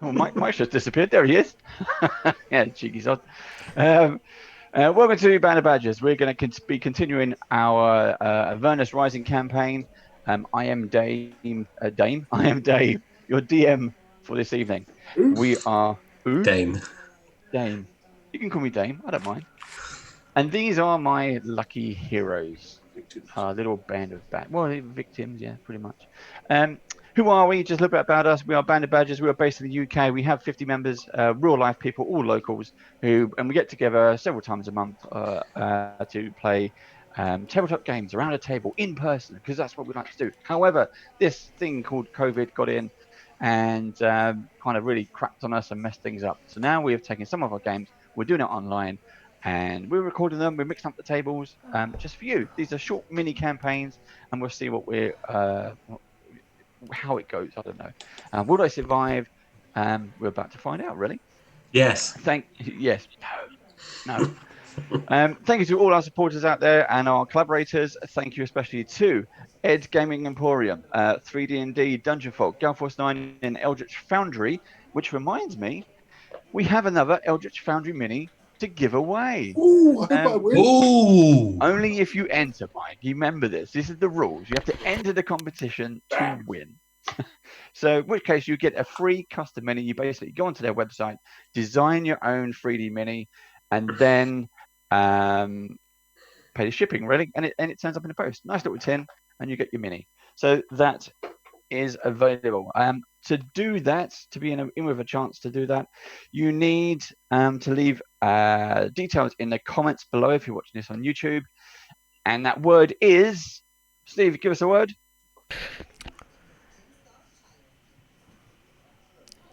Oh, Mike's just disappeared. There he is. Yeah, cheeky sod. Welcome to Band of Badgers. We're going to be continuing our AVERNUS Rising campaign. I am Dame. I am Dave, your DM for this evening. We are Dame. Dame. You can call me Dame. I don't mind. And these are my lucky heroes. Our little band of victims, yeah, pretty much. Who are we? Just a little bit about us. We are Band of Badgers. We are based in the UK. We have 50 members, real life people, all locals, and we get together several times a month to play tabletop games around a table in person, because that's what we like to do. However, this thing called COVID got in and kind of really crapped on us and messed things up. So now we have taken some of our games, we're doing it online, and we're recording them. We're mixing up the tables just for you. These are short mini campaigns, and we'll see what we're how it goes. I don't know. Will I survive? We're about to find out. Really. Yes. Yes. No. Thank you to all our supporters out there and our collaborators. Thank you especially to Ed Gaming Emporium, 3D&D Dungeon Folk, Galforce 9, and Eldritch Foundry. Which reminds me, we have another Eldritch Foundry mini to give away. Ooh, I hope I win. Ooh. Only if you enter, Mike. You remember this. This is the rules. You have to enter the competition to win. So in which case you get a free custom mini. You basically go onto their website, design your own 3D mini, and then pay the shipping, really. And it turns up in the post. Nice little tin, and you get your mini. So that is available. To do that, to be in with a chance to do that, you need to leave details in the comments below if you're watching this on YouTube. And that word is, Steve, give us a word.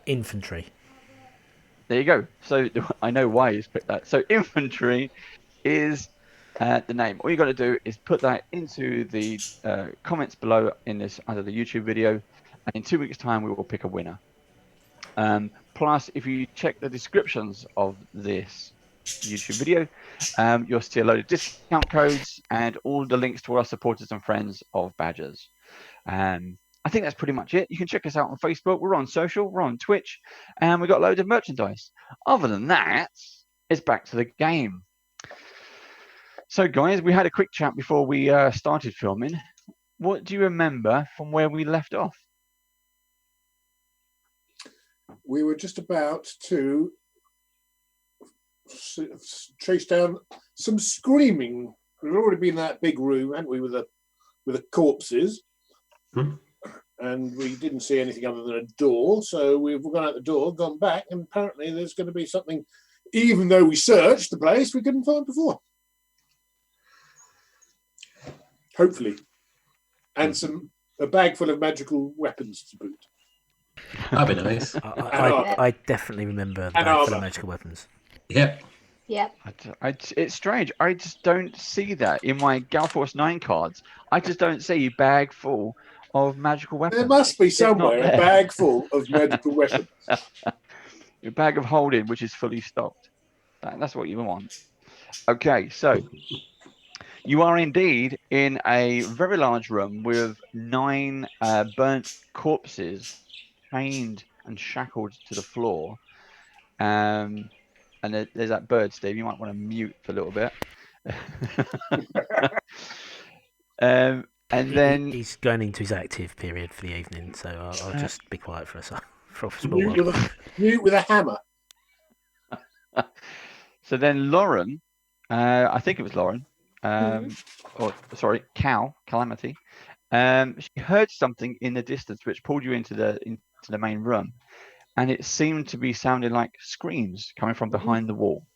Infantry. There you go. So I know why he's picked that. So infantry is the name. All you got to do is put that into the comments below in this under the YouTube video, and in 2 weeks' time we will pick a winner. Plus, if you check the descriptions of this YouTube video, you'll see a load of discount codes and all the links to all our supporters and friends of Badgers. I think that's pretty much it. You can check us out on Facebook. We're on social. We're on Twitch. And we've got loads of merchandise. Other than that, it's back to the game. So, guys, we had a quick chat before we started filming. What do you remember from where we left off? We were just about to chase down some screaming. We'd already been in that big room, hadn't we, with the corpses. And we didn't see anything other than a door. So we've gone out the door, gone back, and apparently there's going to be something, even though we searched the place, we couldn't find before. Hopefully. And a bag full of magical weapons to boot. That'd be nice. I definitely remember the bag full of magical weapons. Yep. Yep. It's strange. I just don't see that in my Galforce 9 cards. I just don't see bag full of magical weapons. There must be somewhere a bag full of magical weapons. A bag of holding, which is fully stocked. That's what you want. Okay, so you are indeed in a very large room with 9 burnt corpses chained and shackled to the floor. And there's that bird, Steve. You might want to mute for a little bit. And then he's going into his active period for the evening, so I'll just be quiet for a small while. Mute with a hammer. So then Lauren, I think it was Lauren, or sorry, Calamity. She heard something in the distance which pulled you into the main room, and it seemed to be sounding like screams coming from behind the wall.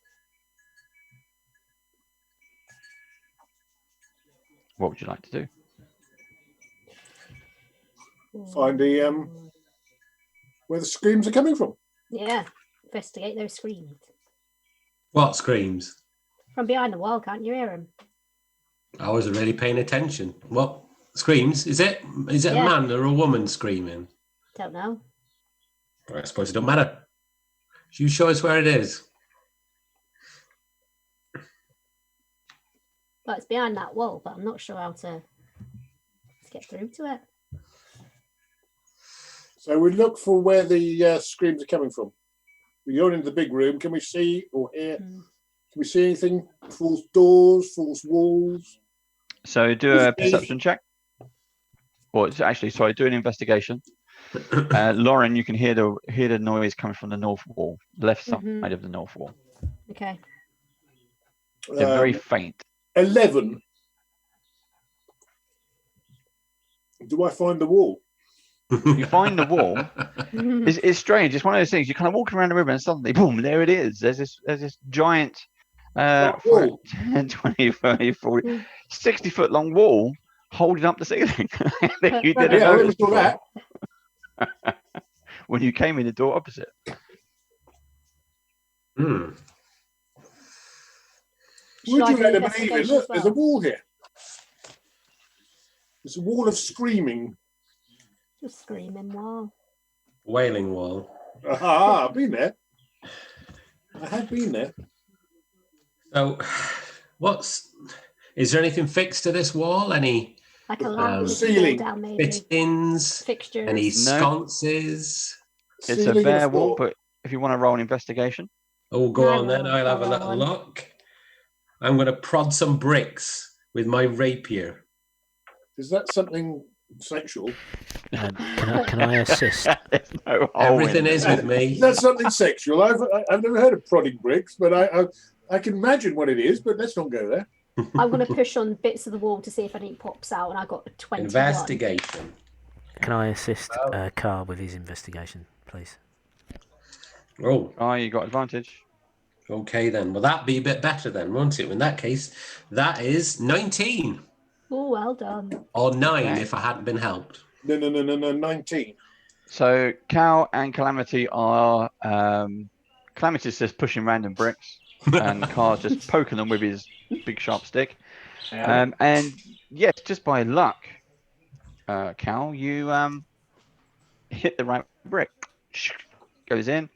What would you like to do? Find where the screams are coming from. Yeah, investigate those screams. What screams? From behind the wall, can't you hear them? I wasn't really paying attention. What screams? Is it a man or a woman screaming? Don't know. I suppose it don't matter. You show us where it is. Well, it's behind that wall, but I'm not sure how to get through to it. So we look for where the screams are coming from. We go into the big room. Can we see or hear? Can we see anything? False doors, false walls. So do a perception check. Or actually, sorry, do an investigation. Lauren, you can hear the noise coming from the north wall, left side of the north wall. Okay. They're very faint. 11. Do I find the wall? You find the wall. It's strange. It's one of those things. You're kind of walking around the room and suddenly, boom, there it is. There's this giant 10, 20, 30, 40, 60-foot long wall holding up the ceiling. You didn't notice that when you came in the door opposite. Would you let them believe it? Look, there's a wall here. It's a wall of screaming. Just screaming wall. Wailing wall. Aha, I've been there. I have been there. So, is there anything fixed to this wall? Any like a lamp ceiling, down, maybe. fittings, fixtures, any sconces? It's a bare wall, but if you want to roll an investigation. Oh, go on then. I'll have a little look. I'm going to prod some bricks with my rapier. Is that something sexual? Can I assist? No Everything is with me. That's something sexual. I've never heard of prodding bricks, but I can imagine what it is. But let's not go there. I'm going to push on bits of the wall to see if anything pops out, and I got a 21. Investigation. Can I assist Carl with his investigation, please? Oh, you got advantage. Okay then. Well, that'd be a bit better then, won't it? In that case, that is 19. Oh, well done. Or 9 if I hadn't been helped. No, 19. So Cal and Calamity are Calamity's just pushing random bricks, and Carl's just poking them with his big sharp stick. And yes, just by luck, Cal, you hit the right brick. Goes in,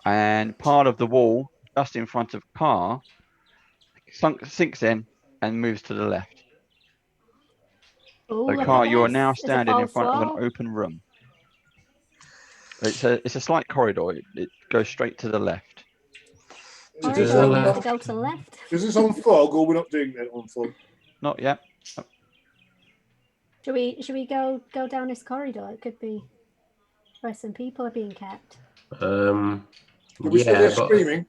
and part of the wall just in front of Carl sinks in and moves to the left. Ooh, So Carl, you are this. now Is it standing in false front wall? of an open room. It's a slight corridor. It goes straight to the left. Corridor, to go to the left. Is this on fog, or we're not doing that on fog? Not yet. Should we go down this corridor? It could be where some people are being kept. Are we still there screaming?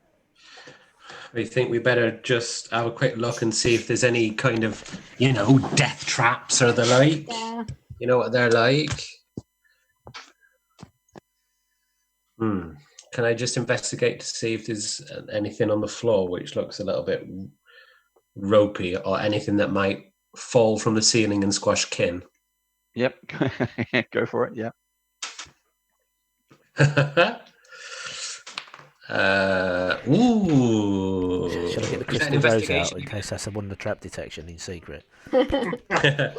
We think we better just have a quick look and see if there's any kind of, death traps or the like. Yeah. You know what they're like? Can I just investigate to see if there's anything on the floor which looks a little bit ropey, or anything that might fall from the ceiling and squash kin? Yep. Go for it. Yeah. Ooh. Shall I get the crystal rose out in case that's one of the trap detection in secret? That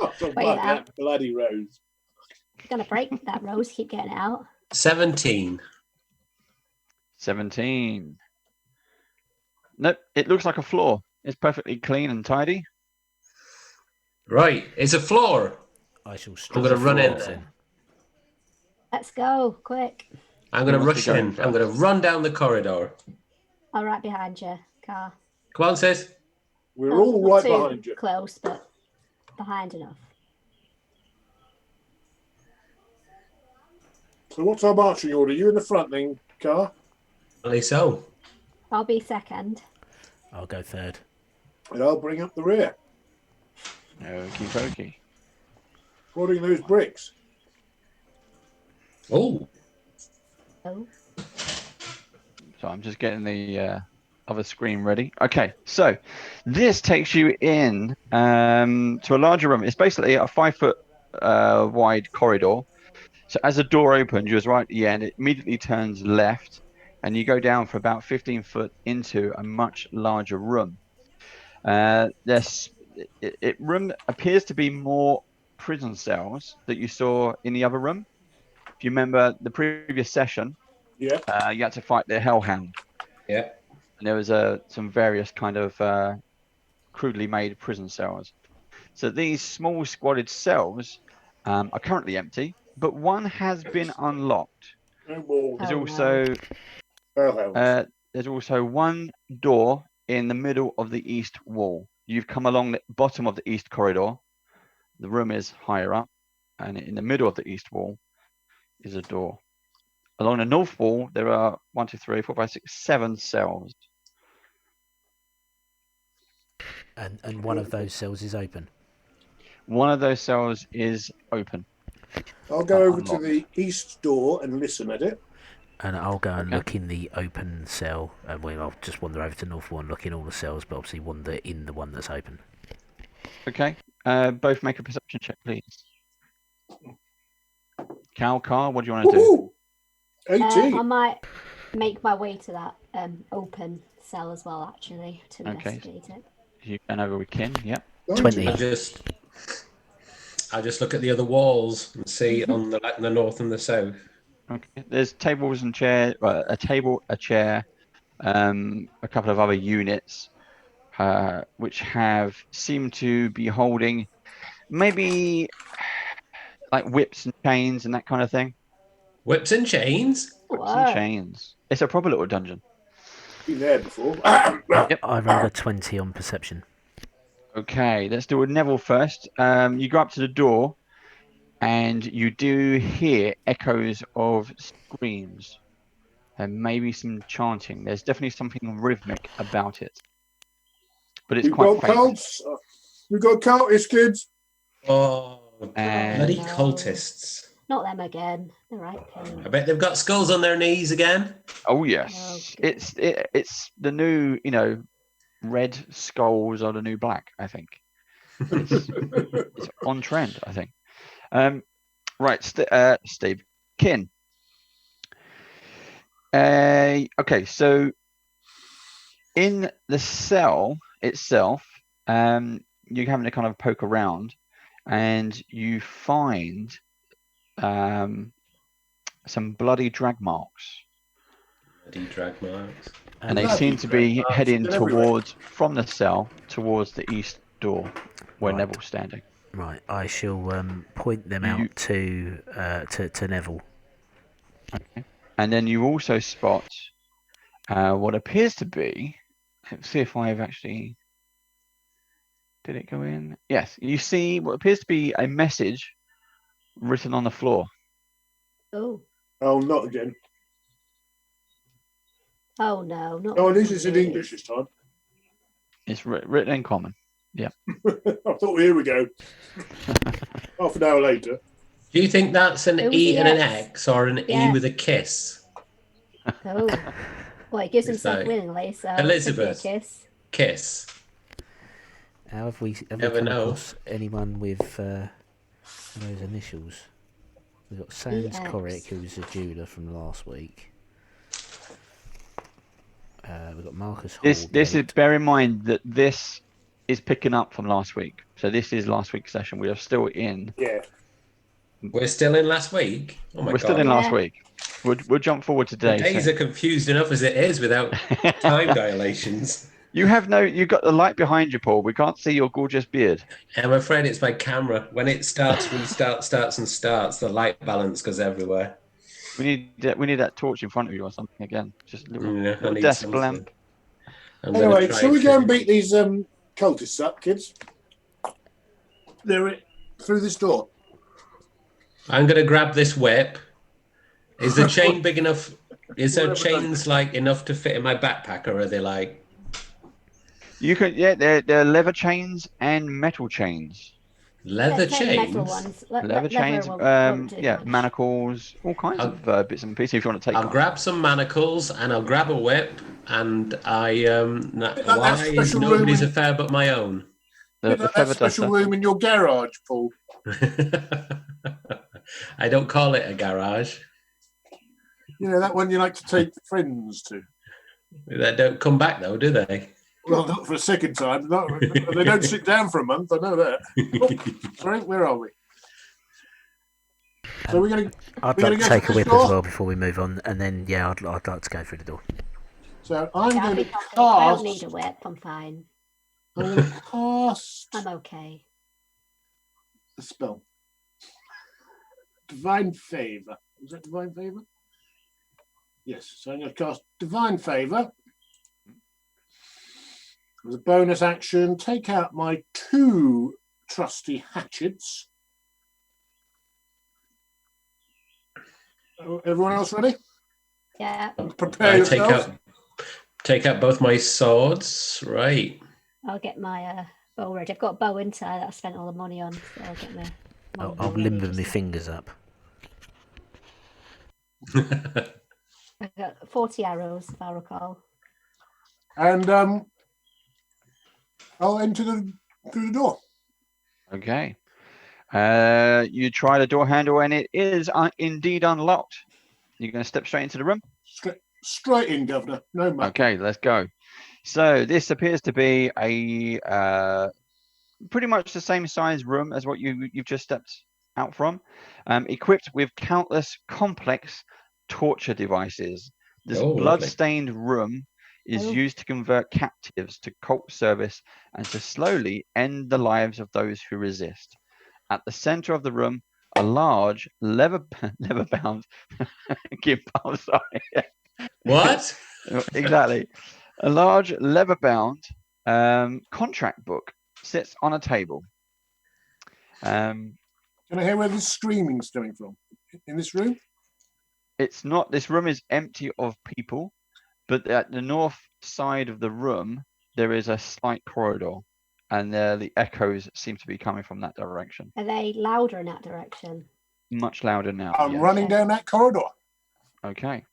bloody rose. You're gonna break that rose. Keep getting it out. 17. Nope. It looks like a floor. It's perfectly clean and tidy. Right. It's a floor. I'm going to run in there. Let's go, quick. I'm going to rush in. I'm going to run down the corridor. I'm right behind you, Car. Come on, sis. We're all right behind you. Close, but behind enough. So what's our marching order? You in the front then, Car? At least so. I'll be second. I'll go third. And I'll bring up the rear. Okie dokie. Prodding those bricks. Oh. Oh. So I'm just getting the other screen ready. Okay, so this takes you in to a larger room. It's basically a 5-foot wide corridor. So as the door opens, you're right at the end, it immediately turns left, and you go down for about 15 foot into a much larger room. This room appears to be more prison cells that you saw in the other room. If you remember the previous session, you had to fight the Hellhound. Yeah. And there was some various kind of crudely made prison cells. So these small squatted cells are currently empty. but one has been unlocked. No more. There's Oh, also there's also one door in the middle of the east wall. You've come along the bottom of the east corridor. The room is higher up, and in the middle of the east wall is a door. Along the north wall, there are 1, 2, 3, 4, 5, 6, 7 cells. And one of those cells is open. One of those cells is open. I'll go over Unlocked. to the east door and listen at it. And I'll go and Okay. look in the open cell, and I'll just wander over to North One, look in all the cells, but obviously wander in the one that's open. Okay. Both make a perception check, please. Cal, Carl, what do you want to do? Woohoo! 18. I might make my way to that open cell as well, actually, to investigate it. You can over with Kin, yep. 20. I just look at the other walls and see on the north and the south. Okay. There's tables and chairs, a table, a chair, a couple of other units, which seem to be holding maybe like whips and chains and that kind of thing. Whips and chains? Whips and chains. It's a proper little dungeon. Been there before. Yep. I rolled a 20 on perception. Okay, let's do a Neville first. You go up to the door, and you do hear echoes of screams and maybe some chanting. There's definitely something rhythmic about it, but it's quite faint. We've got cultists, kids. Oh, And- bloody cultists. Not them again. They're right. I bet they've got skulls on their knees again. Oh yes, it's the new, red skulls are the new black. I think it's on trend. I think. Right, Steve, Kin. Okay, so in the cell itself, you're having to kind of poke around, and you find some bloody drag marks. Bloody drag marks. And they seem to be heading from the cell towards the east door where Neville's standing. Right, I shall point them out to Neville. Okay. And then you also spot what appears to be. Let's see if I've actually. Did it go in? Yes. You see what appears to be a message written on the floor. Oh. Oh, not again. Oh no, not. Oh, this is in English this time. It's written in common. Yeah. I thought, here we go. Half an hour later. Do you think that's an E and an X or an E with a kiss? Oh. Well, he gives himself like, willingly, so Elizabeth. Kiss. Kiss. How have we come across anyone with those initials? We've got Sans Coric, who's a jeweler from last week. We've got Marcus Hall. This is, bear in mind that this is picking up from last week. So this is last week's session. We are still in. Yeah. We're still in last week? Oh my God. We're still in last week. We'll jump forward to today. The days are confused enough as it is without time dilations. You've got the light behind you, Paul. We can't see your gorgeous beard. I'm afraid it's my camera. When it starts, the light balance goes everywhere. We need that torch in front of you or something again. Just a little desk something. lamp. Anyway, shall we go and beat these cultists up, kids? They're through this door. I'm going to grab this whip. Is the chain big enough? Is there chains like enough to fit in my backpack, or are they like? You could, they're leather chains and metal chains. Leather chains. Leather chains. Manacles, all kinds of bits and pieces. If you want to take, I'll grab some manacles and I'll grab a whip, and why is nobody's affair but my own? That special room in your garage, Paul. I don't call it a garage. You know, that one you like to take friends to. They don't come back though, do they? Well, not for a second time. They don't sit down for a month. I know that. Sorry, where are we? So we're going to. I'd like to take a whip as well before we move on, and then I'd like to go through the door. So I'm going to cast. I don't need a whip. I'm fine. I'm going to cast. I'm okay. The spell. Divine Favour. Is that Divine Favour? Yes. So I'm going to cast Divine Favour. As a bonus action, take out my 2 trusty hatchets. Everyone else ready? Yeah. Prepare yourselves. Take out both my swords. Right. I'll get my bow ready. I've got a bow inside that I spent all the money on, so I'll get my. I'll limber my fingers up. I've got 40 arrows, if I recall. And I'll enter through the door. Okay. You try the door handle and it is indeed unlocked. You're going to step straight into the room? Straight in, Governor. No mucking. Okay, let's go. So this appears to be a pretty much the same size room as what you've just stepped out from, equipped with countless complex torture devices. This blood-stained room is used to convert captives to cult service and to slowly end the lives of those who resist. At the center of the room, a large leather-bound gimp. I'm sorry. What? Exactly. A large leather-bound contract book sits on a table. Can I hear where the screaming's coming from? In this room? It's not. This room is empty of people, but at the north side of the room, there is a slight corridor, and the echoes seem to be coming from that direction. Are they louder in that direction? Much louder now. I'm running down that corridor. Okay.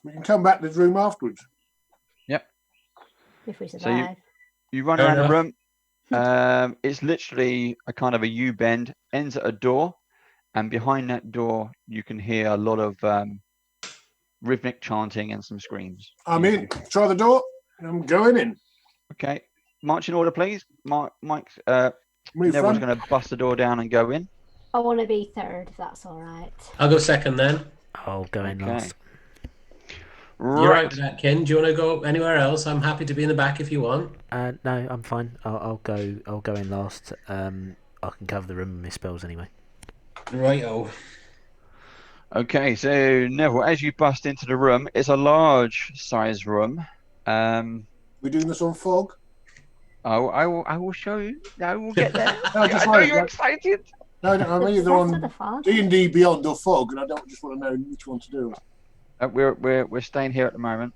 We can come back to the room afterwards. Yep. If we survive. So you run around the room. It's literally a kind of a U-bend, ends at a door, and behind that door you can hear a lot of rhythmic chanting and some screams. I'm in. Try the door. I'm going in. Okay. Marching order, please. Mike's Neville's going to bust the door down and go in. I want to be third, if that's all right. I'll go second then. I'll go in last. You're right with that, Ken. Do you want to go anywhere else? I'm happy to be in the back if you want. No, I'm fine. I'll go in last. I can cover the room with my spells anyway. Righto. Okay, so Neville, as you bust into the room, it's a large size room. We're doing this on fog. Oh, I will show you. I will get there. No, I know you're excited. No, I'm either on D&D Beyond or fog, and I don't just want to know which one to do. We're staying here at the moment.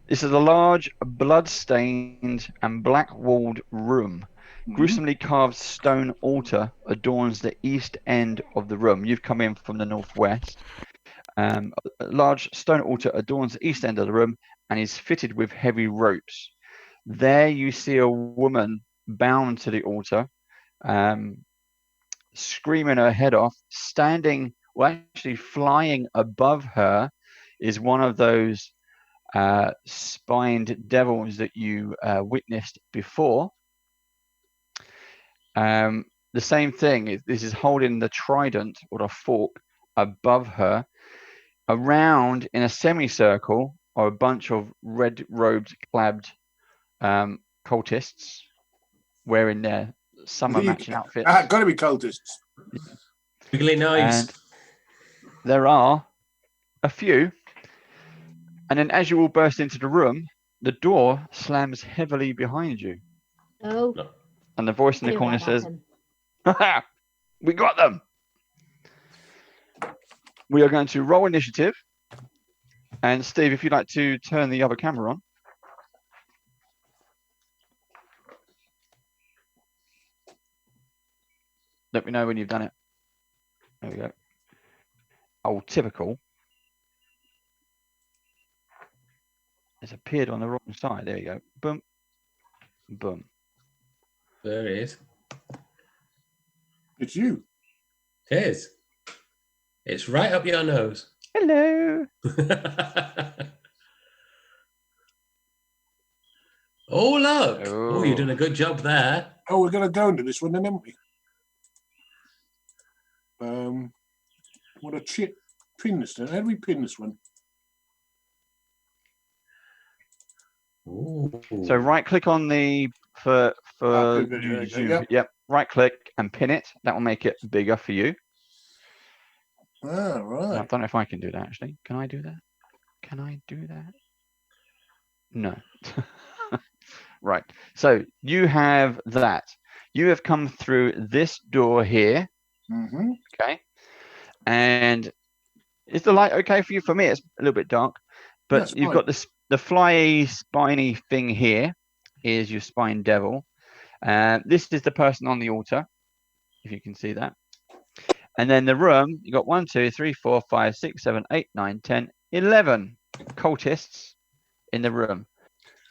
This is a large, blood-stained and black-walled room. Gruesomely carved stone altar adorns the east end of the room. You've come in from the northwest. A large stone altar adorns the east end of the room and is fitted with heavy ropes. There you see a woman bound to the altar, screaming her head off. Standing, well, actually flying above her is one of those spined devils that you witnessed before. The same thing. This is holding the trident or the fork above her. Around in a semicircle are a bunch of red-robed, clad cultists wearing their summer matching outfits. Got to be cultists. Really nice. And there are a few. And then as you all burst into the room, the door slams heavily behind you. Oh. No. And the voice in the corner says, "Ha! We got them." We are going to roll initiative. And Steve, if you'd like to turn the other camera on. Let me know when you've done it. There we go. Oh, typical. It's appeared on the wrong side. There you go. Boom. Boom. There it is. It's you. It is. It's right up your nose. Hello. Oh, look. Oh, you're doing a good job there. Oh, we're going to go into this one then, haven't we? What a chip. Pin this then. How do we pin this one? Ooh. So right click on the for Video, Zoom. Yep. right click and pin it. That will make it bigger for you. Ah, right. I don't know if I can do that actually. Can I do that? Can I do that? No. Right. So you have that. You have come through this door here. Mm-hmm. Okay. And is the light okay for you? For me, it's a little bit dark. But That's you've fine. got this the flyy, spiny thing here is your spine devil. This is the person on the altar, if you can see that. And then the room, you got 1, 2, 3, 4, 5, 6, 7, 8, 9, 10, 11 cultists in the room.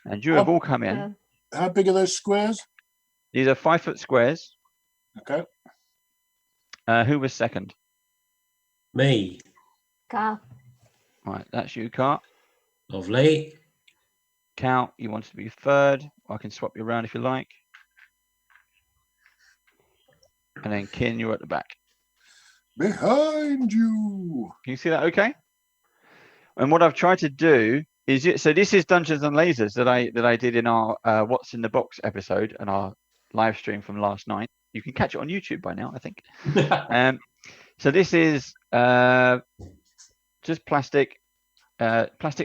And you have all come in. How big are those squares? These are 5-foot squares. Okay. Who was second? Me. Carl. Right, that's you, Cart. Lovely. Cal, you wanted to be third. I can swap you around if you like. And then Kin, you're at the back. Behind you. Can you see that okay? And what I've tried to do is, so this is Dungeons and Lasers that I did in our What's in the Box episode and our live stream from last night. You can catch it on YouTube by now, I think. So this is just plastic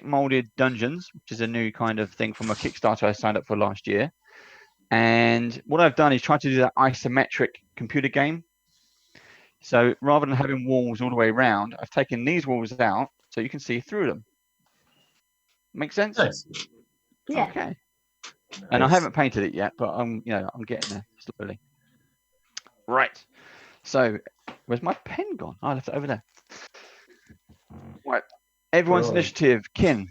molded dungeons, which is a new kind of thing from a Kickstarter I signed up for last year. And what I've done is try to do that isometric computer game. So rather than having walls all the way around, I've taken these walls out so you can see through them. Make sense? Nice. Yeah. Okay. And I haven't painted it yet, but I'm getting there slowly. Right. So where's my pen gone? Oh, I left it over there. Right. Everyone's initiative. Kin.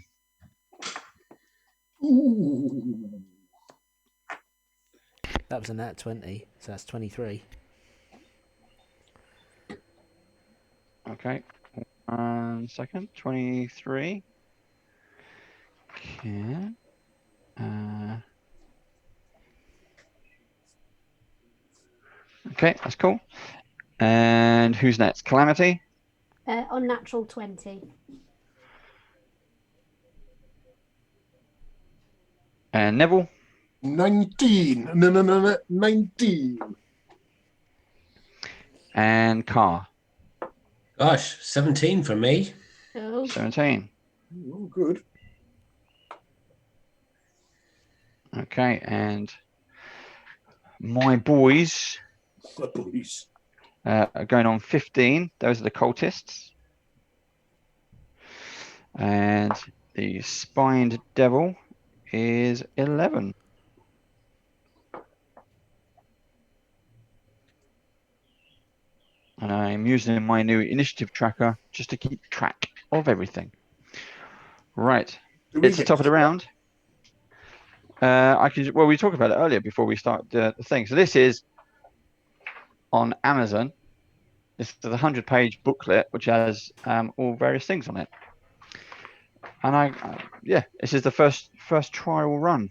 Ooh. That was a nat 20, so that's 23. Okay. 1 second. 23. Kin. Okay, that's cool. And who's next? Calamity? Unnatural 20. And Neville? 19. No. 19. And Car? Gosh, 17 for me. Oh. 17. Oh, good. Okay, and my boys The boys. are going on 15. Those are the cultists. And the spined devil is 11. And I'm using my new initiative tracker just to keep track of everything. Right. It's the top of the round. We talked about it earlier before we start the thing. So this is on Amazon. This is a 100-page booklet which has all various things on it. And this is the first trial run.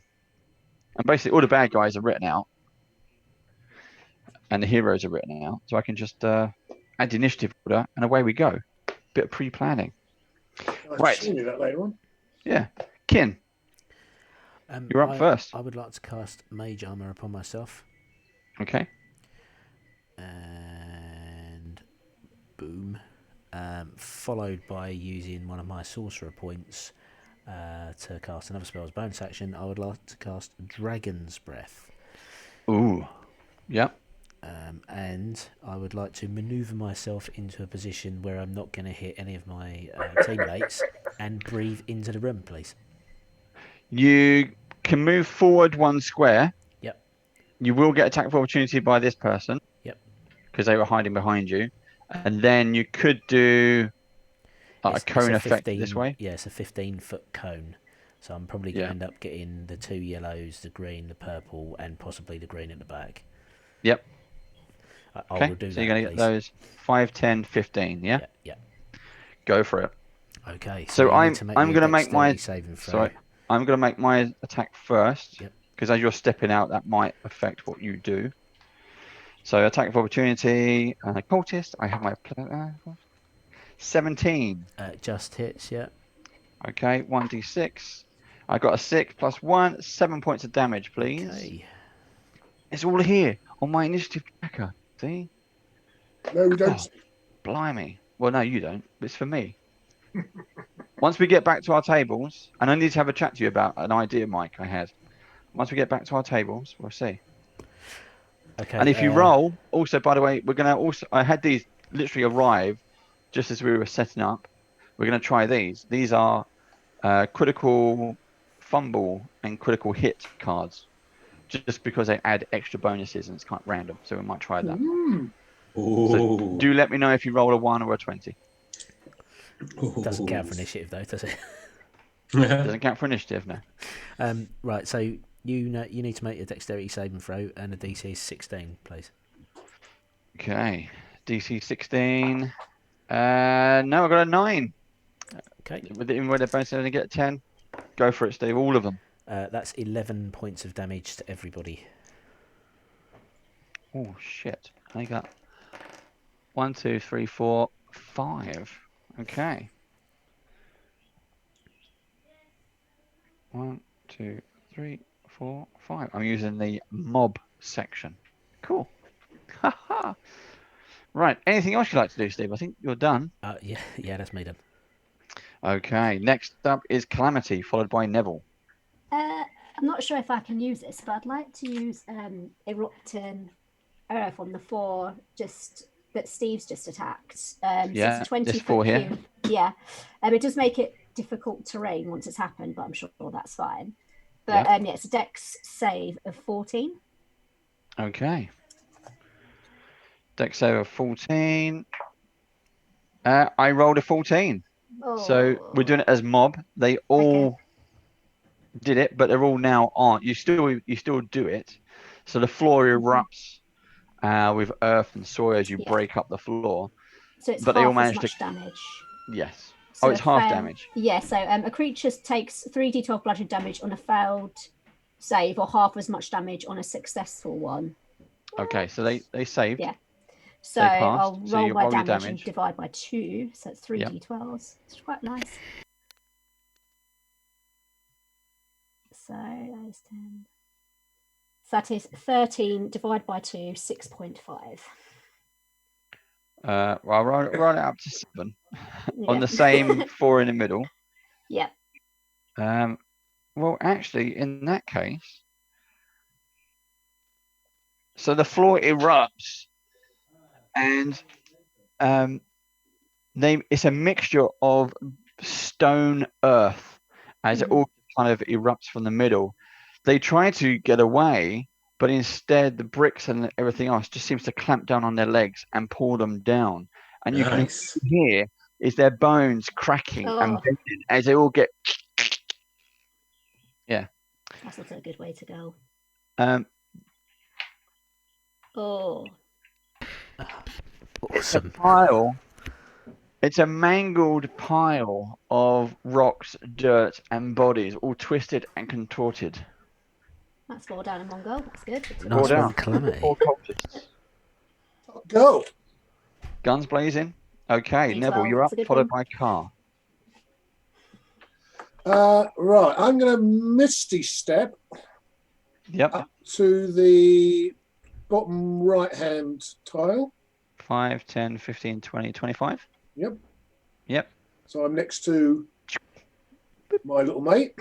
And basically all the bad guys are written out. And the heroes are written out. So I can just add the initiative order and away we go. Bit of pre-planning. Right. Show you that later on. Yeah. Kin. You're up first. I would like to cast Mage Armor upon myself. Okay. And boom. Followed by using one of my sorcerer points to cast another spell's bonus action. I would like to cast Dragon's Breath. Ooh. Yep. And I would like to maneuver myself into a position where I'm not going to hit any of my teammates and breathe into the room, please. You can move forward 1 square. Yep. You will get attack of opportunity by this person. Yep. Because they were hiding behind you. And then you could do a cone effect this way. Yeah, it's a 15-foot cone. So I'm probably going to end up getting the 2 yellows, the green, the purple, and possibly the green at the back. Yep. I will do so that, you're going to get those 5, 10, 15, yeah? Yeah. Go for it. Okay. So I'm going to make my saving throw. Sorry. I'm going to make my attack first. Yep. Because as you're stepping out, that might affect what you do. So attack of opportunity, cultist. I have my 17. Just hits, yeah. Okay, 1d6. I got a 6 plus 1, 7 points of damage, please. Okay. It's all here. on my initiative tracker. See? No, we don't. Oh, blimey. Well, no, you don't. It's for me. Once we get back to our tables, and I need to have a chat to you about an idea, Mike, I had. Once we get back to our tables, we'll see. Okay. And if you roll, also, by the way, we're going to also, I had these literally arrive just as we were setting up. We're going to try these. These are critical fumble and critical hit cards, just because they add extra bonuses and it's kind of random. So we might try that. Mm. So do let me know if you roll a 1 or a 20. Doesn't count for initiative though, does it? Doesn't count for initiative, no. Right. So you need to make a dexterity saving throw and a DC is 16, please. Okay. DC 16. No, I got a 9. Okay. With the bonus, I get a 10. Go for it, Steve. All of them. That's 11 points of damage to everybody. Oh shit! I got 1, 2, 3, 4, 5. Okay. 1, 2, 3, 4, 5. I'm using the mob section. Cool. Haha. Right. Anything else you'd like to do, Steve? I think you're done. Yeah, that's me done. Okay. Next up is Calamity, followed by Neville. I'm not sure if I can use this, but I'd like to use erupting earth on the 4 that Steve's just attacked. So Yeah, it's a 20 this foot 4 here. cube. Yeah. It does make it difficult terrain once it's happened, but I'm sure that's fine. But Yeah. it's a dex save of 14. Okay. Dex save of 14. I rolled a 14. So we're doing it as mob. They all did it, but they're all now on. You still do it. So the floor erupts with earth and soil as you break up the floor. So it's but they all half as managed much damage. Yes. So it's half damage. Yeah, so a creature takes 3d12 bludgeon damage on a failed save, or half as much damage on a successful one. Okay, so they saved. Yeah. So they passed, I'll roll my your damage and divide by 2. So it's 3d12s. It's quite nice. So that is 10. So that is 13 divided by 2, 6.5. Well, I'll roll it up to 7 on the same 4 in the middle. Yep. Well, actually, in that case, so the floor erupts, and it's a mixture of stone, earth, as it all kind of erupts from the middle. They try to get away, but instead the bricks and everything else just seems to clamp down on their legs and pull them down. And you can hear is their bones cracking and bending as they all get. Yeah. That's not a good way to go. It's a pile. It's a mangled pile of rocks, dirt, and bodies, all twisted and contorted. That's 4 down in one go. That's good. Nice one, Calamity. 4 cultists. Go. Guns blazing. Okay, Neville, you're up, followed by Carr. Right, I'm going to Misty Step up to the bottom right-hand tile. 5, 10, 15, 20, 25. Yep. So I'm next to my little mate.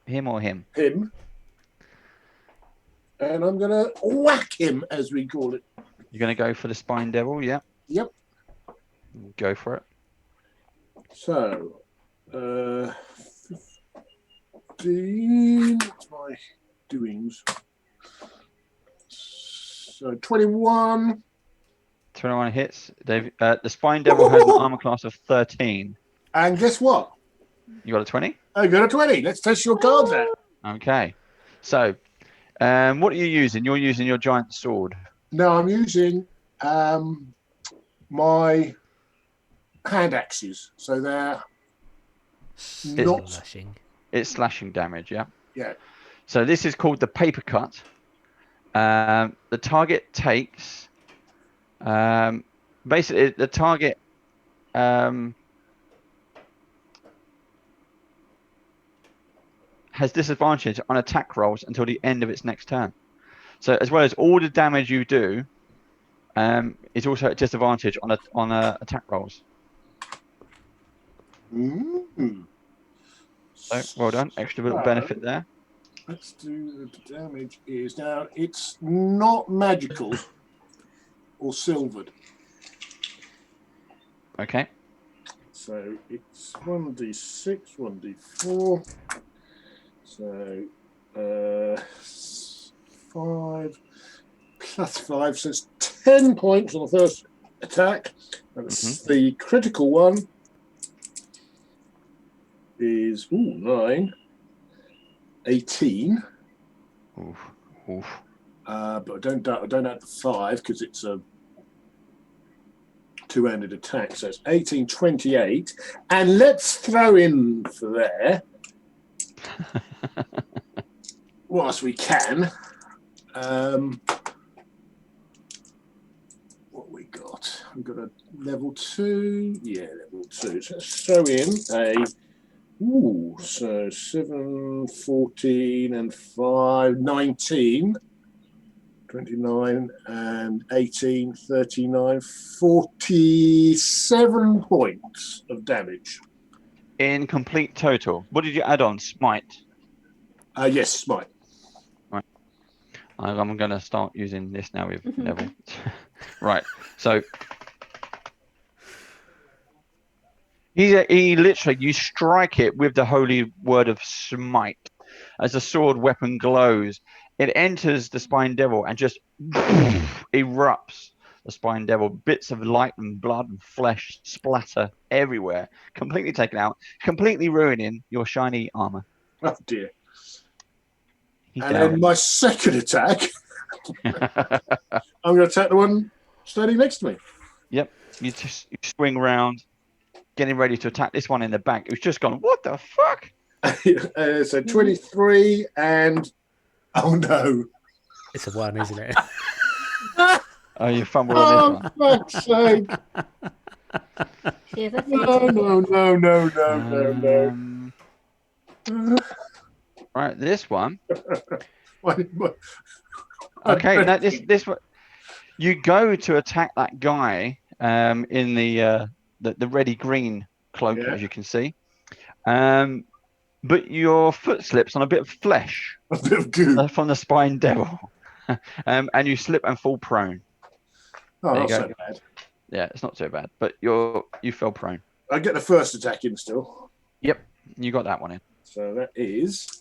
Him or him? Him. And I'm going to whack him, as we call it. You're going to go for the Spine Devil, yeah? Yep. Go for it. So, 15, what's my doings? So 21. 21 hits. The Spine Devil has an armor class of 13. And guess what? You got a 20? I got a 20. Let's test your cards out. Okay. So, what are you using? You're using your giant sword. No, I'm using my hand axes. So they're not slashing. It's slashing damage, yeah? Yeah. So this is called the paper cut. The target takes... basically, the target... has disadvantage on attack rolls until the end of its next turn. So as well as all the damage you do, it's also at disadvantage on attack rolls. So well done, extra little benefit there. Let's do the damage. Is now it's not magical or silvered. Okay. So it's 1d6, 1d4. So 5 plus 5, so it's 10 points on the first attack. And the critical one is 9, 18. Oof. But I don't add the 5 because it's a two-handed attack. So it's 18, 28. And let's throw in for there, whilst we can, what we got? We've got a level 2. Yeah, level 2. So let's throw in a... so 7, 14, and 5, 19. 29 and 18, 39, 47 points of damage. In complete total. What did you add on? Smite? Yes, smite. Right. I'm going to start using this now with Neville. Right. So he literally, you strike it with the holy word of smite. As the sword weapon glows, it enters the Spine Devil and just erupts the Spine Devil. Bits of light and blood and flesh splatter everywhere, completely taken out, completely ruining your shiny armor. Oh dear. He's and down. then my second attack, I'm going to attack the one standing next to me. Yep. You swing around, getting ready to attack this one in the back. It was just gone, what the fuck? So 23 and... Oh no. It's a 1, isn't it? Oh, you fumbled on this one. Fuck's sake. No. Right, this one. Okay, now this one. You go to attack that guy in the reddy green cloak, as you can see. But your foot slips on a bit of flesh. A bit of goo. From the Spine Devil. And you slip and fall prone. Oh, not so bad. Yeah, it's not so bad. But you fell prone. I get the first attack in still. Yep, you got that one in. So that is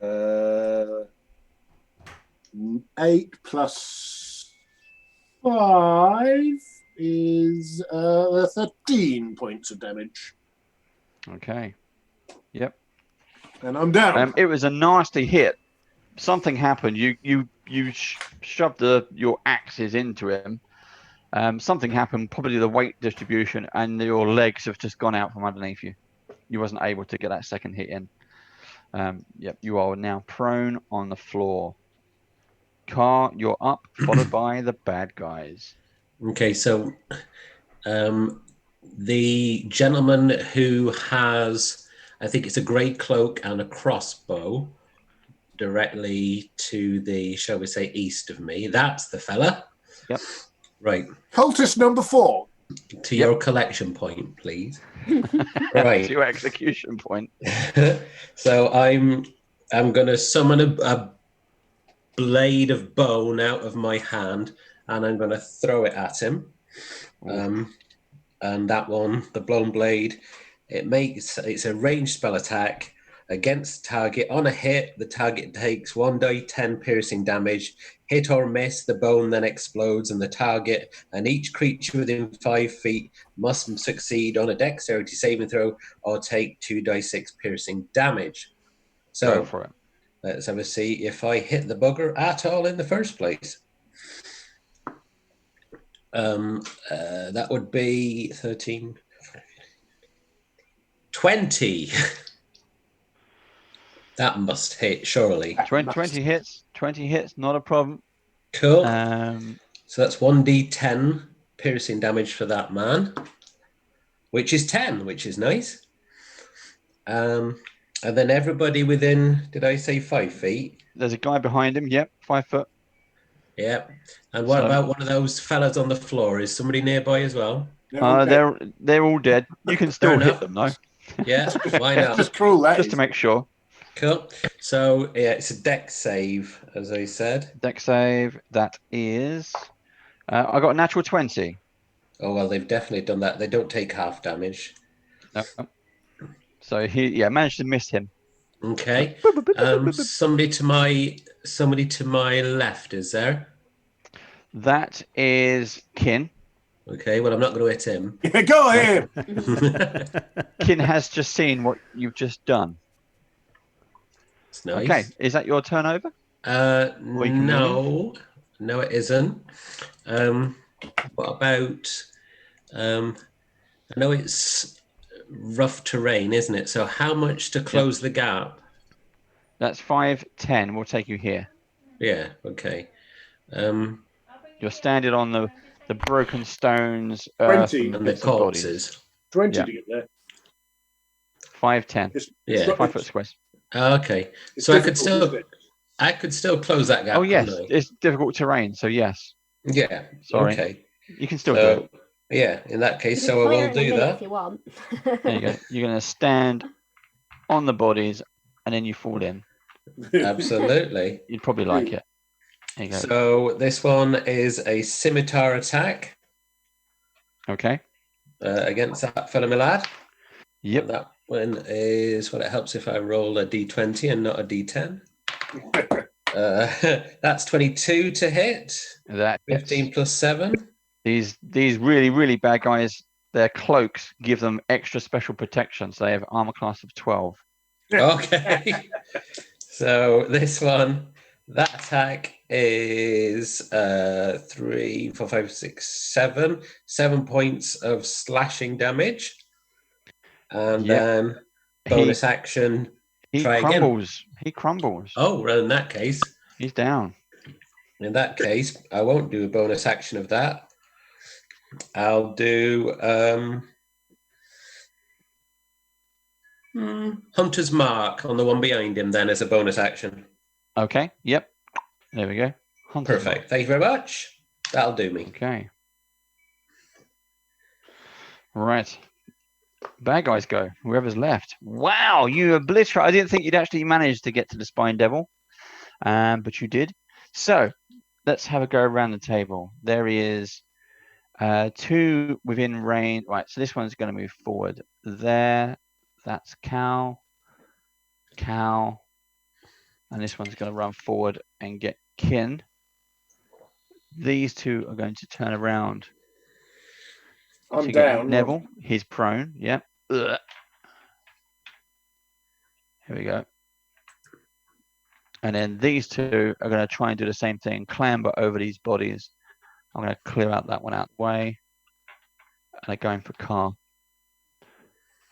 8 plus 5 is 13 points of damage. Okay. Yep. And I'm down. It was a nasty hit. Something happened. You shoved your axes into him. Something happened, probably the weight distribution, and your legs have just gone out from underneath you. You wasn't able to get that second hit in. Yep, you are now prone on the floor. Car, you're up, followed by the bad guys. Okay, so the gentleman who has, I think it's a grey cloak and a crossbow directly to the, shall we say, east of me. That's the fella. Yep. Right. Cultist number 4. To your collection point, please. Right. To your execution point. So I'm going to summon a blade of bone out of my hand, and I'm going to throw it at him. And that one, the blown blade, it's a ranged spell attack against target. On a hit, the target takes 1d10 piercing damage. Hit or miss, the bone then explodes, and the target and each creature within 5 feet must succeed on a dexterity saving throw or take 2d6 piercing damage. So go for it. Let's have a see if I hit the bugger at all in the first place. That would be 13, 20. That must hit, surely. 20 hits, not a problem. Cool. So that's 1d10 piercing damage for that man, which is 10, which is nice. And then everybody within, did I say 5 feet? There's a guy behind him. Yep, 5 foot. Yep. And what So- about one of those fellas on the floor? Is somebody nearby as well? They're all dead. You can still hit enough. them though, Yeah, why not? Just cruel, that just is. to make sure. Cool. So, yeah, it's a deck save, as I said. Deck save. That is. I got a natural 20. Oh, well, they've definitely done that. They don't take half damage. No. So he managed to miss him. Okay. Somebody to my left, is there? That is Kin. Okay, well, I'm not going to hit him. Yeah, go ahead. Kin has just seen what you've just done. It's nice. Okay, is that your turn over? No, it isn't. What about? I know it's rough terrain, isn't it? So how much to close the gap? That's 5, 10. We'll take you here. Yeah. Okay. You're standing on the broken stones, earth, 20. And the bits of bodies. corpses. 20 Yeah. to get there. 5, 10. Yeah. 5 foot squares. Okay. It's So difficult, I could still close that gap. Oh yes, couldn't I? it's difficult terrain. So yes, Yeah. Sorry. Okay. you can still do it. Yeah, in that case, You can so I clear will it in a do minute that. if you want. There you go. You're going to stand on the bodies, and then you fall in. Absolutely. You'd probably like it. There you go. So this one is a scimitar attack Okay. against that fellow, my lad. Yep. And that one is, well, it helps if I roll a d20 and not a d10. That's 22 to hit. That 15 hits. plus 7. These really, really bad guys, their cloaks give them extra special protection. So they have armor class of 12. Okay. So this one, that attack is 3, 4, 5, 6, 7. 7 points of slashing damage. And Yep. then bonus action. He Try crumbles. again. He crumbles. Oh, well, in that case, He's down. I won't do a bonus action of that. I'll do Hunter's Mark on the one behind him then as a bonus action. Okay. Yep. There we go. Hunter's Perfect. Mark. Thank you very much. That'll do me. Okay. Right. Bad guys go. Whoever's left. Wow, you obliterate. I didn't think you'd actually manage to get to the Spine Devil, but you did. So let's have a go around the table. There is 2 within range. Right, so this one's going to move forward. There. That's Cow. And this one's going to run forward and get Kin. These 2 are going to turn around. I'm down. Neville, he's prone. Yep. Ugh. Here we go. And then these 2 are going to try and do the same thing, clamber over these bodies. I'm going to clear out that one out the way. And they're going for Car.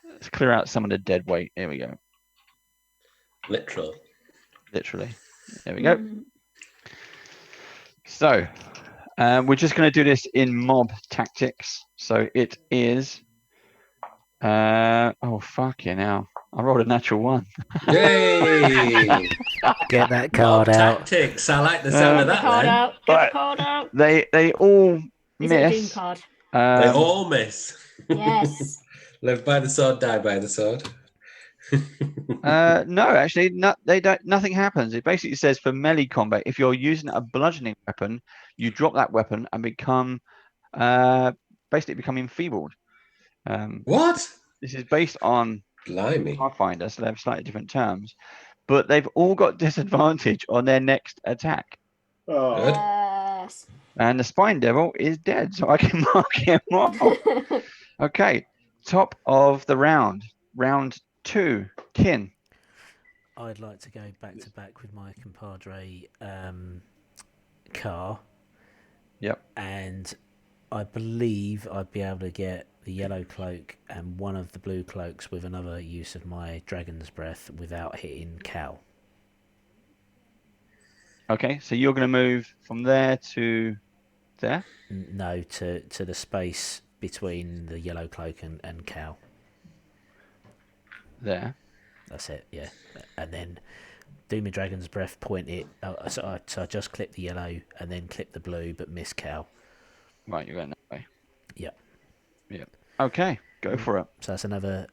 Let's clear out some of the dead weight. Here we go. Literal. Literally. There we go. So we're just going to do this in mob tactics. So it is. Oh, fucking hell. I rolled a natural 1. Yay! Get that card out. Tactics. I like the sound of Get the that card then. out. Get Right. the card out. They all Is it a doom miss. card? They all miss. Yes. Live by the sword, die by the sword. No, actually, they don't. Nothing happens. It basically says for melee combat, if you're using a bludgeoning weapon, you drop that weapon and become, basically become enfeebled. What? This is based on Blimey. Pathfinder, so they have slightly different terms, but they've all got disadvantage on their next attack. Oh, Good. Yes. And the Spine Devil is dead, so I can mark him off. Okay, top of the round, round 2, Kin. I'd like to go back to back with my compadre Car. Yep. And I believe I'd be able to get the yellow cloak and one of the blue cloaks with another use of my dragon's breath without hitting Cal. Okay, so you're going to move from there to there? No, to the space between the yellow cloak and Cal. There. That's it. Yeah, and then do my dragon's breath. Point it. So I just clip the yellow and then clip the blue, but miss Cal. Right, you're going that way. Yep. Yep. Okay, go for it. So that's another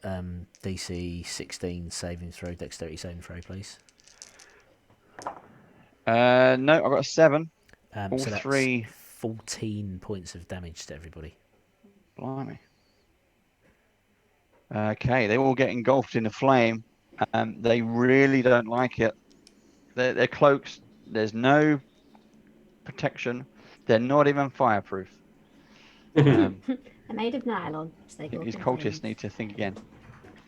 DC 16 saving throw, dexterity saving throw, please. No, I've got a 7. All So that's 3. 14 points of damage to everybody. Blimey. Okay, they all get engulfed in the flame. They really don't like it. Their cloaks, there's no protection. They're not even fireproof. They're made of nylon, so they I think go these up in cultists flames. need to think again.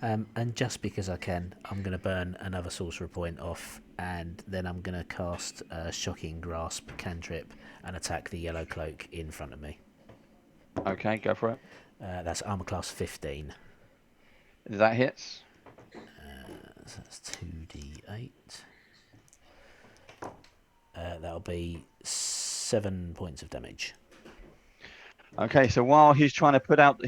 And just because I can, I'm going to burn another sorcerer point off, and then I'm going to cast a Shocking Grasp cantrip and attack the yellow cloak in front of me. Okay, go for it. That's armor class 15. That hits. So that's 2d8. That'll be 7 points of damage. Okay, so while he's trying to put out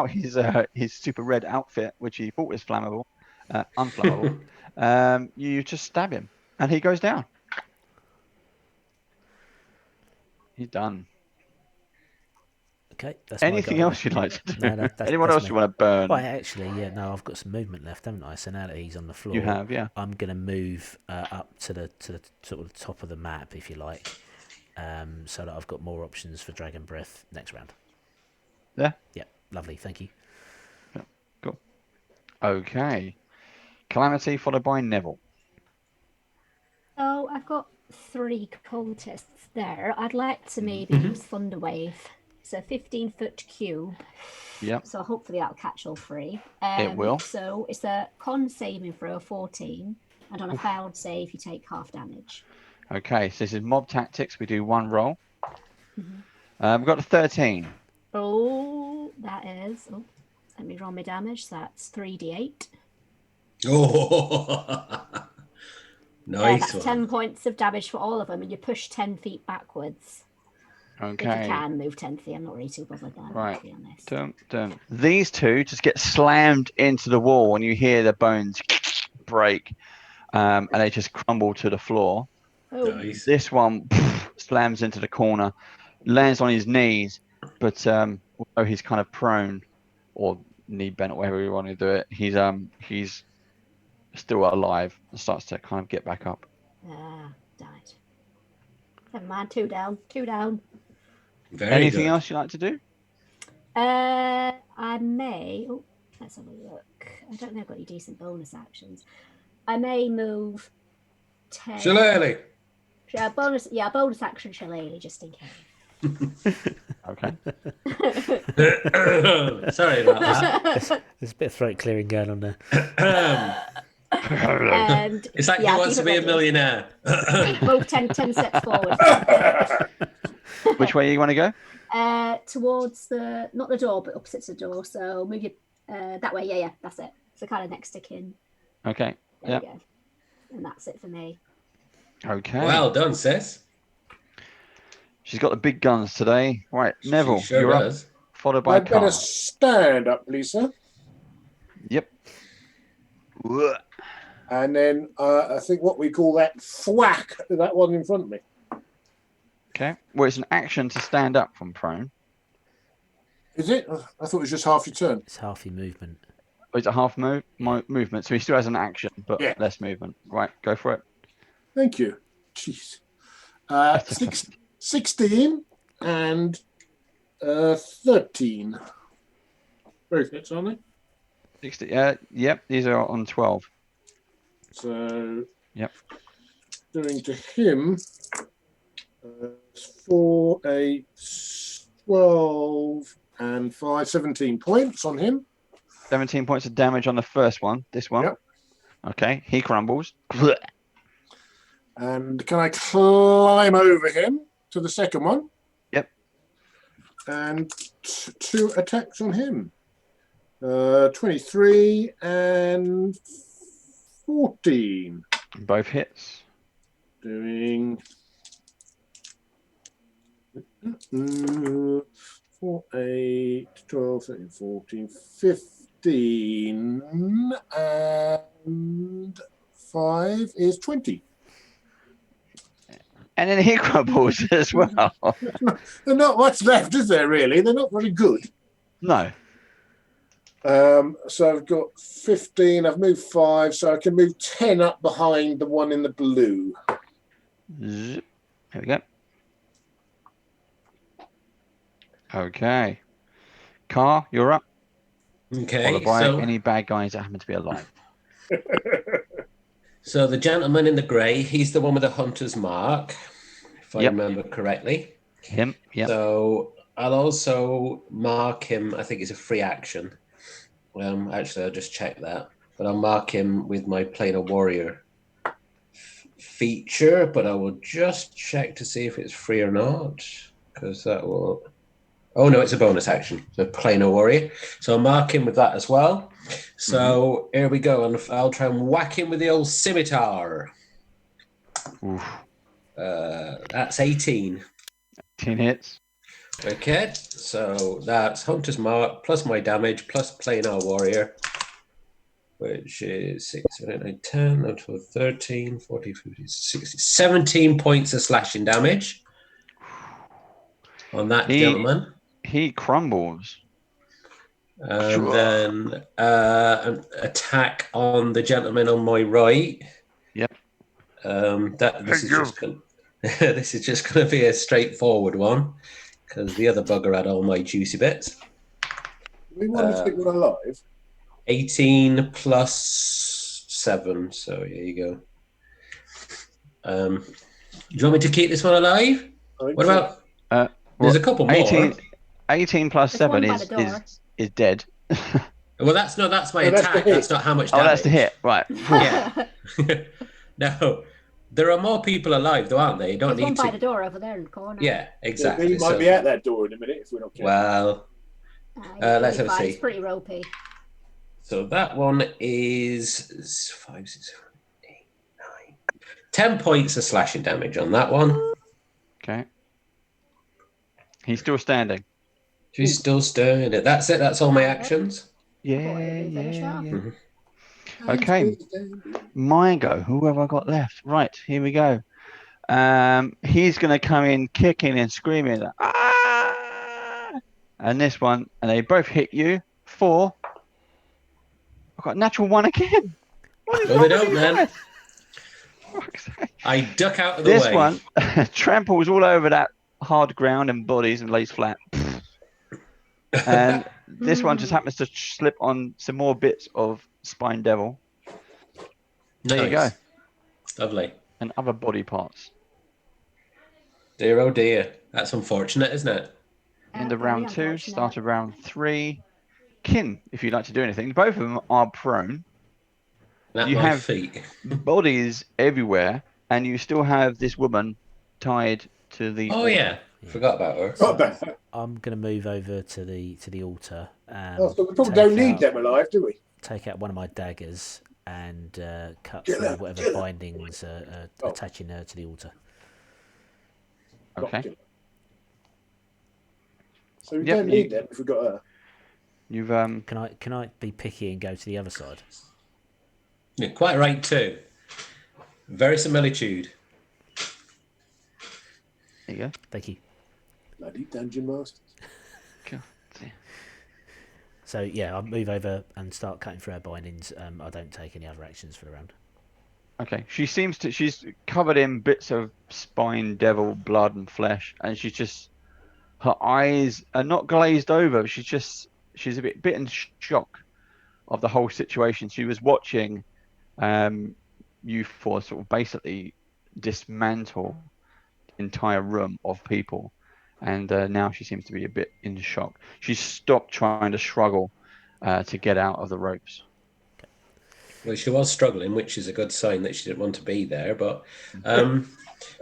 his super red outfit, which he thought was flammable, unflammable, you just stab him, and he goes down. He's done. Okay, that's anything else you'd like to do? No, Anyone that's else me. you want to burn? Well, actually, yeah, no, I've got some movement left, haven't I? So now that he's on the floor, You have, yeah. I'm going to move up to the sort of top of the map, if you like, so that I've got more options for Dragon Breath next round. Yeah. Yeah, lovely, thank you. Yeah, cool. Okay, Calamity followed by Neville. Oh, I've got 3 cultists there. I'd like to maybe use Thunderwave. It's a 15-foot cube. Yep. So hopefully that'll catch all 3. It will. So it's a con saving throw of 14, and on a failed save you take half damage. Okay, so this is mob tactics. We do 1 roll. We've got a 13. Oh, that is. Oh, let me roll my damage. So that's 3d8. Oh, nice That's one. 10 points of damage for all of them, and you push 10 feet backwards. Okay. If you can move 10 feet, I'm not really too bothered by that, Right. to be honest. Dun. These two just get slammed into the wall, and you hear the bones break, and they just crumble to the floor. Oh, Nice. This one slams into the corner, lands on his knees, but although he's kind of prone or knee bent or whatever you want to do it, he's still alive and starts to kind of get back up. died. Never mind, 2 down. 2 down. Very Anything good. else you like to do? I may. Oh, let's have a look. I don't know if I've got any decent bonus actions. I may move 10. Shillelagh. Bonus action Shillelagh, just in case. Okay. Sorry about that. There's a bit of throat clearing going on there. And It's like he wants to be a millionaire. Move 10 steps forward. Which way you want to go? Towards not the door, but opposite to the door. So move you that way. Yeah, that's it. So kind of next to Kin. Okay. There Yeah. we go. And that's it for me. Okay. Well done, sis. She's got the big guns today. Right, Neville, She sure you're up, does. followed by I'd better Carl. stand up, Lisa. Yep. And then I think what we call that thwack, that one in front of me. Okay. Well, it's an action to stand up from prone. Is it? I thought it was just half your turn. It's half your movement. Oh, it's a half movement, so he still has an action, but Yeah. less movement. Right, go for it. Thank you. Jeez. 16 and 13. Both hits, aren't they? 60. Yep, these are on 12. So, Yep. doing to him for a 12 and 5, 17 points on him. 17 points of damage on the first one. This one. Yep. Okay, he crumbles. And can I climb over him to the second one? Yep. And 2 attacks on him. 23 and 14. Both hits. Doing 4, 8, 12, 13, 14, 15, and And 5 is 20. And then he crumbles as well. There's not much left, is there, really? They're not very good. No. So I've got 15. I've moved 5, so I can move 10 up behind the one in the blue. Zip. There we go. Okay. Car, you're up. Okay, Followed by so any bad guys that happen to be alive. so the gentleman in the grey, he's the one with the hunter's mark, if I Yep. remember correctly. Him, yeah. So I'll also mark him. I think it's a free action. Actually, I'll just check that. But I'll mark him with my planar warrior feature. But I will just check to see if it's free or not, because that will. Oh no, it's a bonus action. So planar warrior. So I'll mark him with that as well. So here we go, and I'll try and whack him with the old scimitar. Oof. That's 18. 10 hits. Okay, so that's Hunter's Mark plus my damage plus Planar Warrior, which is 6, 7, 8, 9, 10, 11, 12, 13, 14, 15, 16, 17 points of slashing damage on that gentleman. He crumbles. And then an attack on the gentleman on my right. Yep. This is just going to be a straightforward one, because the other bugger had all my juicy bits. We want to keep one alive. 18 plus 7, so here you go. Do you want me to keep this one alive? What about... there's a couple 18, more. 18 plus There's 7 one by the is dead. Well, that's my attack. That's not how much damage. Oh, that's the hit. Right. Yeah. No, there are more people alive, though, aren't they? You don't There's need one to... by the door over there in the corner. Yeah, exactly. He might be at that door in a minute if we're not careful. Well, let's have a see. It's pretty ropey. So that one is 5, 6, 7, 8, 9, 10 points of slashing damage on that one. Okay. He's still standing. She's still stirring it. That's it. That's all my actions. Yeah. Okay. Mine go. Who have I got left? Right. Here we go. He's going to come in kicking and screaming. Ah! And this one, and they both hit you. 4. I've got a natural 1 again. Well, they don't then. I duck out of the way. This one tramples all over that hard ground and bodies and lays flat. And this one just happens to slip on some more bits of Spine Devil. There you go. Lovely. And other body parts. Dear, oh dear. That's unfortunate, isn't it? End of round 2, start of round 3. Kin, if you'd like to do anything. Both of them are prone. You have feet. Bodies everywhere, and you still have this woman tied to the... Oh, yeah. Forgot about her. So I'm going to move over to the altar. So we probably don't need them alive, do we? Take out one of my daggers and cut through whatever bindings are attaching her to the altar. Okay. So we don't need them if we've got her. You've Can I be picky and go to the other side? Yeah, quite right too. Verisimilitude. There you go. Thank you. Bloody dungeon masters. So yeah, I'll move over and start cutting through her bindings. I don't take any other actions for the round. Okay. She's covered in bits of spine, devil, blood, and flesh, and her eyes are not glazed over. She's a bit in shock of the whole situation. She was watching you four sort of basically dismantle the entire room of people, and now she seems to be a bit in shock. She's stopped trying to struggle to get out of the ropes. Well, she was struggling, which is a good sign that she didn't want to be there. But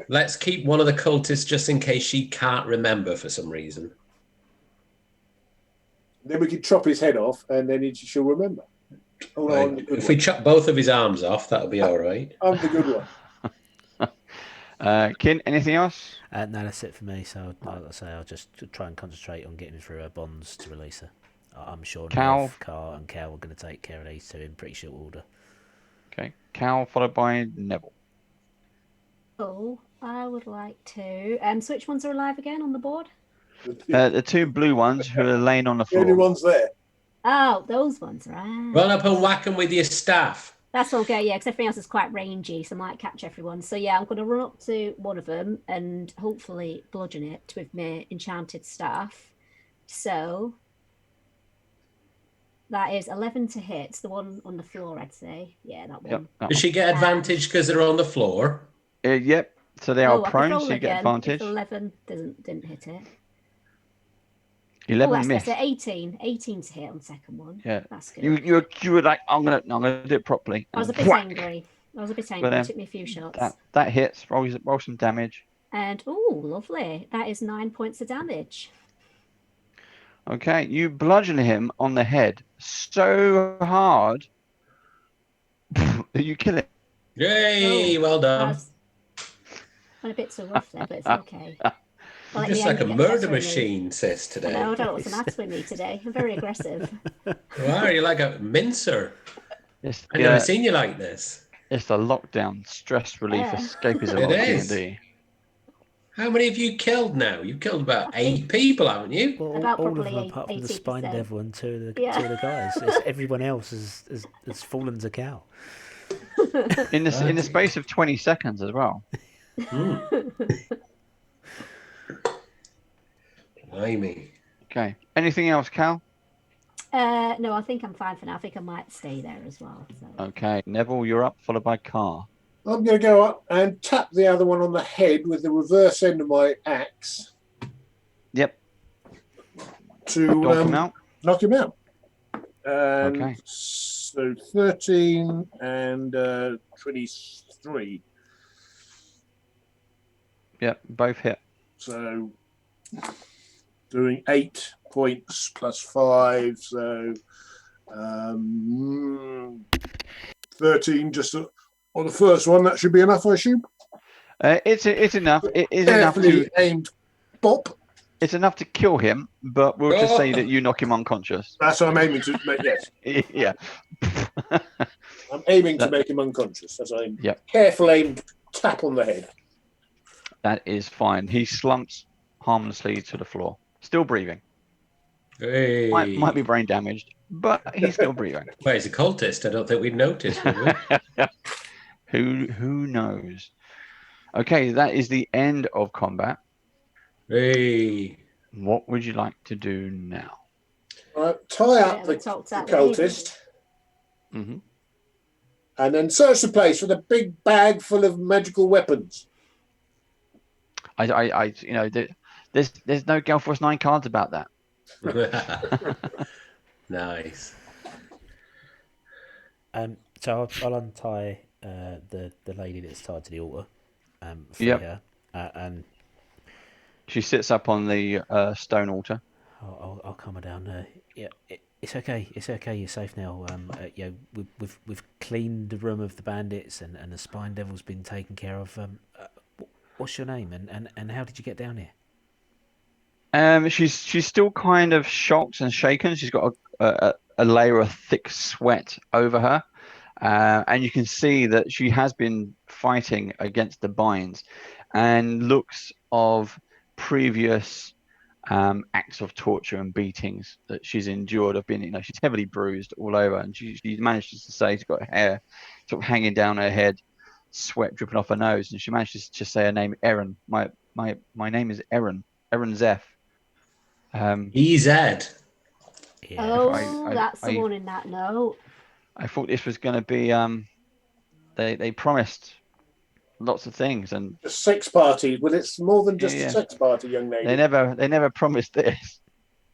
let's keep one of the cultists just in case she can't remember for some reason. Then we can chop his head off, and then she'll remember. If we chop both of his arms off, that'll be all right. I'm the good one. Kin, anything else? No, that's it for me. So I'll just try and concentrate on getting through her bonds to release her. I'm sure Cal and Cal are going to take care of these two in pretty short order. Okay. Cal followed by Neville. Oh, I would like to. So which ones are alive again on the board? The two blue ones who are laying on the The only floor. ones there. Oh, those ones, right. Run up and whack them with your staff. That's okay, yeah, because everything else is quite rangy, so I might catch everyone. So yeah, I'm going to run up to one of them and hopefully bludgeon it with my enchanted staff. So that is 11 to hit. The one on the floor, I'd say. Yeah, that one. Yep. That Does she get advantage because they're on the floor? one. Yep. So they are I could prone, roll so you again get advantage. if 11 didn't hit it. 11 that's missed. better. 18 to hit on the second one. Yeah. That's good. You were like, I'm gonna do it properly. I was a bit angry. It took me a few shots. That hits. Roll some damage. And oh, lovely. That is 9 points of damage. Okay, you bludgeon him on the head so hard that you kill him. Yay! Well done. Went a bit too rough there, but it's okay. Well, just like a murder machine, sis, today. No, I don't know what's the matter with me today. I'm very aggressive. Wow, you're like a mincer. I've never seen you like this. It's the lockdown, stress relief, escapism of D&D. How many have you killed now? You've killed about 8 people, haven't you? Well, all of them apart from the Spine Devil and two of the guys. Everyone else has fallen to cow. In the space of 20 seconds as well. Blimey. Okay. Anything else, Cal? No, I think I'm fine for now. I think I might stay there as well. So. Okay. Neville, you're up, followed by Carr. I'm going to go up and tap the other one on the head with the reverse end of my axe. Yep. To knock him out. Okay. So 13 and 23. Yep, both hit. So doing 8 points plus 5, so 13 just on the first one. That should be enough, I assume. It's enough. It is Carefully enough to aimed bop. It's enough to kill him, but we'll just say that you knock him unconscious. That's what I'm aiming to make. Yes. Yeah. I'm aiming to make him unconscious. That's what careful aim tap on the head. That is fine. He slumps harmlessly to the floor, still breathing. Hey. Might be brain damaged, but he's still breathing. Well, he's a cultist. I don't think we'd notice, would we? Who knows? Okay, that is the end of combat. Hey. What would you like to do now? Tie up the cultist. Mm-hmm. And then search the place for the big bag full of magical weapons. There's no Gale Force 9 cards about that. Nice. So I'll untie the lady that's tied to the altar. Her, and she sits up on the stone altar. I'll calm her down. It's okay. It's okay. You're safe now. We've cleaned the room of the bandits, and the Spine Devil's been taken care of. What's your name, and how did you get down here? She's still kind of shocked and shaken. She's got a layer of thick sweat over her, and you can see that she has been fighting against the binds, and looks of previous acts of torture and beatings that she's endured have been, she's heavily bruised all over, and she manages to say she's got hair sort of hanging down her head, sweat dripping off her nose, and she manages to say her name, Erin. My name is Erin Zeph. EZ. That's the one in that note. I thought this was going to be they promised lots of things, and a sex party. Well, it's more than just a sex party, young lady. They never promised this.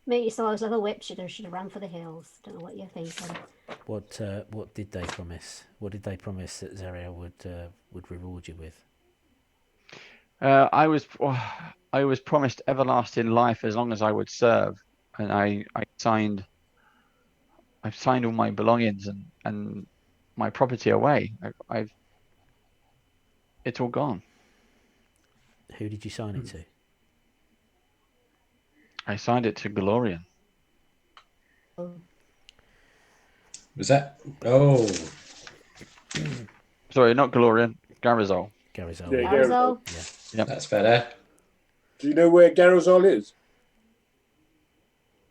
Me, so I was like a witch. Should have ran for the hills. Don't know what you're thinking. What did they promise? What did they promise that Zariel would reward you with? I was promised everlasting life as long as I would serve, and I've signed all my belongings and my property away. It's all gone. Who did you sign it to? I signed it to Glorian. Was that? Oh. Sorry, not Galorian. Gharizol. Gharizol. Yeah, Yeah. Gharizol. Yep. That's better. Do you know where Gharizol is?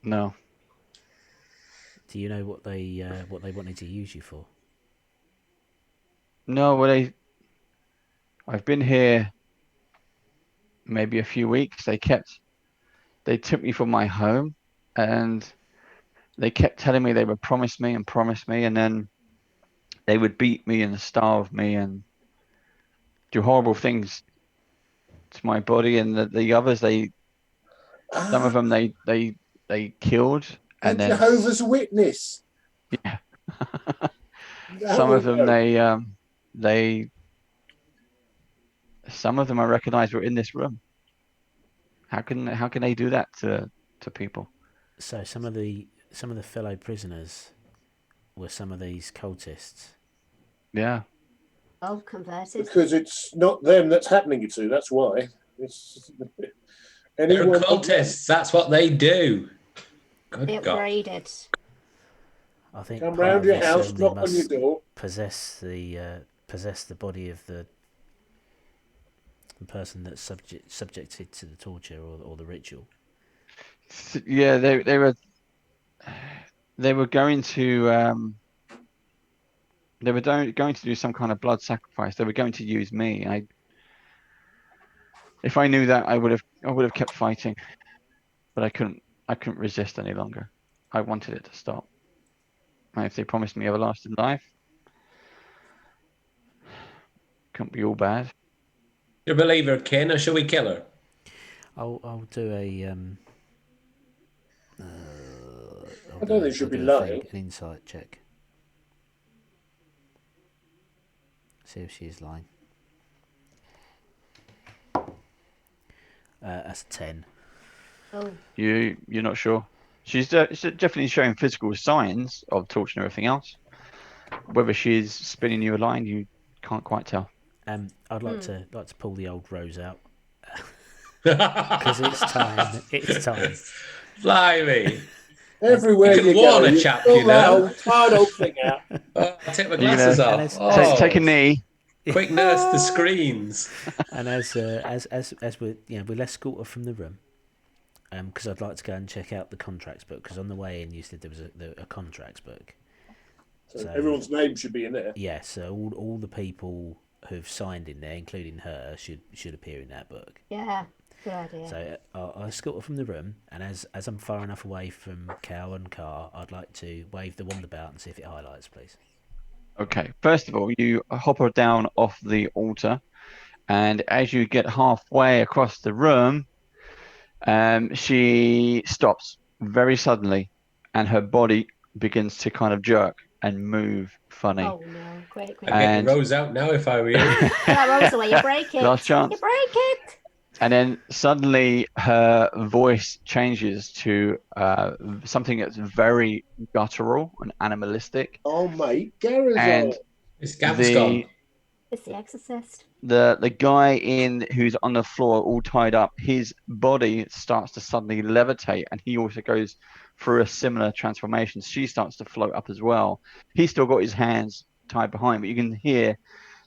No. Do you know what they wanted to use you for? No, well, I've been here maybe a few weeks. They took me from my home, and they kept telling me they would promise me, and then they would beat me and starve me and do horrible things to my body. And the others, some of them they killed, A and then Jehovah's Witness. yeah, That some will of them go. they some of them I recognize were in this room. How can they do that to people? So some of the fellow prisoners were some of these cultists. Yeah. Oh, converted. Because it's not them that's happening to. That's why. It's They're anyone. cultists. That's what they do. Good God. Upgraded. I think Come part round of your this, house, they knock on your must door. possess the body of the person that's subjected to the torture or the ritual. Yeah, they were going to going to do some kind of blood sacrifice. They were going to use me. If I knew that, I would have kept fighting, but I couldn't resist any longer. I wanted it to stop. And if they promised me everlasting life, couldn't be all bad. You're a believer, Ken, or shall we kill her? I'll do a I don't think it should be lying. an insight check. See if she's lying. That's a 10. Oh. You're not sure? She's definitely showing physical signs of torture and everything else. Whether she's spinning you a line, you can't quite tell. I'd like to pull the old rose out because it's time. It's time. Blimey. Everywhere You you, can warn go, a chap, pull you that know. old tired old thing out. Oh, I'll take my glasses gonna off. Oh, take a knee. quick nurse the screens. And as we'll escort her from the room, because I'd like to go and check out the contracts book. Because on the way in, you said there was a contracts book. So everyone's name should be in there. Yeah, so all the people who've signed in there, including her, should appear in that book. Yeah, good idea. So I'll escort her from the room, and as I'm far enough away from Cow and Car, I'd like to wave the wand about and see if it highlights, please. Okay. First of all, you hop her down off the altar, and as you get halfway across the room, she stops very suddenly, and her body begins to kind of jerk and move funny. Oh no! Quick! I'd get the rose out now if I were you. Get that rose away! You break it. Last chance. You break it. And then suddenly her voice changes to something that's very guttural and animalistic. Oh, mate, Gharizol. And This Gav's gone. It's the Exorcist. The guy who's on the floor all tied up, his body starts to suddenly levitate, and he also goes through a similar transformation. She starts to float up as well. He's still got his hands tied behind, but you can hear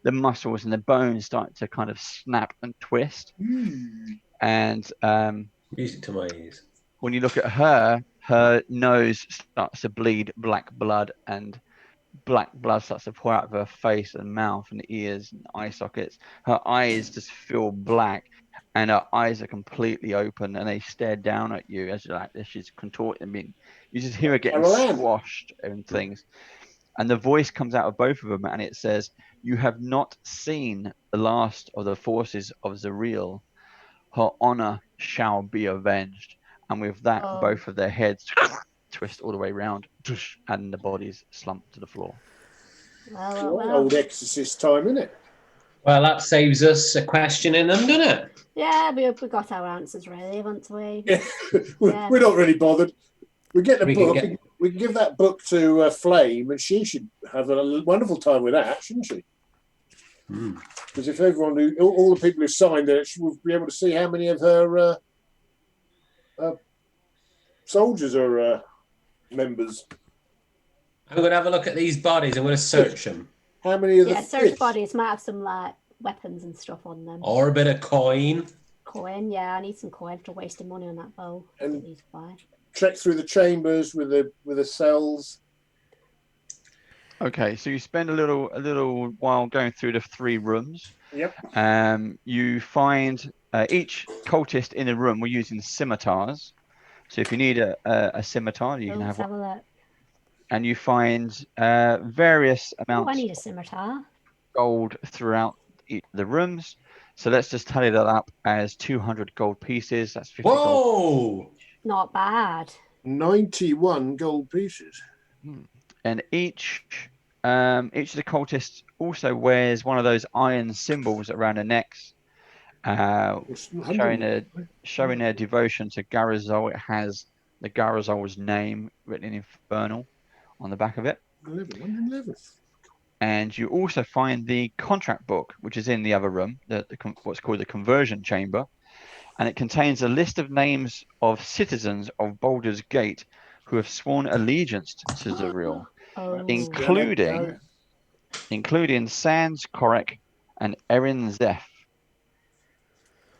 the muscles and the bones start to kind of snap and twist. And Music to my ears. when you look at her nose starts to bleed black blood, and black blood starts to pour out of her face and mouth and ears and eye sockets. Her eyes just feel black, and her eyes are completely open, and they stare down at you as she's contorting. I mean, you just hear her getting squashed and things. And the voice comes out of both of them, and it says, "You have not seen the last of the forces of Zariel. Her honor shall be avenged." And with that, both of their heads twist all the way around, and the bodies slump to the floor. Well. Old exorcist time, isn't it? Well, that saves us a question in them, doesn't it? Yeah, we got our answers really, haven't we? Yeah. We're not really bothered. We get the book. We can give that book to Flame, and she should have a wonderful time with that, shouldn't she? Because if everyone knew, all the people who signed it, she would be able to see how many of her soldiers are members. I'm going to have a look at these bodies. I'm going to search them. how many of Yeah, the search fists? bodies might have some like weapons and stuff on them. Or a bit of coin. Coin, yeah, I need some coin after wasting money on that bow. And- Need to buy. Trek through the chambers with the cells. Okay, so you spend a little while going through the 3 rooms. Yep. You find each cultist in a room were using scimitars. So if you need a scimitar, you can Let's have have one. a look. And you find various Oh, I amounts need a of scimitar. gold throughout the rooms. So let's just tally that up as 200 gold pieces. That's 50 gold. Whoa! Not bad. 91 gold pieces. And each of the cultists also wears one of those iron symbols around their necks, showing their devotion to Gharizol. It has the Gharizol's name written in Infernal on the back of it. 111. And you also find the contract book, which is in the other room, what's called the conversion chamber. And it contains a list of names of citizens of Baldurs Gate who have sworn allegiance to Zariel, Oh, including Sans Korek and Erin Zeph.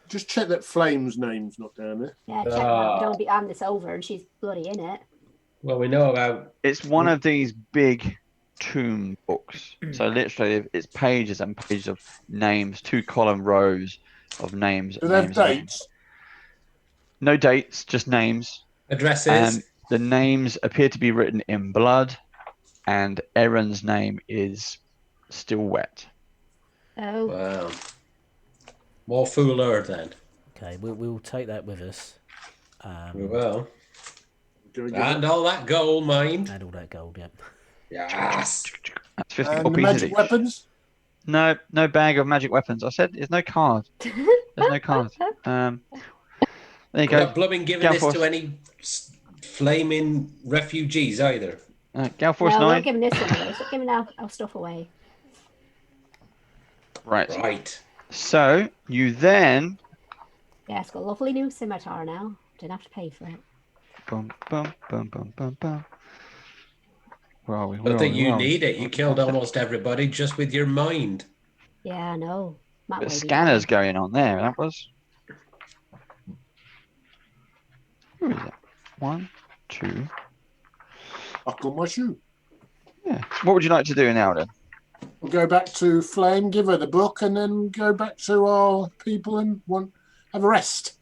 Just check that Flame's name's not down there. yeah, check that out. We don't be handing this over and she's bloody in it. Well, we know about... It's one of these big tomb books. So literally it's pages and pages of names, 2-column rows of names. Do they have dates? No dates, just names. Addresses. The names appear to be written in blood, and Erin's name is still wet. Oh. Wow. More fooler then. Okay, we'll take that with us. We will. And all that gold, mind. And all that gold, yep. Yes. That's 50 and gold the pieces magic each. weapons? No bag of magic weapons. I said there's no card. There's no card. There you We're go. not blooming giving this to any flaming refugees either. Galforce No, 9. we're not giving this away. Stop giving our stuff away. Right. So you then. Yeah, it's got a lovely new scimitar now. Didn't have to pay for it. Bum, bum, bum, bum, bum, bum. Where are we? I don't think you need it. You killed almost everybody just with your mind. Yeah, I know. The scanner's going on there. That was. Where is it? 1, 2. Buckle my shoe. Yeah. What would you like to do now then? We'll go back to Flame, give her the book, and then go back to our people and have a rest.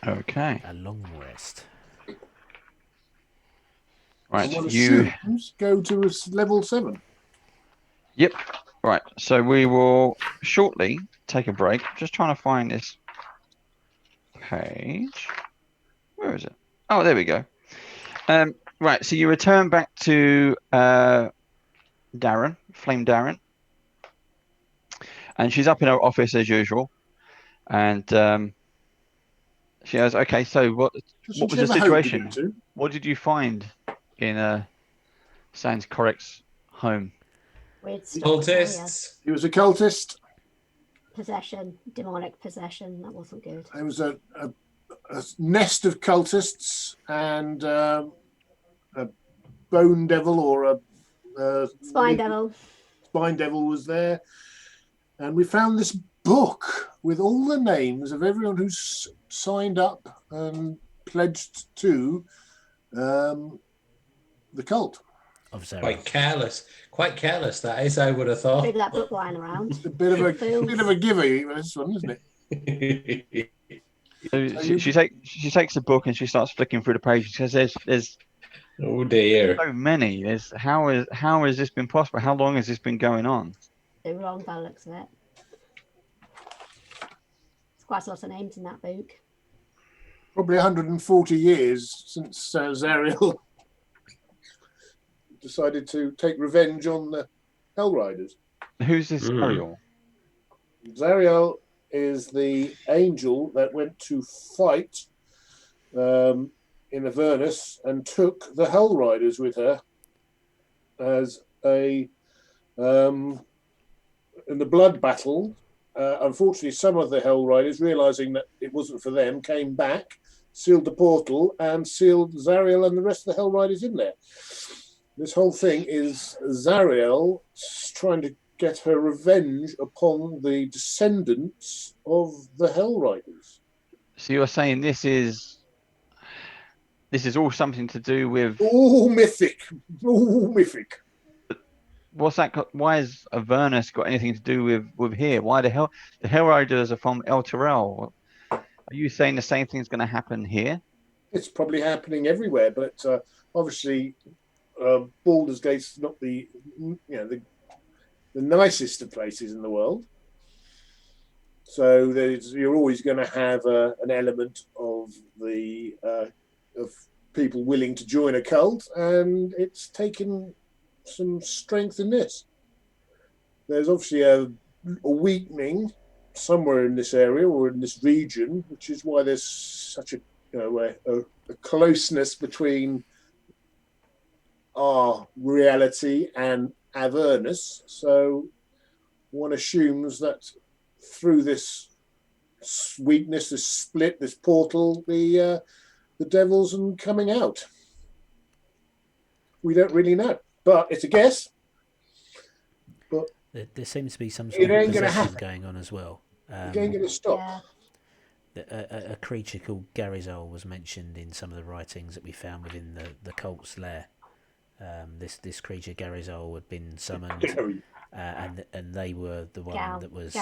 Okay. A long rest. Right. You go to level 7. Yep. Right. So we will shortly take a break. Just trying to find this page. Where is it? Oh, there we go. Right. So you return back to Darryn, Flame Darryn, and she's up in her office as usual. And she goes, "Okay, so what was the situation? What did you find in Sans Korek's home?" Cultists. He was a cultist. Possession, demonic possession. That wasn't good. There was a nest of cultists and a bone devil or a spine devil. Spine devil was there, and we found this book with all the names of everyone who's signed up and pledged to the cult. Quite careless that is, I would have thought. Maybe that book lying around. It's a bit of a giver, this one, isn't it? So she takes the book and she starts flicking through the pages. She says, "There's oh dear, so many. How has this been possible? How long has this been going on?" Too long by the looks of it. There's quite a lot of names in that book. Probably 140 years since Zariel decided to take revenge on the Hell Riders. Who's this Zariel? Zariel is the angel that went to fight in AVERNUS and took the Hell Riders with her as a in the blood battle. Unfortunately, some of the Hell Riders, realizing that it wasn't for them, came back, sealed the portal, and sealed Zariel and the rest of the Hell Riders in there. This whole thing is Zariel trying to get her revenge upon the descendants of the Hell Riders. So you're saying this is all something to do with All mythic. All mythic. what's that? Why has Avernus got anything to do with here? Why the hell the Hell Riders are from El Terrell? Are you saying the same thing's going to happen here? It's probably happening everywhere, but obviously Baldurs Gate's not the nicest of places in the world. So you're always going to have an element of of people willing to join a cult, and it's taken some strength in this. There's obviously a weakening somewhere in this area or in this region, which is why there's such a closeness between our reality and Avernus. So one assumes that through this weakness, this split, this portal, the devil's coming out. We don't really know, but it's a guess. But there seems to be some sort of possession going on as well. You ain't going to stop. A creature called Gharizol was mentioned in some of the writings that we found within the cult's lair. This creature Gharizol had been summoned, and they were the one that was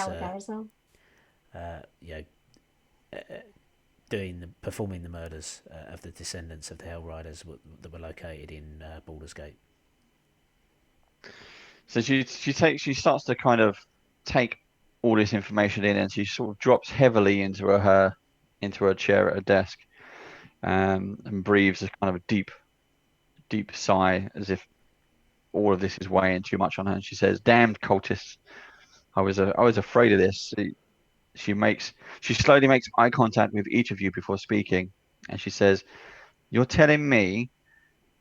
performing the murders of the descendants of the Hell Riders that were located in Baldurs Gate. So she starts to kind of take all this information in, and she sort of drops heavily into her chair at her desk, and breathes a kind of a deep sigh, as if all of this is weighing too much on her. And she says, "Damned cultists! I was afraid of this." She slowly makes eye contact with each of you before speaking, and she says, "You're telling me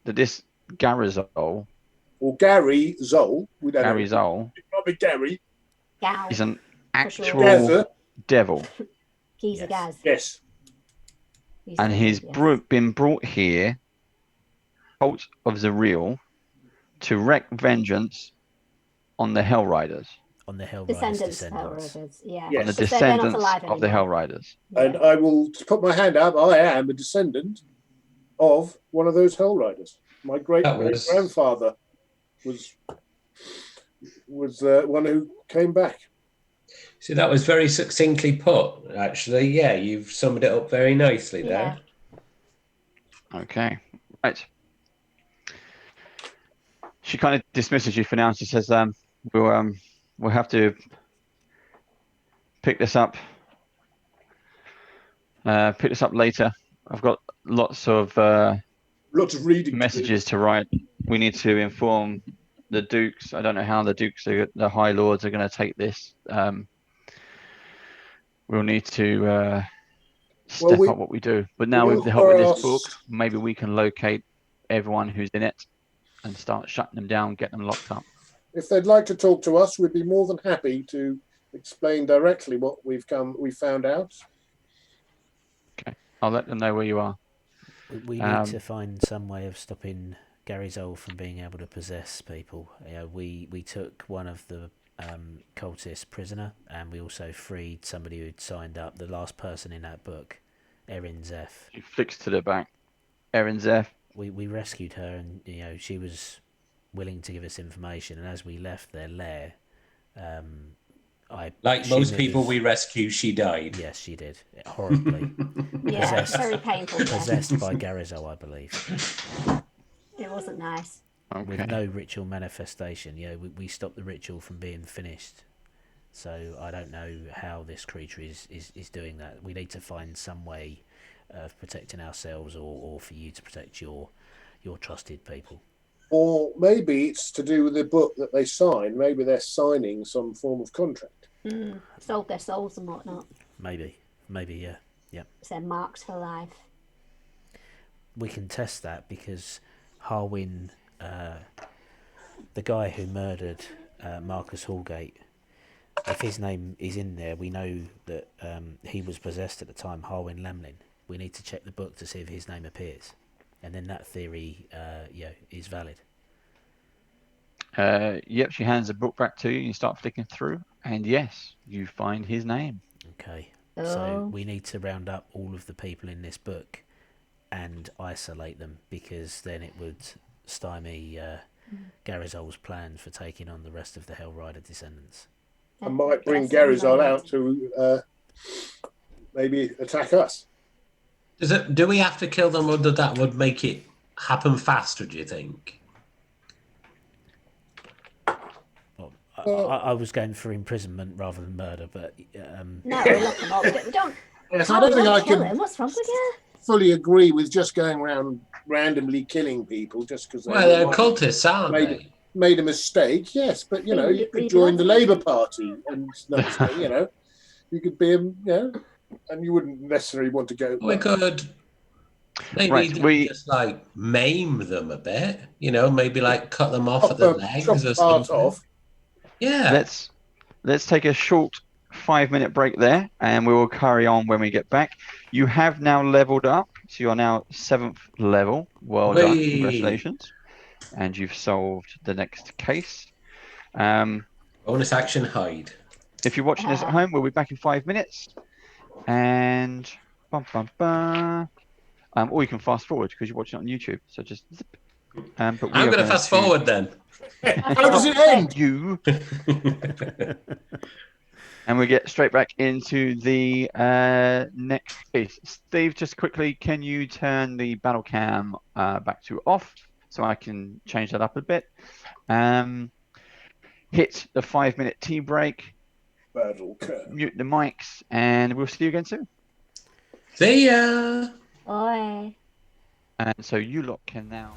that this Gharizol or Gharizol, we don't know. Gharizol, it might be Gary, is an actual devil. He's a Gaz. Yes. And he's been brought here, cult of Zariel, to wreak vengeance on the Hell Riders. On the Hell Riders' descendants. Yeah. Yes. On the descendants of the Hell Riders. And I will put my hand up. I am a descendant of one of those Hell Riders. My great-grandfather was one who came back. See, that was very succinctly put, actually. Yeah, you've summed it up very nicely there. Okay, right. She kind of dismisses you for now. She says, we'll have to pick this up later. I've got lots of reading messages to write. We need to inform the dukes. I don't know how the High Lords are going to take this. We'll need to step up what we do. But now with the help of this book, maybe we can locate everyone who's in it and start shutting them down, get them locked up. If they'd like to talk to us, we'd be more than happy to explain directly what we found out. Okay, I'll let them know where you are. We need to find some way of stopping Gharizol from being able to possess people. We took one of the cultists prisoner, and we also freed somebody who'd signed up, the last person in that book, Erin Zeph. She flicks to the back. Erin Zeph. We rescued her, and she was willing to give us information. And as we left their lair, like most people we rescue, she died. Yes, she did, horribly. Very painful. Possessed by Gharizol, I believe. It wasn't nice. Okay. With no ritual manifestation. We stopped the ritual from being finished. So I don't know how this creature is doing that. We need to find some way of protecting ourselves, or for you to protect your trusted people. Or maybe it's to do with the book that they sign. Maybe they're signing some form of contract. Sold their souls and whatnot. Maybe, yeah. So they're marked for life. We can test that because Harwin, the guy who murdered Marcus Hallgate, if his name is in there, we know that he was possessed at the time, Harwin Lamlin. We need to check the book to see if his name appears, and then that theory, is valid. Yep, she hands the book back to you. You start flicking through, and yes, you find his name. Okay. Oh. So we need to round up all of the people in this book and isolate them, because then it would stymie Gharizol's plan for taking on the rest of the Hellrider descendants. I might bring Gharizol out to maybe attack us. Do we have to kill them, or that would make it happen faster, do you think? I was going for imprisonment rather than murder, but no, we lock them up. We don't. Yes, I don't think I kill can him. What's wrong with you? fully agree with just going around randomly killing people just because Well, they're cultists, aren't they? Made a mistake. Yes, but you know, you could join the Labour Party and you know, you could be, you know, and you wouldn't necessarily want to go. We could maybe just like maim them a bit, you know, maybe like cut them off at the legs or something. Off. Yeah. Let's take a short 5-minute break there, and we will carry on when we get back. You have now leveled up, so you're now 7th level. Well done, congratulations. And you've solved the next case. Bonus action hide. If you're watching this at home, we'll be back in 5 minutes. And or you can fast forward because you're watching it on YouTube. So just zip. But I'm going to fast forward then. How does it end? You. And we get straight back into the next case. Steve, just quickly, can you turn the battle cam back to off so I can change that up a bit? Hit the 5-minute tea break. Battle cam. Mute the mics, and we'll see you again soon. See ya. Bye. And so you lot can now.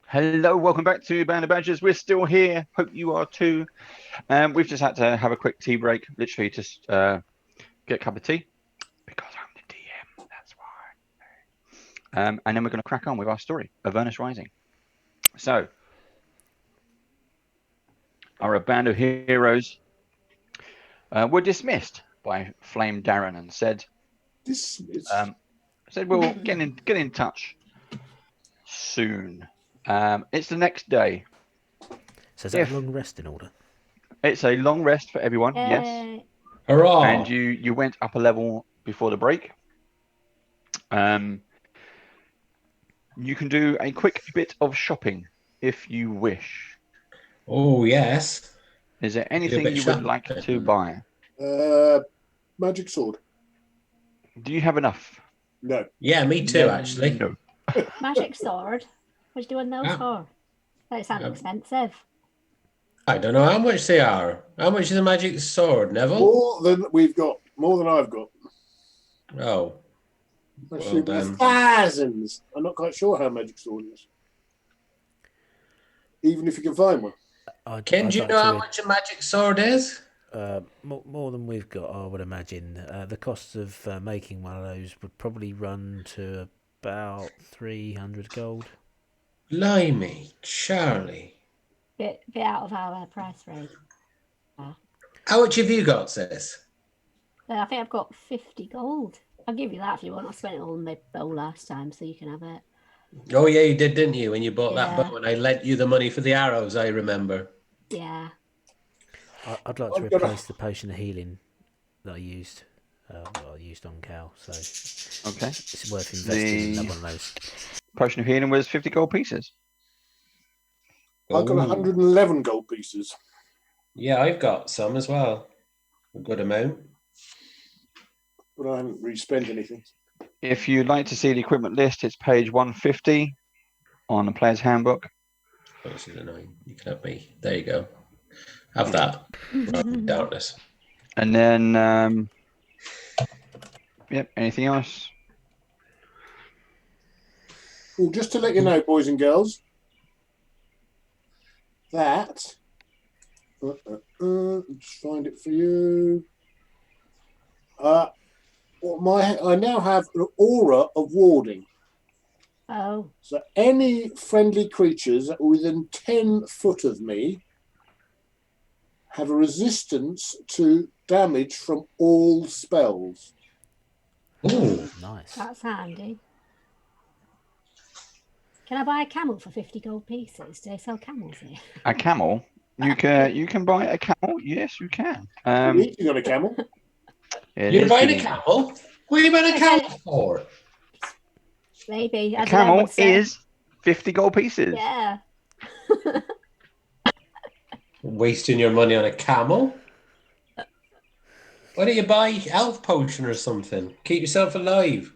Hello, welcome back to Band of Badgers. We're still here. Hope you are too. We've just had to have a quick tea break, literally just get a cup of tea because I'm the DM. That's why. And then we're going to crack on with our story, AVERNUS Rising. So, our band of heroes were dismissed by Flame Darryn and said, we'll get in touch soon. It's the next day. So is that a long rest in order? It's a long rest for everyone, yes. Hurrah! And you went up a level before the break. You can do a quick bit of shopping if you wish. Oh, yes. Is there anything you would like to buy? Magic sword. Do you have enough? No. Yeah, me too, actually. No. Magic sword? What are you doing those for? They sound expensive. I don't know how much they are. How much is a magic sword, Neville? More than we've got. More than I've got. Oh. Actually, thousands. I'm not quite sure how magic sword is. Even if you can find one. Ken, do you know how much a magic sword is? More than we've got, I would imagine. The cost of making one of those would probably run to about 300 gold. Blimey, Charlie. Bit out of our price rate. How much have you got, sis? I think I've got 50 gold. I'll give you that if you want. I spent it all on my bow last time, so you can have it. Oh, yeah, you did, didn't you? When you bought that bow and I lent you the money for the arrows, I remember. Yeah. I'd like to replace the potion of healing that I used. I used on Cal, so okay, it's worth investing in another one of those. Potion of healing was 50 gold pieces. I've got 111 gold pieces. Yeah, I've got some as well. A good amount. But I haven't really spent anything. If you'd like to see the equipment list, it's page 150 on the player's handbook. Oh, this is annoying. You can have me. There you go. Have that. Darkness. And then, anything else? Well, just to let you know, boys and girls, that let's find it for you. I now have an aura of warding. Oh. So any friendly creatures within 10 foot of me have a resistance to damage from all spells. Oh, nice. That's handy. Can I buy a camel for 50 gold pieces? Do they sell camels here? A camel? You can buy a camel? Yes, you can. You're eating on a camel? You're buying a camel? What are you buying a camel for? Maybe. A camel is 50 gold pieces. Yeah. Wasting your money on a camel? Why don't you buy elf potion or something? Keep yourself alive.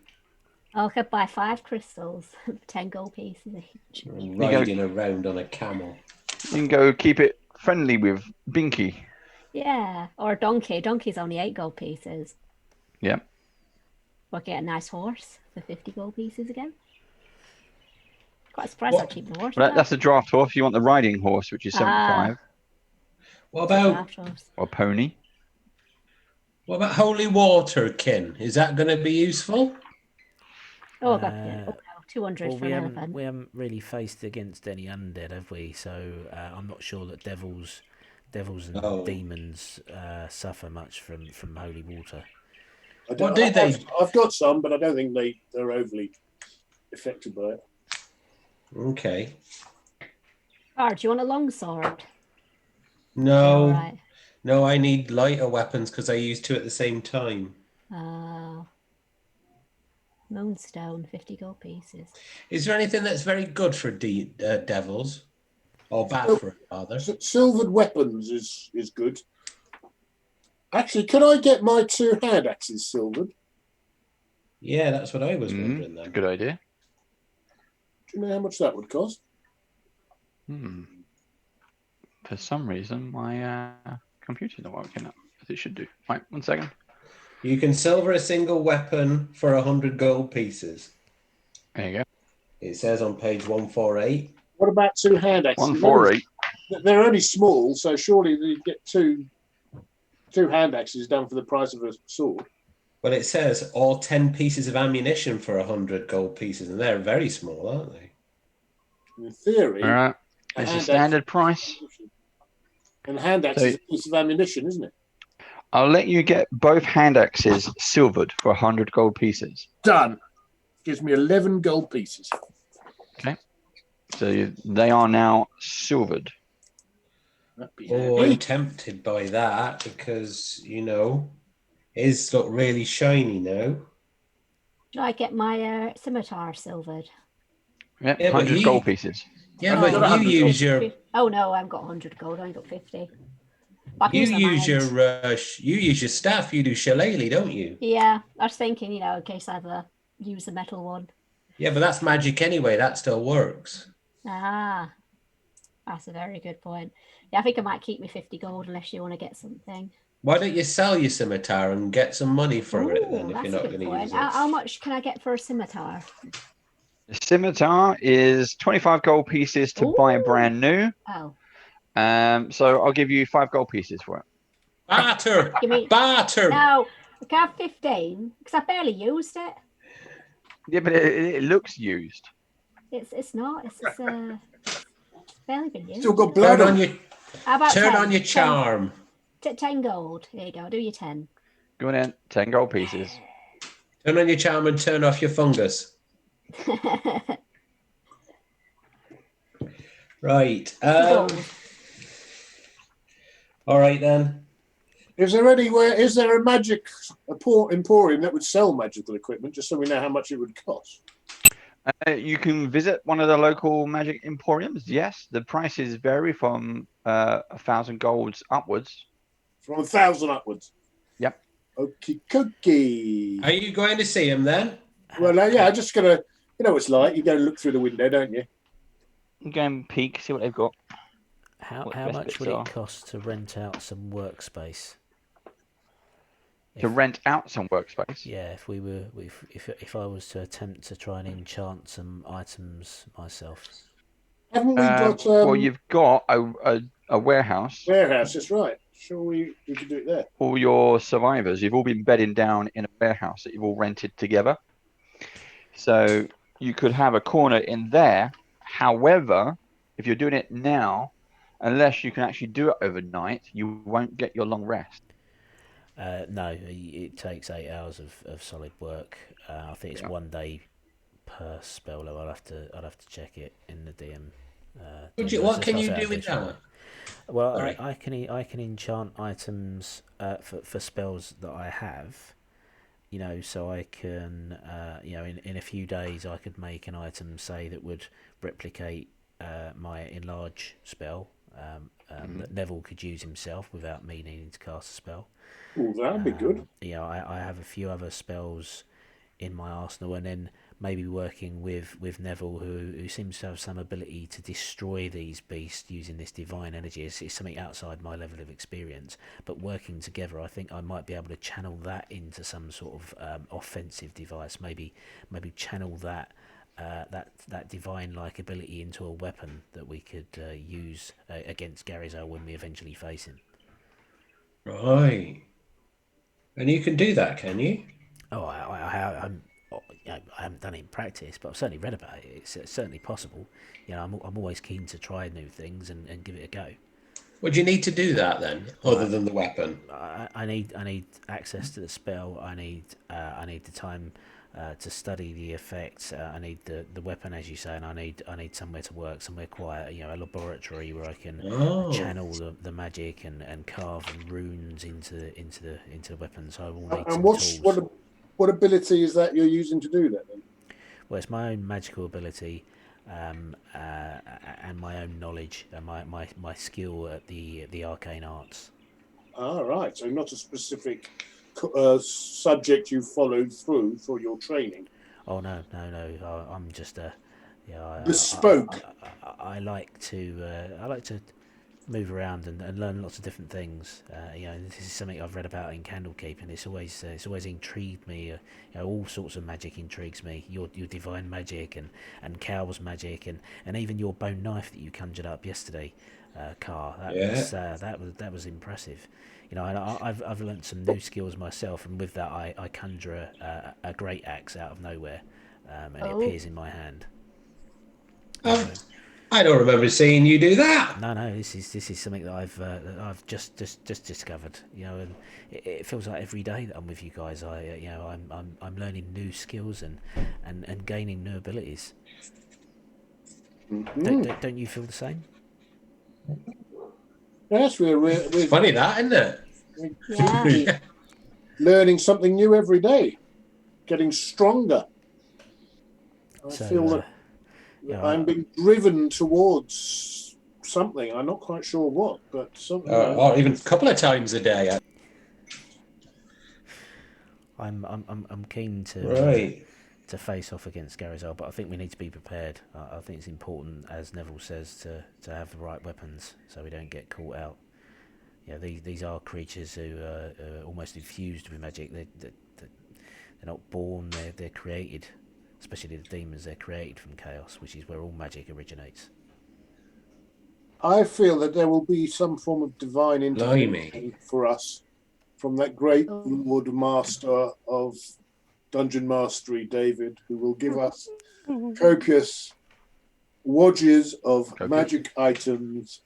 I could buy 5 crystals, 10 gold pieces each. Riding around on a camel. You can go keep it friendly with Binky. Yeah, or a donkey. Donkey's only 8 gold pieces. Yeah. Or get a nice horse for 50 gold pieces again. Quite surprised how cheap the horse is. That's a draft horse. You want the riding horse, which is 75. What about... Or pony. What about holy water, Kin? Is that going to be useful? Oh, God, yeah. Oh, no, 200 for an elephant. We haven't really faced against any undead, have we? So I'm not sure that devils and demons suffer much from holy water. What do they? I've got some, but I don't think they're overly affected by it. Okay. Oh, do you want a long sword? No. Right. No, I need lighter weapons because I use 2 at the same time. Moonstone, 50 gold pieces. Is there anything that's very good for devils? Or bad for it, rather? Silvered weapons is good. Actually, can I get my 2 hand axes silvered? Yeah, that's what I was wondering then. Good idea. Do you know how much that would cost? For some reason, my computer's not working up as it should do. Right, 1 second. You can silver a single weapon for 100 gold pieces. There you go. It says on page 148. What about 2 hand axes? 148. They're only small, so surely you'd get two hand axes done for the price of a sword. Well, it says all 10 pieces of ammunition for 100 gold pieces, and they're very small, aren't they? In theory, All right. It's a standard price. And a hand axe is a piece of ammunition, isn't it? I'll let you get both hand axes silvered for 100 gold pieces. Done. Gives me 11 gold pieces. Okay. So they are now silvered. Oh, I'm tempted by that because, his look really shiny now. Do I get my scimitar silvered? Yep, 100 gold pieces. Yeah, but you use your... Oh, no, I've got 100 gold. I ain't got 50. You use your staff. You do shillelagh, don't you? Yeah, I was thinking, in case I ever use the metal one. Yeah, but that's magic anyway. That still works. Ah, that's a very good point. Yeah, I think I might keep me 50 gold unless you want to get something. Why don't you sell your scimitar and get some money for it then, if that's you're not a good going to point. use it? How much can I get for a scimitar? The scimitar is 25 gold pieces to buy brand new. Oh. So I'll give you 5 gold pieces for it. Barter! Barter! No, I can have 15 because I barely used it. Yeah, but it looks used. It's not. It's barely been used. Still got blood on you. How about turn 10? on your charm. 10 gold. Here you go. Do your 10. Go on in. 10 gold pieces. Turn on your charm and turn off your fungus. Right. All right then. Is there a magic emporium that would sell magical equipment, just so we know how much it would cost? You can visit one of the local magic emporiums. Yes, the prices vary from 1,000 golds upwards. From 1,000 upwards. Yep. Okie dokie. Are you going to see him then? Well, yeah, I'm just gonna. You know what it's like. You go and look through the window, don't you? You go and peek, see what they've got. How much would it cost to rent out some workspace? To rent out some workspace? Yeah, if I was to attempt to try and enchant some items myself. Haven't we got? Well, you've got a warehouse. Warehouse, that's right. Sure, we could do it there. All your survivors, you've all been bedding down in a warehouse that you've all rented together. So you could have a corner in there. However, if you're doing it now, unless you can actually do it overnight, you won't get your long rest. No, it takes 8 hours of solid work. I think it's 1 day per spell. I'll have to check it in the DM. What can you do with that? Well, I can enchant items for spells that I have. So I can, in a few days I could make an item, say, that would replicate my enlarge spell that Neville could use himself without me needing to cast a spell. Oh, that'd be good. I have a few other spells in my arsenal, and then maybe working with Neville, who seems to have some ability to destroy these beasts using this divine energy. It's something outside my level of experience, but working together, I think I might be able to channel that into some sort of offensive device. Maybe channel that divine-like ability into a weapon that we could use against Gharizol when we eventually face him. Right. And you can do that, can you? Oh, I haven't done it in practice, but I've certainly read about it. It's certainly possible. I'm always keen to try new things and give it a go. Would you need to do that then, other than the weapon? I need access to the spell. I need the time to study the effects. I need the weapon, as you say, and I need somewhere to work, somewhere quiet. A laboratory where I can channel the magic and carve runes into the weapon. So I will need some tools. What ability is that you're using to do that then? Well, it's my own magical ability, and my own knowledge and my skill at the arcane arts. Right. So not a specific subject you followed through for your training. Oh no! I'm just bespoke. I like to move around and learn lots of different things. This is something I've read about in Candlekeep, and it's always intrigued me. All sorts of magic intrigues me. Your divine magic and Cow's magic, and even your bone knife that you conjured up yesterday, Car. That was impressive. And I've learnt some new skills myself, and with that I conjure a great axe out of nowhere, and it appears in my hand. I don't remember seeing you do that. No, this is something that I've just discovered. And it feels like every day that I'm with you guys, I'm learning new skills and gaining new abilities. Mm-hmm. Don't you feel the same? Yes, we're Funny that, isn't it? Yeah. Learning something new every day, getting stronger. I feel that I'm being driven towards something. I'm not quite sure what, but something. Or even a couple of times a day. I'm keen to face off against Gharizol, but I think we need to be prepared. I think it's important, as Neville says, to have the right weapons so we don't get caught out. These are creatures who are almost infused with magic. They're not born; they're created. Especially the demons, they're created from chaos, which is where all magic originates. I feel that there will be some form of divine intervention for us from that great Lord Master of Dungeon Mastery, David, who will give us copious wadges of magic items.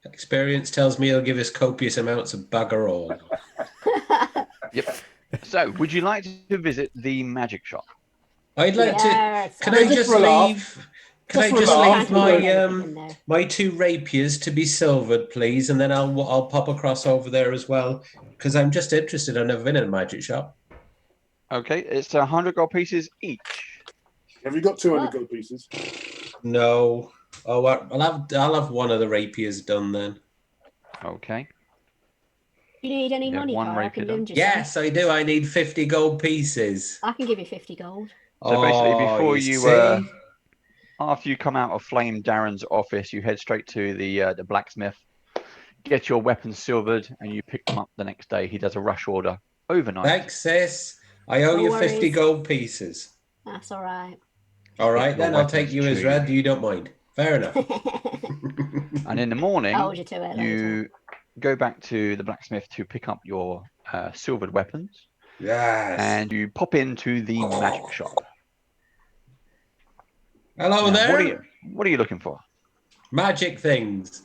Experience tells me he'll give us copious amounts of bugger all. Yep. So, would you like to visit the magic shop? I'd like to. Can I just leave? Can I just leave my 2 rapiers to be silvered, please, and then I'll pop across over there as well, because I'm just interested. I've never been in a magic shop. Okay, it's 100 gold pieces each. Have you got 200 gold pieces? No. Oh, I'll have one of the rapiers done then. Okay. Do you need any money, Carl? I can lend you Yes, I do. I need 50 gold pieces. I can give you 50 gold. So basically, before you after you come out of Flame Darryn's office, you head straight to the blacksmith, get your weapons silvered, and you pick them up the next day. He does a rush order overnight. Thanks, sis. I owe you 50 gold pieces. That's all right. All right, then I'll take you as read. You don't mind. Fair enough. And in the morning, you go back to the blacksmith to pick up your silvered weapons. Yes. And you pop into the magic shop. Hello there. What are you looking for? Magic things.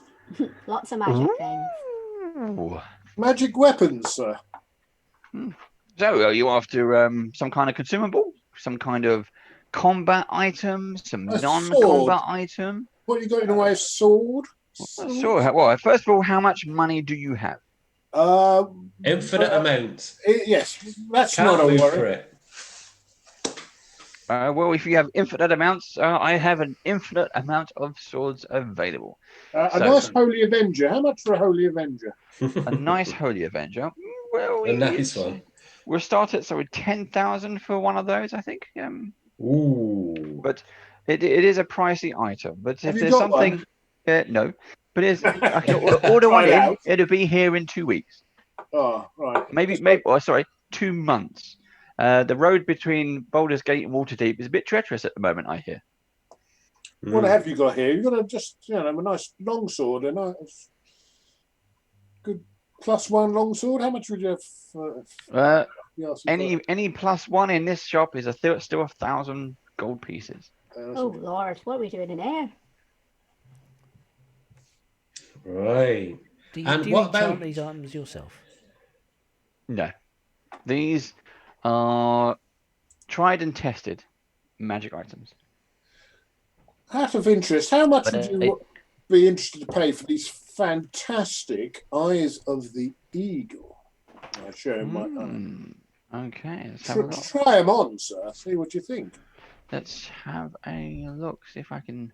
Lots of magic things. Magic weapons, sir. So, are you after some kind of consumable? Some kind of combat item? Some non-combat item? What, you got in the way of sword? Well, first of all, how much money do you have? Infinite amounts. Yes, that's not a worry. Well, if you have infinite amounts, I have an infinite amount of swords available. A nice Holy Avenger. How much for a Holy Avenger? A nice Holy Avenger. Well, a nice one. We'll start at 10,000 for one of those, I think. Ooh. But it is a pricey item. But have if there's something, no. But I can order one in. It'll be here in 2 weeks. Oh, right. Maybe. 2 months. The road between Baldurs Gate and Waterdeep is a bit treacherous at the moment, I hear. What have you got here? You've got a nice long sword, a nice good +1 long sword. How much would you have? Any +1 in this shop is still 1,000 gold pieces. Oh Lord, what are we doing in here? Right. Do you enchant these items yourself? No. These are tried and tested magic items. Out of interest, how much would you be interested to pay for these fantastic eyes of the eagle? I'll show you my Okay, let's have a look. Try them on, sir. See what you think. Let's have a look. See if I can.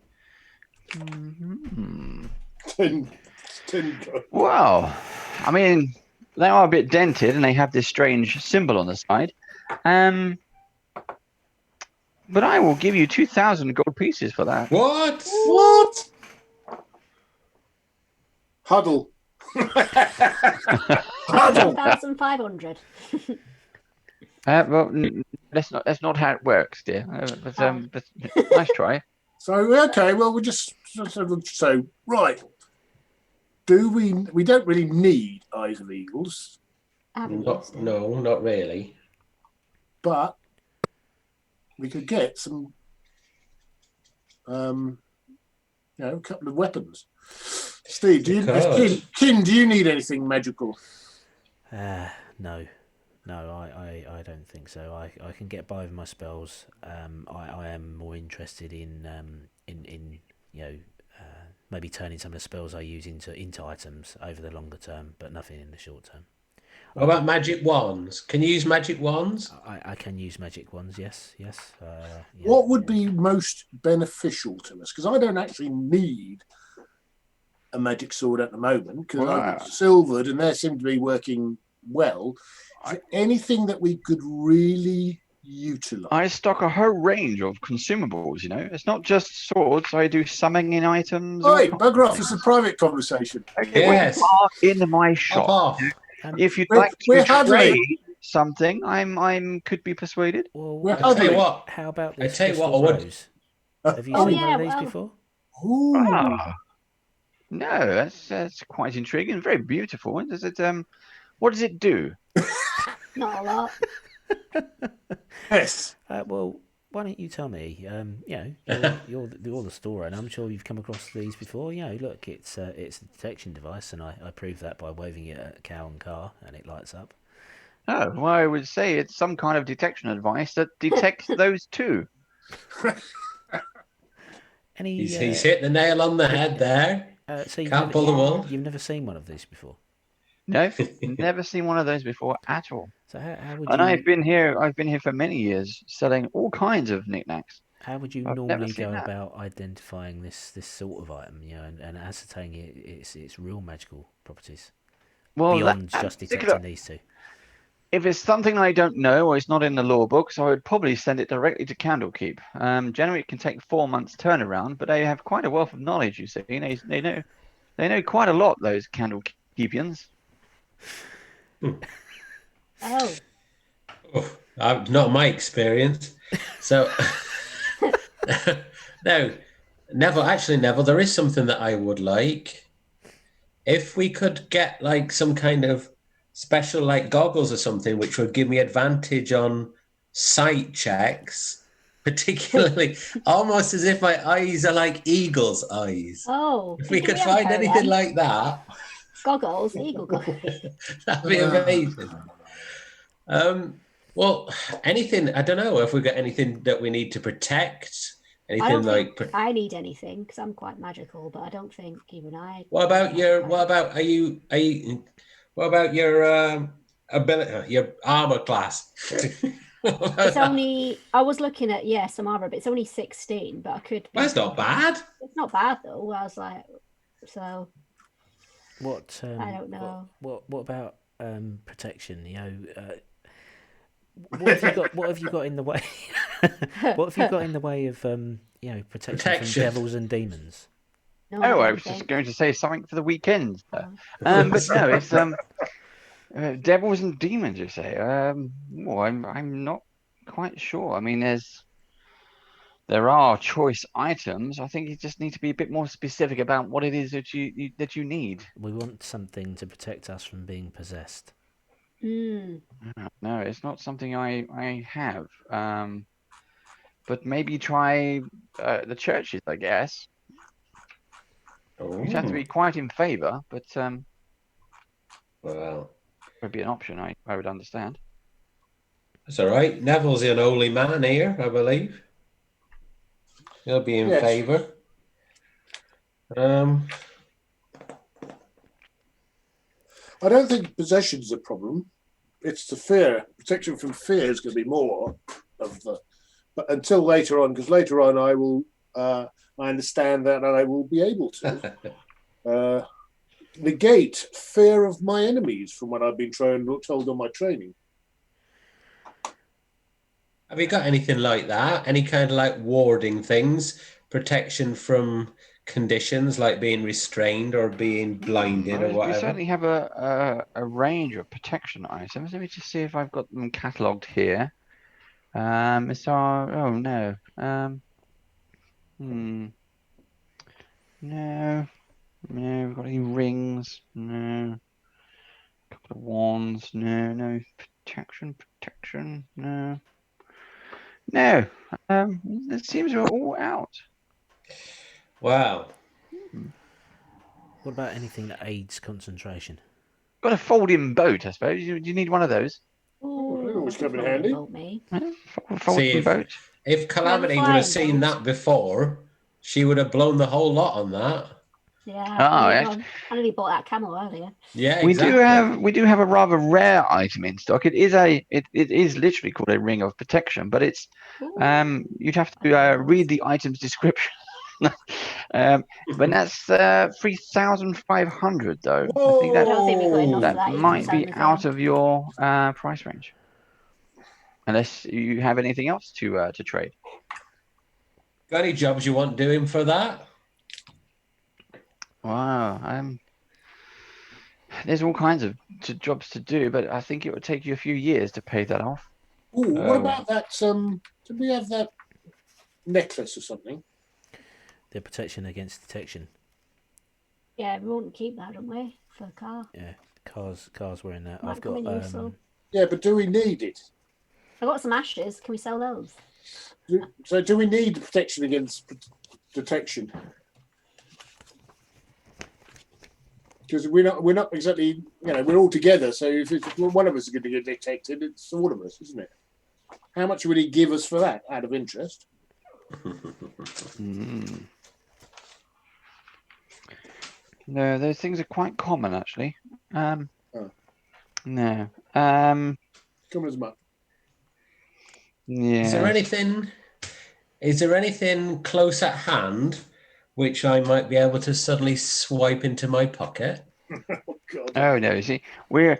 10 Well, I mean, they are a bit dented, and they have this strange symbol on the side. But I will give you 2,000 gold pieces for that. What? Huddle. Huddle. 1,500. Well, that's not how it works, dear. But nice try. So okay, well we just so right. We don't really need Eyes of Eagles, Not really. but we could get some a couple of weapons. Steve, Kin, do you need anything magical? No, I don't think so. I can get by with my spells. I am more interested in maybe turning some of the spells I use into items over the longer term, but nothing in the short term. What about magic wands? Can you use magic wands? I can use magic wands, yes. What would be most beneficial to us? Because I don't actually need a magic sword at the moment, because I've silvered and they seem to be working well. Is there anything that we could really utilize? I stock a whole range of consumables, it's not just swords. I do summoning items. Hey, bugger off, it's a private conversation. Okay, yes. well, you are in my shop. If you'd like to trade something, I'm could be persuaded. Well, I'll tell you what. How about this? I tell you what, I would. Have you seen one of these before? No, that's quite intriguing. Very beautiful. What does it do? Not a lot. Yes. Well, why don't you tell me? You're the store, and I'm sure you've come across these before. Look, it's a detection device, and I proved that by waving it at a cow and car, and it lights up. Oh, well, I would say it's some kind of detection device that detects those two. He's hit the nail on the head there. So can't pull the wool. You've never seen one of these before? No, never seen one of those before at all. So how would you? And I've been here for many years, selling all kinds of knickknacks. How would you normally go about identifying this sort of item, and ascertaining its real magical properties? Well, beyond just detecting these two. If it's something I don't know or it's not in the law books, I would probably send it directly to Candlekeep. Generally, it can take 4 months turnaround, but they have quite a wealth of knowledge. You see, they know quite a lot. Those Candlekeepians. Oh, not my experience. So, no, Neville, there is something that I would like. If we could get like some kind of special like goggles or something, which would give me advantage on sight checks, particularly almost as if my eyes are like eagle's eyes. Oh, if we could find anything like that. Goggles, eagle goggles. That'd be amazing. Well, anything, I don't know if we've got anything that we need to protect. Anything I need anything because I'm quite magical, but I don't think even I. What about your ability, your armor class? It's only, I was looking at some armor, but it's only 16, but I could. That's not bad. It's not bad though. I was like, so. What I don't know. What about protection? What have you got in the way? What have you got in the way of protection from devils and demons? No, I was just going to say something for the weekend. But no, it's devils and demons. You say? Well, I'm not quite sure. I mean, there are choice items. I think you just need to be a bit more specific about what it is that you need. We want something to protect us from being possessed. Mm. No, it's not something I have. But maybe try the churches, I guess. You'd have to be quite in favour, but well, would be an option. I would understand. That's all right. Neville's an holy man here, I believe. He'll be in favour. I don't think possession's a problem. It's the fear. Protection from fear is going to be more of the. But until later on, because later on I will. I understand that, and I will be able to negate fear of my enemies from what I've been told on my training. Have you got anything like that? Any kind of like warding things, protection from conditions like being restrained or being blinded or We whatever? certainly have a range of protection items. Let me just see if I've got them catalogued here. It's our. Oh no. No. No. We've got any rings? No. Couple of wands? No. No. Protection? No. No. It seems we're all out. Wow. What about anything that aids concentration? Got a folding boat, I suppose. Do you need one of those? they always come in folding handy. boat, me. Yeah, See, folding boat. if Calamity would have seen that before, she would have blown the whole lot on that. Yeah, Ah, I nearly bought that camel earlier. Yeah, We exactly. do have a rather rare item in stock. It is literally called a ring of protection, but it's Ooh. you'd have to read the item's description. But that's 3,500 though. Whoa! I think I don't think we've got enough for that that. You might can be sell out of your price range, unless you have anything else to trade. Got any jobs you want doing for that? Wow. There's all kinds of jobs to do, but I think it would take you a few years to pay that off. Ooh, what about that? Did we have that necklace or something? The protection against detection. Yeah, we won't keep that, don't we, for the car? Yeah, cars wearing that. Might I've come got in useful. Yeah, but do we need it? I've got some ashes. Can we sell those? So do we need the protection against detection? Because we're not exactly, we're all together. So if one of us is going to get detected, it's all of us, isn't it? How much would he give us for that, out of interest? No, those things are quite common actually. No. Common as much. Yeah. Is there anything close at hand which I might be able to suddenly swipe into my pocket? Oh, God. Oh no, you see, we're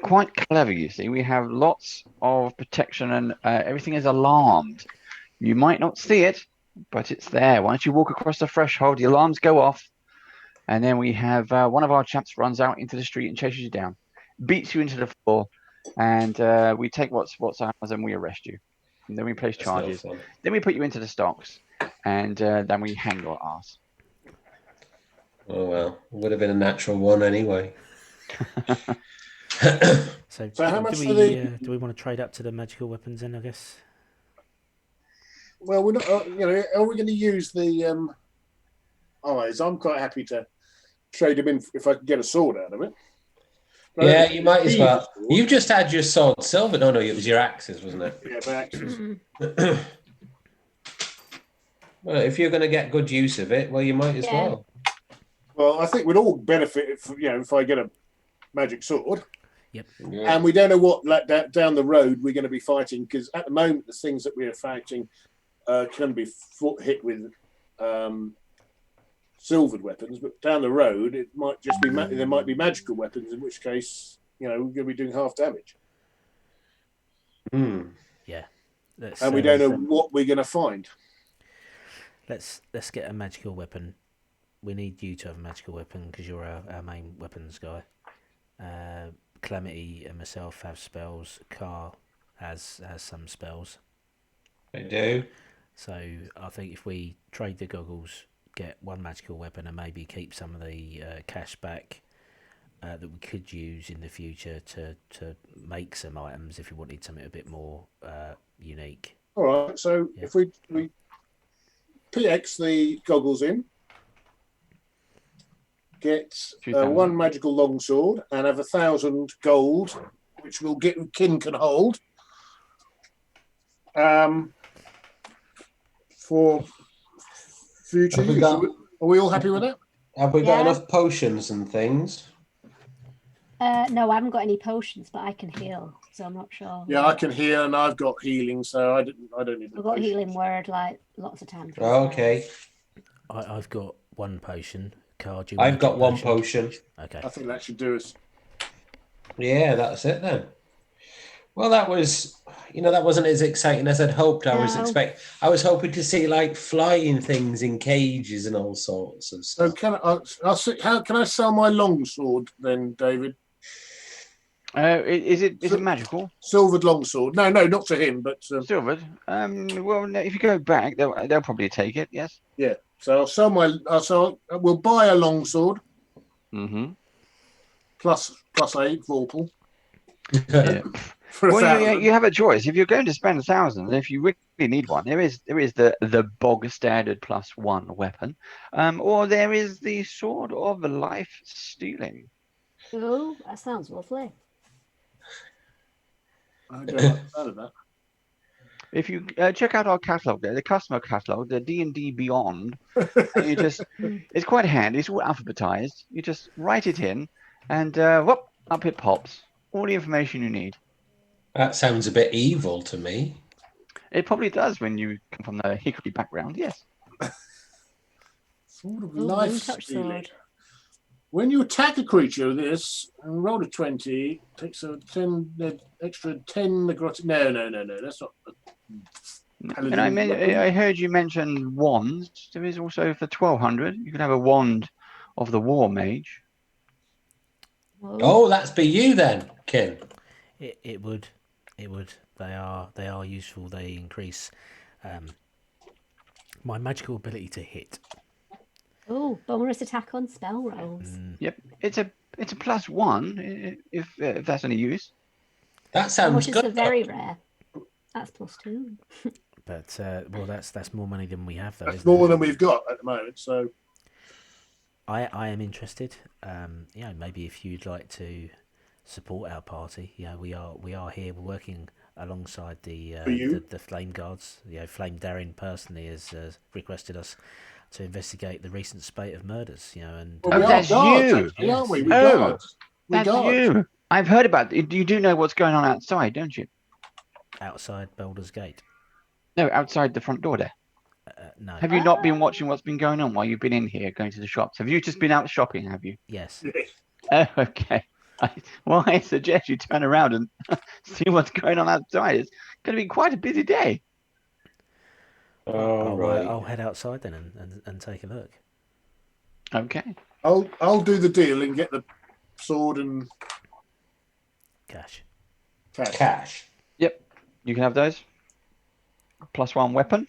quite clever, you see. We have lots of protection and everything is alarmed. You might not see it, but it's there. Once you walk across the threshold, the alarms go off, and then we have one of our chaps runs out into the street and chases you down, beats you into the floor, and we take what's ours and we arrest you. And then we place charges. No fun. Then we put you into the stocks, and then we hang your ass. Oh well, would have been a natural one anyway. So how much do for we want to trade up to the magical weapons then, I guess? Well, we're not. Are we going to use the eyes? I'm quite happy to trade them in if I can get a sword out of it. But Yeah, you might as well. sword. You've just had your sword silver. No, it was your axes, wasn't it? Yeah, my axes. Well, if you're going to get good use of it, well, you might as well. Well, I think we'd all benefit if I get a magic sword. Yep. Yeah. And we don't know what down the road we're going to be fighting, because at the moment the things that we are fighting can be hit with silvered weapons, but down the road it might just be there might be magical weapons, in which case we're going to be doing half damage. Yeah. And we don't know what we're going to find. Let's get a magical weapon. We need you to have a magical weapon because you're our main weapons guy. Calamity and myself have spells. Car has some spells. I do. So I think if we trade the goggles, get one magical weapon, and maybe keep some of the cash back that we could use in the future to make some items if we wanted something a bit more unique. All right. So if we PX the goggles in, get one magical longsword, and have 1,000 gold, which we'll get Kin can hold. For future use. Are we all happy with that? Have we got enough potions and things? No, I haven't got any potions, but I can heal, so I'm not sure. Yeah, I can heal, and I've got healing, so I don't need. I've got healing word like lots of times. Okay. I've got one potion. Carl, do you I've got one potion. Okay. I think that should do us. Yeah, that's it then. Well, that wasn't as exciting as I'd hoped. I was hoping to see like flying things in cages and all sorts of So stuff. how can I sell my longsword then, David? Is it magical? Silvered longsword? No, not to him, but Silvered. Well, no, if you go back, they'll probably take it. Yes. yeah. So I'll sell we'll buy a longsword Mm-hmm. plus 8 vorpal Yeah. for Well, 1,000. you have a choice. If you're going to spend 1,000, if you really need one, there is the bog standard +1 weapon, or there is the sword of life stealing. Oh, that sounds lovely. I don't like the sound of that. If you check out our catalog there, the customer catalog, the D&D Beyond, you just it's quite handy. It's all alphabetized. You just write it in, and whoop, up it pops. All the information you need. That sounds a bit evil to me. It probably does when you come from the hickory background. Yes. Sword of Oh, life one-touch stealing. sword. When you attack a creature with this and roll a 20, takes a 10 extra 10 necrotic. No, that's not. And I heard you mention wands. There is also for 1,200. You can have a wand of the war mage. Whoa. Oh, that's be you then, Kin. It would. They are useful. They increase my magical ability to hit. Oh, bonus attack on spell rolls. Yep, it's a +1 if that's any use. That How sounds much is good. the very rare? That's +2. But well, that's more money than we have, though. That's isn't more it? than we've got at the moment. So I am interested. Maybe if you'd like to support our party, we are here. We're working alongside the Flame Guards. Flame Darryn personally has requested us to investigate the recent spate of murders. And we are that's guards, you. actually, aren't we? Oh, Guards. that's you. I've heard about it. You do know what's going on outside, don't you? Outside Baldurs Gate. No, outside the front door there. No. Have you not been watching what's been going on while you've been in here going to the shops? Have you just been out shopping, have you? Yes. Oh, okay. I suggest you turn around and see what's going on outside. It's going to be quite a busy day. I'll head outside then and take a look. Okay. I'll do the deal and get the sword and Cash. Yep. You can have those. +1 weapon.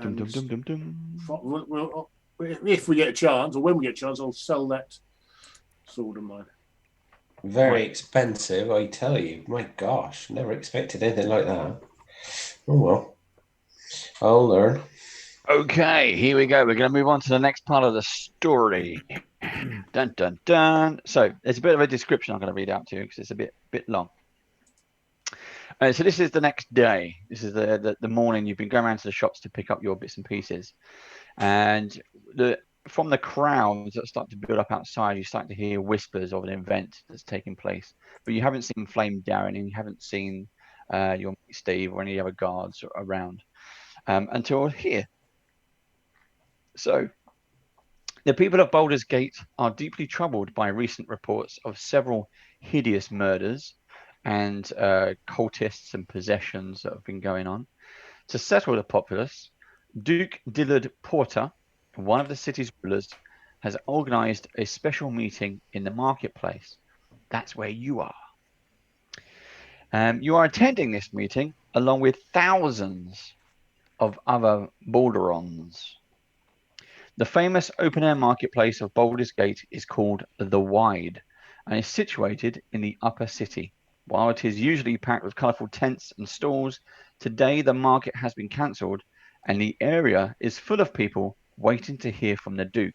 Dum, dum, dum, dum, dum. If we get a chance, or when we get a chance, I'll sell that sword of mine. Very expensive, I tell you. My gosh, never expected anything like that. Oh well, I'll learn. Okay, here we go. We're going to move on to the next part of the story. Dun dun dun. So there's a bit of a description I'm going to read out to you because it's a bit long. So this is the next day. This is the morning. You've been going around to the shops to pick up your bits and pieces, and from the crowds that start to build up outside, you start to hear whispers of an event that's taking place. But you haven't seen Flame Darryn, and you haven't seen your mate Steve or any other guards around until here. So the people of Baldurs Gate are deeply troubled by recent reports of several hideous murders and cultists and possessions that have been going on. To settle the populace, Duke Dillard Porter, one of the city's rulers, has organized a special meeting in the marketplace. That's where you are. You are attending this meeting along with thousands of other Balderons. The famous open-air marketplace of Baldurs Gate is called the Wide and is situated in the upper city. While it is usually packed with colourful tents and stalls, today the market has been cancelled and the area is full of people waiting to hear from the Duke.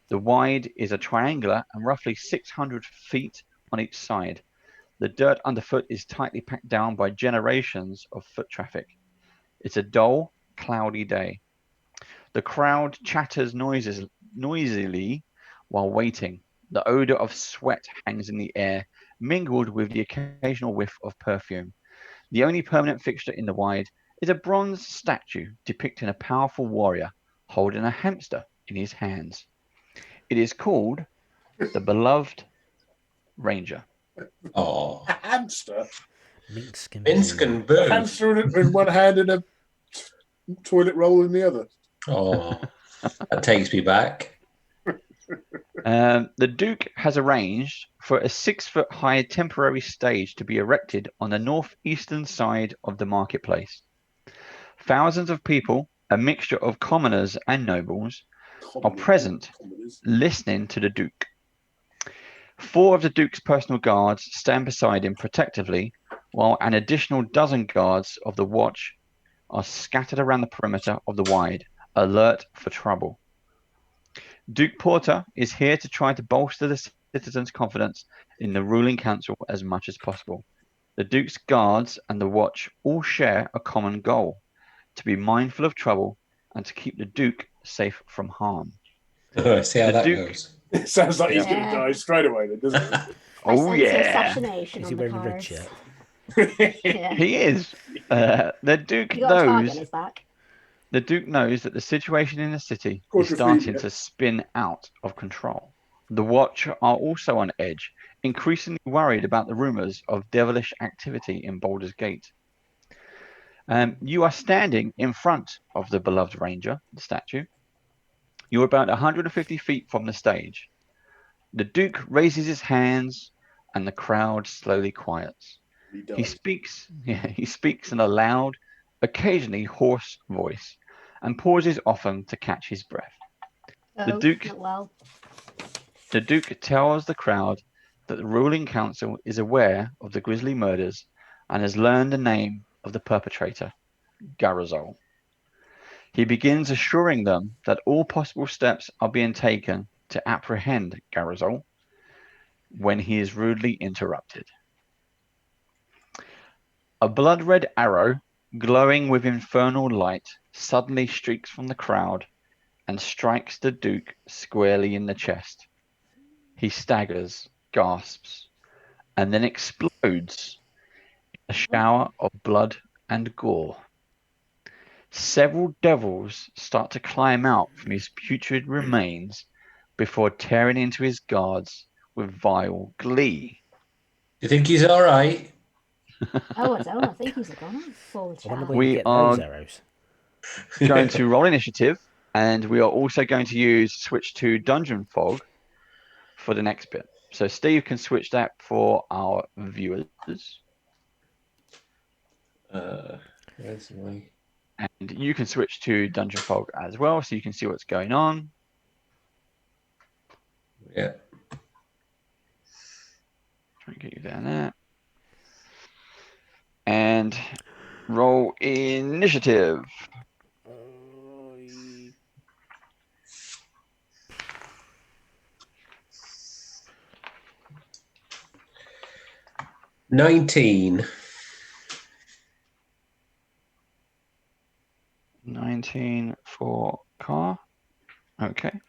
The Wide is a triangular and roughly 600 feet on each side. The dirt underfoot is tightly packed down by generations of foot traffic. It's a dull, cloudy day. The crowd chatters noisily while waiting. The odor of sweat hangs in the air, mingled with the occasional whiff of perfume. The only permanent fixture in the Wide is a bronze statue depicting a powerful warrior holding a hamster in his hands. It is called the Beloved Ranger. Oh, A hamster? Minsk and Minsk Boo. and A Boo. hamster in one hand and a toilet roll in the other. Oh, that takes me back. The Duke has arranged for a 6-foot-high temporary stage to be erected on the northeastern side of the marketplace. Thousands of people, a mixture of commoners and nobles, are present listening to the Duke. 4 of the Duke's personal guards stand beside him protectively, while an additional dozen guards of the watch are scattered around the perimeter of the wide, alert for trouble. Duke Porter is here to try to bolster the citizens' confidence in the ruling council as much as possible. The Duke's guards and the watch all share a common goal: to be mindful of trouble and to keep the Duke safe from harm. See how The that Duke- goes. It sounds like he's Yeah. going to die straight away, then, doesn't it? I Oh sense yeah, assassination Is on he the wearing a red cards. shirt? Yeah. he is. The Duke You got a target on knows. his back. The Duke knows that the situation in the city is starting to spin out of control. The Watch are also on edge, increasingly worried about the rumors of devilish activity in Baldurs Gate. You are standing in front of the beloved ranger, the statue. You're about 150 feet from the stage. The Duke raises his hands, and the crowd slowly quiets. He speaks in a loud, occasionally hoarse voice, and pauses often to catch his breath. Oh, Duke- not well. The Duke tells the crowd that the ruling council is aware of the grisly murders and has learned the name of the perpetrator, Gharizol. He begins assuring them that all possible steps are being taken to apprehend Gharizol when he is rudely interrupted. A blood-red arrow, glowing with infernal light, suddenly streaks from the crowd and strikes the Duke squarely in the chest. He staggers, gasps, and then explodes in a shower of blood and gore. Several devils start to climb out from his putrid remains before tearing into his guards with vile glee. You think he's all right? Oh, I don't. I think he's a goner. Forward I wonder chat. where We you get are- those arrows. Going to roll initiative, and we are also going to switch to Dungeon Fog for the next bit. So Steve can switch that for our viewers, Where's my... and you can switch to Dungeon Fog as well, so you can see what's going on. Yeah. Try and get you down there. And roll initiative. Uh, 19. 19 for car. Okay.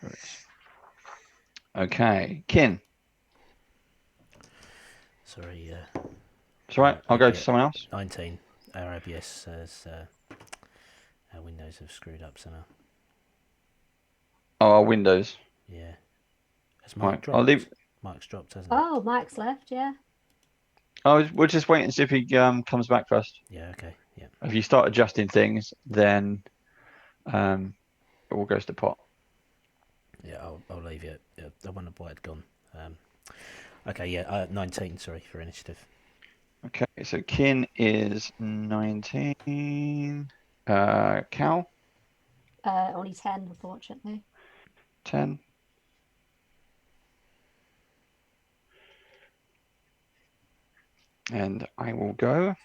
Good. Okay, Kin. Sorry. It's all right. I'll go to someone else. 19. Our OBS says our windows have screwed up somehow. Oh, Windows. Yeah. Has Right, Mike dropped? I'll leave. Mike's dropped, hasn't he? Oh, Mike's left. Yeah. We'll just wait and see if he comes back first. Yeah. Okay. Yeah. If you start adjusting things, then it all goes to pot. Yeah. I'll leave it. I wonder why it'd gone. Okay. Yeah. 19. Sorry for initiative. Okay, so Kin is 19. Cal, Only 10, unfortunately. 10. And I will go.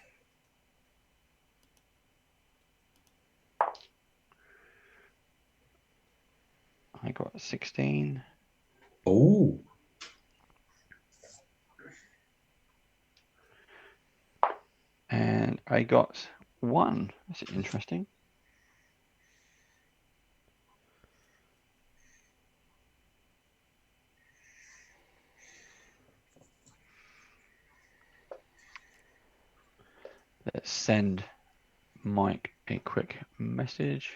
I got 16. Oh. And I got 1. That's interesting. Let's send Mike a quick message.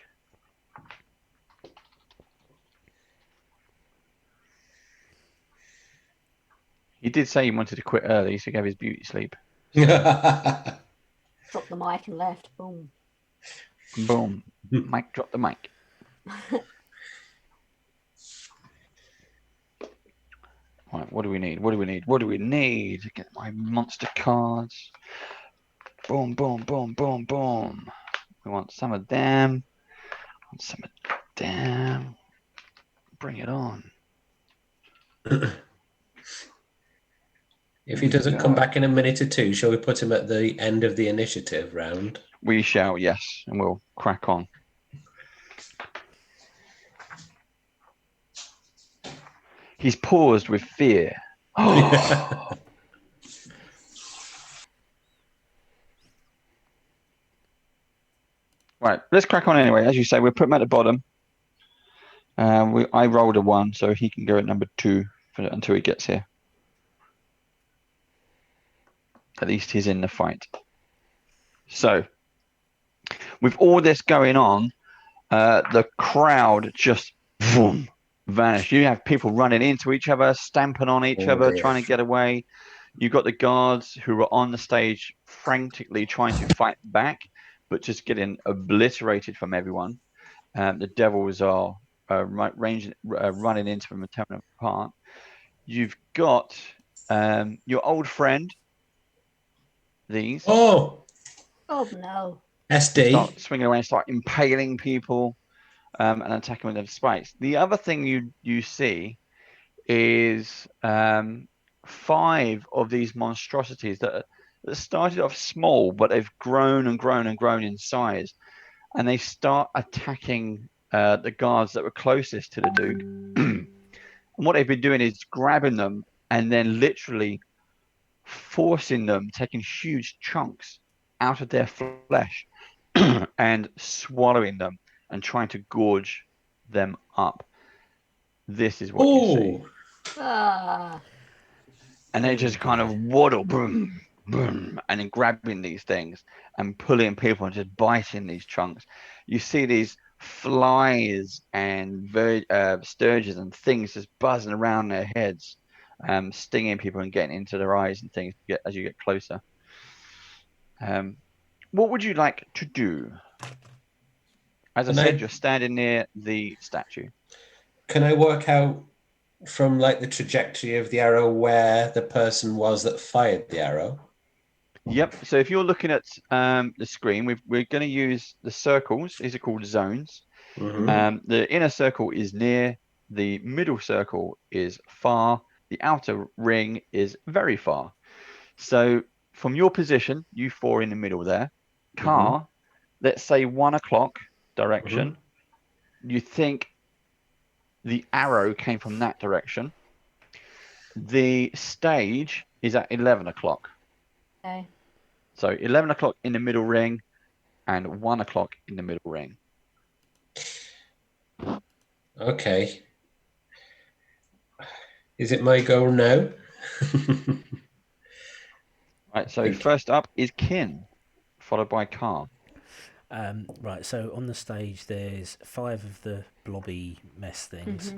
He did say he wanted to quit early, so he gave his beauty sleep. Dropped the mic and left. Boom. Boom. Mike, drop the mic. Right, what do we need? What do we need? What do we need? Get my monster cards. Boom, boom, boom, boom, boom. We want some of them. Some of them. Bring it on. If he doesn't come back in a minute or two, shall we put him at the end of the initiative round? We shall, yes, and we'll crack on. He's paused with fear. Oh. Right, let's crack on anyway. As you say, we'll put him at the bottom. I rolled a 1, so he can go at number 2 until he gets here. At least he's in the fight. So, with all this going on, the crowd just vanished. You have people running into each other, stamping on each other, trying to get away. You've got the guards who were on the stage frantically trying to fight back, but just getting obliterated from everyone. The devils are running into them and tearing them apart. You've got your old friend, these. Oh no. SD. Start swinging away and start impaling people and attacking with their spikes. The other thing you see is 5 of these monstrosities that started off small, but they've grown and grown and grown in size. And they start attacking the guards that were closest to the Duke. And what they've been doing is grabbing them and then literally forcing them, taking huge chunks out of their flesh and swallowing them and trying to gorge them up. This is what you see. And they just kind of waddle, boom, boom, and then grabbing these things and pulling people and just biting these chunks. You see these flies and sturges and things just buzzing around their heads, stinging people and getting into their eyes and things as you get closer. What would you like to do? As I said, you're standing near the statue. Can I work out from like the trajectory of the arrow where the person was that fired the arrow? Yep. So if you're looking at the screen, we're going to use the circles. These are called zones. The inner circle is near. The middle circle is far. The outer ring is very far. So from your position, you 4 in the middle there. Car, let's say 1 o'clock direction. You think the arrow came from that direction. The stage is at 11 o'clock. Okay. So 11 o'clock in the middle ring and 1 o'clock in the middle ring. Okay. Is it my go now? Right, so first up is Kin, followed by Car. Right, so on the stage there's 5 of the blobby mess things.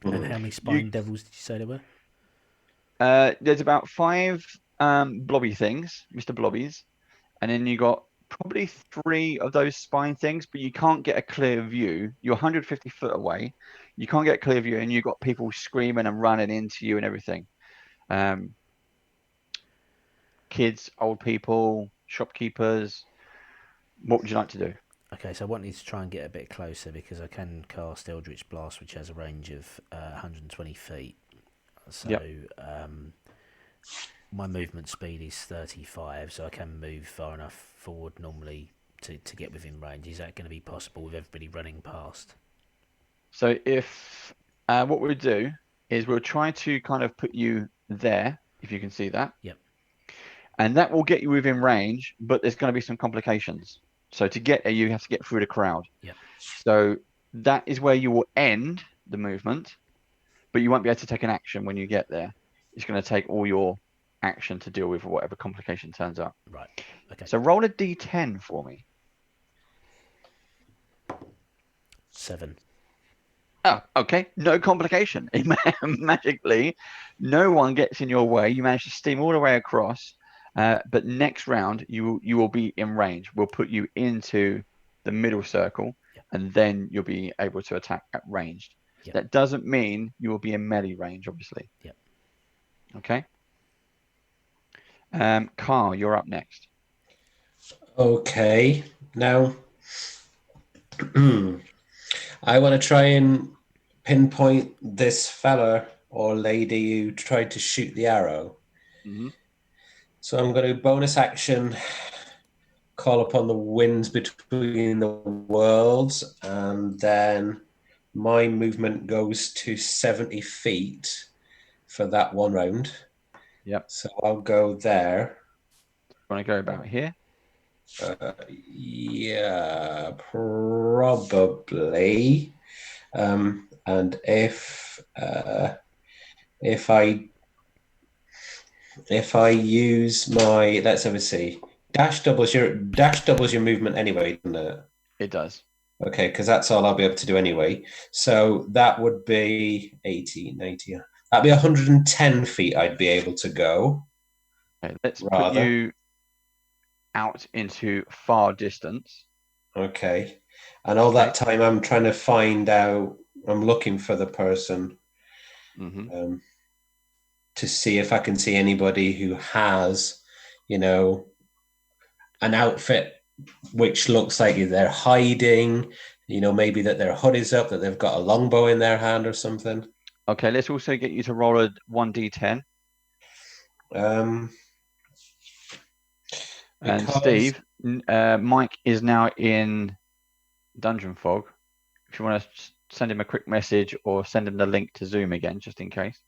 And how many spine devils did you say there were? There's about 5 blobby things, Mr. Blobbies, and then you got probably 3 of those spine things, but you can't get a clear view. You're 150 foot away. You can't get a clear view, and you've got people screaming and running into you and everything. Kids, old people, shopkeepers. What would you like to do? Okay, so I want you to try and get a bit closer because I can cast Eldritch Blast, which has a range of 120 feet. So my movement speed is 35, so I can move far enough forward normally to get within range. Is that going to be possible with everybody running past? So if what we'll do is we'll try to kind of put you there, if you can see that. Yep. And that will get you within range, but there's going to be some complications. So to get there, you have to get through the crowd. Yep. So that is where you will end the movement, but you won't be able to take an action when you get there. It's going to take all your action to deal with whatever complication turns up. Right. Okay. So roll a d10 for me. 7. Oh, okay. No complication. Magically, no one gets in your way. You manage to steam all the way across. But next round, you will be in range. We'll put you into the middle circle, and then you'll be able to attack at ranged. Yep. That doesn't mean you will be in melee range, obviously. Yep. Okay. Carl, you're up next. Okay. Now, I want to try and pinpoint this fella or lady who tried to shoot the arrow. Mm-hmm. So I'm going to bonus action, call upon the winds between the worlds, and then my movement goes to 70 feet for that one round. Yep. So I'll go there. Want to go about here? Yeah, probably. And if I use my, let's have a see. Dash doubles your movement anyway, doesn't it? It does. Okay, because that's all I'll be able to do anyway. So that would be 80, 90. That'd be 110 feet I'd be able to go. Okay, let's put you out into far distance. Okay. And all that time I'm trying to find out, I'm looking for the person to see if I can see anybody who has, an outfit which looks like they're hiding, maybe that their hood is up, that they've got a longbow in their hand or something. Okay, let's also get you to roll a 1d10. And Steve, Mike is now in Dungeon Fog. If you want to send him a quick message or send him the link to Zoom again, just in case.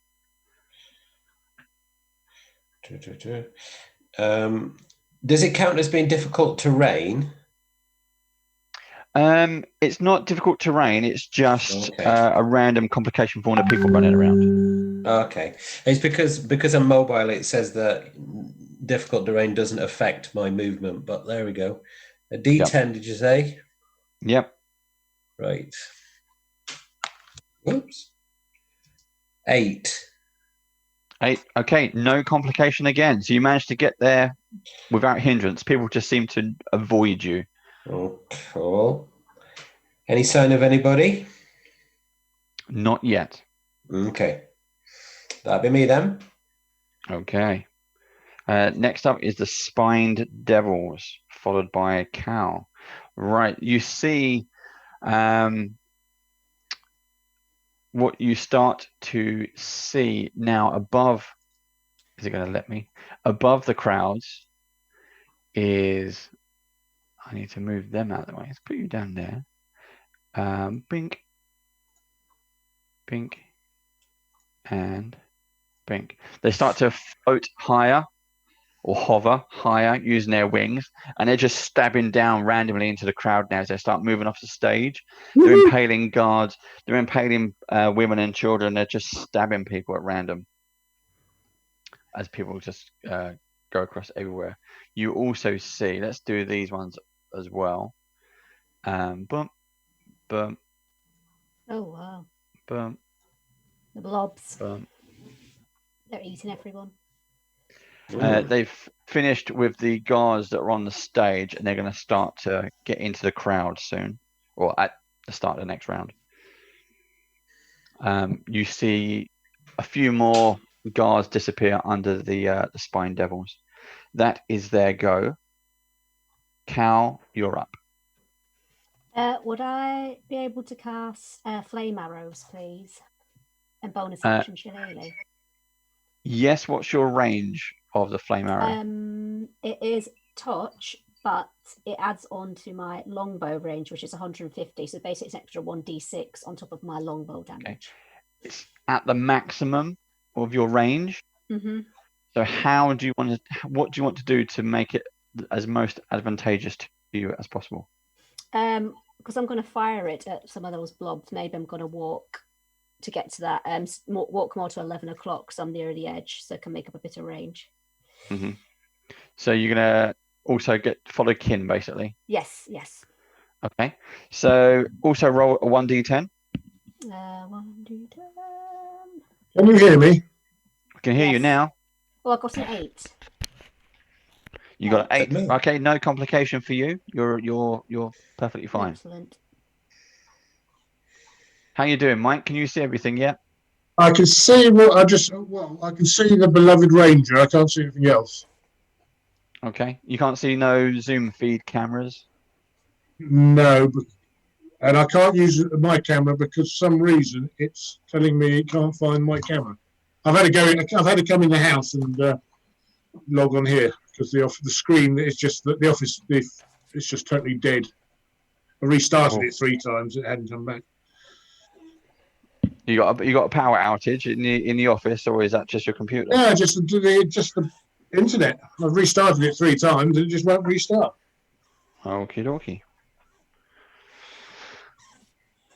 Does it count as being difficult terrain? It's not difficult terrain. It's just a random complication for one of the people running around. Okay, it's because I'm mobile. It says that difficult terrain doesn't affect my movement, but there we go. A D10, did you say? Yep. Right. Whoops. 8. Okay, no complication again. So you managed to get there without hindrance. People just seem to avoid you. Oh, cool. Any sign of anybody? Not yet. Okay. That'd be me then. Okay. Next up is the spined devils, followed by a cow. Right. You see what you start to see now above. Is it going to let me? Above the crowds is. I need to move them out of the way. Let's put you down there. Bink. Bink. And bink. They start to float higher or hover higher using their wings, and they're just stabbing down randomly into the crowd now as they start moving off the stage. They're impaling guards. They're impaling women and children. They're just stabbing people at random as people just go across everywhere. You also see, let's do these ones as well. Bump, bump. Oh, wow. Bump. The blobs. Bump. They're eating everyone. They've finished with the guards that are on the stage, and they're going to start to get into the crowd soon, or at the start of the next round. You see a few more guards disappear under the spine devils. That is their go. Cal, you're up. Would I be able to cast flame arrows, please? And bonus action shillelagh? Yes, what's your range of the flame arrow? It is touch, but it adds on to my longbow range, which is 150. So basically, it's an extra 1d6 on top of my longbow damage. Okay. It's at the maximum of your range. Mm-hmm. So what do you want to do to make it as most advantageous to you as possible? Because I'm going to fire it at some of those blobs. Maybe I'm going to walk to get to that. Walk more to 11 o'clock, so I'm near the edge, so I can make up a bit of range. Mm-hmm. So you're going to also follow kin, basically? Yes. Okay. So also roll a 1d10. 1d10. Can you hear me? I can hear you Yes. now. Oh, I got an 8. You got Eight. 8. Okay, no complication for you. You're perfectly fine. Excellent. How you doing, Mike? Can you see everything yet? I can see I can see the beloved ranger. I can't see anything else. Okay. You can't see no Zoom feed cameras? No, and I can't use my camera because for some reason it's telling me it can't find my camera. I've had to come in the house and log on here because the screen is just the office. It's just totally dead. I restarted it 3 times. It hadn't come back. You got a power outage in the office, or is that just your computer? Yeah, just the internet. I've restarted it 3 times and it just won't restart. Okie dokie.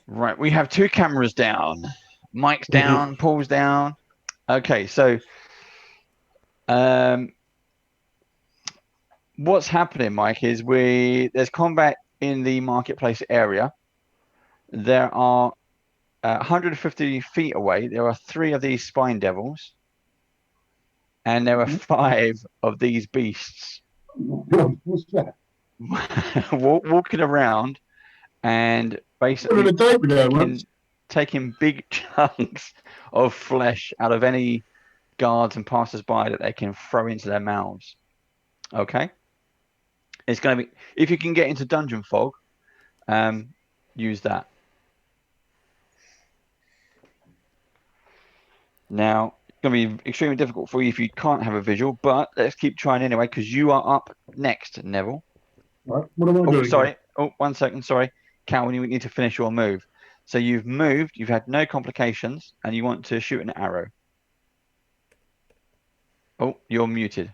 Right, we have 2 cameras down. Mike's down, Paul's down. Okay, so what's happening, Mike, is there's combat in the marketplace area. There are 150 feet away. There are 3 of these spine devils, and there are 5 of these beasts. What's that? walking around and basically taking big chunks of flesh out of any guards and passers-by that they can throw into their mouths. Okay, it's going to be, if you can get into dungeon fog, use that. Now it's going to be extremely difficult for you if you can't have a visual, but let's keep trying anyway, because you are up next, Neville. Right. What am I doing? Sorry. Here? Oh, 1 second. Sorry, Cal, you need to finish your move. So you've moved, you've had no complications, and you want to shoot an arrow. Oh, you're muted.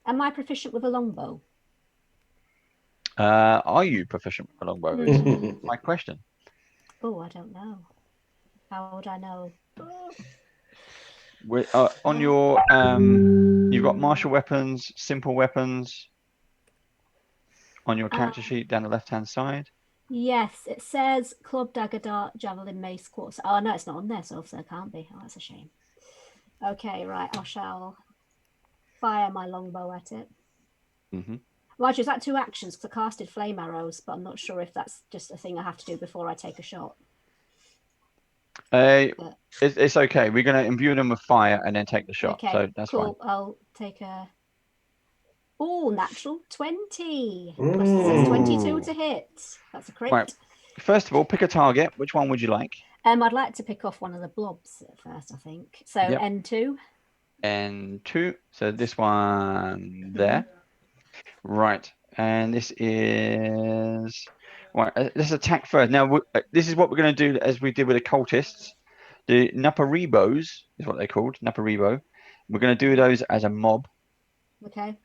Am I proficient with a longbow? Are you proficient with a longbow? Is my question. Oh, I don't know. How would I know? On your, you've got martial weapons, simple weapons on your character sheet down the left-hand side. Yes, it says club, dagger, dart, javelin, mace, quartz. Oh, no, it's not on there, so it can't be. Oh, that's a shame. Okay, right. I shall fire my longbow at it. Right, is that 2 actions? Because I casted flame arrows, but I'm not sure if that's just a thing I have to do before I take a shot. It's okay. We're going to imbue them with fire and then take the shot. Okay, so that's cool. fine. I'll take a... Oh, natural 20. Plus 22 to hit. That's a crit. Right. First of all, pick a target. Which one would you like? I'd like to pick off one of the blobs at first, I think. So yep. N2. N2. So this one there. Right. And this is... Right. Let's attack first. Now, this is what we're going to do as we did with the cultists. The Naparibos is what they're called. Naparibo. We're going to do those as a mob. Okay.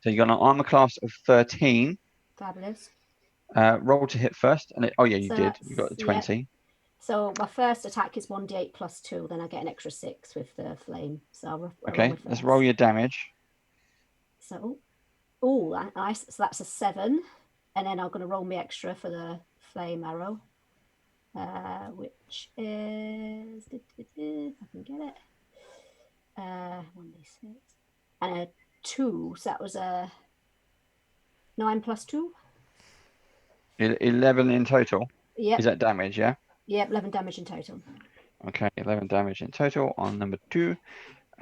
So you got an armor class of 13. Fabulous. Roll to hit first. And you did. You got the 20. Yep. So my first attack is 1d8 plus 2. Then I get an extra 6 with the flame. So let's roll your damage. So, nice. So that's a 7. And then I'm going to roll me extra for the flame arrow. Which is... if I can get it. 1d6. And a 2. So that was a 9 plus 2. 11 in total. Yep. Is that damage, yeah? Yep, 11 damage in total. Okay, 11 damage in total on number 2.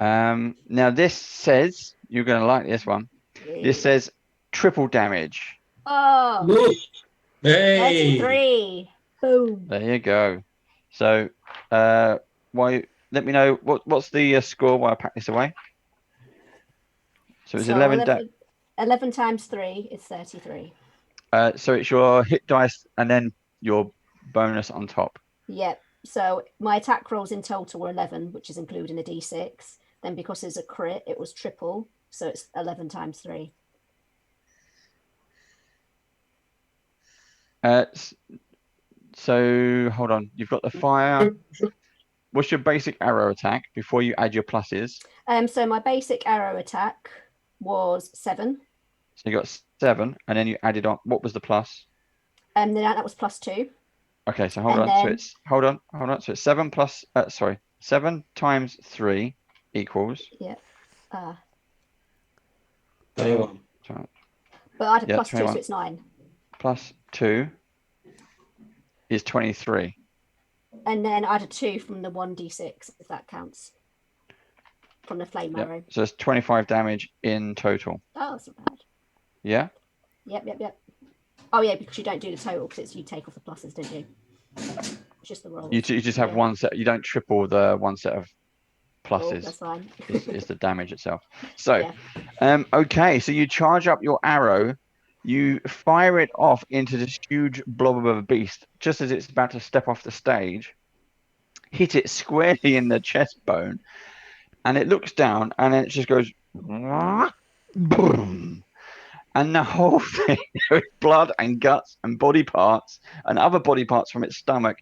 Now this says, you're going to like this one. This says triple damage. Oh! Hey! 33. Boom. There you go. So, let me know what's the score while I pack this away. So it's 11 times 3 is 33. So it's your hit dice and then your bonus on top. Yep. So my attack rolls in total were 11, which is including a d6. Then because it's a crit, it was triple. So it's 11 times 3. So hold on. You've got the fire. What's your basic arrow attack before you add your pluses? So my basic arrow attack was 7. So you got 7, and then you added on. What was the plus? Then that was plus 2. Okay, so hold And on. So then- it's hold on. So it's 7 plus. 7 times 3 equals. Yeah. 21. But I had a Yeah, plus 2, 21. so it's 9. Plus 2 is 23. And then I had a 2 from the 1d6, if that counts. From the flame Yep. arrow. So it's 25 damage in total. Oh, that's not bad. Yeah. Yep. Oh yeah, because you don't do the total because you take off the pluses, don't you? It's just the rolls. You just have one set. You don't triple the one set of Oh, pluses. that's fine. is the damage itself. So, Yeah. okay. So you charge up your arrow. You fire it off into this huge blob of a beast just as it's about to step off the stage. Hit it squarely in the chest bone, and it looks down, and then it just goes boom. And the whole thing, there is blood and guts and body parts and other body parts from its stomach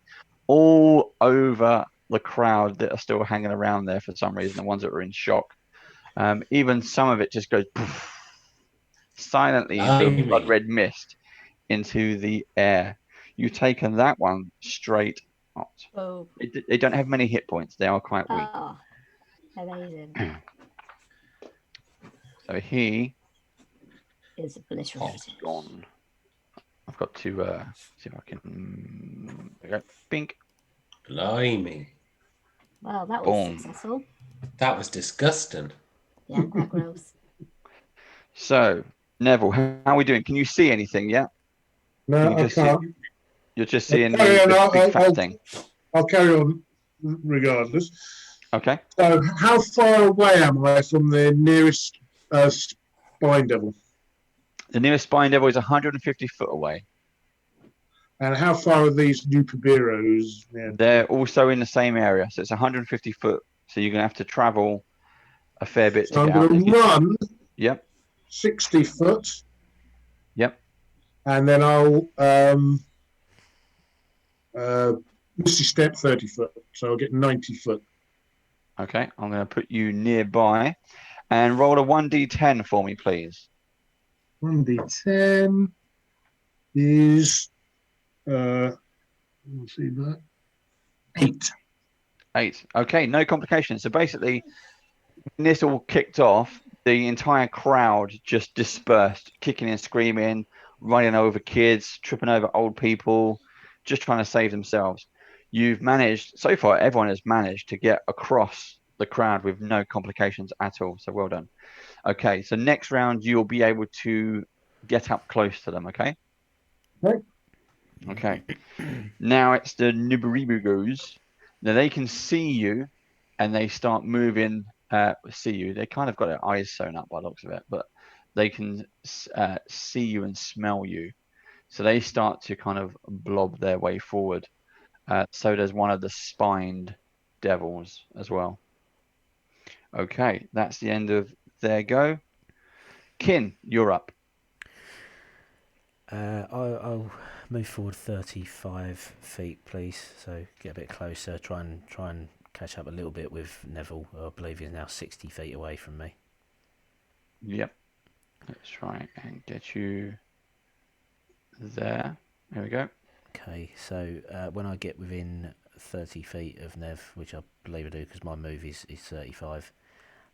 all over the crowd that are still hanging around there for some reason, the ones that are in shock. Even some of it just goes poof, silently into blood red mist into the air. You've taken that one straight out. Oh. They don't have many hit points. They are quite weak. Oh, amazing. So he Is obliterated. gone. I've got to see if I can. There we go. Bink. Blimey. Well, that was Boom. successful. That was disgusting. Yeah, quite gross. So, Neville, how are we doing? Can you see anything yet? No, I can't. You're just seeing the big fat thing. I'll carry on regardless. Okay. So, how far away am I from the nearest spine devil? The nearest spine devil is 150 foot away. And how far are these new Pabiros? Yeah. They're also in the same area, so it's 150 foot. So you're gonna have to travel a fair bit So to get I'm out. going to run. Yep. 60 foot. Yep. And then I'll misty step 30 foot. So I'll get 90 foot. Okay, I'm going to put you nearby and roll a 1d10 for me, please. 1d10 is let's see that 8. 8. Okay, no complications. So basically, when this all kicked off, the entire crowd just dispersed, kicking and screaming, running over kids, tripping over old people, just trying to save themselves. You've managed, so far, everyone has managed to get across the crowd with no complications at all. So well done. Okay, so next round, you'll be able to get up close to them, okay? Right. Okay. Now it's the Nibaribugos. Now they can see you and they start moving, see you. They kind of got their eyes sewn up by the looks of it, but they can see you and smell you. So they start to kind of blob their way forward. So does one of the spined devils as well. Okay, that's the end of their go. Kin, you're up. I'll move forward 35 feet, please. So get a bit closer. Try and catch up a little bit with Neville. I believe he's now 60 feet away from me. Yep. Let's try and get you there. There we go. Okay, so when I get within 30 feet of Nev, which I believe I do because my move is 35,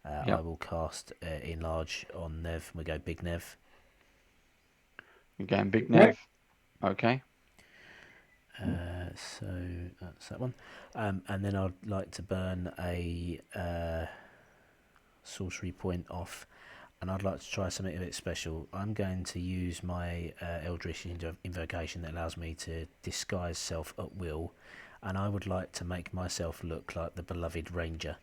Yep. I will cast Enlarge on Nev. We go Big Nev. You're going Big Nev. Okay. So that's that one. And then I'd like to burn a sorcery point off, and I'd like to try something a bit special. I'm going to use my Eldritch invocation that allows me to disguise self at will, and I would like to make myself look like the beloved ranger.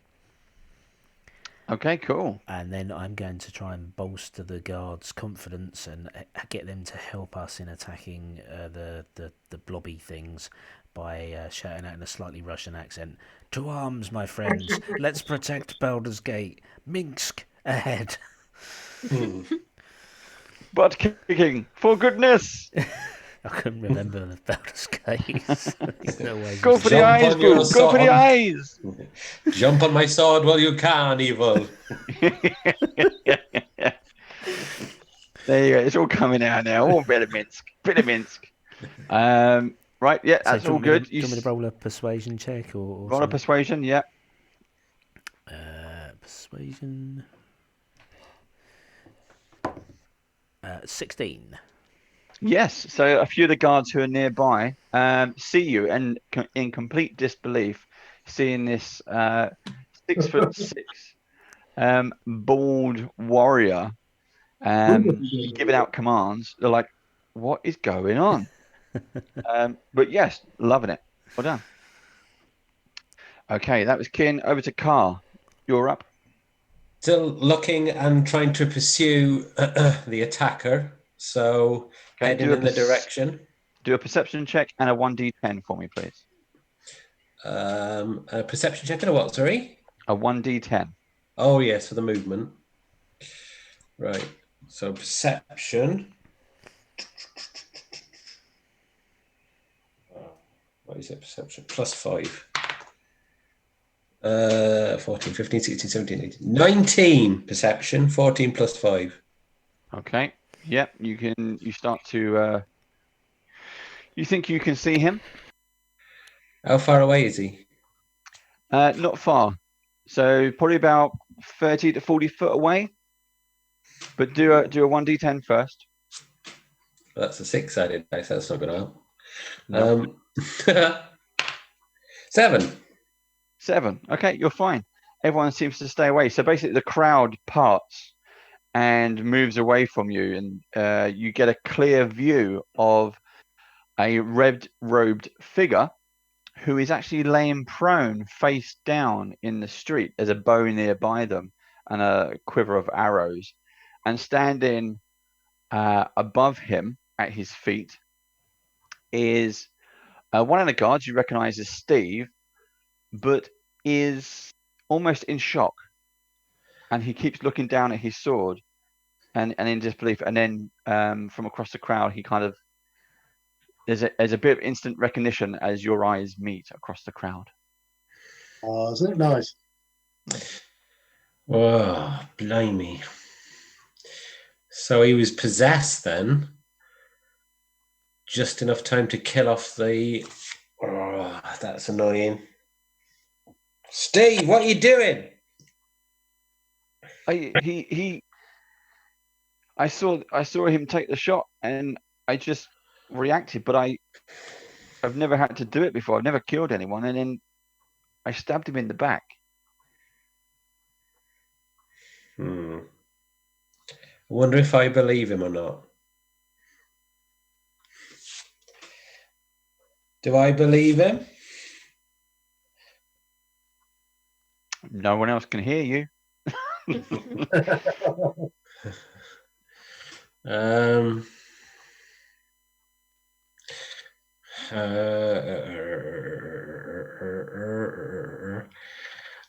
Okay, cool. And then I'm going to try and bolster the guards' confidence and get them to help us in attacking the blobby things by shouting out in a slightly Russian accent, "To arms, my friends! Let's protect Baldurs Gate! Minsk ahead!" Butt kicking, for goodness! I couldn't remember the Baldur's Gate. Go for the eyes, Boo! Go for the eyes! Jump on my sword while you can, evil. There you go. It's all coming out now. All bit of Minsk. Right, yeah, So that's do you all want me to, good. do you want me to roll a persuasion check or roll a something? persuasion, yeah. Persuasion. 16. Yes, so a few of the guards who are nearby see you and in complete disbelief, seeing this 6'6" bald warrior giving out commands. They're like, what is going on? But yes, loving it. Well done. Okay, that was Kin. Over to Carr. You're up. Still looking and trying to pursue the attacker. So Okay, heading in the direction. do a perception check and a 1d10 for me, please. A perception check and a what, sorry? A 1d10. Oh, yes, for the movement. Right. So perception. What is it? Perception. +5. 14, 15, 16, 17, 18. 19 perception. 14 + 5. Okay. Yep, you start to you think you can see him? How far away is he? Not far. So probably about 30 to 40 foot away. But do a 1d10 first. That's a 6-sided dice. That's not going to help. No. 7. 7. Okay, you're fine. Everyone seems to stay away. So basically the crowd parts and moves away from you, and you get a clear view of a red-robed figure who is actually laying prone, face down in the street. There's a bow nearby them and a quiver of arrows. And standing above him at his feet is one of the guards you recognize as Steve, but is almost in shock. And he keeps looking down at his sword and in disbelief. And then from across the crowd, he kind of there's a bit of instant recognition as your eyes meet across the crowd. Oh, isn't it nice? Oh, blimey. So he was possessed then. Just enough time to kill off the... Oh, that's annoying. Steve, what are you doing? I saw him take the shot and I just reacted, but I've never had to do it before. I've never killed anyone, and then I stabbed him in the back. I wonder if I believe him or not. Do I believe him? No one else can hear you.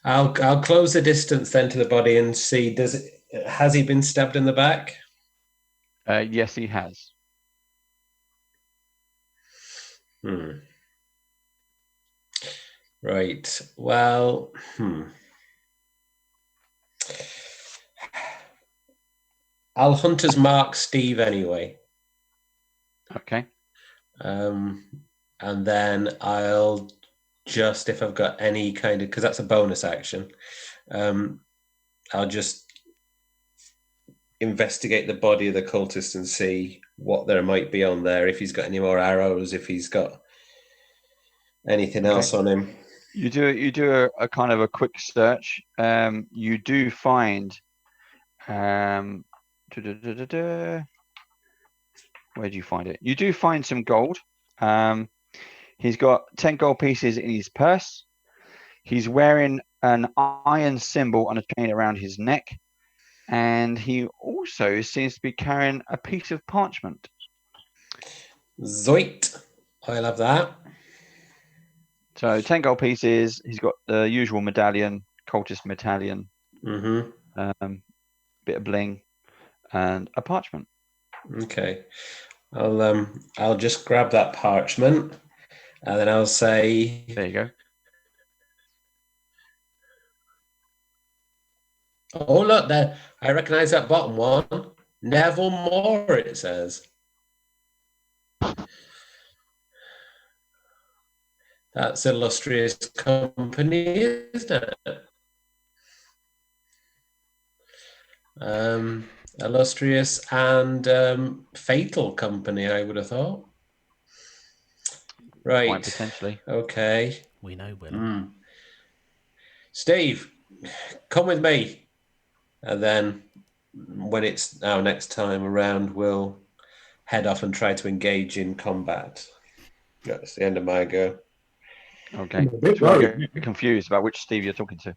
I'll close the distance then to the body and see. Has he been stabbed in the back? Yes, he has. Right. Well. I'll hunter's mark Steve anyway. Okay. And then I'll just, if I've got any kind of, because that's a bonus action, I'll just investigate the body of the cultist and see what there might be on there, if he's got any more arrows, if he's got anything else on him. You do a kind of a quick search. You do find where do you find it? You do find some gold. He's got 10 gold pieces in his purse. He's wearing an iron symbol on a chain around his neck. And he also seems to be carrying a piece of parchment. Zoit. I'll have that. So 10 gold pieces. He's got the usual medallion, cultist medallion, bit of bling, and a parchment. Okay. I'll just grab that parchment, and then I'll say, there you go. Oh, look there! I recognise that bottom one. Nevermore, it says. That's illustrious company, isn't it? Illustrious and fatal company, I would have thought. Right. Quite potentially. Okay. We know Willem. Steve, come with me. And then when it's our next time around, we'll head off and try to engage in combat. That's the end of my go. Okay. I'm a bit So I worried. get confused about which Steve you're talking to.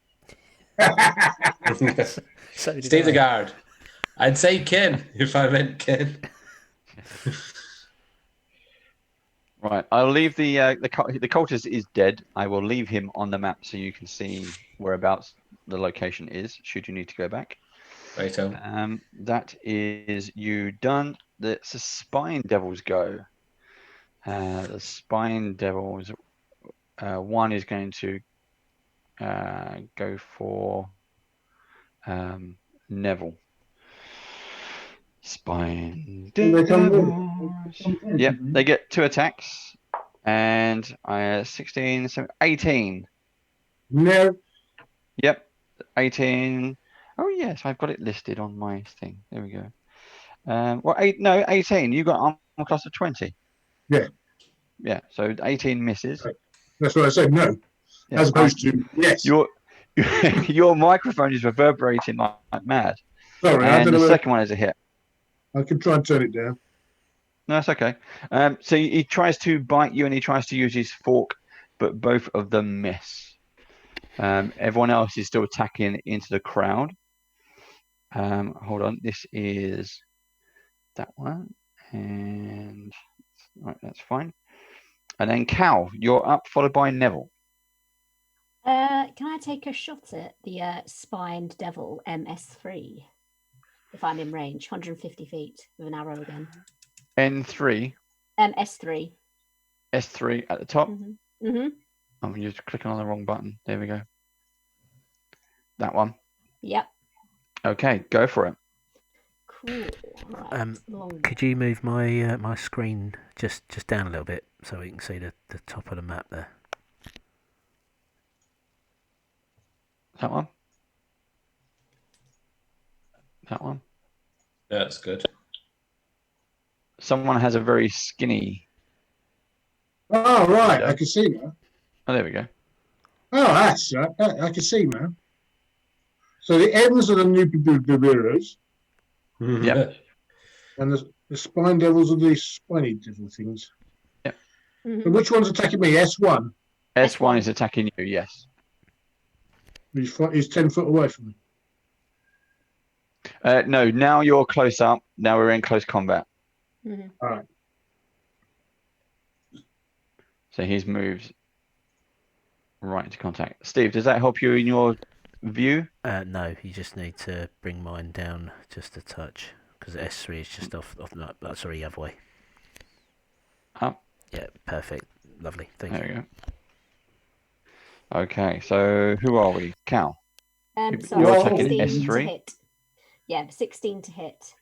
So did Steve the I. guard. I'd say Ken if I meant Ken. Right. I'll leave the cultist is dead. I will leave him on the map so you can see whereabouts the location is. Should you need to go back. Righto. That is you done. The spine devils go. The spine devils. One is going to go for Neville. Spine They come devils. in. Yep, they get 2 attacks. And 16, 18. No. Yep, 18. Oh, yes, I've got it listed on my thing. There we go. 18. You got armor class of 20. Yeah. Yeah, so 18 misses. Right. That's what I said, no. Yeah, As opposed to yes. Your microphone is reverberating like mad. Sorry, I And don't the know. second one is a hit. I can try and turn it down. No, that's okay. So he tries to bite you and he tries to use his fork, but both of them miss. Everyone else is still attacking into the crowd. Hold on. This is that one. And right, that's fine. And then Cal, you're up, followed by Neville. Can I take a shot at the spined devil MS3? If I'm in range, 150 feet with an arrow again. N3. S3. S3 at the top. Mm-hmm. I'm just clicking on the wrong button. There we go. That one. Yep. Okay, go for it. Cool. Right. Could you move my my screen just down a little bit so we can see the top of the map there? That one. That one. That's good. Someone has a very skinny. Oh, right. I can see now. Oh, there we go. Oh, that's right. I can see now. So the ends are the new heroes. Yep. And the spine devils are the spiny devil things. Yep. So which one's attacking me? S1? S1 is attacking you, yes. He's 10 foot away from me. No, now you're close up. Now we're in close combat. Mm-hmm. All right. So he's moved right into contact. Steve, does that help you in your view? No, you just need to bring mine down just a touch because S3 is just off the map. Sorry, the other way. Up. Yeah, perfect. Lovely. Thank There you. we go. Okay, so who are we? Cal. Sorry, You're attacking 16 to S3. hit. Yeah, 16 to hit.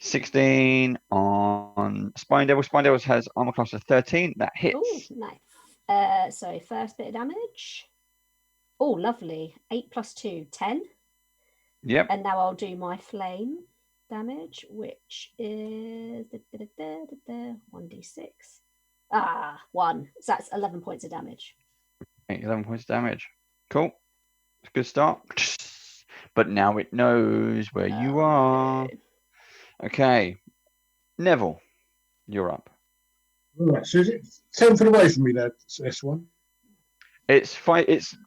16 on Spine Devil. Spine Devil has armor class of 13. That hits. Oh, nice. So first bit of damage. Oh, lovely. 8 plus 2, 10. Yep. And now I'll do my flame damage, which is 1d6. 1. So that's 11 points of damage. Okay, 11 points of damage. Cool. It's a good start. But now it knows where you are. No. Okay. Neville, you're up. All right. So is it 10 foot away from me, that S1? It's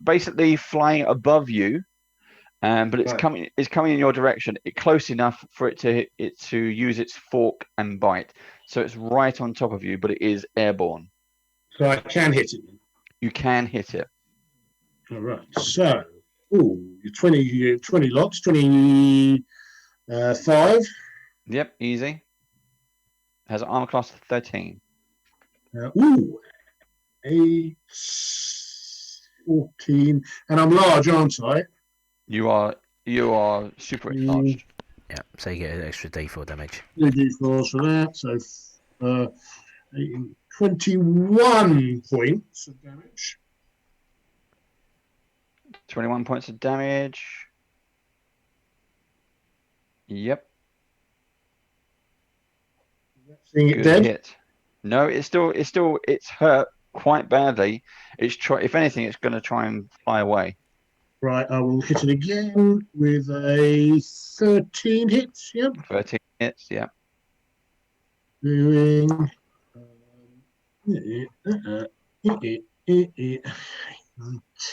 basically flying above you, but it's Right. coming in your direction. It's close enough for it to use its fork and bite. So it's right on top of you, but it is airborne. So I can hit it. You can hit it. All right. So, 20 lots, 25. Yep, easy. Has an armor class of 13. A 14. And I'm large, aren't I? You are super enlarged. Yeah, so you get an extra D4 damage. 3d4s for that. So, 21 points of damage. 21 points of damage. Yep. Seeing it Good dead. hit. No, it's hurt quite badly. If anything, it's going to try and fly away. Right, I will hit it again with a 13 hits. Yep. 13 hits. Yep. Doing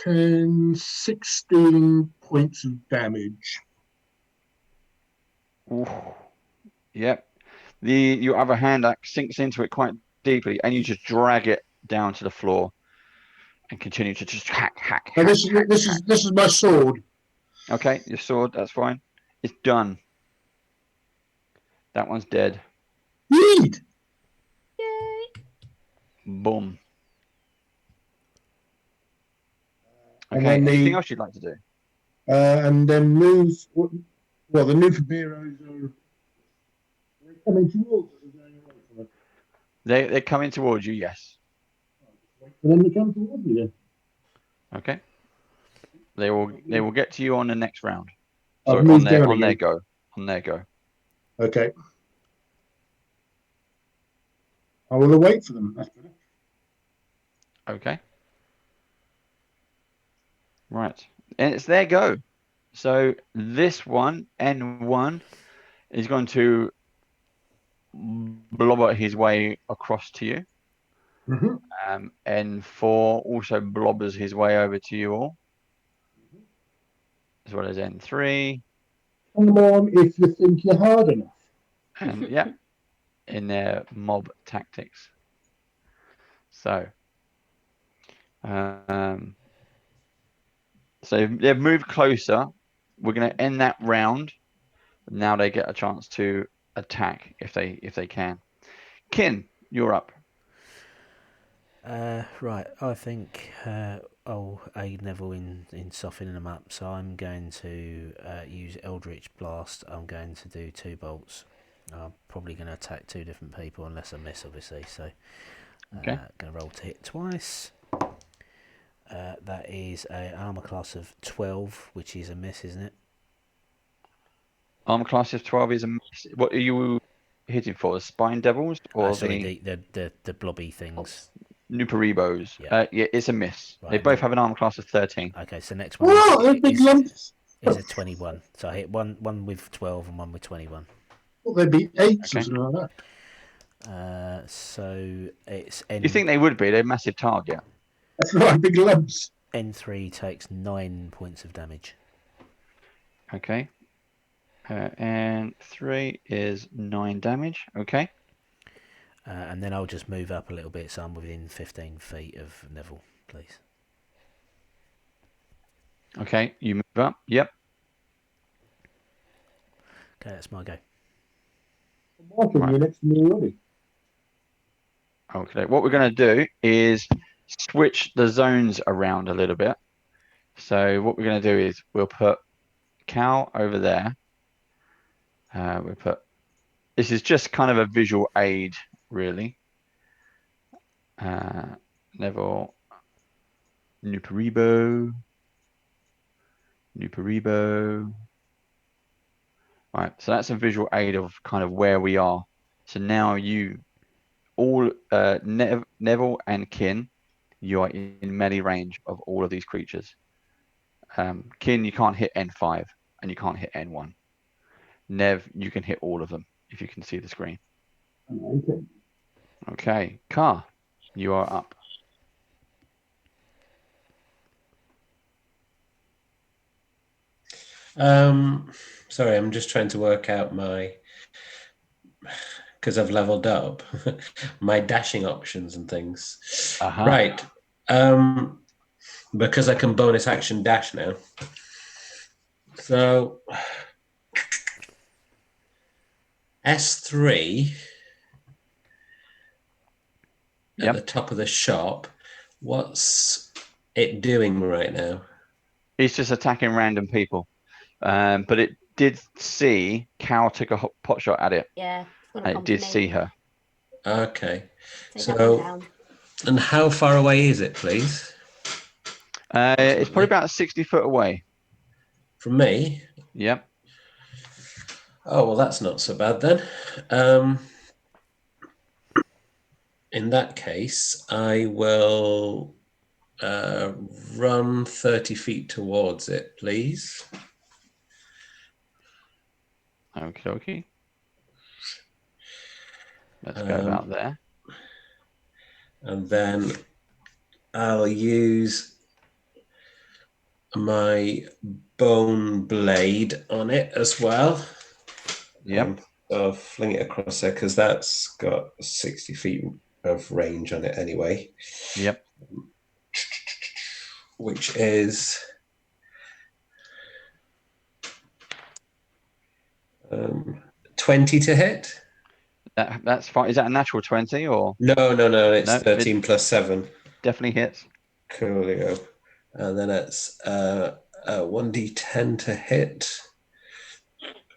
10, 16 points of damage. Ooh. Yep. Your other hand axe sinks into it quite deeply, and you just drag it down to the floor and continue to just hack. This is my sword. Okay, your sword, that's fine. It's done. That one's dead. Yeet! Yay! Boom. And Okay, then anything else you'd like to do? And then move. Well, the new heroes are coming towards us. Or going away from us? They're coming towards you, yes. And then they come towards me then. Okay. They will get to you on the next round. I've Sorry, moved on down their again. go. On their go. Okay. I will wait for them. That's better. Okay. Right. And it's their go. So this one, N1, is going to blobber his way across to you. Mm-hmm. N4 also blobbers his way over to you all, as well as N3. Come on, if you think you're hard enough. And yeah, in their mob tactics. So, so they've moved closer. We're going to end that round. Now they get a chance to attack if they can. Kin, you're up. Right, I think I'll aid Neville in softening them up. So I'm going to use Eldritch Blast. I'm going to do 2 bolts. I'm probably going to attack 2 different people unless I miss, obviously. So Okay. going to roll to hit twice. That is an armor class of 12, which is a miss, isn't it? Armor class of 12 is a miss. What are you hitting for? The Spine Devils or sorry, the blobby things? Nuperibos. Yeah. Yeah, it's a miss. Right, they both have an armor class of 13. Okay, so next one is a 21. So I hit one with 12 and one with 21. Well, they'd be 8 Okay. or something like that. So it's You think they would be? They're a massive target. That's right, big lumps. N3 takes 9 points of damage. Okay. And 3 is 9 damage. Okay. And then I'll just move up a little bit, so I'm within 15 feet of Neville, please. Okay, you move up. Yep. Okay, that's my go. Michael, you're next to me already. Okay, what we're going to do is switch the zones around a little bit. So what we're going to do is we'll put Cal over there. This is just kind of a visual aid, really. Neville, Nuparibo. Right, so that's a visual aid of kind of where we are. So now you all, Neville and Kin, you are in melee range of all of these creatures. Kin, you can't hit N5 and you can't hit N1. Nev, you can hit all of them if you can see the screen. Okay, Car, you are up. Sorry, I'm just trying to work out because I've leveled up, my dashing options and things. Right. Because I can bonus action dash now. So S3 at the top of the shop, what's it doing right now? It's just attacking random people. But it did see Cal took a pot shot at it. Yeah. And it did see her. Okay. Take that one down. And how far away is it, please? It's probably about 60 foot away. From me? Yep. Oh, well, that's not so bad then. In that case, I will run 30 feet towards it, please. Okie dokie. Let's go about there. And then I'll use my bone blade on it as well. Yep. I'll fling it across there because that's got 60 feet of range on it anyway. Yep. Which is 20 to hit. That's fine. Is that a natural 20 or? No. It's 13 plus 7. Definitely hits. Coolio. And then it's 1d10 to hit.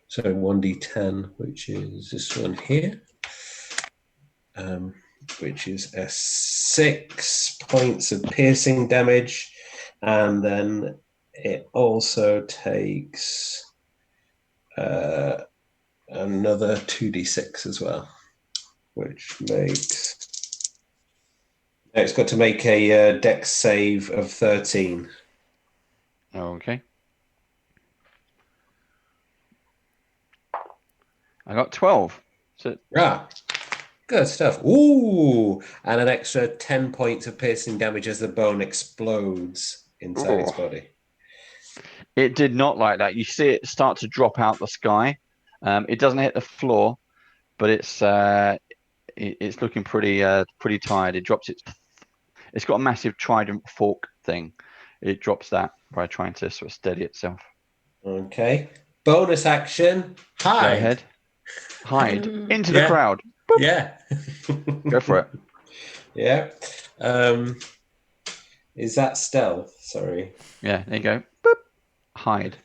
So 1d10, which is this one here, which is 6 points of piercing damage. And then it also takes another 2d6 as well, which makes... It's got to make a dex save of 13. Okay. I got 12. So Good stuff. Ooh, and an extra 10 points of piercing damage as the bone explodes inside its body. It did not like that. You see it start to drop out the sky. It doesn't hit the floor, but it's looking pretty tired. It drops it's got a massive trident fork thing. It drops that by trying to sort of steady itself. Okay. Bonus action. Hide. Go ahead. Hide into the crowd. Boop. Yeah. Go for it. Yeah. Is that stealth? Sorry. Yeah, there you go. Boop. Hide.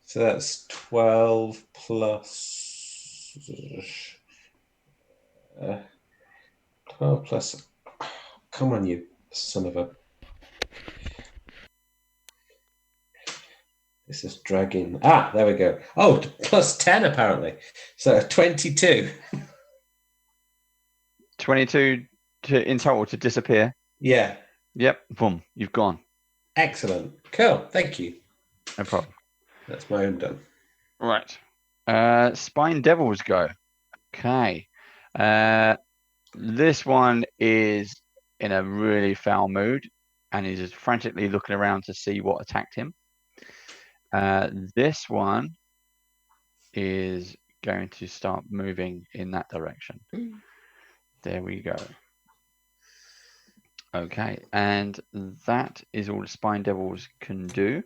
So that's 12 plus 12 plus. Come on, you son of a. This is dragging. There we go. Oh, plus 10 apparently. So 22. 22 in total to disappear. Yeah. Yep. Boom. You've gone. Excellent. Cool. Thank you. No problem. That's my own done. Right. Spine Devils go. Okay. This one is in a really foul mood and is frantically looking around to see what attacked him. This one is going to start moving in that direction. There we go. Okay, and that is all the Spine Devils can do.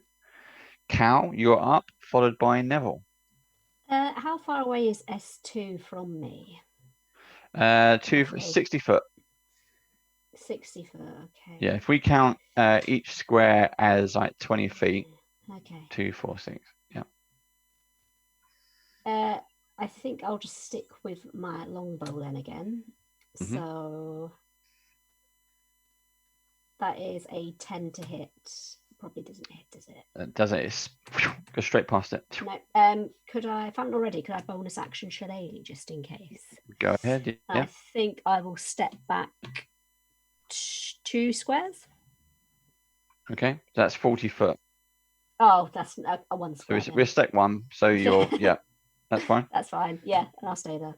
Cal, you're up, followed by Neville. How far away is S2 from me? 60 foot. 60 foot, okay. Yeah, if we count each square as like 20 feet. Okay. 2, 4, 6. Yeah. I think I'll just stick with my longbow then again. Mm-hmm. So that is a 10 to hit. Probably doesn't hit, does it? Does it? It's go straight past it. No. Could I, if I haven't already, could I bonus action Shillelagh just in case? Go ahead. Yeah. I think I will step back 2 squares. Okay, that's 40 foot. Oh, that's a 1 square. So we're step 1, so you're, yeah, that's fine. That's fine, yeah, and I'll stay there.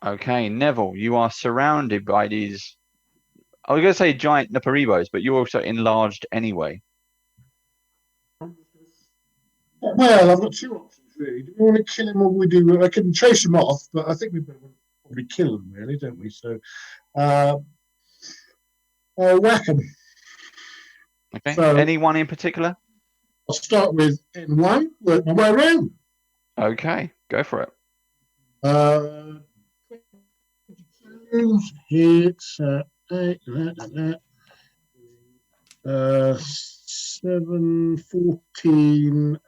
Okay, Neville, you are surrounded by these, I was going to say giant Naparibos, but you're also enlarged anyway. Well, I've got 2 options, really. Do we want to kill him or we do? I can chase him off, but I think we better probably kill him, really, don't we? So, I'll whack him. Okay, so, anyone in particular? I'll start with N1, work my way around. Okay, go for it. 22 hits, 7, 14,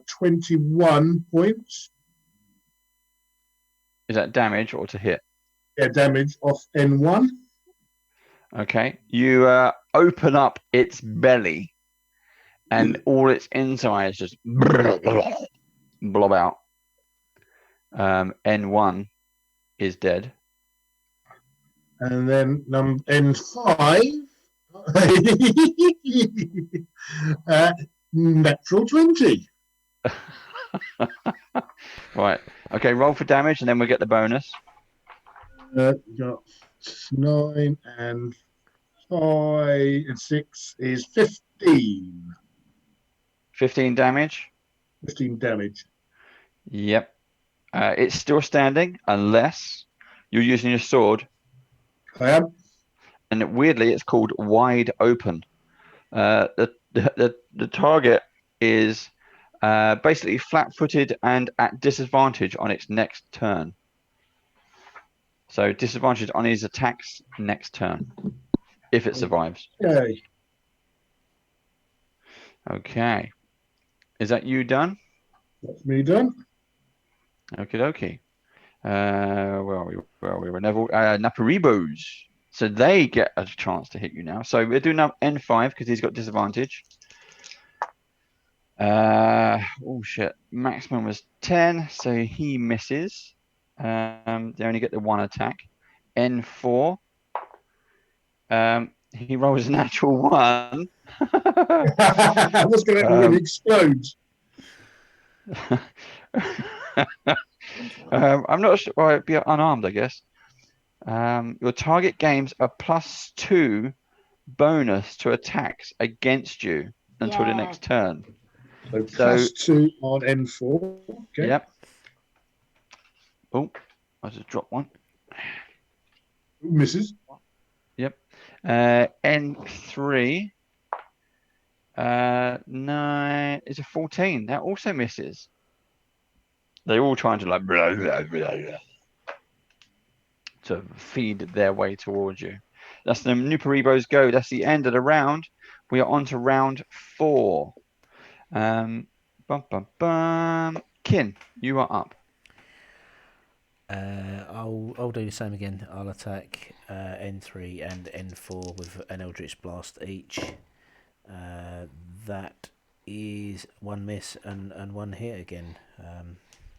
21 points. Is that damage or to hit? get damage off N1. Okay. You open up its belly, and all its insides just blob out. N1 is dead. And then N5. Natural 20. Right. Okay, roll for damage, and then we'll get the bonus. Got 9 and 5 and 6 is 15. 15 damage. 15 damage. Yep. It's still standing unless you're using your sword. I am. And weirdly, it's called wide open. The target is basically flat-footed and at disadvantage on its next turn. So disadvantage on his attacks next turn, if it survives. Okay. Okay. Is that you done? That's me done. Okie dokie. Where are we? We're Neville. Naparibos. So they get a chance to hit you now. So we're doing up N5 because he's got disadvantage. Oh shit. Maximum was 10, so he misses. They only get the one attack. N4. He rolls a natural 1. I was going to happen when it explodes. I'm not sure. Well, it'd be unarmed, I guess. Your target gains a +2 bonus to attacks against you until the next turn. So +2 on N4. Okay. Yep. Oh, I just dropped one. Misses. Yep. N3. 9 is a 14. That also misses. They're all trying to like blah, blah, blah, blah, to feed their way towards you. That's the Nuparibos go. That's the end of the round. We are on to round 4. Kin, you are up. I'll do the same again. I'll attack N3 and N4 with an Eldritch Blast each. That is 1 miss and 1 hit again.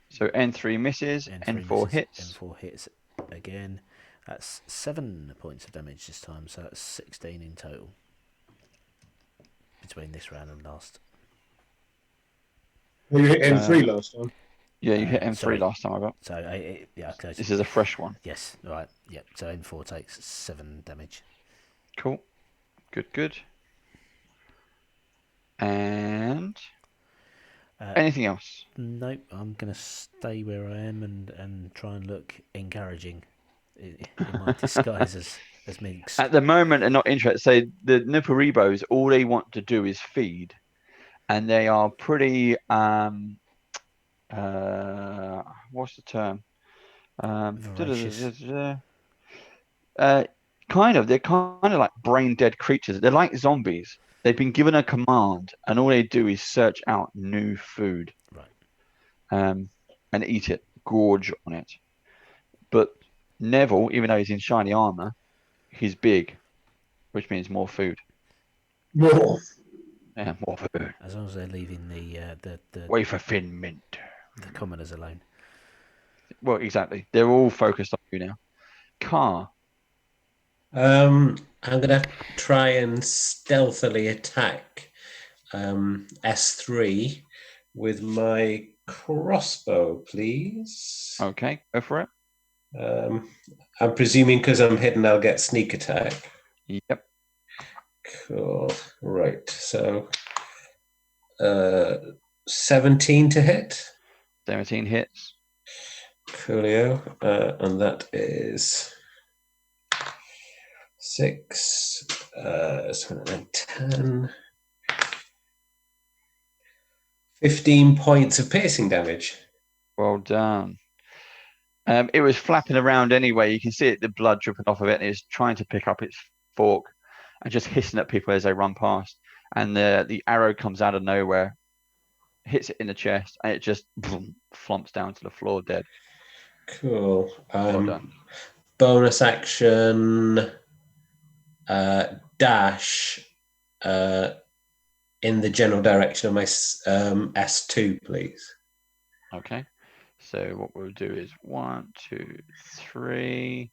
So N3 misses, N4 hits. N4 hits again. That's 7 points of damage this time, so that's 16 in total between this round and last. Well, you hit N3 last time. Yeah, you hit N3 last time I got. So yeah, okay. This is a fresh one. Yes, right. Yep. So N4 takes 7 damage. Cool. Good. And anything else? Nope. I'm gonna stay where I am and try and look encouraging in my disguise as Minx. At the moment, they're not interested. So the Nuparibos, all they want to do is feed, and they are pretty. What's the term? Kind of. They're kind of like brain dead creatures. They're like zombies. They've been given a command, and all they do is search out new food, right? And eat it, gorge on it. But Neville, even though he's in shiny armor, he's big, which means more food. More. Yeah, more food. As long as they're leaving the wafer thin mint, the commoners alone. Well, exactly. They're all focused on you now. Car. I'm gonna try and stealthily attack S3 with my crossbow, please. Okay, go for it. I'm presuming because I'm hidden, I'll get sneak attack. Yep. Cool. Right. So 17 to hit. 17 hits. Coolio. And that is 6, 10, 15 points of piercing damage. Well done. It was flapping around anyway. You can see it, the blood dripping off of it, and it's trying to pick up its fork and just hissing at people as they run past. And the arrow comes out of nowhere, hits it in the chest, and it just flumps down to the floor dead. Cool. Well done. bonus action, dash in the general direction of my S2, please. Okay. So what we'll do is 1, 2, 3.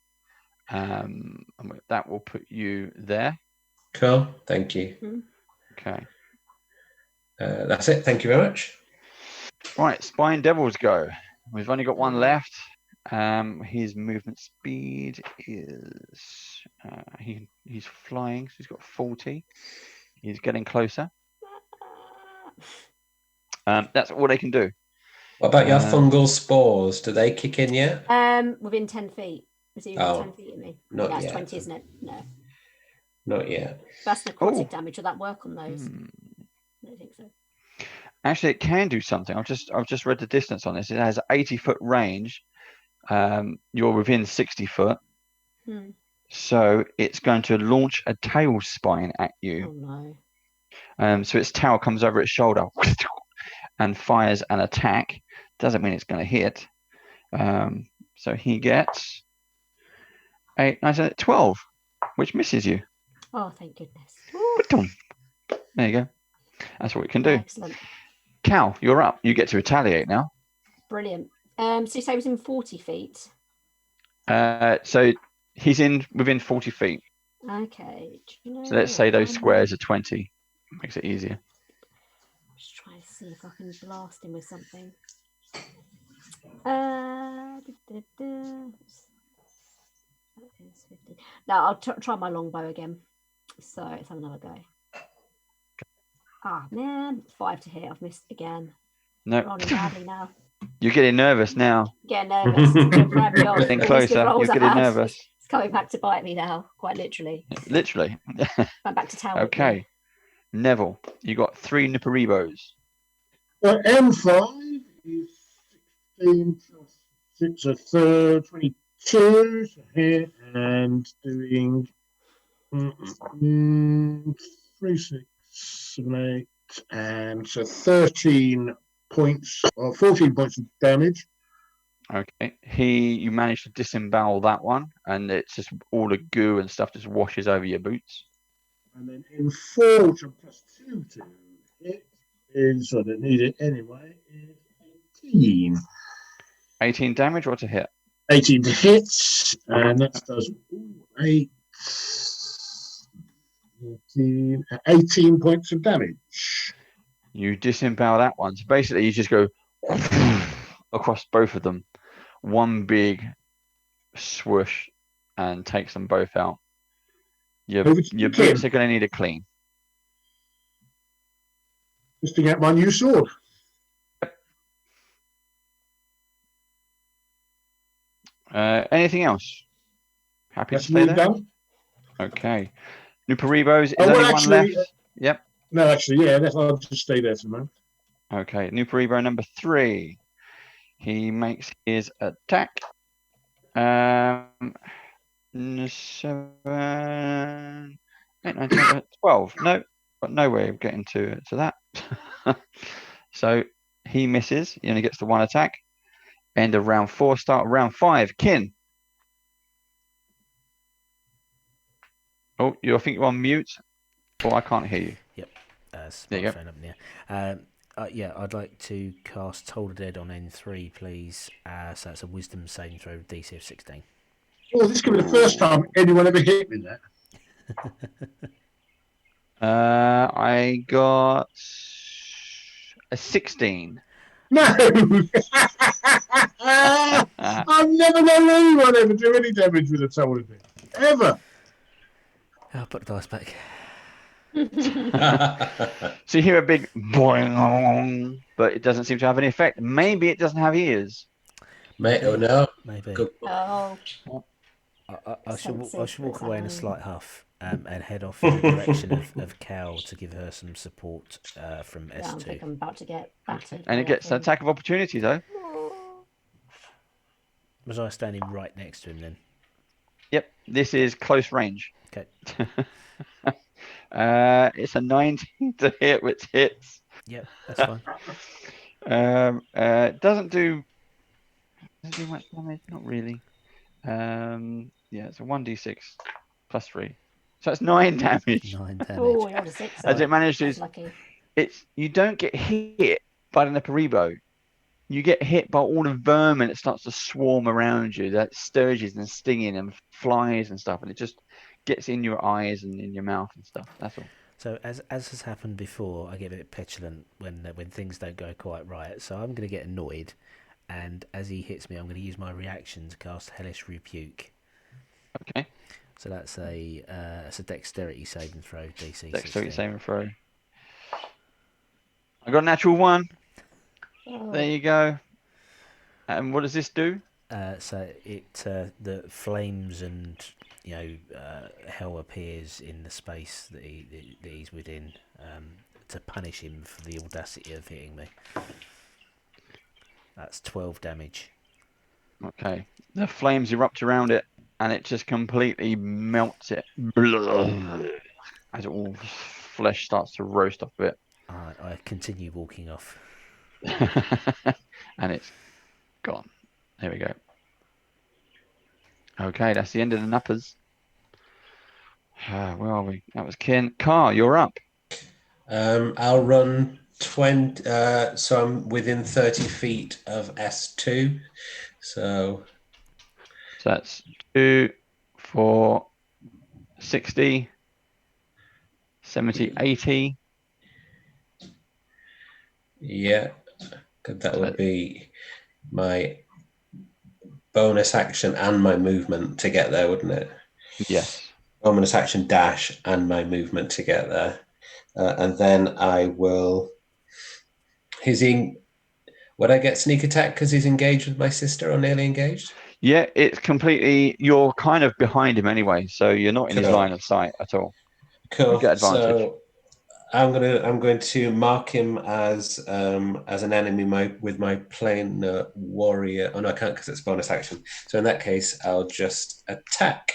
And that will put you there. Cool. Thank you. Okay. That's it. Thank you very much. Right, Spine Devils go. We've only got one left. His movement speed is he's flying, so he's got 40. He's getting closer. That's all they can do. What about your fungal spores? Do they kick in yet? Within 10 feet. Is he within 10 feet of me? Not That's yet. 20, isn't it? No. Not yet. That's necrotic damage. Will that work on those? I don't think so. Actually, it can do something. I've just read the distance on this. It has 80-foot range. You're within 60 foot. So it's going to launch a tail spine at you. Oh no. So its tail comes over its shoulder and fires an attack. Doesn't mean it's going to hit. So he gets 8, 9, 12, which misses you. Oh, thank goodness. There you go. That's what we can do. Excellent. Cal, you're up. You get to retaliate now. Brilliant. So you say he was in 40 feet? So he's within 40 feet. Okay. So let's say those squares are 20. Makes it easier. Just try to see if I can blast him with something. No, I'll try my longbow again. So let's have another go. Ah, man. 5 to hit. I've missed again. No. Rolling badly now. You're getting nervous now. Getting nervous. Getting closer. You're getting nervous. It's coming back to bite me now, quite literally. Literally. I'm back to town. Okay. Neville, you got 3 Niparibos. Well, M5 is 16 plus 6 a third, 22 so here, and doing 3, 6, 7, 8, and so 13 points or 14 points of damage. Okay. You managed to disembowel that one, and it's just all the goo and stuff just washes over your boots. And then in 4, which I'm plus 2 to hit, is, I don't need it anyway, is 18. 18 damage or to hit? 18 to hit, and that does 18 points of damage. You disembowel that one. So basically, you just go across both of them. One big swoosh and takes them both out. Your boots are going to need a clean. Just to get my new sword. Anything else? Happy That's to stay there? done. Okay. Nuparibos is only one left. Yep. No, actually, yeah, I'll just stay there for a moment. Okay. Nuparibo number 3. He makes his attack. 7, 8, 9, 10, 12. No, got no way of getting to that. So he misses. He only gets the 1 attack. End of round 4, start of round 5. Kin. Oh, I think you're on mute. Oh, I can't hear you. Yep. There you go. Up there. Yeah, I'd like to cast Toll the Dead on N3, please. So that's a Wisdom saving throw with DC of 16. Oh, this could be the first time anyone ever hit me there. I got a 16. No! I've never known anyone ever do any damage with a Toll of Dead. Ever. I'll put the dice back. So you hear a big boing, but it doesn't seem to have any effect. Maybe it doesn't have ears. No. Maybe. Oh. I should walk away in a slight huff and head off in the direction of Cal to give her some support from S2. I think I'm about to get battered. And it gets an attack of opportunity, though. Was I standing right next to him then? Yep, this is close range. Okay. It's a 19 to hit, which hits. Yep, that's fine. Doesn't do much damage, not really. Yeah, it's a 1d6 plus 3. So that's 9 damage. 9 damage. Oh, you're a 6. As it manages, That's lucky. you don't get hit by the Neparibo. You get hit by all the vermin that starts to swarm around you, that sturges and stinging and flies and stuff, and it just gets in your eyes and in your mouth and stuff. That's all. So as has happened before, I get a bit petulant when things don't go quite right. So I'm going to get annoyed, and as he hits me, I'm going to use my reaction to cast Hellish Rebuke. Okay. So that's a dexterity saving throw, DC. Dexterity 16. saving throw. I got a natural 1. Oh. There you go. And what does this do? So it the flames and hell appears in the space that he's within to punish him for the audacity of hitting me. That's 12 damage. Okay. The flames erupt around it, and it just completely melts it. As all flesh starts to roast off of it. I continue walking off. And it's gone. There we go. Okay, that's the end of the nuppers. Where are we? That was Ken. Car, you're up. I'll run 20. So I'm within 30 feet of S2. So that's 2, 4, 60, 70, 80. Yeah, that would be my bonus action and my movement to get there, wouldn't it? Yes. Bonus action dash and my movement to get there. And then I will... Would I get sneak attack because he's engaged with my sister or nearly engaged? Yeah, it's completely... You're kind of behind him anyway, so you're not in his line of sight at all. Cool. You get advantage. So I'm going to mark him as an enemy with my plain warrior. Oh no, I can't because it's bonus action. So in that case, I'll just attack.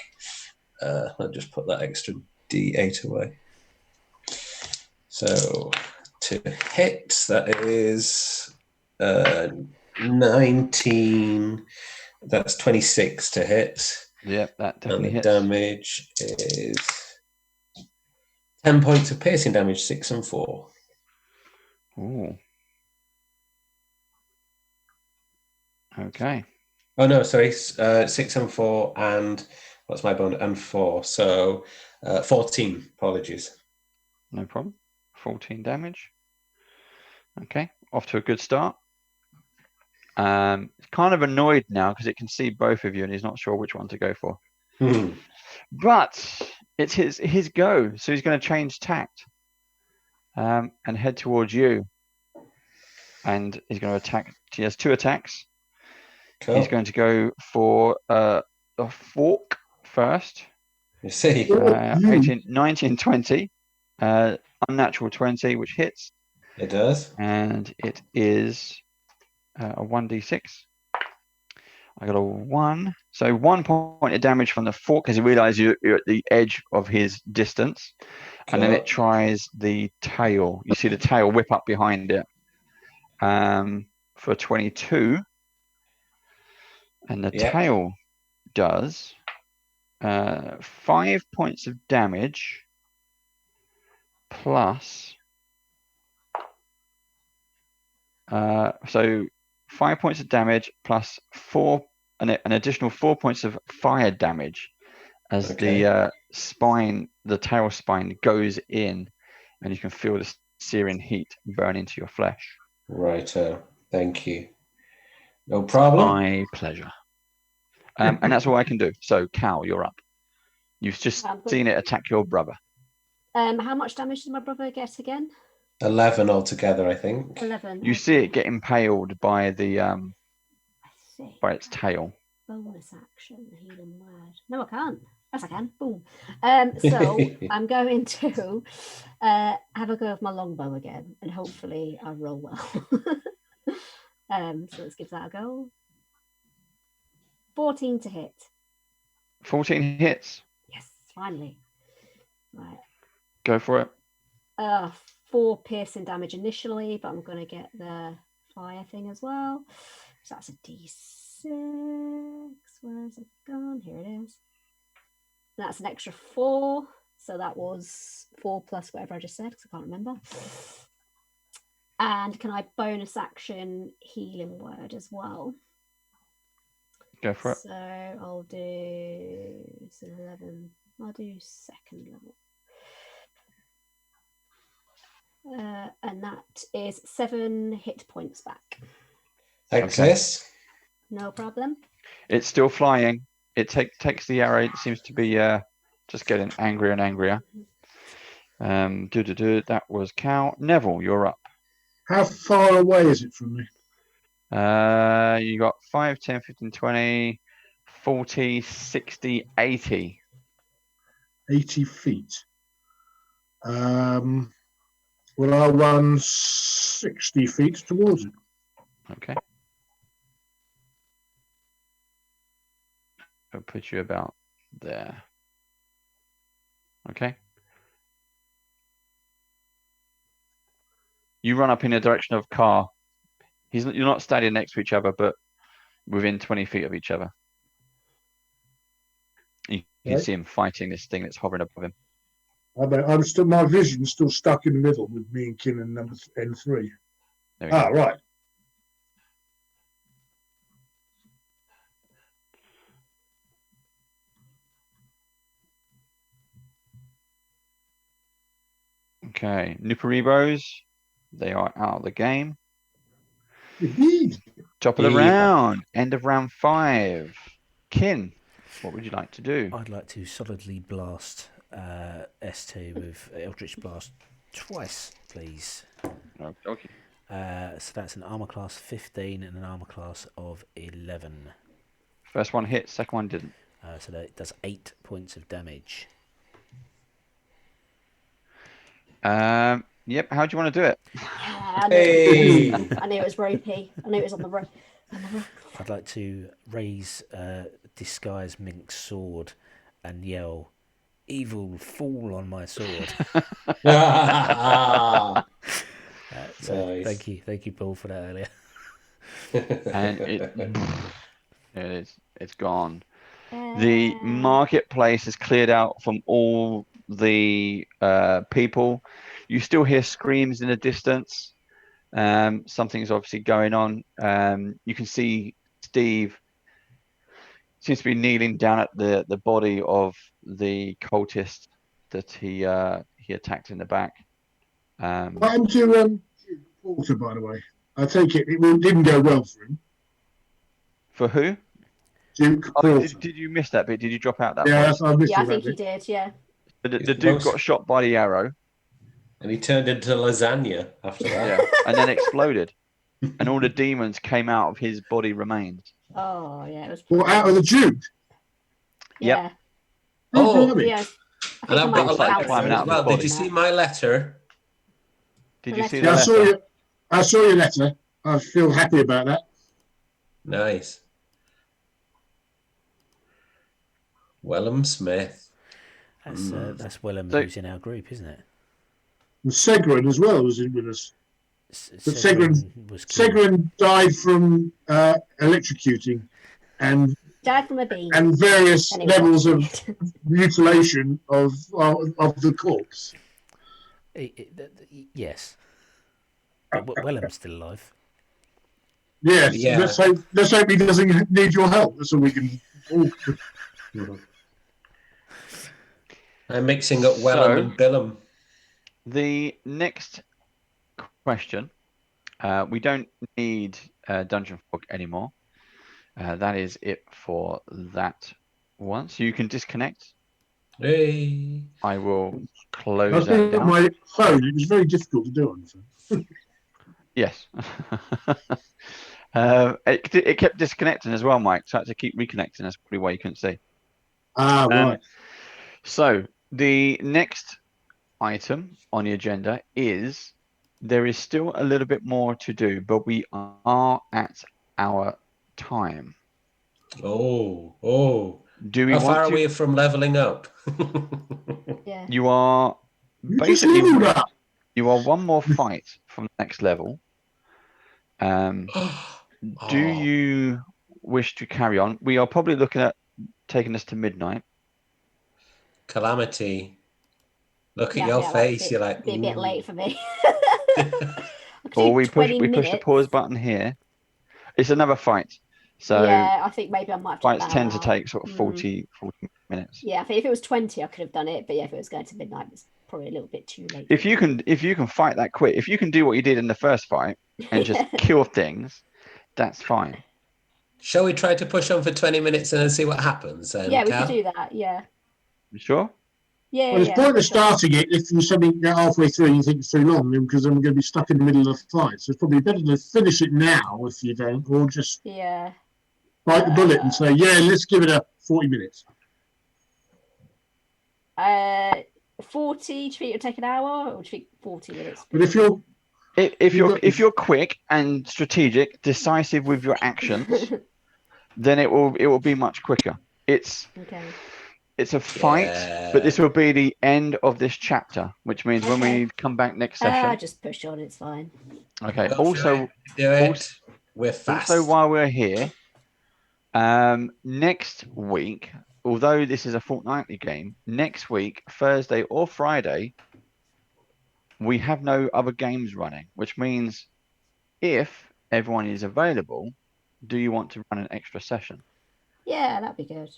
I'll just put that extra D8 away. So to hit, that is 19. That's 26 to hit. Yep, that definitely hits. Damage is 10 points of piercing damage, 6 and 4. Ooh. Okay. Oh no, sorry, 6 and 4, and what's my bonus? And 4, so 14. Apologies. No problem. 14 damage. Okay, off to a good start. It's kind of annoyed now because it can see both of you and he's not sure which one to go for. But it's his go, so he's going to change tact and head towards you. And he's going to attack. He has 2 attacks. Cool. He's going to go for a fork first. You see, 18, 19, 20, unnatural 20, which hits. It does, and it is a 1d6. I got a 1, so 1 point of damage from the fork as he realizes you're at the edge of his distance, and then it tries the tail. You see the tail whip up behind it for 22, and the tail does 5 points of damage plus so 5 points of damage plus an additional 4 points of fire damage as the tail spine goes in, and you can feel the searing heat burn into your flesh. Right. Thank you. No problem. My pleasure. And that's all I can do. So, Cal, you're up. You've just seen it attack your brother. How much damage did my brother get again? 11 altogether, I think. 11. You see it get impaled by by its tail. Bonus action, healing word. No, I can't. Yes, I can. Boom. So I'm going to have a go of my longbow again, and hopefully I roll well. So let's give that a go. 14 to hit. 14 hits. Yes, finally. Right. Go for it. 4 piercing damage initially, but I'm going to get the fire thing as well. So that's a D6 Where is it gone? Here it is. That's an extra 4. So that was 4 plus whatever I just said, because I can't remember. And can I bonus action healing word as well? Go for it. So I'll do 11. I'll do second level. And that is 7 hit points back. Access. No problem. It's still flying. It takes the arrow. It seems to be just getting angrier and angrier. That was Cal. Neville, you're up. How far away is it from me? You got 5, 10, 15, 20, 40, 60, 80. 80 feet. Well, I'll run 60 feet towards it. Okay. I'll put you about there. Okay. You run up in the direction of Carr. You're not standing next to each other, but within 20 feet of each other. You can see him fighting this thing that's hovering above him. I'm still, my vision's still stuck in the middle with me and Kin and number N3. There we go. Right. Okay, Nuparibos, they are out of the game. Top of the round, end of round 5. Kin, what would you like to do? I'd like to solidly blast S2 with Eldritch Blast twice, please. Okay. So that's an armor class 15 and an armor class of 11. First one hit, second one didn't. So that does 8 points of damage. Yep, how do you want to do it? Yeah, I knew it was ropey. I knew it was on the rope. I'd like to raise Disguise Mink's sword and yell, "Evil, fall on my sword." So nice. Thank you, Paul, for that earlier. And it's gone. The marketplace is cleared out from all the people. You still hear screams in the distance. Something's obviously going on. You can see Steve seems to be kneeling down at the body of the cultist that he attacked in the back. What happened to Porter, by the way? I take it didn't go well for him. For who? Duke Porter. Did you miss that bit? Did you drop out that Yeah, part? I missed I think he did, yeah. The Duke got shot by the arrow. And he turned into lasagna after that. Yeah, and then exploded. And all the demons came out of his body remains. Oh, yeah. It was. Well, out of the Duke? Yeah. Yep. Oh, yeah. And I've got a letter climbing out as well. Did you see my letter? Did you see the letter? I saw your letter. I feel happy about that. Nice. Wellham Smith. That's Wellham who's in our group, isn't it? And Segrin as well was in with us. But Segrin died from electrocuting and died from a beam and various levels of mutilation of the corpse. Yes, but Wellham's still alive. Yes, yeah. Let's hope he doesn't need your help, so we can. I'm mixing up Wellham and Billham. The next question, we don't need Dungeon Fog anymore. That is it for that one. So you can disconnect. Hey. I will close that down. On my phone, it was very difficult to do on the phone. Yes. It kept disconnecting as well, Mike. So I had to keep reconnecting. That's probably why you couldn't see. Right. So the next item on the agenda is there is still a little bit more to do, but we are at our time. Oh. Do we How want far to... are we from leveling up? Yeah. You are basically you are one more fight from the next level. Do you wish to carry on, we are probably looking at taking this to midnight. Calamity. Look Yeah, at your yeah, face. You're like, be a bit "Ooh." late for me. I could Or do we 20 push the minutes. pause button here. It's another fight. So yeah, I think maybe I might have to fights bow tend to out. take sort of 40 minutes. Yeah, I think if it was 20, I could have done it. But yeah, if it was going to midnight, it's probably a little bit too late. If you can fight that quick, if you can do what you did in the first fight and just kill things, that's fine. Shall we try to push on for 20 minutes and then see what happens? Yeah, we could do that. Yeah. You sure? Yeah. Well, it's yeah, pointless sure. starting it if you suddenly get halfway through and you think it's too long, because then we're going to be stuck in the middle of the fight. So it's probably better to finish it now if you don't, or just Yeah. bite the bullet and say, yeah, let's give it a 40 minutes. 40. Do you think it'll take an hour, or do you think 40 minutes? But if you're quick and strategic, decisive with your actions, then it will be much quicker. It's a fight, but this will be the end of this chapter, which means when we come back next session. Just push on, it's fine. Okay. Do it. We're fast. Also, while we're here, next week, although this is a fortnightly game, next week, Thursday or Friday, we have no other games running, which means if everyone is available, do you want to run an extra session? Yeah, that'd be good.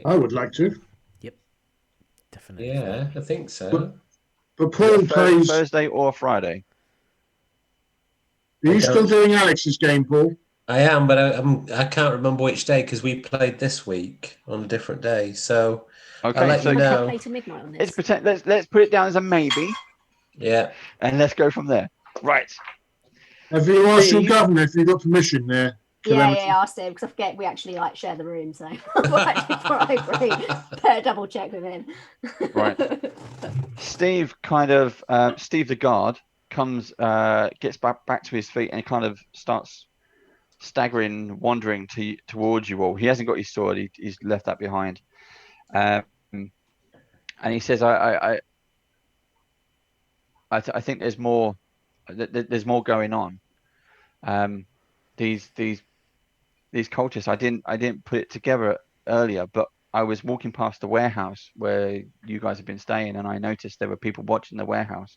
I would like to. Yep, definitely. Yeah, I think so. But Paul plays Thursday or Friday. Are you still doing Alex's game, Paul? I am, but I can't remember which day because we played this week on a different day. So okay, I'll let you know. Play till midnight on this. Let's put it down as a maybe. Yeah. And let's go from there. Right. Have you asked your governor if you got permission there? Yeah, I asked him because I forget we actually share the room, so better double check with him. Right. Steve Steve the guard comes, gets back to his feet and kind of starts staggering, wandering towards you all. He hasn't got his sword; he's left that behind. And he says, "I think there's more. There's more going on. These cultists. I didn't put it together earlier, but I was walking past the warehouse where you guys have been staying, and I noticed there were people watching the warehouse,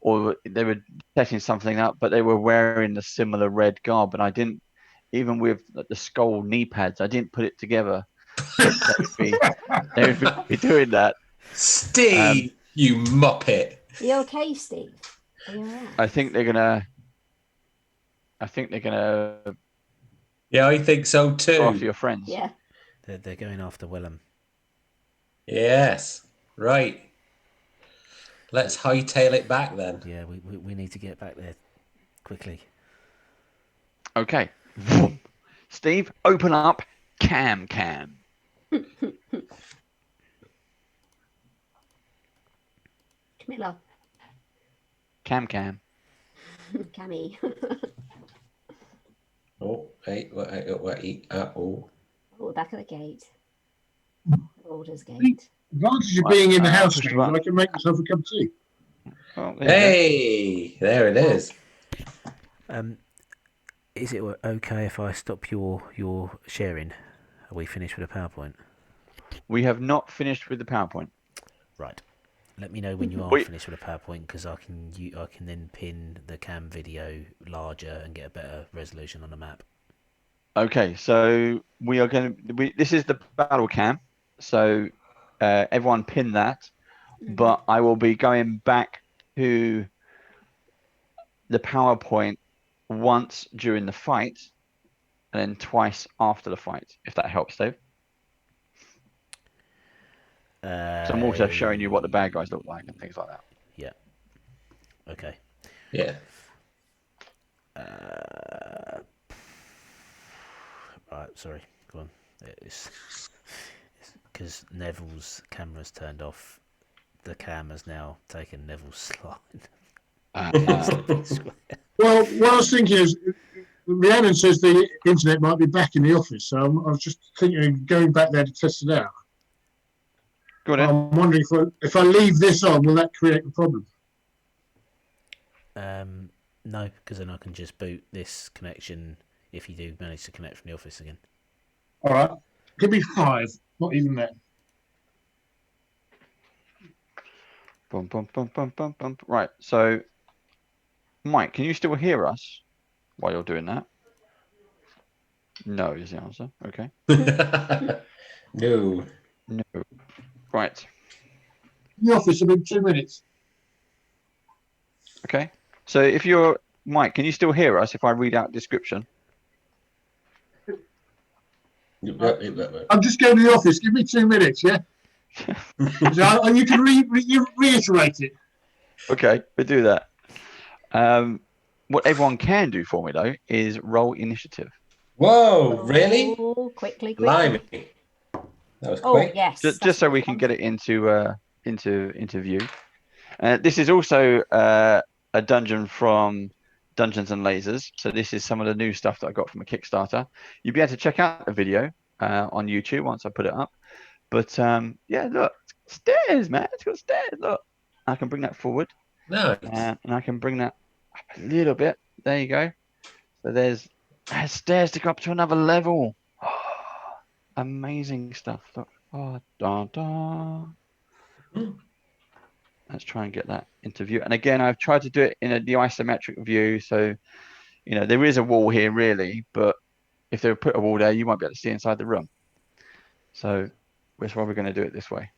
or they were setting something up, but they were wearing the similar red garb, and I didn't, even with the skull knee pads, I didn't put it together. They would be doing that. Steve, you muppet. Are you okay, Steve? Are you all right? I think they're gonna. Yeah, I think so too. Go after your friends. Yeah. They're going after Willem. Yes. Right. Let's hightail it back then. Yeah, we need to get back there quickly. Okay. Steve, open up Cam. Come here, love. Cam. Cammy. Oh, hey, wait. Oh. We're back at the gate. Baldurs Gate. The advantage of being in the house is I can make myself a cup of tea. Oh, hey, there it is. Is it okay if I stop your sharing? Are we finished with the PowerPoint? We have not finished with the PowerPoint. Right. Let me know when you are finished with the PowerPoint, because I can then pin the cam video larger and get a better resolution on the map. Okay, so we are going to. This is the battle cam, so everyone pin that. But I will be going back to the PowerPoint once during the fight, and then twice after the fight, if that helps, Dave. So I'm also showing you what the bad guys look like and things like that. Yeah. Okay. Yeah. Right, sorry. Go on. It's because Neville's camera's turned off. The cam has now taken Neville's slide. Well, what I was thinking is, Rhiannon says the internet might be back in the office, so I was just thinking of going back there to test it out. Go on in. I'm wondering if I leave this on, will that create a problem? No, because then I can just boot this connection if you do manage to connect from the office again. All right. Give me 5. Not even that. Bum, bum, bum, bum, bum, bum. Right. So, Mike, can you still hear us while you're doing that? No is the answer. Okay. No. No. Right. The office in 2 minutes. Okay. So if you're Mike, can you still hear us if I read out description? I'm just going to the office. Give me 2 minutes, yeah? And you can reiterate it. Okay, we'll do that. What everyone can do for me though is roll initiative. Whoa, really? Oh, quickly. Blimey. That was Oh, quick. yes. Just so we can get it into view. This is also a dungeon from Dungeons and Lasers. So this is some of the new stuff that I got from a Kickstarter. You'll be able to check out the video on YouTube once I put it up. But yeah, look, stairs, man. It's got stairs. Look, I can bring that forward. Nice. And I can bring that up a little bit. There you go. So there's stairs to go up to another level. Amazing stuff. Look. Oh, da, da. Let's try and get that into view. And again, I've tried to do it in the isometric view. So, you know, there is a wall here really, but if they put a wall there, you won't be able to see inside the room. So that's why we're going to do it this way.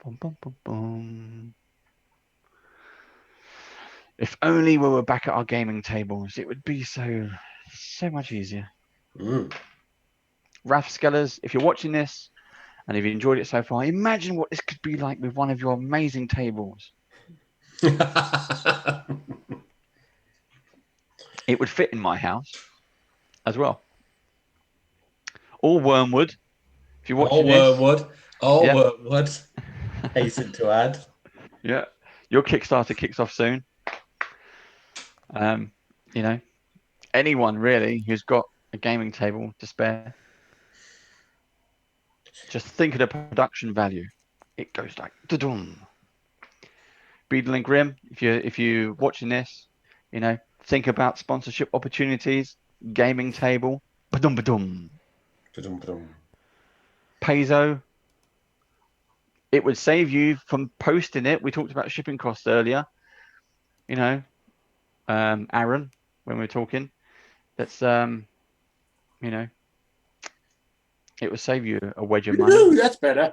Boom, boom, boom, boom. If only we were back at our gaming tables, it would be so much easier. Rathskellers, if you're watching this and if you enjoyed it so far, imagine what this could be like with one of your amazing tables. It would fit in my house as well. All wormwood. If you're watching all wormwood. Hasten to add. Yeah, your Kickstarter kicks off soon. You know, anyone really who's got a gaming table to spare, just think of the production value. It goes like da-dum. Beadle and Grim, if you're watching this, you know, think about sponsorship opportunities, gaming table, ba-dum ba-dum. Paizo, it would save you from posting it. We talked about shipping costs earlier. You know, Aaron, when we were talking, that's you know, it would save you a wedge of money. Ooh, that's better.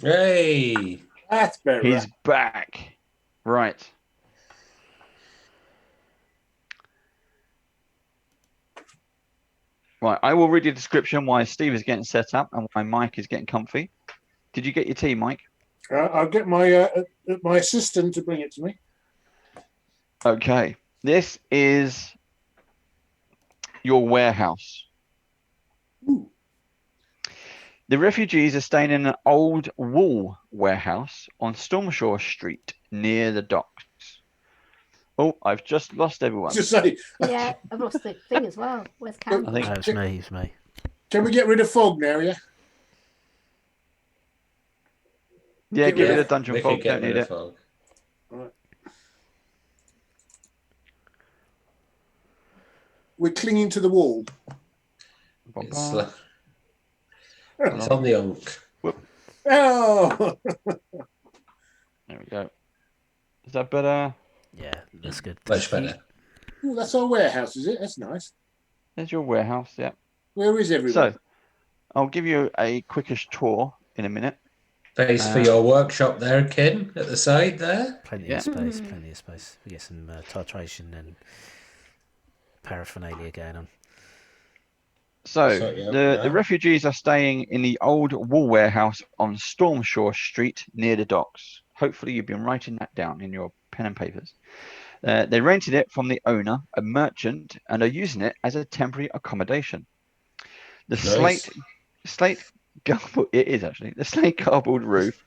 Hey, that's better. He's back. Right. Right, I will read the description while Steve is getting set up and why Mike is getting comfy. Did you get your tea, Mike? I'll get my assistant to bring it to me. Okay. This is your warehouse. Ooh. The refugees are staying in an old wool warehouse on Stormshore Street near the docks. Oh, I've just lost everyone. Just say. Yeah, I've lost the thing as well. Where's Cam? I think it's me. Can we get rid of fog now, yeah? Yeah, get rid of dungeon fog. Don't need it. Right. We're clinging to the wall. It's on the unk. Oh! There we go. Is that better? Yeah, that's good. Much better. Ooh, that's our warehouse, is it? That's nice. There's your warehouse, yeah. Where is everyone? So, I'll give you a quickish tour in a minute. Space for your workshop there, Ken, at the side there. Plenty of space. We get some titration and paraphernalia going on. So, the refugees are staying in the old wool warehouse on Stormshore Street near the docks. Hopefully you've been writing that down in your pen and papers. They rented it from the owner, a merchant, and are using it as a temporary accommodation. The slate garbled roof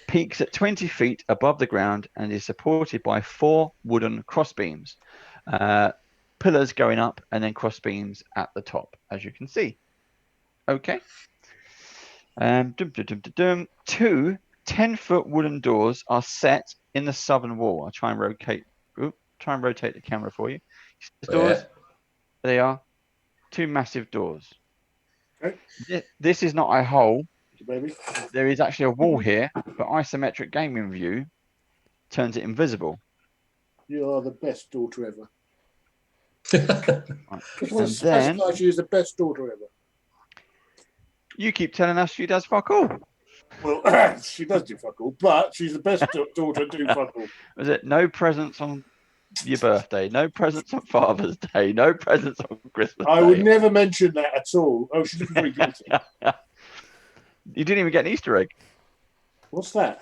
peaks at 20 feet above the ground and is supported by 4 wooden crossbeams. Pillars going up and then crossbeams at the top, as you can see. Okay. 2 10-foot wooden doors are set in the southern wall. I'll try and rotate the camera for you. Doors. They are 2 massive doors. Okay. This is not a hole. Baby. There is actually a wall here, but isometric gaming view turns it invisible. You are the best daughter ever. Right. Just want to And then specify she is the best daughter ever. you keep telling us she does fuck all. Well, she does do fuck all, but she's the best daughter to do fuck all. Was it no presents on your birthday, no presents on Father's Day, no presents on Christmas I Day? would never mention that at all. Oh, she's looking very guilty. You didn't even get an Easter egg. What's that?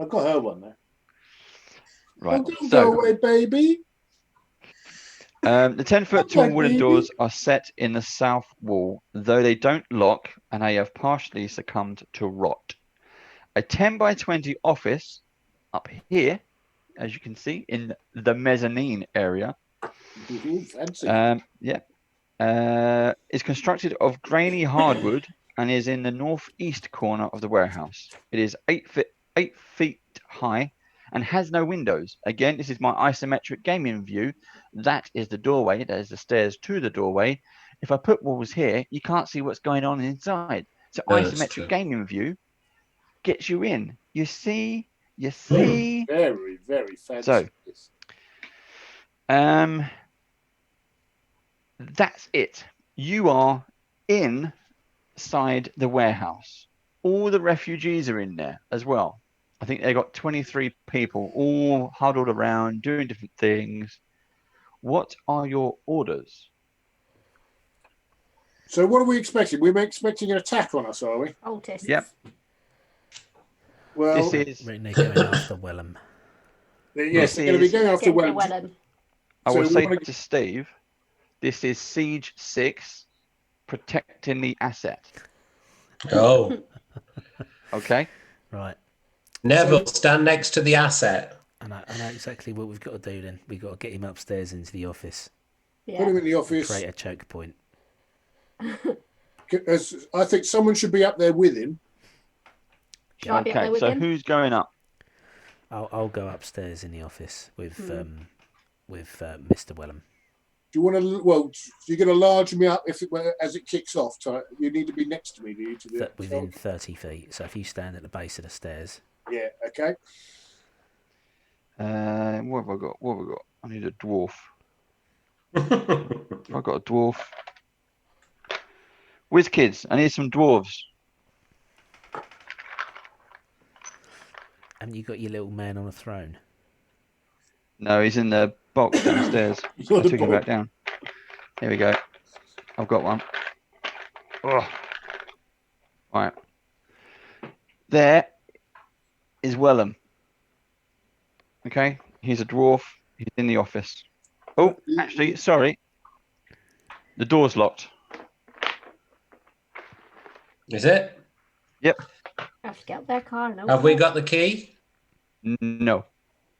I've got her one there. Right. Oh, don't So go away, baby. the 10-foot Come tall back, wooden baby. doors are set in the south wall, though they don't lock and they have partially succumbed to rot. A 10 by 20 office up here, as you can see, in the mezzanine area, Ooh, fancy. is constructed of grainy hardwood and is in the northeast corner of the warehouse. It is 8 feet high and has no windows. Again, this is my isometric gaming view. That is the doorway. That is the stairs to the doorway. If I put walls here, you can't see what's going on inside. So No, that's isometric true. gaming view gets you in. You see. Very, very fancy. So, that's it. You are inside the warehouse. All the refugees are in there as well. I think they got 23 people all huddled around doing different things. What are your orders? So what are we expecting? We're expecting an attack on us, are we? Cultists. Yep. Well, This is. Right, they're going after Wellham. yes, This they're going to be is- going after Get the Wellington. Wellham. I So will we say wanna- to Steve, this is Siege 6, protecting the asset. Oh, Okay. Right. Neville, stand next to the asset. I know exactly what we've got to do then. We've got to get him upstairs into the office. Put Yeah. him in the And office. create a choke point. I think someone should be up there with him. Should I be up there Okay. with So him? who's going up? I'll go upstairs in the office with Mr. Wellham. Do you want to? Well, you're going to large me up as it kicks off. You need to be next to me, do you? To do it? Within 30 feet. So if you stand at the base of the stairs. Yeah. Okay. What have I got? What have I got? I need a dwarf. I've got a dwarf. Whiz kids, I need some dwarves. Haven't you got your little man on a throne? No, he's in the box downstairs. You're I the took him ball. back down. Here we go. I've got one. Oh. Right. There is Wellham. Okay, he's a dwarf. He's in the office. Oh, actually, sorry. The door's locked. Is it? I have to get up their car and Have we got the key? No.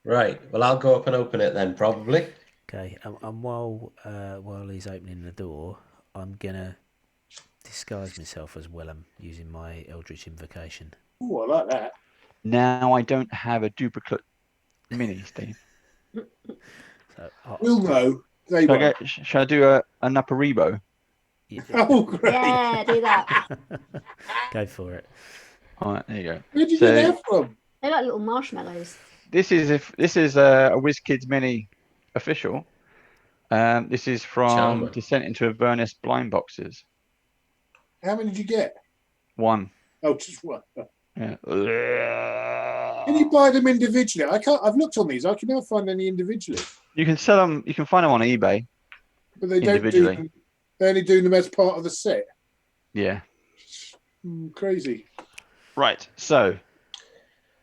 Right. Well, I'll go up and open it then, probably. Okay, and while he's opening the door, I'm gonna disguise myself as Wellham using my Eldritch Invocation. Oh, I like that. Now I don't have a duplicate mini, Steve. So We'll know. They Shall I, won't. shall I do a Naparebo? Oh, great. Yeah, do that. Go for it. All right, there you go. Where'd you So- get that from? They're like little marshmallows. This is a WizKids Mini official. This is from Charmer. Descent into Avernus blind boxes. How many did you get? 1. Oh, just one. Yeah. Can you buy them individually? I can't. I've looked on these. I can never find any individually. You can sell them. You can find them on eBay. But they don't do Individually. them. They only do them as part of the set. Yeah. Crazy. Right. So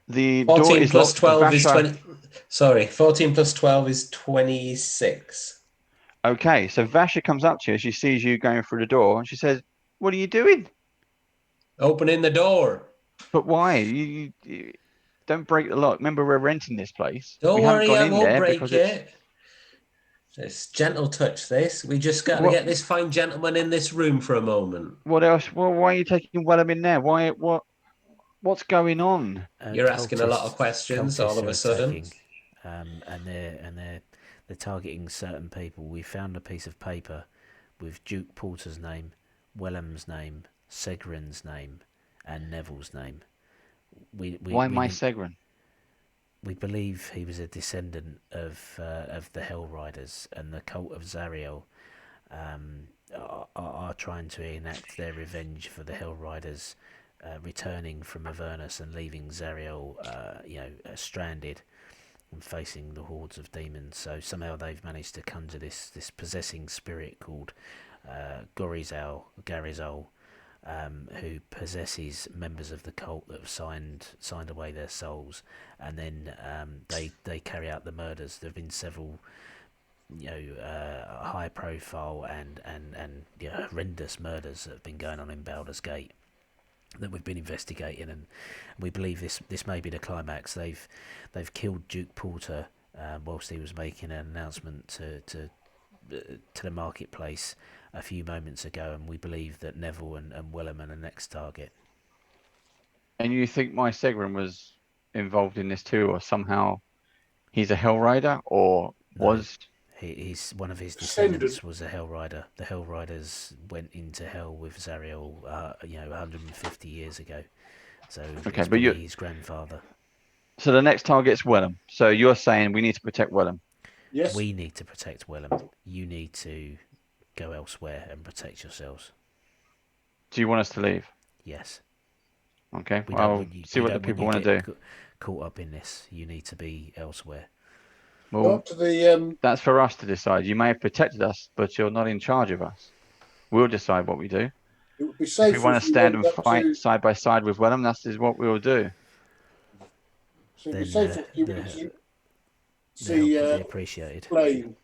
the door 14 is plus locked. 12 is Vasha- 20. Sorry, 14 plus 12 is 26. Okay. So Vasha comes up to you. She sees you going through the door, and she says, "What are you doing? Opening the door. But why? You don't break the lock. Remember, we're renting this place. Don't We haven't worry, gone I in won't there break because it's- it. It's gentle touch, this. We just got to What- get this fine gentleman in this room for a moment. What else? Well, why are you taking Wellham in there? Why? What's going on? You're asking a lot of Cultists- questions cultists all of are a sudden. attacking, and they're targeting certain people. We found a piece of paper with Duke Porter's name, Wellham's name, Segrin's name, and Neville's name. Why my Segrin? We believe he was a descendant of the Hell Riders, and the cult of Zariel are trying to enact their revenge for the Hell Riders returning from Avernus and leaving Zariel, stranded and facing the hordes of demons. So somehow they've managed to conjure this possessing spirit called Gharizol, who possesses members of the cult that have signed away their souls, and then they carry out the murders. There have been several, high profile and horrendous murders that have been going on in Baldurs Gate that we've been investigating, and we believe this may be the climax. They've killed Duke Porter whilst he was making an announcement to the marketplace a few moments ago, and we believe that Neville and Willem are the next target. And you think my Segrin was involved in this too, or somehow he's a Hell Rider, or was? He's one of his descendants was a Hell Rider. The Hell Riders went into hell with Zariel, 150 years ago. So okay, it's probably his grandfather. So the next target's Willem. So you're saying we need to protect Willem? Yes. We need to protect Willem. You need to go elsewhere and protect yourselves. Do you want us to leave? Yes. Okay. I'll see what the people want to do. Caught up in this, you need to be elsewhere. Well, that's for us to decide. You may have protected us, but you're not in charge of us. We'll decide what we do. It would be safer if we want to stand and fight side by side with Willem, that is what we will do. So it'd be safer if you would see appreciated. Flame.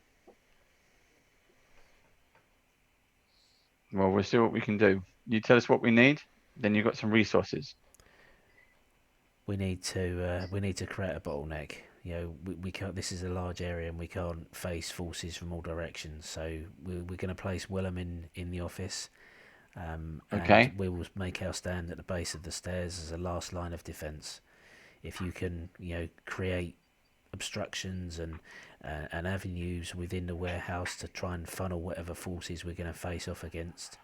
Well, we'll see what we can do. You tell us what we need, then you've got some resources. We need to create a bottleneck. We can't. This is a large area, and we can't face forces from all directions. So we're going to place Willem in the office. Okay. And we will make our stand at the base of the stairs as a last line of defence. If you can, create obstructions and avenues within the warehouse to try and funnel whatever forces we're going to face off against.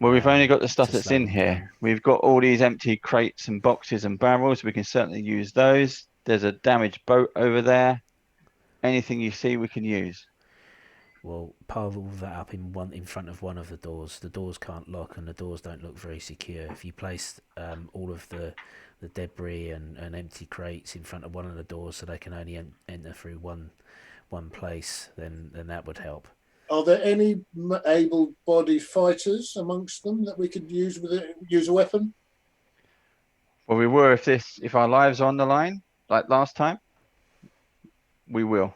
Well, we've only got the stuff that's in here. Down. We've got all these empty crates and boxes and barrels. We can certainly use those. There's a damaged boat over there. Anything you see, we can use. Well, pile all that up in front of one of the doors. The doors can't lock, and the doors don't look very secure. If you place all of the debris and empty crates in front of one of the doors, so they can only enter through one place, then that would help. Are there any able-bodied fighters amongst them that we could use use a weapon? Well, we were if our lives are on the line, like last time. We will.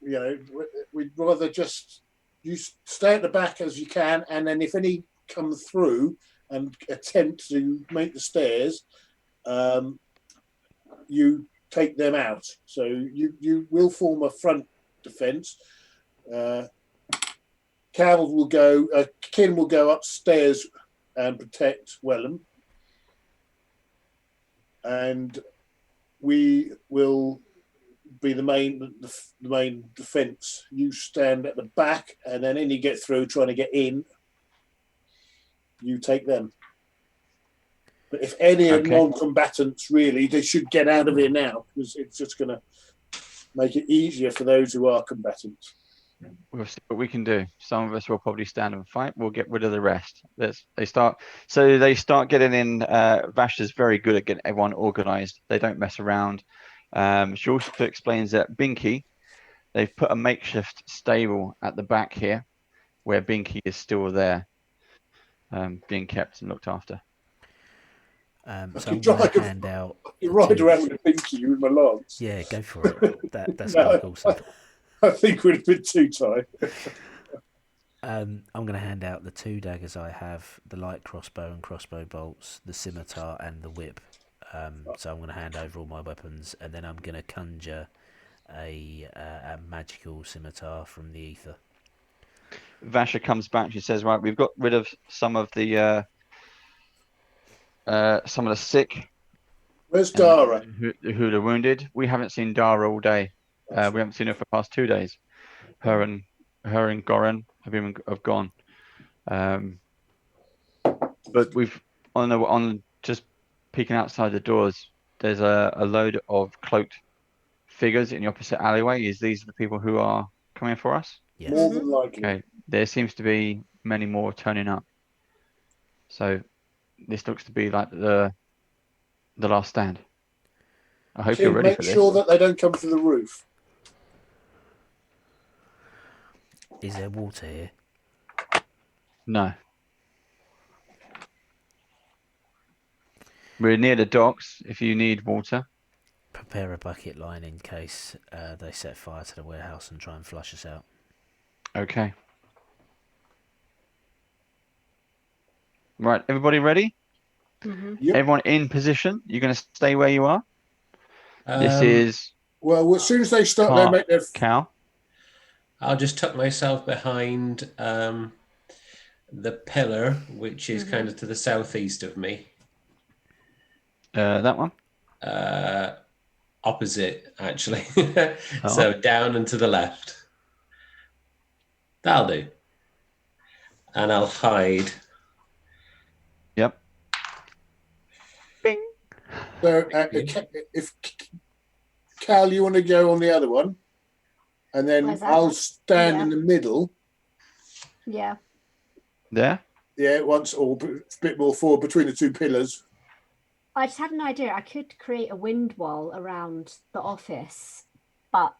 We'd rather just you stay at the back as you can, and then if any come through and attempt to make the stairs, you take them out. So you will form a front defence. Kin will go upstairs and protect Willem, and we will be the main defence. You stand at the back, and then any get through trying to get in, you take them. But if any are non-combatants, really, they should get out of here now, because it's just going to make it easier for those who are combatants. We'll see what we can do. Some of us will probably stand and fight. We'll get rid of the rest. They start getting in. Vash is very good at getting everyone organised. They don't mess around. She also explains that Binky, they've put a makeshift stable at the back here, where Binky is still there, being kept and looked after. So I'm going to hand out. You ride around with a Binky with my lance. Yeah, go for it. That's awesome. I think we'd have been too tight. I'm going to hand out the 2 daggers I have, the light crossbow and crossbow bolts, the scimitar and the whip. So I'm going to hand over all my weapons, and then I'm going to conjure a magical scimitar from the ether. Vasha comes back. She says, "Right, we've got rid of some of the sick. Where's Dara? Who are wounded? We haven't seen Dara all day. We haven't seen her for the past 2 days. her and Goran have gone. But we've on just peeking outside the doors. There's a load of cloaked figures in the opposite alleyway. Is these the people who are coming for us? Yes. More than likely. Okay. There seems to be many more turning up. So this looks to be like the last stand. I hope you're ready Make for this. sure that they don't come through the roof. Is there water here? No. We're near the docks if you need water. Prepare a bucket line in case they set fire to the warehouse and try and flush us out. Okay. Right, everybody ready? Yep. Everyone in position? You're going to stay where you are? This Um, is Well, as soon as they start, they make their. Cal. I'll just tuck myself behind the pillar, which is kind of to the southeast of me. That one? Opposite, actually. So down and to the left. That'll do. And I'll hide. Yep. Bing. So if Cal, you want to go on the other one, and then Where's that? I'll stand Yeah. in the middle. Yeah. There? Yeah, once or a bit more forward between the two pillars. I just had an idea. I could create a wind wall around the office, but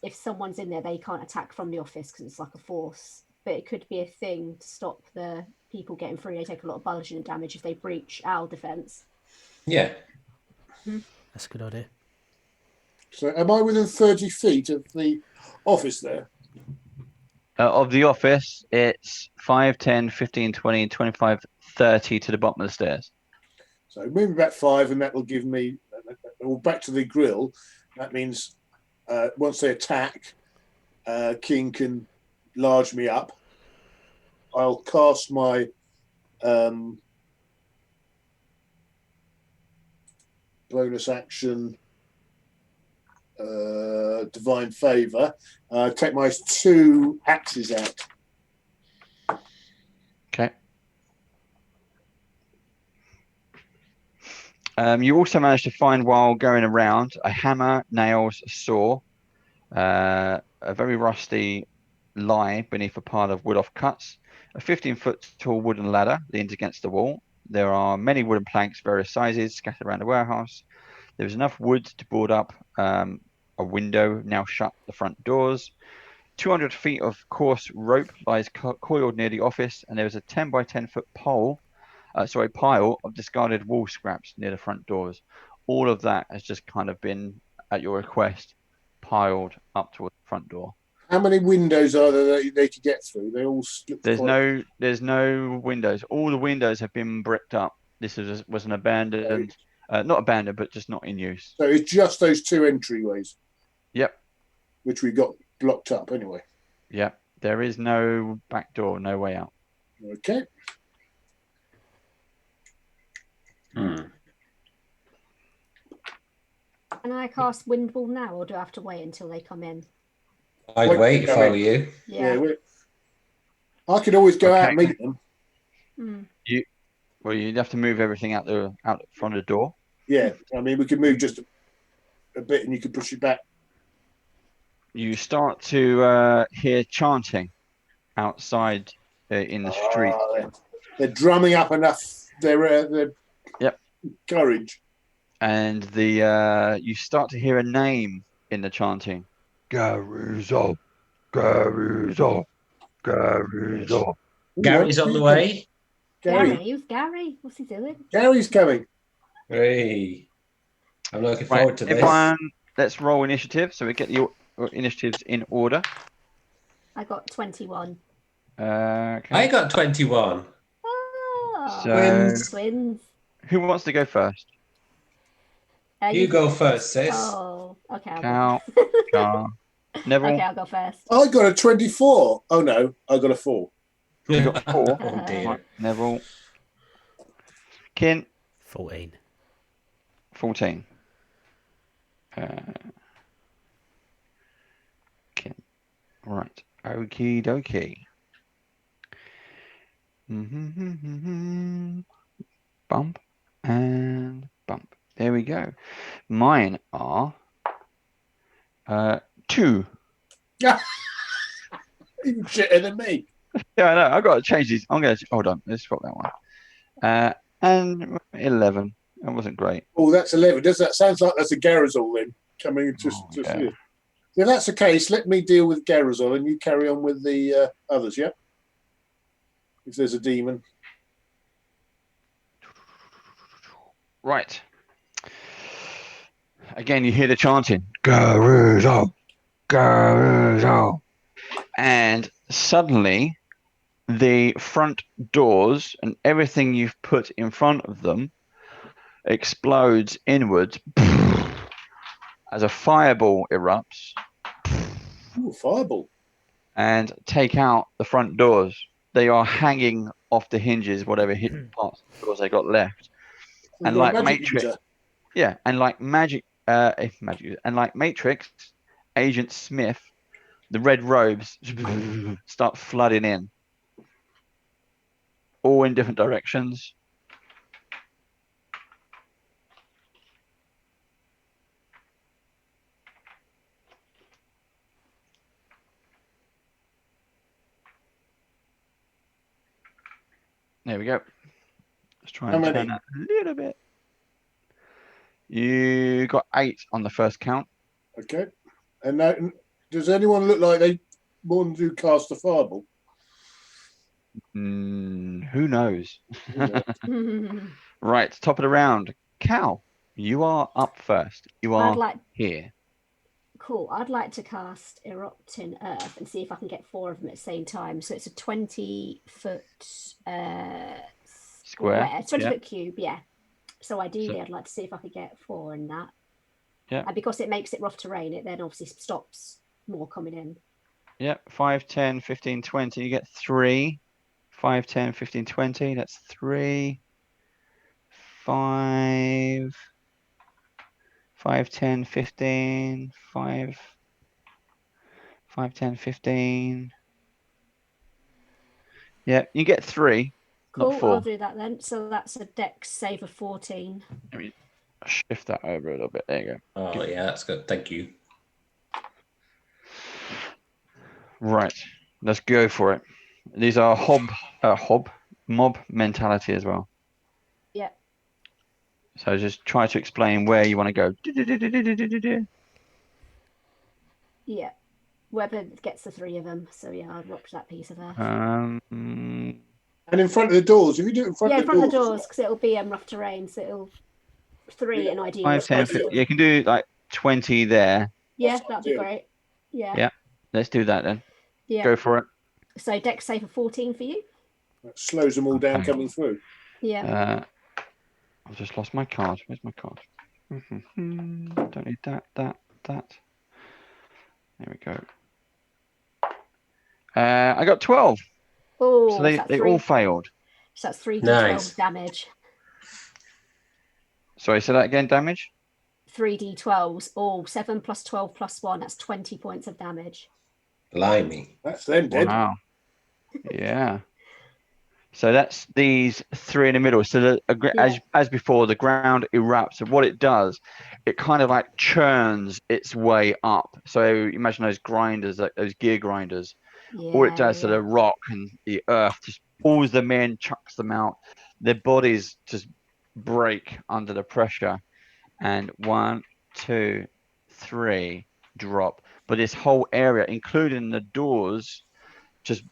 if someone's in there, they can't attack from the office because it's like a force. But it could be a thing to stop the people getting through. They take a lot of bludgeoning damage if they breach our defense. Yeah. That's a good idea. So am I within 30 feet of the office there? Of the office, it's 5, 10, 15, 20, 25, 30 to the bottom of the stairs. So moving back 5, and that will give me, or back to the grill. That means once they attack, King can large me up. I'll cast my bonus action, divine favor. Take my 2 axes out. Okay. You also managed to find, while going around, a hammer, nails, a saw, a very rusty lie beneath a pile of wood offcuts, a 15-foot tall wooden ladder leans against the wall. There are many wooden planks, various sizes, scattered around the warehouse. There's enough wood to board up a window, now shut the front doors. 200 feet of coarse rope lies coiled near the office, and there is a 10 by 10 foot pile of discarded wall scraps near the front doors. All of that has just kind of been, at your request, piled up towards the front door. How many windows are there that they could get through? They all split. There's no windows. All the windows have been bricked up. This was an abandoned, not abandoned, but just not in use. So it's just those 2 entryways. Yep. Which we got blocked up anyway. Yep. There is no back door, no way out. Okay. Can I cast wind wall now, or do I have to wait until they come in? I'd wait if I were you. Yeah. I could always go out and meet them. You'd have to move everything out the front of the door. Yeah, I mean, we could move just a bit, and you could push it back. You start to hear chanting outside in the street. They're drumming up enough their courage. And you start to hear a name in the chanting. Gharizol, Gharizol, Gharizol. Gary's on the way. Gary? Who's Gary? What's he doing? Gary's coming. Hey. I'm looking forward to this. Everyone, let's roll initiative so we get the initiatives in order. I got 21. Okay. I got 21. Oh, So, twins. who wants to go first? You go first, sis. Oh, okay. Cal, Neville. Okay, I'll go first. I got a 24. Oh no, I got a 4. You got 4. Oh dear. Right, Neville. Kin. 14. Kin. Right. Okie dokie. Bump and bump. There we go. Mine are 2. Even shitter than me. Yeah, I know. I've got to change these. I'm going to hold on. Let's swap that one. And 11. That wasn't great. Oh, that's 11. Does that sounds like that's a Gharizol then coming just yeah. here. If that's the case, let me deal with Gharizol and you carry on with the others, yeah? If there's a demon. Right. Again, you hear the chanting. Gharizol, Gharizol. And suddenly, the front doors and everything you've put in front of them explodes inwards as a fireball erupts. Ooh, fireball. And take out the front doors. They are hanging off the hinges, whatever parts of the doors they got left. And like Matrix, yeah, and like magic, and like Matrix, Agent Smith, the red robes start flooding in, all in different directions. There we go. Let's try and turn that a little bit. You got 8 on the first count. Okay. And now, does anyone look like they want to cast a fireball? Who knows? Right, top of the round. Cal, you are up first. You are here. Cool. I'd like to cast Erupting Earth and see if I can get 4 of them at the same time. So it's a 20-foot square. 20-foot cube, yeah. So ideally, I'd like to see if I could get 4 in that. Yeah. And because it makes it rough terrain, it then obviously stops more coming in. Yep, 5, 10, 15, 20. You get 3. 5, 10, 15, 20. That's 3. 5, 5, 10, 15, 5, 5, 10, 15. Yeah, you get 3. Cool, not 4. I'll do that then. So that's a dex save of 14. Let me shift that over a little bit. There you go. Oh, yeah, that's good. Thank you. Right, let's go for it. These are mob mentality as well. Yeah. So just try to explain where you want to go. Yeah. Whoever gets the 3 of them. So yeah, I'll watch that piece of Earth. And in front of the doors, if you do it in front of the doors. Yeah, in front of the doors, because it'll be rough terrain, so it'll 3 and ideally 5, 10, 15. You can do like 20 there. Yeah, that'd be great. Yeah. Yeah, let's do that then. Yeah. Go for it. So dex save of 14 for you. That slows them all down coming through. Yeah. I've just lost my card. Where's my card? Don't need that. There we go. I got 12. Oh, so they all failed. So that's 3d12 damage. Sorry, say that again, damage? 3d12s. Oh, 7 plus 12 plus 1. That's 20 points of damage. Blimey. That's them dead. Wow. Yeah. So that's these 3 in the middle. So as before, the ground erupts. And what it does, it kind of like churns its way up. So imagine those grinders, like those gear grinders. All it does to the rock and the earth just pulls them in, chucks them out. Their bodies just break under the pressure. And 1, 2, 3 drop. But this whole area, including the doors, just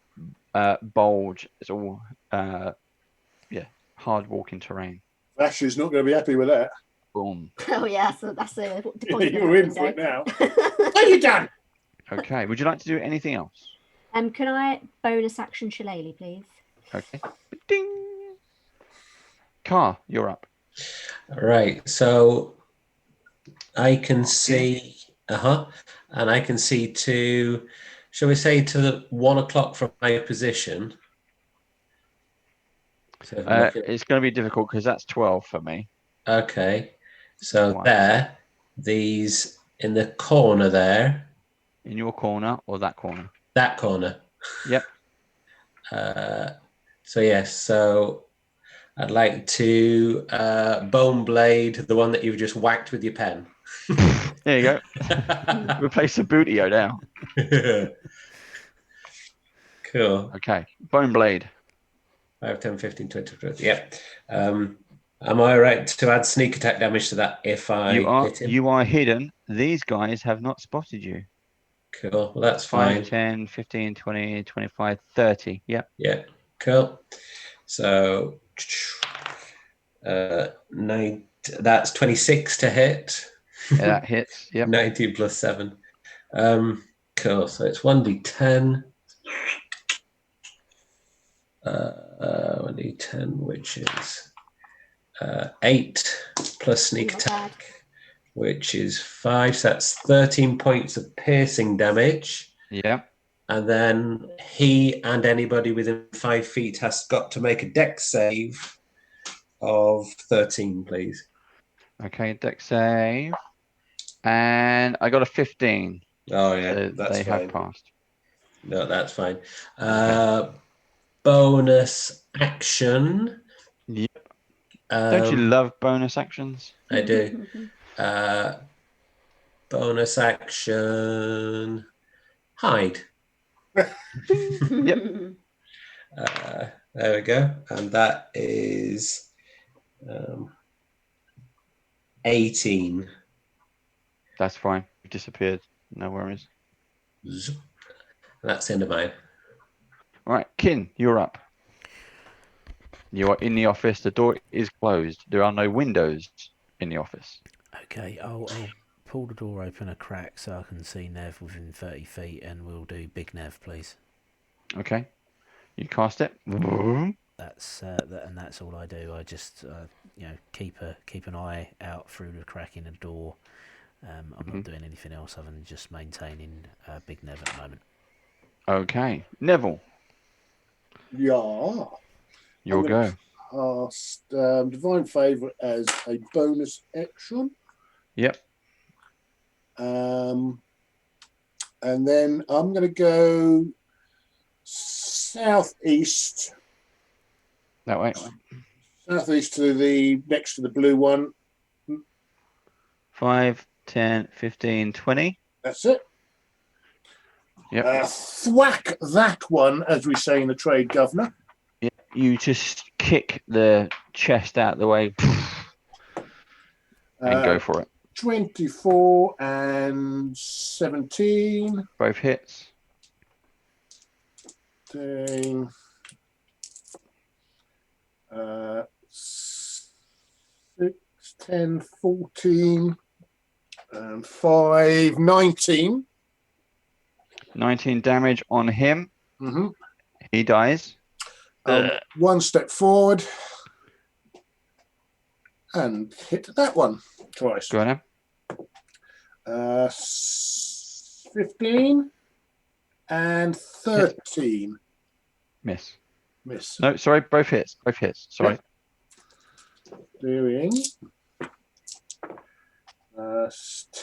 bulge. It's all hard walking terrain. Ash is not going to be happy with that. Boom. Oh yeah, so that's the you're in for it now. What are you done? Okay. Would you like to do anything else? Can I bonus action Shillelagh, please? Okay. Ding. Car, you're up. All right. So I can see, and I can see to, shall we say, to the 1 o'clock from my position. So it's going to be difficult because that's 12 for me. Okay. So these in the corner there. In your corner or that corner? That corner. Yep. So yes, so I'd like to bone blade the one that you've just whacked with your pen. There you go. Replace the bootio now. Cool. Okay. Bone blade. 5, 10, 15, 20, 30. Yeah. Am I right to add sneak attack damage to that if I hit him? You are hidden. These guys have not spotted you. Cool. Well, that's 5, fine. 10, 15, 20, 25, 30. Yep. Yeah. Cool. So that's 26 to hit. Yeah, that hits. Yep. 19 plus 7. Cool. So it's 1d10. 1d10, which is 8 plus sneak attack, which is 5. So that's 13 points of piercing damage. Yeah. And then he and anybody within 5 feet has got to make a dex save of 13, please. Okay, dex save. And I got a 15. Oh, yeah, So that's they fine. have passed. No, that's fine. Okay. Bonus action. Yep. Don't you love bonus actions? I do. Bonus action. Hide. Yep. There we go. And that is 18. That's fine. You've disappeared. No worries. That's the end of mine. All right, Kin, you're up. You are in the office. The door is closed. There are no windows in the office. Okay, I'll pull the door open a crack so I can see Nev within 30 feet, and we'll do Big Nev, please. Okay. You cast it. That's and that's all I do. I just keep an eye out through the crack in the door. I'm not doing anything else other than just maintaining Big Nev at the moment. Okay, Neville. Yeah. Your go. Cast Divine Favour as a bonus action. Yep. And then I'm going to go southeast. That way. Southeast to the next to the blue one. 5, 10, 15, 20. That's it. Yep. Thwack that one, as we say in the trade, Governor. Yep. You just kick the chest out the way and go for it. 24 and 17. Both hits. 10, 6, 10, 14, and 5, 19. 19 damage on him. Mm-hmm. He dies. One step forward and hit that one twice. Go on now. 15 and 13. Miss. Miss. No, sorry, both hits. Both hits. Sorry. Doing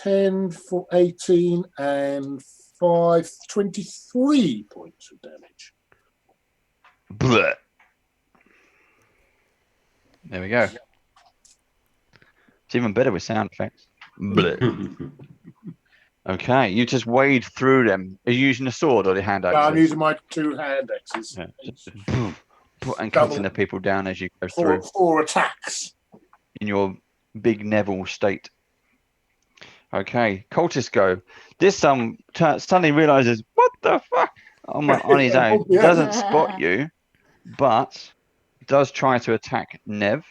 10 for 18 and 5, 23 points of damage. Blech. There we go. It's even better with sound effects. Blech. Okay, you just wade through them. Are you using a sword or the hand axe? I'm using my 2 hand axes. Yeah, and cutting the people down as you go through. 4 attacks. In your big Neville state. Okay, cultists go. This suddenly realizes, what the fuck? On his own. Yeah. Doesn't spot you, but does try to attack Nev.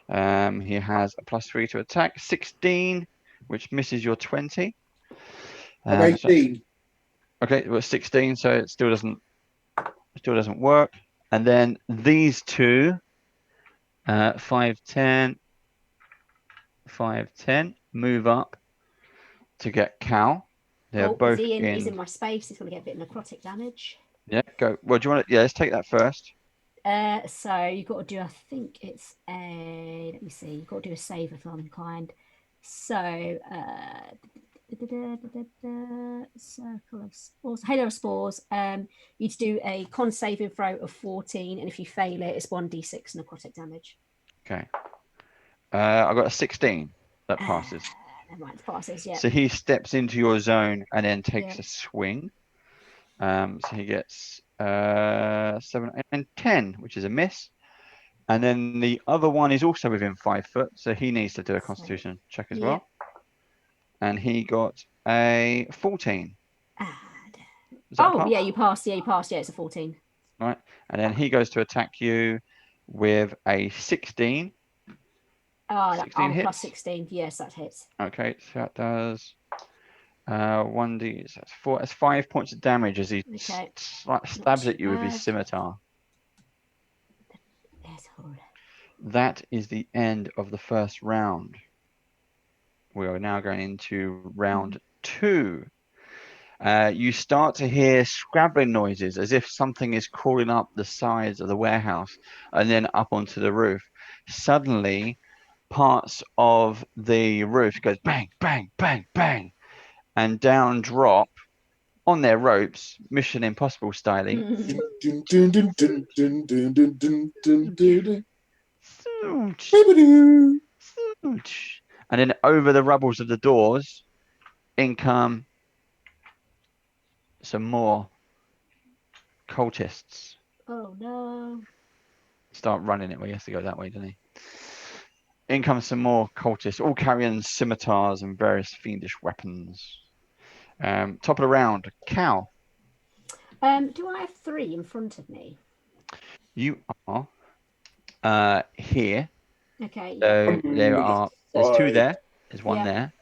He has a +3 to attack. 16, which misses your 20. 18. Okay, well 16, so it still doesn't work. And then these two, 5, 10, move up to get Cal. They're both he's in my space. He's going to get a bit of necrotic damage. Yeah, go. Well, do you want to? Yeah, let's take that first. So you've got to do, I think it's let me see, you've got to do a save of some kind. So Circle of spores. Halo of spores. You do a con saving throw of 14, and if you fail it, it's 1d6 necrotic damage. Okay. I got a 16. That passes. Never mind, it passes. Yeah. So he steps into your zone and then takes a swing. So he gets 7 and 10, which is a miss. And then the other one is also within 5 foot, so he needs to do a Constitution check as well. And he got a 14. Oh, yeah, you passed. Yeah, you passed. Yeah, it's a 14. Right. And then he goes to attack you with a 16. Oh, 16 hits. Plus 16. Yes, that hits. Okay, so that does 1d. So that's 4. That's 5 points of damage as he stabs at you with his scimitar. That is the end of the first round. We are now going into round 2. You start to hear scrabbling noises as if something is crawling up the sides of the warehouse and then up onto the roof. Suddenly, parts of the roof goes bang, bang, bang, bang, and down drop on their ropes, Mission Impossible styling. And then over the rubbles of the doors, in come some more cultists. Oh no. Start running it. Well, he has to go that way, doesn't he? In comes some more cultists, all carrying scimitars and various fiendish weapons. Top of the round, Cal. Do I have 3 in front of me? You are here. Okay. So there's 2 there. There's 1 there.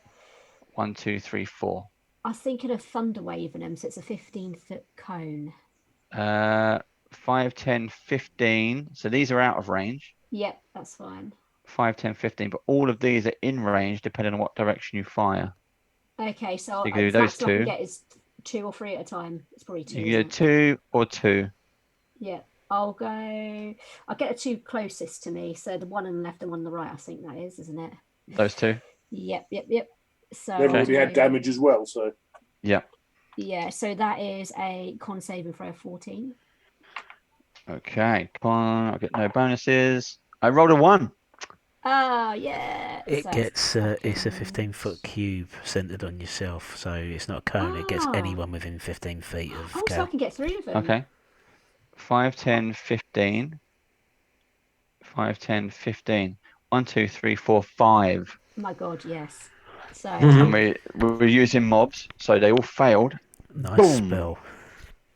1, 2, 3, 4. I was thinking of thunder waving them, so it's a 15-foot cone. 5, 10, 15. So these are out of range. Yep, that's fine. 5, 10, 15. But all of these are in range depending on what direction you fire. Okay, so you can do those 2. I can get is 2 or 3 at a time. It's probably 2. You can do 2 or 2. Yeah, I'll get the 2 closest to me. So the one on the left and one on the right, I think that is, isn't it? Those 2? Yep. So they've already had damage as well, so. Yeah. Yeah, so that is a con saving throw of 14. Okay, con. I get no bonuses. I rolled a 1. Oh, yeah. It gets it's a 15-foot cube centered on yourself, so it's not a cone. It gets anyone within 15 feet of Cal. So I can get 3 of them. Okay. 5, 10, 15. 5, 10, 15. 1, 2, 3, 4, 5. Oh my God, yes. So and we're using mobs, so they all failed. Nice Boom. spell.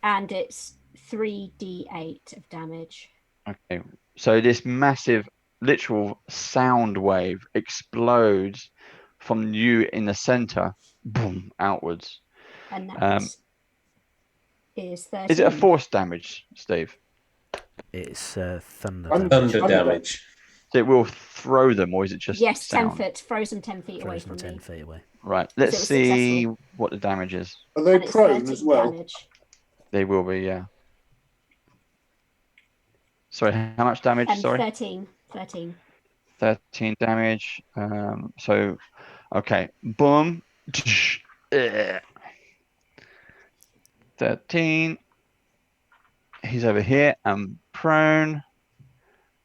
And it's 3d8 of damage. Okay, so this massive literal sound wave explodes from you in the center, boom, outwards. And that is 13. Is it a force damage, Steve? It's thunder damage. So it will throw them, or is it just sound? 10 foot, frozen 10 feet away from 10 me. feet away. Right, let's see what the damage is. Are they prone as well? Damage. They will be, yeah. Sorry, how much damage? Sorry. 13. 13 damage. So, okay, boom. 13. He's over here. I'm prone.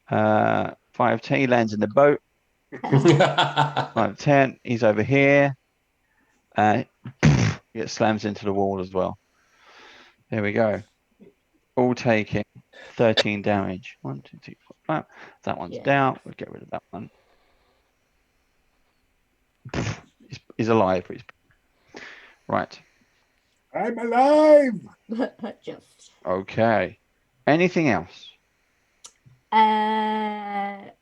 5, 10. He lands in the boat. 5, 10. He's over here. It slams into the wall as well. There we go. All taking 13 damage. 1, 2, 3, 4, 5. That one's down. We'll get rid of that one. He's alive. Right. I'm alive. Just. Okay. Anything else? Not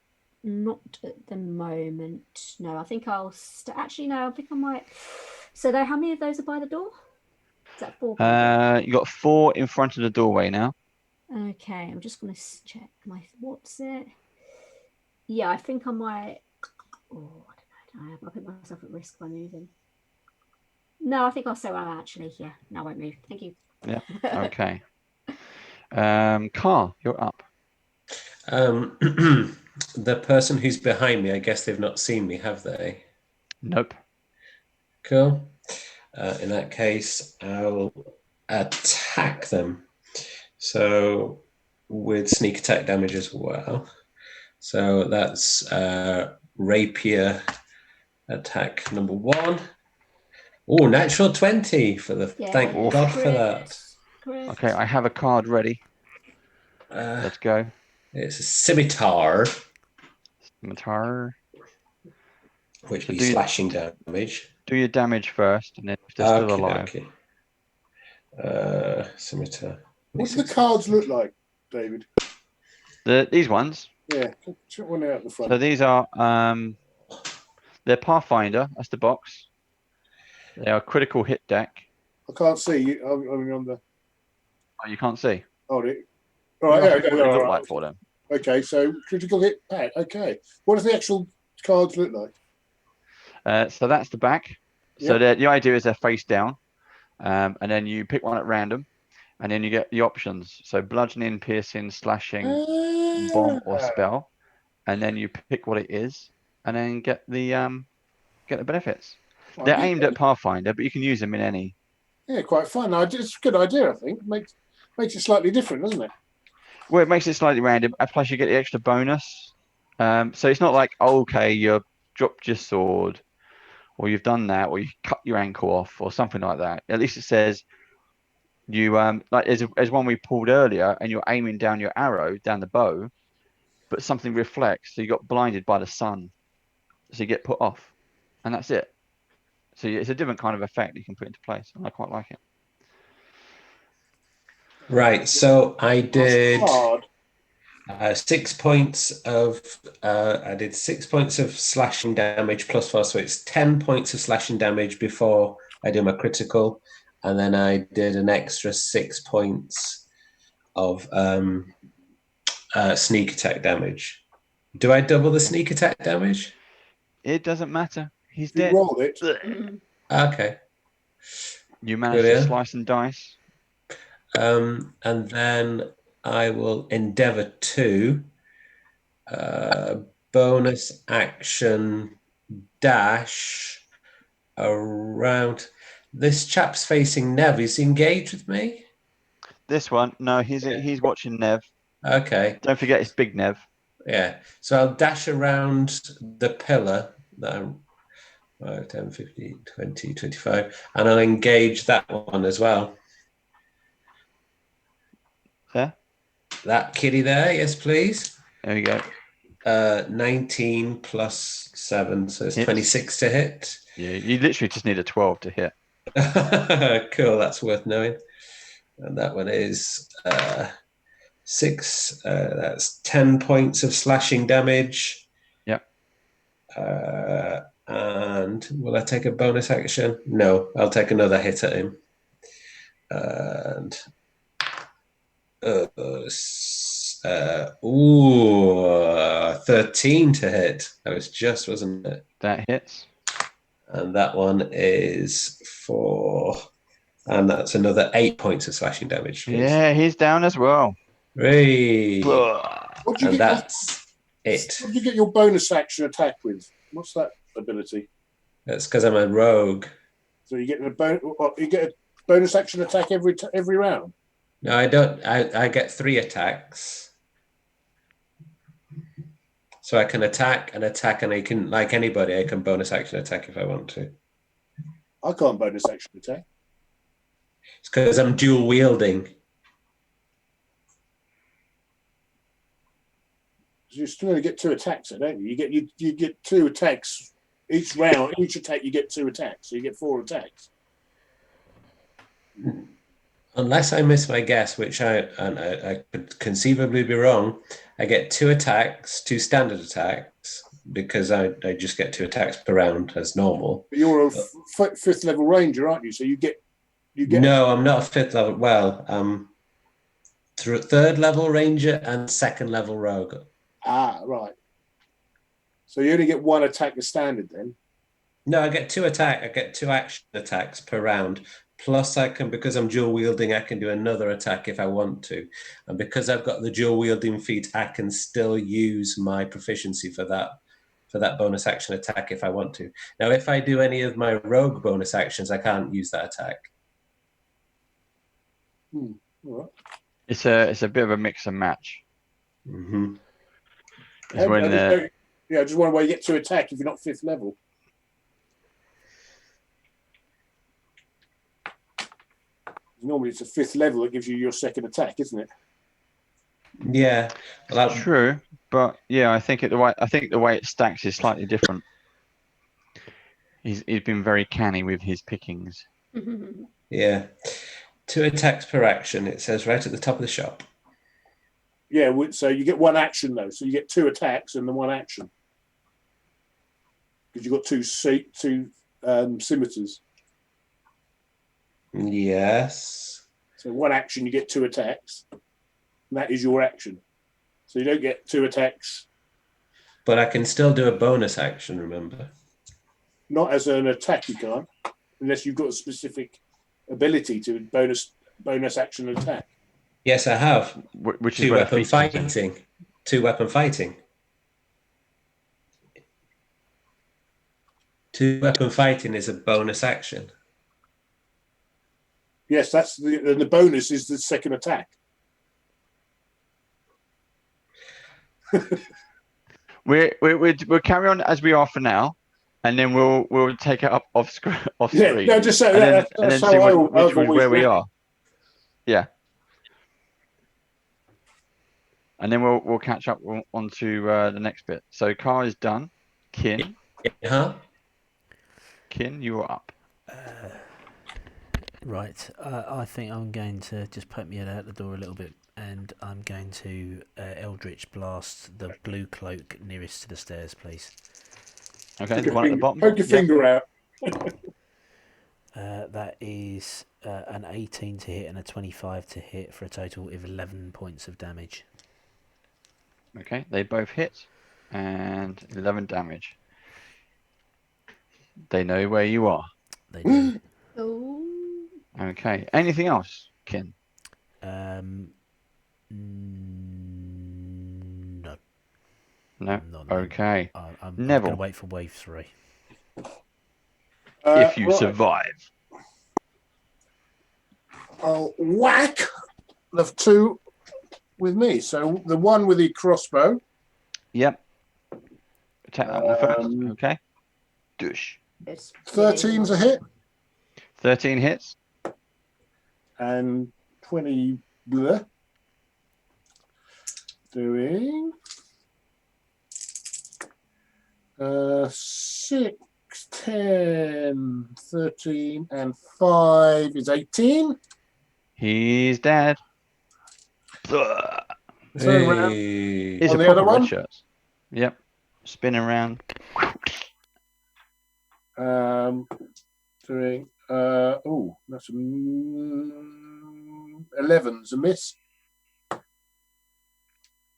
at the moment. No, I think I'll actually no. I think I might. So how many of those are by the door? Is that 4? You got 4 in front of the doorway now. Okay, I'm just going to check what's it. Yeah, I think I might. Oh, I don't know. I'll put myself at risk by moving. No, I think I'll say well, actually. Yeah, no, I won't move. Thank you. Yeah. Okay. Carl, you're up. The person who's behind me, I guess they've not seen me, have they? Nope. Cool. In that case, I'll attack them. So with sneak attack damage as well. So that's rapier attack number 1. Oh, natural 20 for the Yeah, thank God for crit, that. crit. Okay, I have a card ready. Let's go. It's a scimitar, Scimitar. which So be slashing damage. Do your damage first, and then if they're still alive. Okay. Scimitar. What do the cards look like, David? These ones. Yeah, check one out the front. So these are they're Pathfinder. That's the box. They are critical hit deck. I can't see you. I'm on the. Oh, you can't see. Hold it. All right. What they look like for them. Okay, so critical hit pack. Okay, what does the actual cards look like? So that's the back. So the idea is they're face down, and then you pick one at random, and then you get the options. So bludgeoning, piercing, slashing, bomb, or spell, and then you pick what it is, and then get the benefits. They're aimed at Pathfinder, but you can use them in any. Yeah, quite fun. It's a good idea, I think. Makes it slightly different, doesn't it? Well, it makes it slightly random. Plus, you get the extra bonus. So it's not like, okay, you've dropped your sword, or you've done that, or you cut your ankle off, or something like that. At least it says you like as one we pulled earlier, and you're aiming down your arrow down the bow, but something reflects, so you got blinded by the sun, so you get put off, and that's it. So it's a different kind of effect you can put into place, and I quite like it. Right, so I did 6 points of I did 6 points of slashing damage plus 4, so it's 10 points of slashing damage before I do my critical, and then I did an extra 6 points of sneak attack damage. Do I double the sneak attack damage? It doesn't matter. He's You dead. roll it. Okay. You managed to slice and dice. And then I will endeavor to bonus action dash around. This chap's facing Nev. Is he engaged with me? This one, no, he's watching Nev. Okay. Don't forget it's big Nev. Yeah. So I'll dash around the pillar that I'm 5, 10, 15, 20, 25, and I'll engage that one as well. Yeah. That kitty there, yes, please. There we go. 19 plus 7, so it's Hits. 26 to hit. Yeah, you literally just need a 12 to hit. Cool, that's worth knowing. And that one is 6. That's 10 points of slashing damage. Yep. And will I take a bonus action? No, I'll take another hit at him. And 13 to hit. That was just, wasn't it? That hits. And that one is 4. And that's another 8 points of slashing damage. Please. Yeah, he's down as well. Hooray. And that's it. What do you get your bonus action attack with? What's that ability? That's because I'm a rogue. So you get a bonus action attack every round? No, I don't. I get 3 attacks. So I can attack, and I can, like anybody, I can bonus action attack if I want to. I can't bonus action attack. It's because I'm dual wielding. You still only get 2 attacks, don't you? You get 2 attacks each round. Each attack you get 2 attacks, so you get 4 attacks. Unless I miss my guess, which I could conceivably be wrong, I get 2 attacks, 2 standard attacks, because I just get 2 attacks per round as normal. But you're a 5th level ranger, aren't you? So you get. No, I'm not a 5th level. Well, through 3rd level ranger and 2nd level rogue. Ah, right. So you only get 1 attack as standard then? No, I get 2 attack. I get 2 action attacks per round. Plus, I can, because I'm dual wielding, I can do another attack if I want to. And because I've got the dual wielding feat, I can still use my proficiency for that for that bonus action attack if I want to. Now, if I do any of my rogue bonus actions, I can't use that attack. All right. It's a bit of a mix and match. Mm-hmm. It's when I just wonder why you get to attack if you're not 5th level. Normally it's a 5th level that gives you your 2nd attack, isn't it? Yeah, well, true, but yeah, I think the way it stacks is slightly different. He's been very canny with his pickings. Yeah, 2 attacks per action. It says right at the top of the shop. Yeah, so you get 1 action though, so you get 2 attacks and then 1 action because you've got two scimitars. Yes. So 1 action, you get 2 attacks. And that is your action. So you don't get 2 attacks. But I can still do a bonus action, remember? Not as an attack, you can't, unless you've got a specific ability to bonus action attack. Yes, I have. Which is where the feat comes in. 2-weapon fighting. 2-weapon fighting is a bonus action. Yes, that's the bonus is the 2nd attack. We'll carry on as we are for now, and then we'll take it up off screen. No, just so and that's then how see I've which always where we read. are. Yeah. And then we'll catch up onto the next bit. So Car is done. Kin, you are up. Right, I think I'm going to just poke my head out the door a little bit, and I'm going to Eldritch Blast the blue cloak nearest to the stairs, please. Okay, the one at the bottom. Poke your finger out. That is an 18 to hit and a 25 to hit for a total of 11 points of damage. Okay, they both hit, and 11 damage. They know where you are. They do. Okay, anything else, Kin? No. No. Not Okay. I'm Neville. going to wait for wave 3. If you survive. I'll whack the 2 with me. So the one with the crossbow. Yep. Attack that one first. Okay. Douche. 13's a hit. 13 hits. And 20 bleh. Doing 6, 10, 13, and 5 is 18. He's dead. Hey. It's On a the proper other one? red shirt. Yep. Spin around. Doing that's 11's a miss.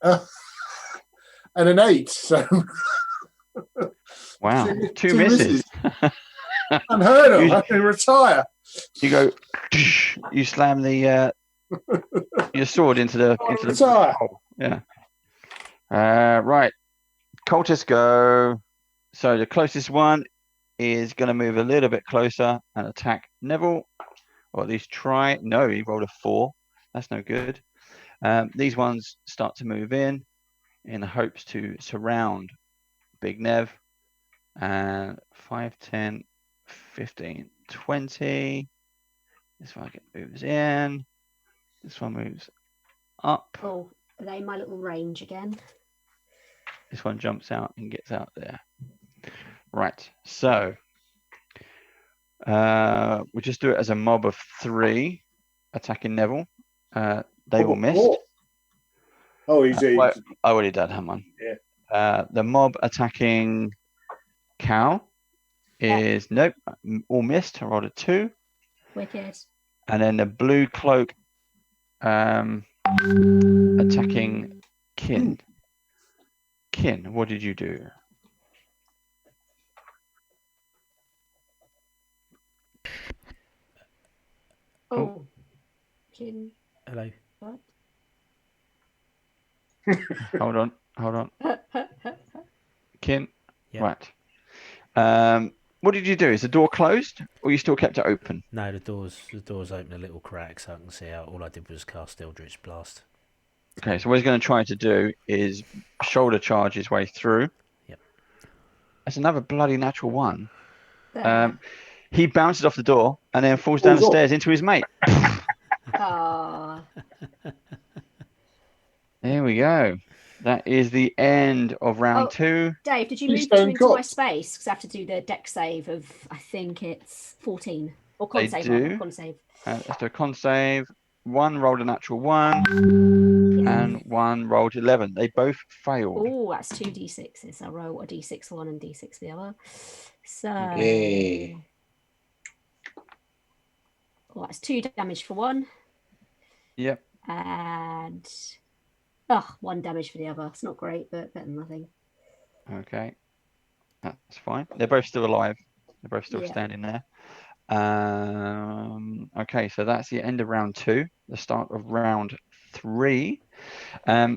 And an 8. So Wow. Two misses. Unheard of. I can retire. You go. You slam the your sword into the hole. Yeah. Right. Cultists go. So the closest one is going to move a little bit closer and attack Neville, or at least try. No, he rolled a 4. That's no good. These ones start to move in the hopes to surround Big Nev. 5, 10, 15, 20. This one moves in. This one moves up. Oh, are they my little range again? This one jumps out and gets out there. Right. So we'll just do it as a mob of 3 attacking Neville. They will miss. Oh, he's I already did, haven't I? Yeah. The mob attacking Cow is nope, all missed. I rolled a 2. Wicked. And then the blue cloak attacking Kin. Kin, what did you do? Oh. Kin. Hello. What? Hold on. Kin, Yep. Right. What did you do? Is the door closed, or you still kept it open? No, the door's open a little crack so I can see out. All I did was cast Eldritch Blast. Okay, so what he's going to try to do is shoulder charge his way through. Yep. That's another bloody natural one. There. He bounces off the door and then falls down Falls the off. stairs into his mate. Ah. There we go. That is the end of round 2. Dave, did you Please move don't into my cops. space? Because I have to do the deck save of, I think it's 14. Or con They save, do. rather. Con save. Let's do a con save. One rolled a natural 1 Yeah. and one rolled 11. They both failed. Oh, that's 2 d6s. I roll a d6 for one and d6 for the other. So, Yay. oh, that's 2 damage for one. Yep. And 1 damage for the other. It's not great, but better than nothing. Okay. That's fine. They're both still alive. They're both still Yeah. standing there. Okay, so that's the end of round 2, the start of round 3. Let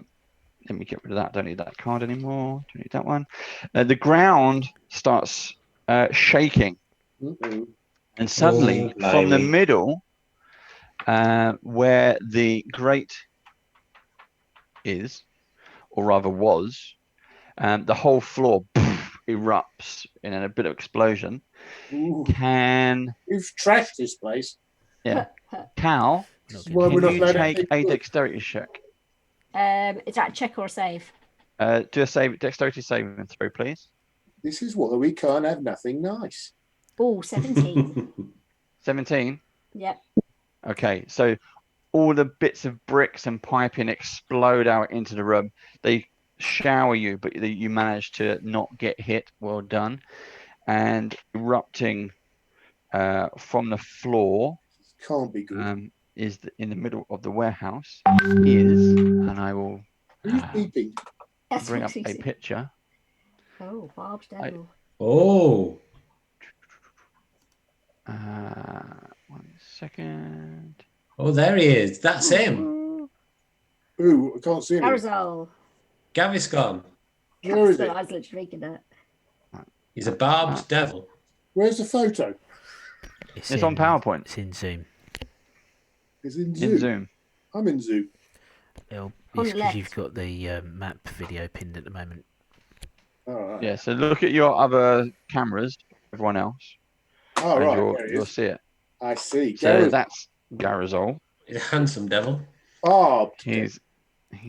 me get rid of that. Don't need that card anymore. Don't need that one. The ground starts shaking, and suddenly from the blimey. middle, where the grate is, or rather was, the whole floor erupts in a bit of explosion. Ooh, Can we've trashed this place. Cal, This is Not why good. we're can not you allowed take anything a good. dexterity check? Is that a check or a save? Do a save, dexterity saving throw, please. This is why we can't have nothing nice. Oh, 17. 17. Yep. Okay, so all the bits of bricks and piping explode out into the room. They shower you, but you manage to not get hit. Well done. And erupting from the floor Can't be good. is in the middle of the warehouse is, and I will Who's beeping? That's bring what up he a said. picture. Oh, Barb's Devil. Oh, 1 second. oh, there he is. That's him. Ooh, I can't see anything. Gharizol. Gaviscon. Where is I it? was literally reading that. He's a barbed devil. Where's the photo? It's on PowerPoint. It's in Zoom. It's in Zoom. In Zoom. I'm in Zoom. It's On the because left. you've got the map video pinned at the moment. All right. Yeah, so look at your other cameras, everyone else, Oh, and right. There it you'll is. see it. I see. So Gharizol. that's Gharizol. He's a handsome devil. Barbed. He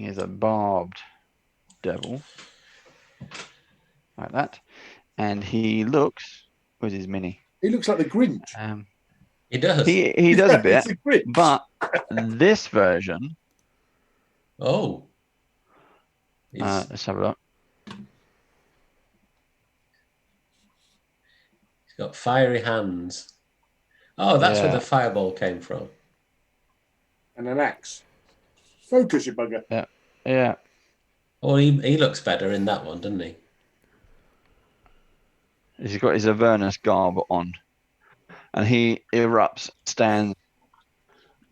is a barbed devil, like that, and he looks. Where's his mini? He looks like the Grinch. He does. He does a bit, He's the Grinch. but this version. Oh. Let's have a look. He's got fiery hands. Oh, that's where Yeah. the fireball came from. And an axe. Focus, you bugger. Yeah. Oh, he looks better in that one, doesn't he? He's got his AVERNUS garb on, and he erupts, stands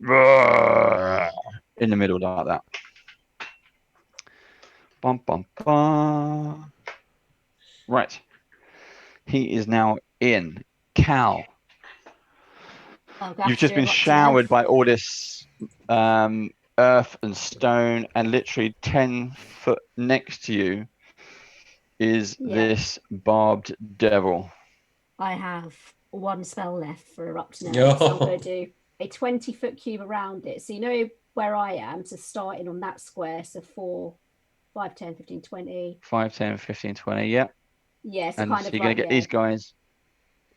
in the middle like that. Bum, bum, bum. Right. He is now in. Cal, you've just been showered by all this earth and stone, and literally 10 foot next to you is this barbed devil. I have 1 spell left for erupt now. Oh. So I'm going to do a 20-foot cube around it. So you know where I am, so starting on that square, so 4, 5, 10, 15, 20. 5, 10, 15, 20, yeah. Yeah, so And kind so of you're going to get these guys,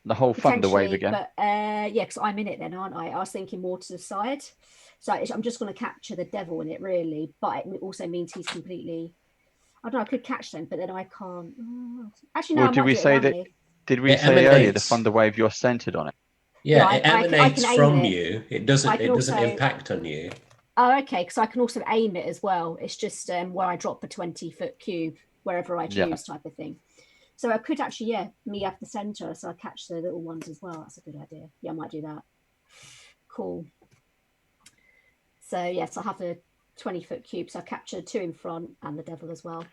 the whole thunder wave again. But yeah, because I'm in it then, aren't I? I was thinking more to the side. So I'm just going to capture the devil in it, really. But it also means he's completely... I don't know, I could catch them, but then I can't. Actually, no, Well, I might do it around me. did we It say earlier the emanates. thunder wave, you're centered on it? Yeah, Yeah, it I can emanates aim from it. you. It doesn't also- impact on you. Oh, okay, because I can also aim it as well. It's just where I drop a 20-foot cube, wherever I choose, type of thing. So I could actually, me at the center, so I catch the little ones as well. That's a good idea. Yeah, I might do that. Cool. So yes, I have a 20-foot cube, so I capture 2 in front and the devil as well.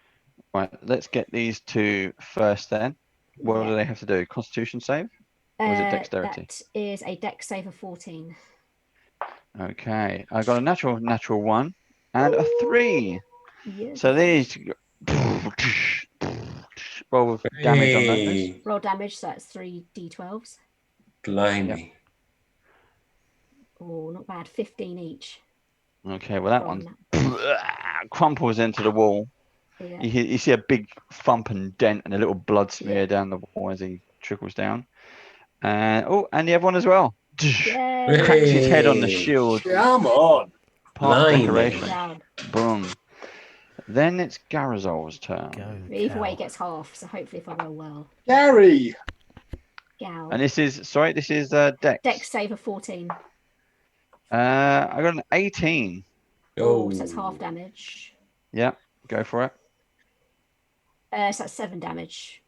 Right, let's get these two first then. What do they have to do? Constitution save? Or is it dexterity? That is a dex save of 14. Okay, I got a natural 1 and a 3. Yes. So these roll with damage on those. Hey, Roll damage, so that's 3d12s. blimey. Oh, not bad. 15 each. Okay, well that one crumples into the wall. Yeah. You see a big thump and dent and a little blood smear Yeah. down the wall as he trickles down. And the other one as well. Yay. Cracks his head on the shield. Come on. Part Blimey. decoration. Down. Boom. Then it's Gharizol's turn. Go. Either way, Cal. gets half, so hopefully if I roll well. Gary. Gal. And this is Dex. Dex save of 14. I got an 18. Oh, so that's half damage. Yeah, go for it. So that's 7 damage.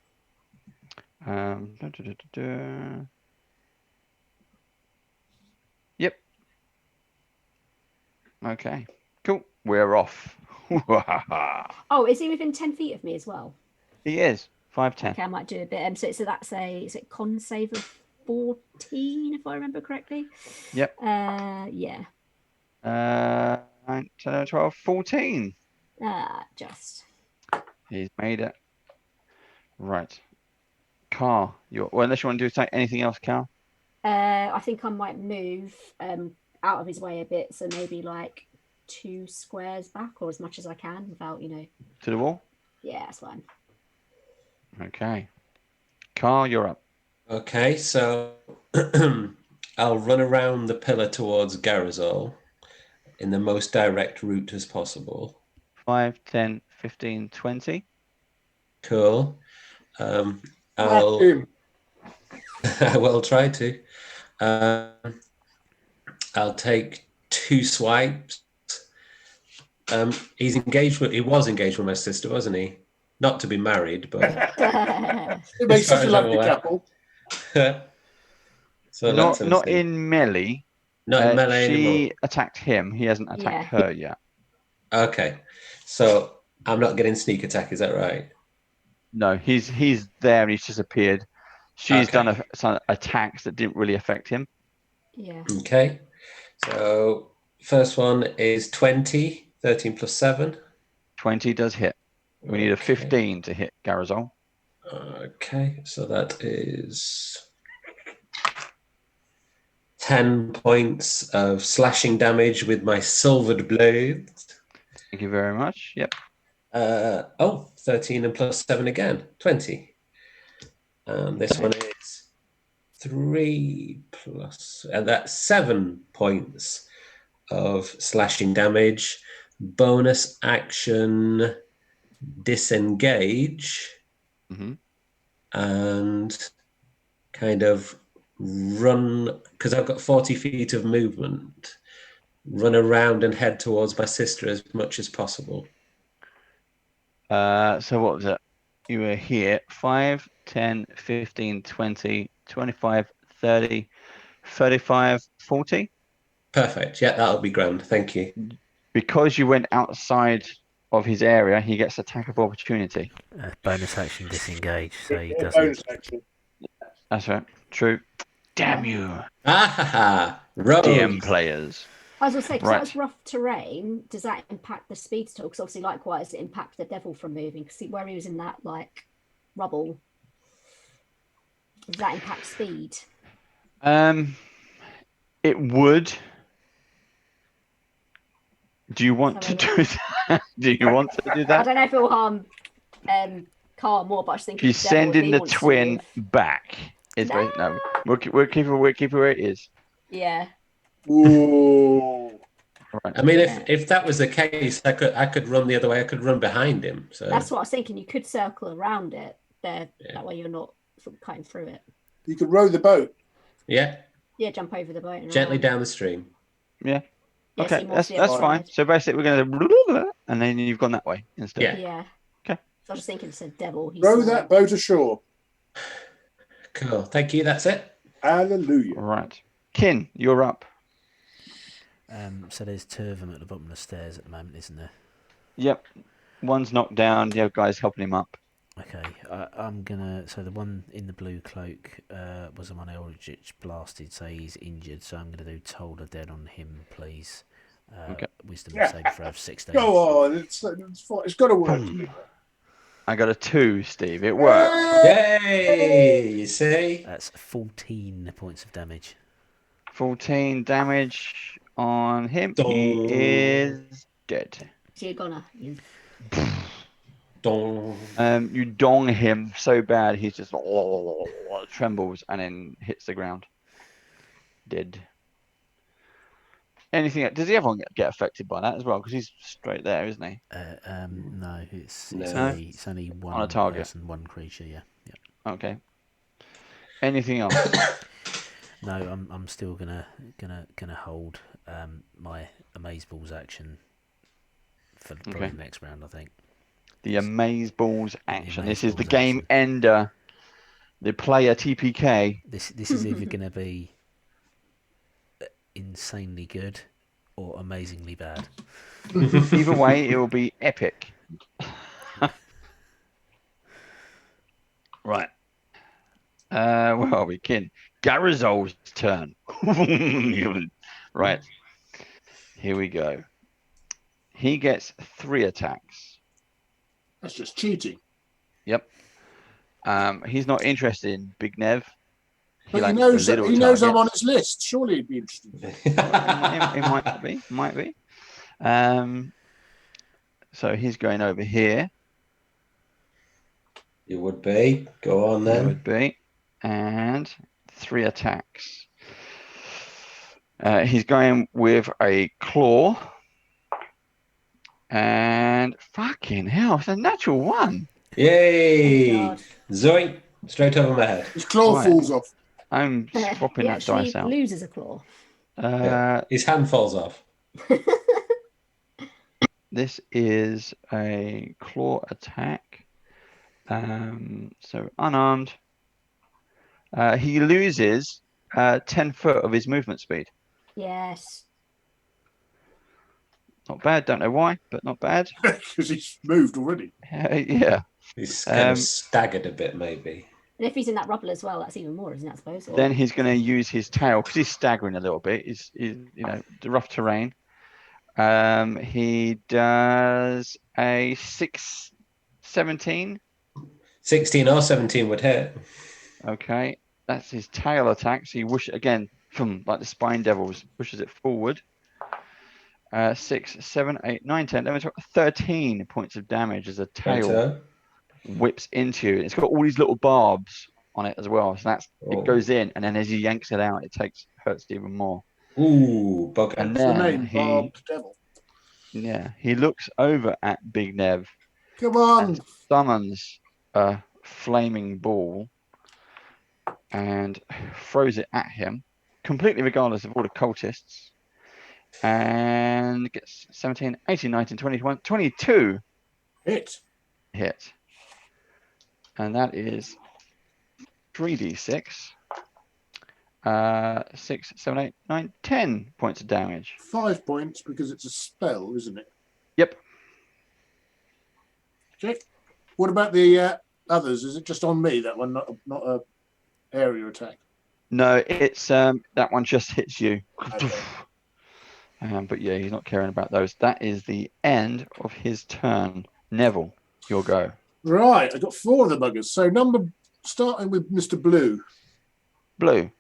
Yep. Okay. Cool. We're off. Oh, is he within 10 feet of me as well? He is 5'10". Okay, I might do a bit. So that's is it con save of 14, if I remember correctly? Yep. Yeah. 9, 10, 11, 12, 14. Just. He's made it. Right. Carl, unless you want to do anything else, Carl. I think I might move out of his way a bit, so maybe like 2 squares back, or as much as I can without, To the wall? Yeah, that's fine. Okay. Carl, you're up. Okay, so I'll run around the pillar towards Gharizol in the most direct route as possible. 5, 10, 15, 20. Cool. I will try to. I'll take 2 swipes. He was engaged with my sister, wasn't he? Not to be married, but It makes such a lovely couple. So not in melee. Not in melee she anymore. attacked him. He hasn't attacked her yet. Okay, so I'm not getting sneak attack. Is that right? No, he's there and he's disappeared. She's done some attacks that didn't really affect him. Yeah. Okay, so first one is 20, 13 plus 7. 20 does hit. We need a 15 to hit Gharizol. Okay, so that is 10 points of slashing damage with my silvered blade. Thank you very much. Yep. 13 and plus 7 again, 20. This one is 3 plus, and that's 7 points of slashing damage. Bonus action, disengage, and kind of run, because I've got 40 feet of movement, run around and head towards my sister as much as possible. So what was it? You were here 5, 10, 15, 20, 25, 30, 35, 40. Perfect. Yeah, that'll be grand. Thank you. Because you went outside of his area, he gets attack of opportunity. Bonus action disengage, so he doesn't. Bonus action. That's right. True. Damn you. DM players. I was going to say, because that's rough terrain, does that impact the speed at all? Because obviously, likewise, it impacts the devil from moving. Because where he was in that, rubble, does that impact speed? It would. Do you want to do that? Do you want to do that? I don't know if it will harm Carl more, but I just think if you send in the twin back. No, we'll keep it where it is. Yeah. Ooh. Right. I mean, if that was the case, I could run the other way. I could run behind him. So that's what I was thinking. You could circle around it there. Yeah. That way, you're not sort of cutting through it. You could row the boat. Yeah. Yeah, jump over the boat and gently down the stream. Yeah. Okay, that's fine. So basically, we're going to, and then you've gone that way instead. Yeah. Okay. So I was just thinking, it's a devil. Row that boat ashore. Cool. Thank you. That's it. Hallelujah. Right. Kin, you're up. So there's 2 of them at the bottom of the stairs at the moment, isn't there? Yep. One's knocked down. The other guy's helping him up. Okay, I'm gonna. So the one in the blue cloak was the one Eldritch blasted, so he's injured. So I'm gonna do Toll the Dead on him, please. Okay. Wisdom saving throw of 16. Go on, it's got to work. Boom. I got a 2, Steve. It worked. Yay! You see? That's 14 points of damage. 14 damage on him. Dong. He is dead. So you're gonna. You... Dong. You dong him so bad he's just trembles and then hits the ground. Dead. Anything? Does he ever get affected by that as well? Because he's straight there, isn't he? No, it's No. only one On a target. person, one creature. Yeah. Okay. Anything else? No, I'm still gonna hold my amazeballs action for probably the next round, I think. The amazeballs action. This is the Amazeballs game action. ender. The player TPK. This is either gonna be insanely good or amazingly bad. Either way, it will be epic. Right. Where are we, Kin? Gharizol's turn. Right. Here we go. He gets 3 attacks. That's just cheating. Yep. He's not interested in Big Nev. But he knows I'm on his list. Surely he'd be interested. It might be. So he's going over here. You would be. Go on then. He would be. And 3 attacks. He's going with a claw. And fucking hell, it's a natural 1. Yay! Oh, Zoink! Straight over my head. His claw falls off. I'm swapping that dice out. Loses a claw. His hand falls off. This is a claw attack. So unarmed. He loses 10 foot of his movement speed. Yes. Not bad. Don't know why, but not bad. Because he's moved already. Yeah. He's kind of staggered a bit, maybe. And if he's in that rubble as well, that's even more, isn't it? I suppose. Then he's going to use his tail because he's staggering a little bit. He's the rough terrain. He does a 17. 16 or 17 would hit. Okay, that's his tail attack. So he again from like the spine devils, pushes it forward. 6, 7, 8, 9, 10, 11, 12, 13 points of damage as a tail whips into you. It's got all these little barbs on it as well. So it goes in, and then as he yanks it out, it hurts even more. Ooh, bugger. And That's the then name, Barbed Devil. Yeah, he looks over at Big Nev. Come on. And summons a flaming ball and throws it at him, completely regardless of all the cultists. And gets 17, 18, 19, 21, 22 hit. And that is 3d6. 6, 7, 8, 9, 10 points of damage. 5 points because it's a spell, isn't it? Yep. Okay. What about the others? Is it just on me, that one, not a area attack? No, it's that one just hits you. Okay. But yeah, he's not caring about those. That is the end of his turn. Neville, your go. Right, I got 4 of the buggers. So starting with Mr. Blue. Blue.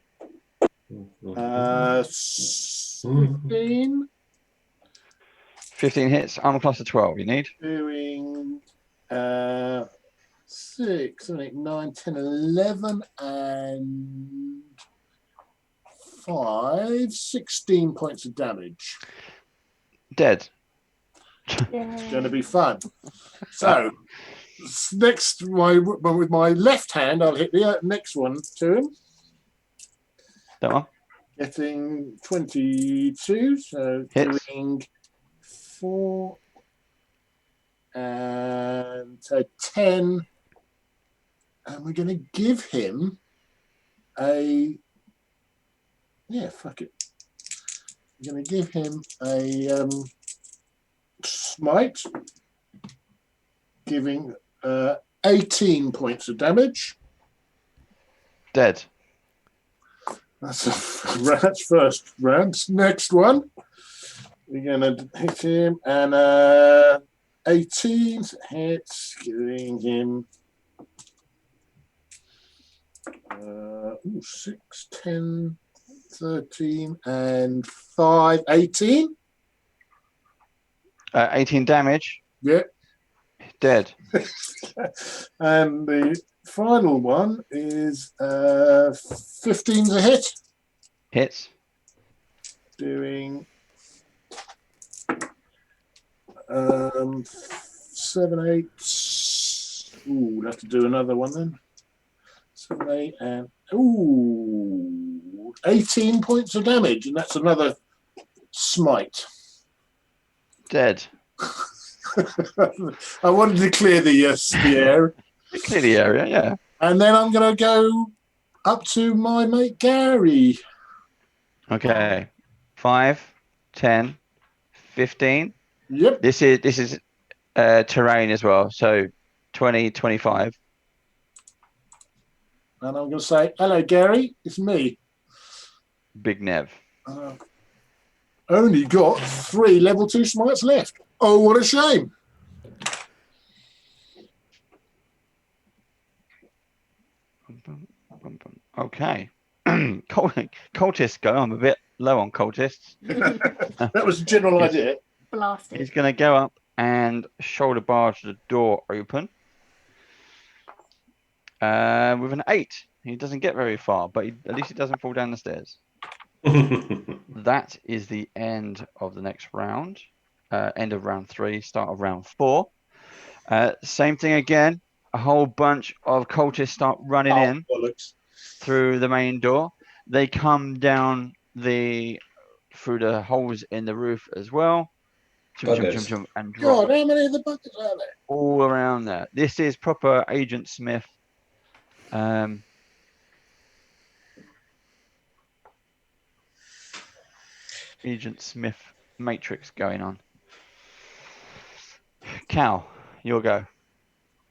15. 15 hits. Armor class of 12. You need? Doing 6, 7, 8, 9, 10, 11, and 5, 16 points of damage. Dead. It's going to be fun. So, next, with my left hand, I'll hit the next one to him. That one? Getting 22, so hits. Doing 4 and so 10. And we're going to give him fuck it. We're going to give him a smite. giving 18 points of damage. Dead. That's first round. Next one, we're going to hit him, and 18 hits, giving him 6, 10, 13, and 5, 18. 18 damage. Yeah. Dead. And the final one is 15's a hit. Hits. Doing 7, 8. Ooh, we'll have to do another one then. 7, 8, and 18 points of damage, and that's another smite. Dead. I wanted to clear the air. Clear the area, yeah. And then I'm going to go up to my mate Gary. Okay. 5, 10, 15. Yep. This is terrain as well. So 20, 25. And I'm going to say, hello, Gary. It's me. Big Nev. Only got 3 level 2 smites left. Oh, what a shame. Okay. Cultists go. I'm a bit low on cultists. That was the general idea. Blasted. He's going to go up and shoulder barge the door open. With an 8. He doesn't get very far, but at least he doesn't fall down the stairs. That is the end of the next round. End of round 3, start of round 4. Same thing again. A whole bunch of cultists start running in through the main door. They come down through the holes in the roof as well. And drop. God, how many of the buckets are there? All around there. This is proper Agent Smith. Agent Smith Matrix going on. Cal, your go.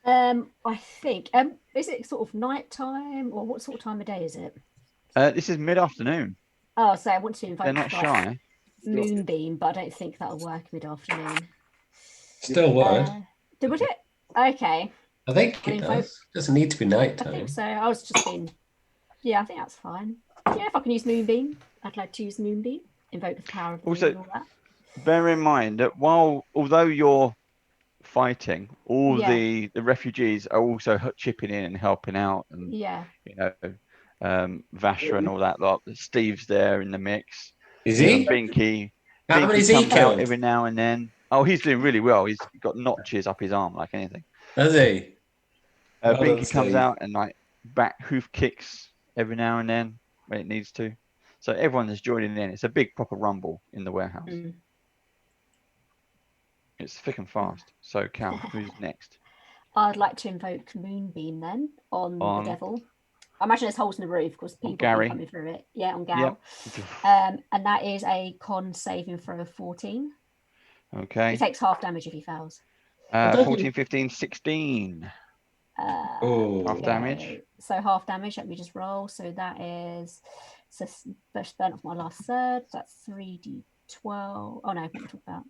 I think. Is it sort of night time, or what sort of time of day is it? This is mid-afternoon. Oh, so I want to invite. They're not shy. Moonbeam, but I don't think that'll work mid-afternoon. Still would. Would it? Okay. I think it does. Doesn't need to be night time. I think so. I was just being. Yeah, I think that's fine. Yeah, if I can use Moonbeam, I'd like to use Moonbeam. Invoke the power of the moon and all that. Bear in mind that although you're fighting, all the refugees are also chipping in and helping out, and Vasher and all that lot. Steve's there in the mix. Is he? Binky. How many is he comes out killed? every now and then. Oh, he's doing really well. He's got notches up his arm like anything. Has he? Binky comes out and like back hoof kicks every now and then when it needs to. So everyone is joining in. It's a big proper rumble in the warehouse. It's thick and fast. So Cal, who's next? I'd like to invoke Moonbeam then on the devil. I imagine there's holes in the roof because people are coming through it. Yeah, on Gal. Yep. And that is a con saving throw of 14. Okay. He takes half damage if he fails. 14, 15, 16. Half damage. So half damage. Let me just roll. So that is burn off my last third. That's 3d12. Oh no, what am I talking about?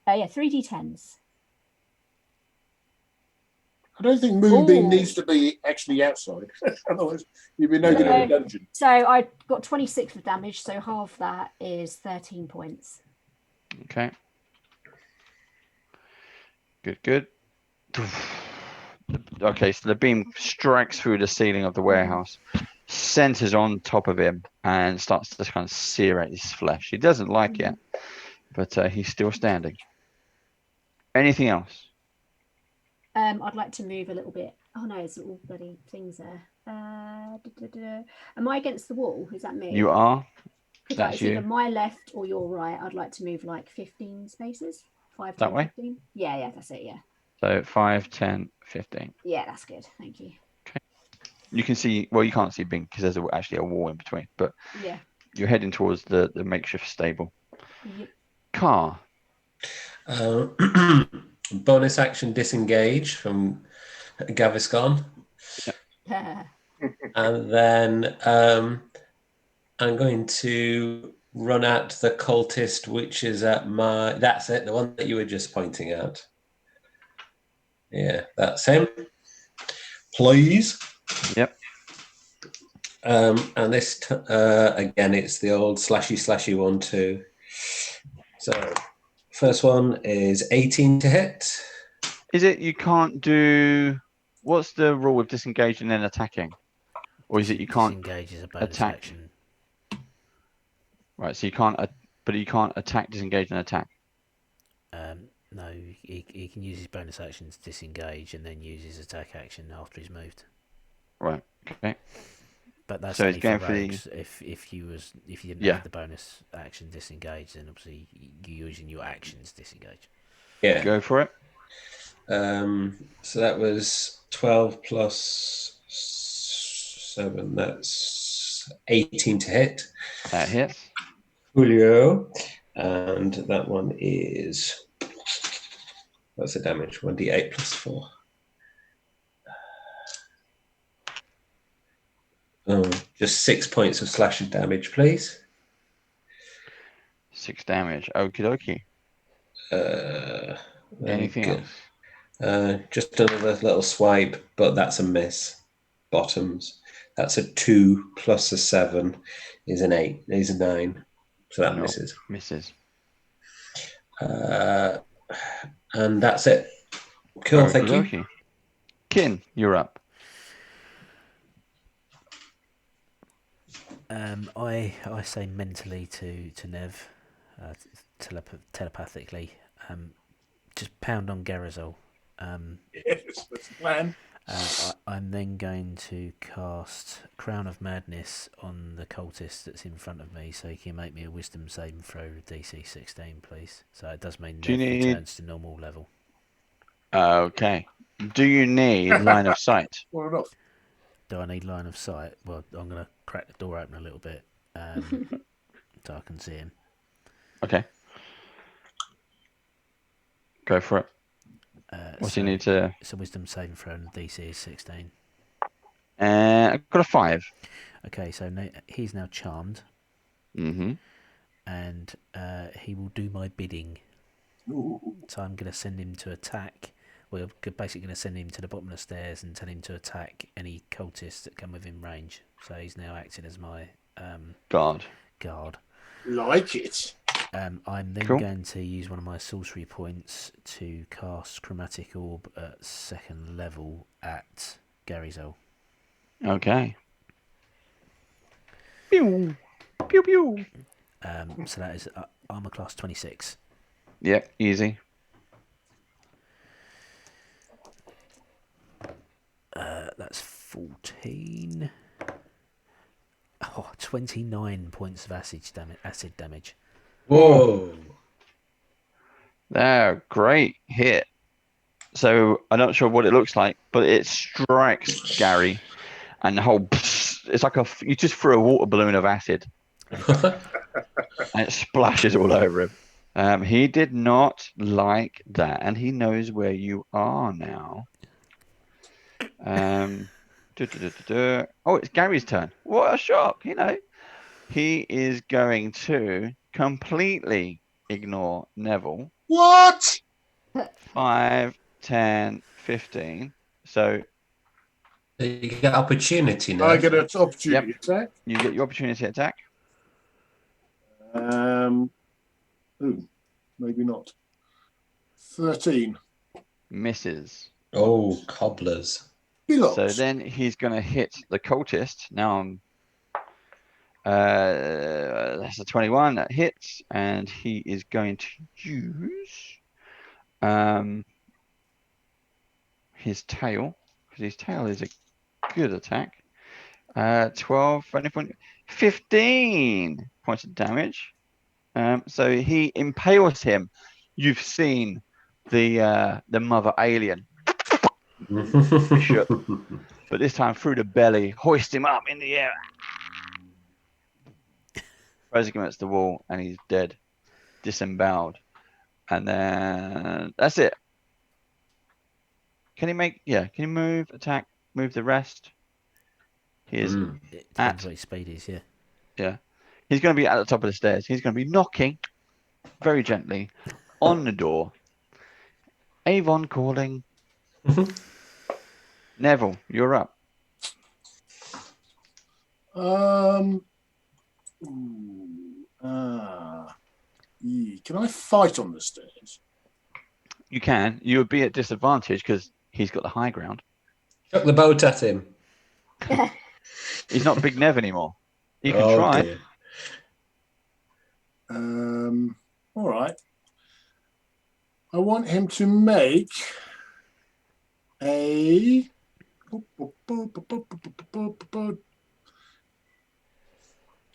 3d10s. I don't think Moonbeam needs to be actually outside. Otherwise, you'd be no good in a dungeon. So I got 26 of damage. So half that is 13 points. Okay. Good. Okay, so the beam strikes through the ceiling of the warehouse, centers on top of him, and starts to kind of sear at his flesh. He doesn't like it, but he's still standing. Anything else? I'd like to move a little bit. Oh no, there's all bloody things there. Am I against the wall? Is that me? You are. That's you. Either my left or your right. I'd like to move like 15 spaces. 5, 10, that way? 15. Yeah, that's it, yeah. So 5, 10, 15. Yeah, that's good. Thank you. Okay. You can see, well, you can't see Bing because there's actually a wall in between, but yeah, you're heading towards the makeshift stable. Yep. Car. Bonus action disengage from Gaviscon. And then I'm going to run at the cultist, which is at my... That's it, the one that you were just pointing at. Yeah, that's him. Please. Yep. And this, again, it's the old slashy one too. So, first one is 18 to hit. Is it you can't do... What's the rule with disengaging and attacking? Or is it you can't disengage is a bonus attack? action? Right, so you can't... But you can't attack, disengage, and attack. No, he can use his bonus action to disengage and then use his attack action after he's moved. Right, okay. But that's So only it's for going for the... rogues. If you didn't Yeah. have the bonus action disengage, then obviously you're using your actions disengage. Yeah. Go for it. So that was 12 plus 7. That's 18 to hit. That hits. Julio. And that one is... What's the damage? 1d8 plus 4. Oh, just 6 points of slashing damage, please. 6 damage. Okie dokie. Anything else? Just another little swipe, but that's a miss. Bottoms. That's a 2 plus a 7 is an 8. Is a 9. So that misses. Misses. And that's it. Cool, thank you. Kin, you're up. I say mentally to Nev, telepathically, just pound on Gharizol. Yes, that's the plan. I'm then going to cast Crown of Madness on the cultist that's in front of me, so he can make me a Wisdom saving throw DC 16, please. So it does mean Nev returns to normal level. Okay. Do you need line of sight? Well enough. Do I need line of sight? Well, I'm going to crack the door open a little bit so I can see him. Okay. Go for it. What do you need to... It's a Wisdom saving throw and DC is 16. I've got a 5. Okay, so he's now charmed. Mm-hmm. And he will do my bidding. Ooh. So I'm going to send him to attack. We're basically going to send him to the bottom of the stairs and tell him to attack any cultists that come within range. So he's now acting as my guard. Like it. I'm then going to use one of my sorcery points to cast Chromatic Orb at 2nd level at Gharizol. Okay. Pew! Pew pew! So that is armor class 26. Yep, easy. That's 14. 29 points of acid damage. Whoa. There, great hit. So I'm not sure what it looks like, but it strikes Gary, and the whole... It's like you just threw a water balloon of acid, and it splashes all over him. He did not like that, and he knows where you are now. Oh, it's Gary's turn. What a shock, He is going to completely ignore Neville. What? 5, 10, 15. So you get opportunity now. I get an opportunity attack. You get your opportunity attack. Maybe not. 13. Misses. Oh, cobblers. So then he's going to hit the cultist. Now that's a 21 that hits, and he is going to use his tail, because his tail is a good attack. 12, 15 points of damage. So he impales him. You've seen the mother alien, Bishop, but this time through the belly, hoist him up in the air, throws him against the wall, and he's dead, disemboweled. And then that's it. Can he make? Yeah. Can he move, attack, move the rest? He is It depends what his speed is, yeah. Yeah. He's going to be at the top of the stairs. He's going to be knocking very gently on the door. Avon calling. Neville, you're up. Can I fight on the stairs? You can. You would be at disadvantage because he's got the high ground. Chuck the boat at him. He's not Big Nev anymore. You can try. Dear. All right. I want him to make a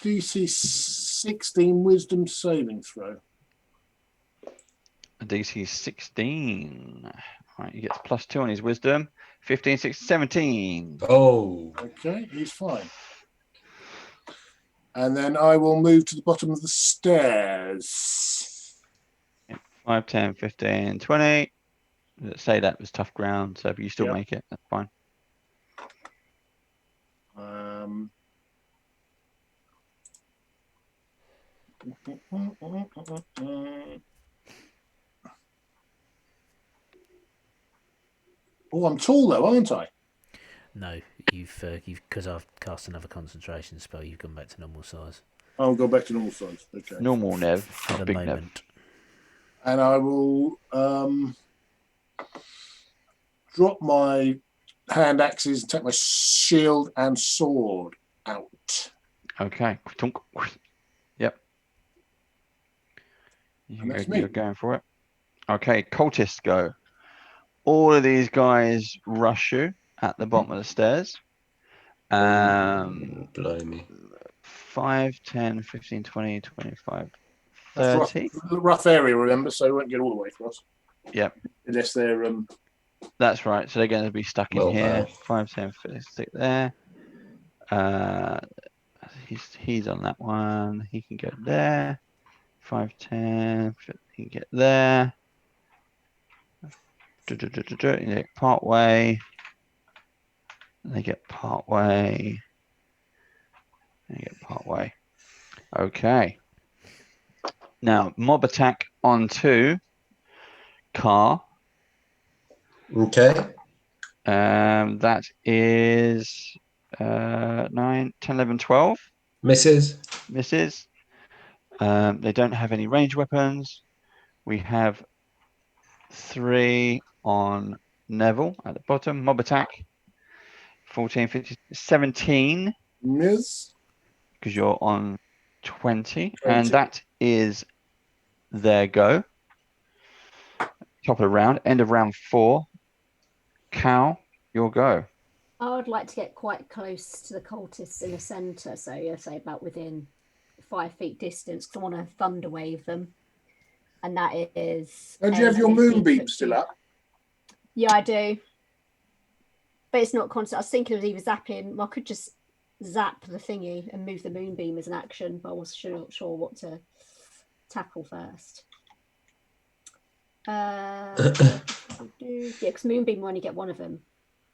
DC 16 Wisdom saving throw. A DC 16. Right, he gets +2 on his Wisdom. 15, 16, 17. Oh. Okay, he's fine. And then I will move to the bottom of the stairs. 5, 10, 15, 20. Let's say that was tough ground, so if you still make it, that's fine. Oh, I'm tall though, aren't I? No, you've because I've cast another concentration spell. You've gone back to normal size. I'll go back to normal size. Okay. Normal Nev, For not the Big moment. Nev. And I will drop my hand axes and take my shield and sword out. Okay. Yep. You're going for it. Okay, cultists go. All of these guys rush you at the bottom of the stairs. Blimey. 5, 10, 15, 20, 25, That's 30. rough area, remember, so we won't get all the way across. Yep. Unless they're That's right. So they're going to be stuck in here. 5, 10, 15, stick there. He's on that one. He can go there. 5, 10, he can get there. They get part way. They get part way. They get part way. Okay. Now, mob attack onto car. Okay. That is 9, 10, 11, 12. Misses. Misses. They don't have any range weapons. We have 3 on Neville at the bottom. Mob attack. 14, 15, 17. miss. Because you're on 20. And that is their go. Top of the round. End of round 4. Cal, your go. I would like to get quite close to the cultists in the centre, so you say about within 5 feet distance, because I want to thunder wave them. And that is. Do you have your moonbeam still up? Yeah, I do. But it's not constant. I was thinking of either zapping. Well, I could just zap the thingy and move the moonbeam as an action, but I wasn't sure what to tackle first. Yeah, because moonbeam will only get one of them.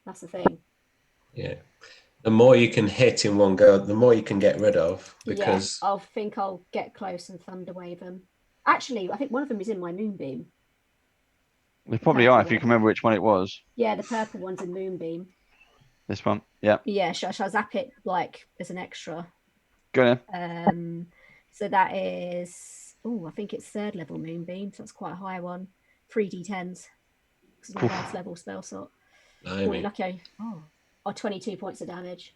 That's the thing. Yeah. The more you can hit in one go, the more you can get rid of. Because I think I'll get close and thunder wave them. Actually, I think one of them is in my moonbeam. They probably are, if you can remember which one it was. Yeah, the purple one's in moonbeam. This one, yeah. Yeah, shall I zap it like as an extra? Go then. So that is, I think it's 3rd level moonbeam, so that's quite a high one. 3d10s. This is my last level spell slot. Lucky. 22 points of damage.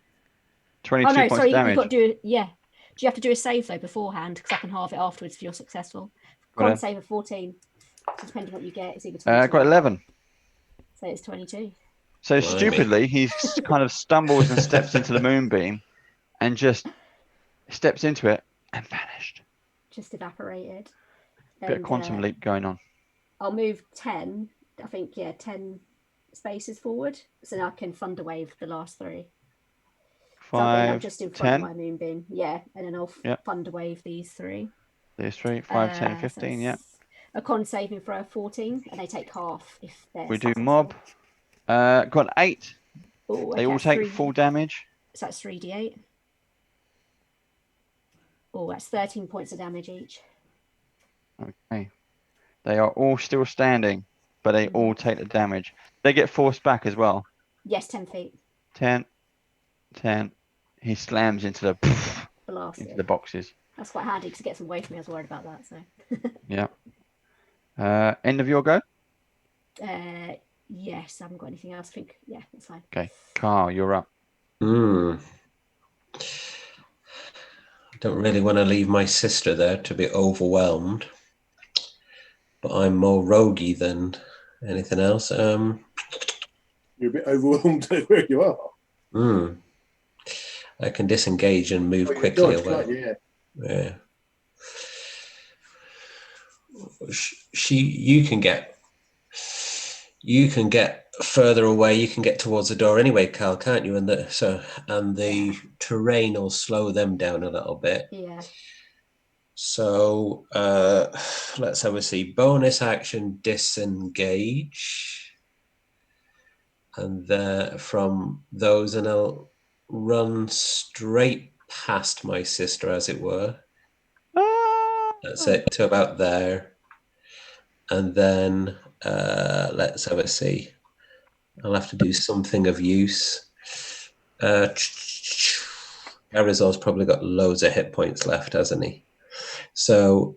22 points of damage. You've got to do Do you have to do a save though beforehand? Because I can halve it afterwards if you're successful. Con save of 14. So depending on what you get, it's either 22. I got 11. So it's 22. So stupidly, he kind of stumbles and steps into the moonbeam and just steps into it and vanished. Just evaporated. Bit of quantum leap going on. I'll move 10, I think, 10 spaces forward. So now I can thunder wave the last 3. 5, so I'm just in front 10. of my moonbeam. Yeah, and then I'll thunder wave these 3. These 3, 5, 10, 15, A con saving throw of 14, and they take half if they're We do successful. mob. Got an 8. Oh, They all take full damage. So that's 3d8. Oh, that's 13 points of damage each. Okay. They are all still standing, but they all take the damage. They get forced back as well. Yes, 10 feet. 10. He slams into the boxes. That's quite handy because it gets away from me. I was worried about that. So. Yeah. End of your go? Yes, I haven't got anything else. I think, yeah, that's fine. Okay. Carl, you're up. I don't really want to leave my sister there to be overwhelmed, but I'm more roguey than anything else. You're a bit overwhelmed where you are. I can disengage and move quickly away. Yeah. You can get further away. You can get towards the door anyway, Carl, can't you? And the terrain will slow them down a little bit. Yeah. So let's have a see. Bonus action, disengage, and from those, and I'll run straight past my sister, as it were. That's it, to about there. And then let's have a see. I'll have to do something of use. Gharizol's probably got loads of hit points left, hasn't he? So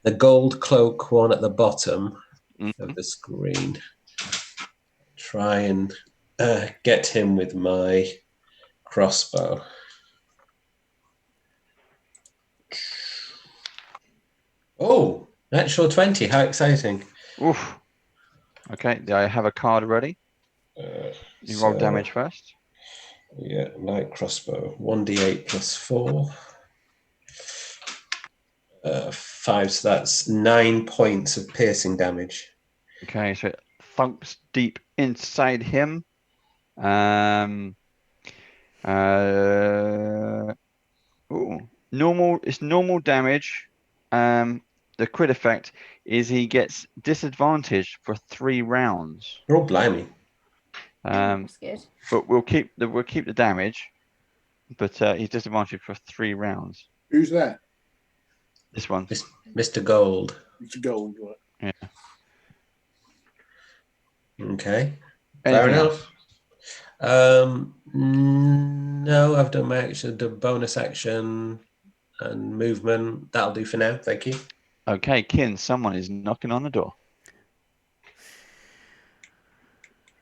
the gold cloak one at the bottom of the screen. Try and get him with my crossbow. Oh, natural 20. How exciting. Oof. Okay, do I have a card ready? You roll damage first. Yeah, light crossbow. 1d8 plus 4. 5, so that's 9 points of piercing damage. Okay, so it thumps deep inside him. It's normal damage. The crit effect is he gets disadvantage for 3 rounds. Oh, blimey. That's good. But we'll keep the damage, but he's disadvantaged for 3 rounds. Who's that? This one. Mr. Gold. Mr. Gold, right? Yeah. Okay. Anything Fair else? enough. No, I've done my action, the bonus action and movement. That'll do for now. Thank you. Okay, Kin, someone is knocking on the door.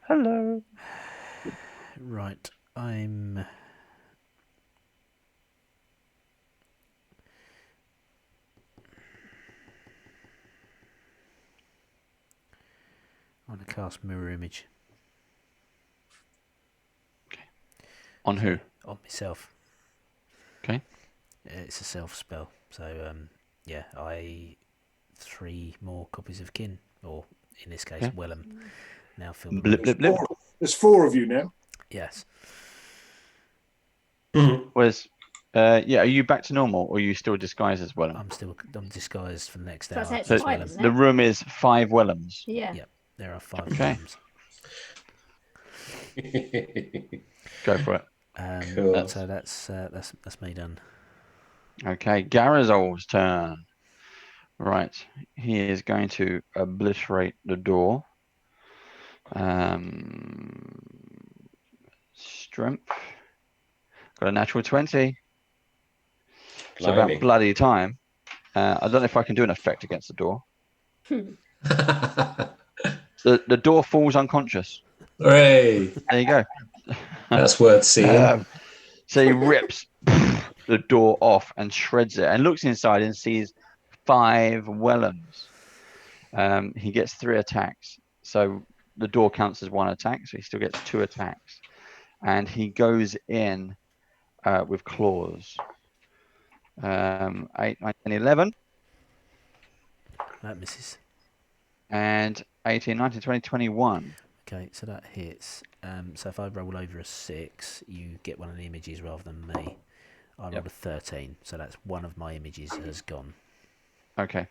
Hello. Right, I'm... I'm going to cast Mirror Image. Okay. On who? On myself. Okay. It's a self spell. So, yeah, 3 more copies of Kin, or in this case, Wellham. Now filled Blip, blip, blip. There's 4 of you now. Yes. Are you back to normal, or are you still disguised as Wellham? I'm disguised for the next So hour. it's 5, isn't it? The room is 5 Wellhams. Yeah. Yep, there are 5 Wellhams. Go for it. Cool. So that's me done. Okay, Gharizol's turn. Right, he is going to obliterate the door. Strength. Got a natural 20. It's about bloody time. I don't know if I can do an effect against the door. The door falls unconscious. Hooray! There you go. That's worth seeing. So he rips the door off and shreds it and looks inside and sees 5 Wellhams. He gets 3 attacks. So the door counts as 1 attack, so he still gets 2 attacks. And he goes in with claws. 8, 9, 10, 11. That misses. And 18, 19, 20, 21. Okay, so that hits. So if I roll over a 6, you get one of the images rather than me. I rolled a 13, so that's one of my images has gone. Okay.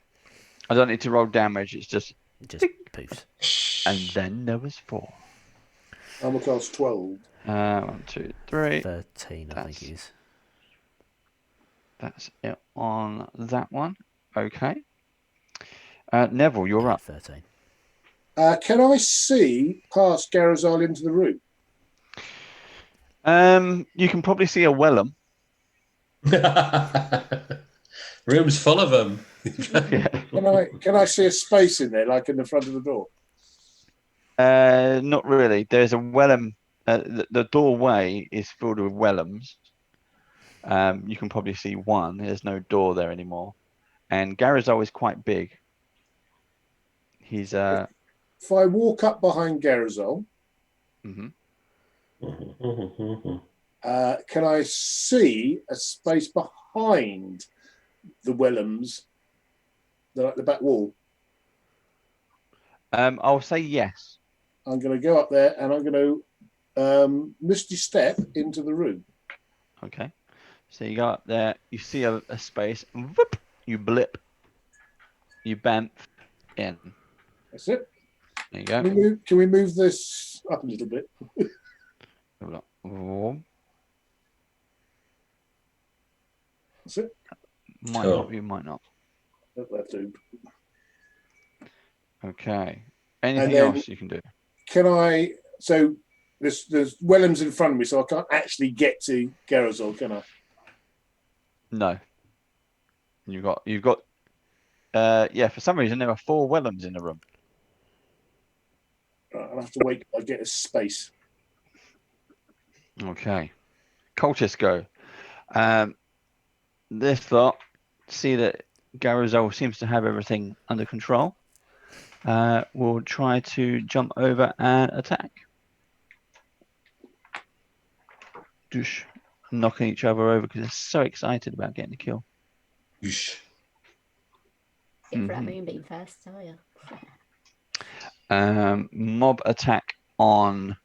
I don't need to roll damage. It's just Just poofs. And then there was 4. Armor class 12. 1, 2, 3. 13, I think it is. That's it on that one. Okay. Neville, you're up. 13. Can I see past Gharizol into the room? You can probably see a Wellum. Room's full of them. Can I see a space in there, like in the front of the door? Not really. There's a Wellum. The doorway is filled with Wellums. You can probably see one. There's no door there anymore. And Gharizol is quite big. He's If I walk up behind Gharizol, can I see a space behind the Wellums, the back wall? I'll say yes. I'm going to go up there and I'm going to misty step into the room. Okay. So you go up there, you see a space, and whoop, you blip, you bamf in. That's it. There you go. Can we move this up a little bit? That's it. Might help you, might not. That'll do. Okay. Anything else you can do? Can I? So there's Wellums in front of me, so I can't actually get to Gharizol, can I? No. You've got. Yeah. For some reason, there are 4 Wellums in the room. Right, I'll have to wait. I get a space. Okay. Cultists go. This lot see that Gharizol seems to have everything under control. We'll try to jump over and attack. Doosh. Knocking each other over because they're so excited about getting the kill. Get for that moonbeam first, are you? Mob attack on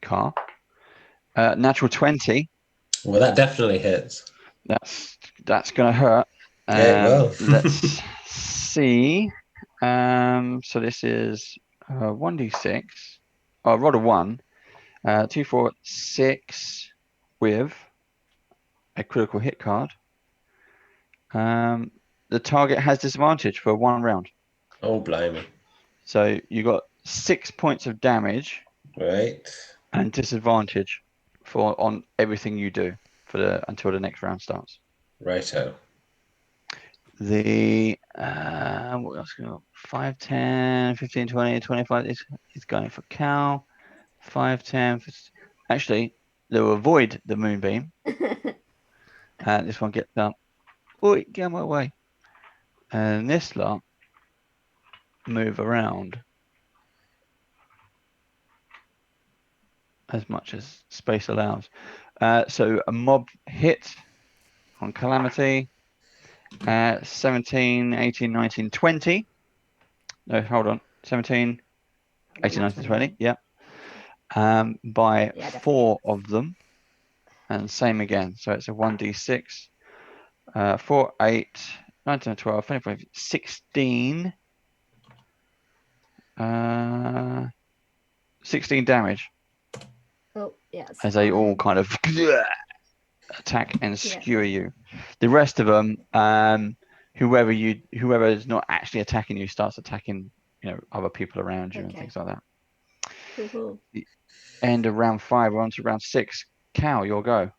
Car. Natural 20. Well, that definitely hits. That's going to hurt. Yeah, well. Let's see. So this is 1d6. Oh, I rolled a 1. 2, 4, 6 with a critical hit card. The target has disadvantage for 1 round. Oh, blimey. So you got 6 points of damage. Right. And disadvantage on everything you do until the next round starts. Righto. The what else? 5, 10, 15, 20, 25 is going for Cal. 5, 10. Actually, they'll avoid the moonbeam. This one gets up. Oi, get out of my way. And this lot move around as much as space allows. So a mob hit on Calamity. 17, 18, 19, 20. No, hold on. 17, 18, 19, 20. Yeah. By 4 of them. And same again. So it's a 1d6. 4, 8, 19, 12, 25, 16. 16 damage. Oh, yes. As they all kind of attack and skewer you. The rest of them, whoever is not actually attacking you starts attacking, other people around you and things like that. Cool. The end of round 5, we're on to round 6. Cal, your go.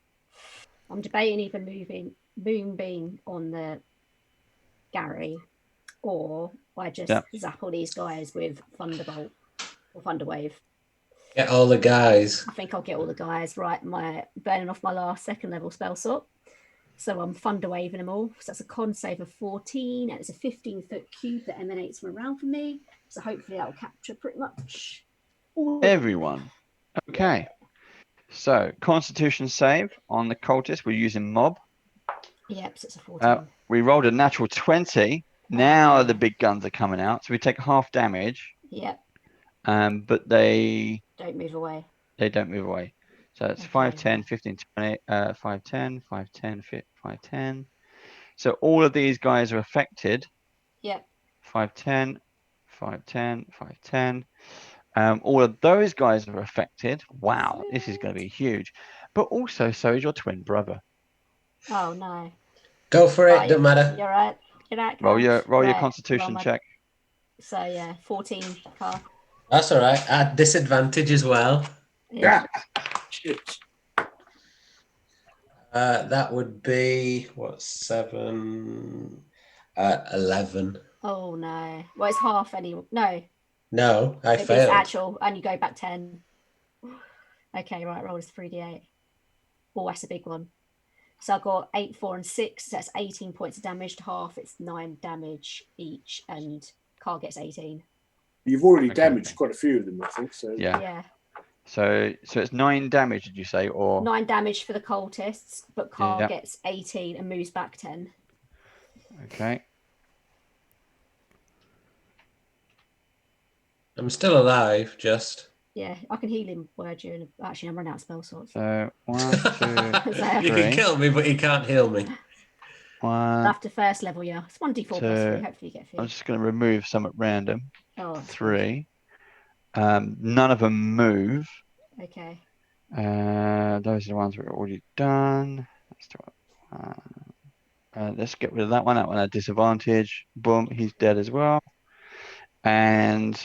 I'm debating either moving Moonbeam on the Gary, or I just zap all these guys with Thunderbolt or Thunderwave. Get all the guys. I think I'll get all the guys. Right, my burning off my last 2nd level spell slot. So I'm thunder waving them all. So that's a con save of 14, and it's a 15-foot cube that emanates from around from me. So hopefully that will capture pretty much all everyone. Okay. So Constitution save on the cultist. We're using mob. Yep, so it's a 14. We rolled a natural 20. Now the big guns are coming out. So we take half damage. Yep. But they don't move away. They don't move away. So it's 5, 10, 15, 20, 5, 10, 5, 10, 5, 10. So all of these guys are affected. Yep. 5, 10, 5, 10, 5, 10. All of those guys are affected. Wow, this is going to be huge. But also, so is your twin brother. Oh no. Go for it. Oh, Don't matter. You're right. You're right. Roll your Right, Constitution check. So yeah, 14, Carl. That's all right. At disadvantage as well. Yeah. Shit. That would be what, 7, 11. Oh no. Well, it's half anyway. No, No, I it's failed. actual, and you go back 10. Okay, right. Roll is 3d8. Oh, that's a big one. So I got 8, 4, and 6. So that's 18 points of damage. To half, it's 9 damage each, and Carl gets 18. You've already Okay. damaged quite a few of them, I think. So Yeah. So it's 9 damage, did you say? Or 9 damage for the cultists, but Carl Yeah. gets 18 and moves back 10. Okay. I'm still alive, just. Yeah, I can heal him word you. Actually, I'm running out of spell slots. So 1, 2, You can 3. kill me, but you can't heal me. 1. After first level, yeah. It's 1d4 plus 3. So, Hopefully you get a few. I'm just going to remove some at random. Oh, that's 3. None of them move. good. Okay. Those are the ones we've already done. Let's get rid of that one. That one had disadvantage. Boom, he's dead as well. And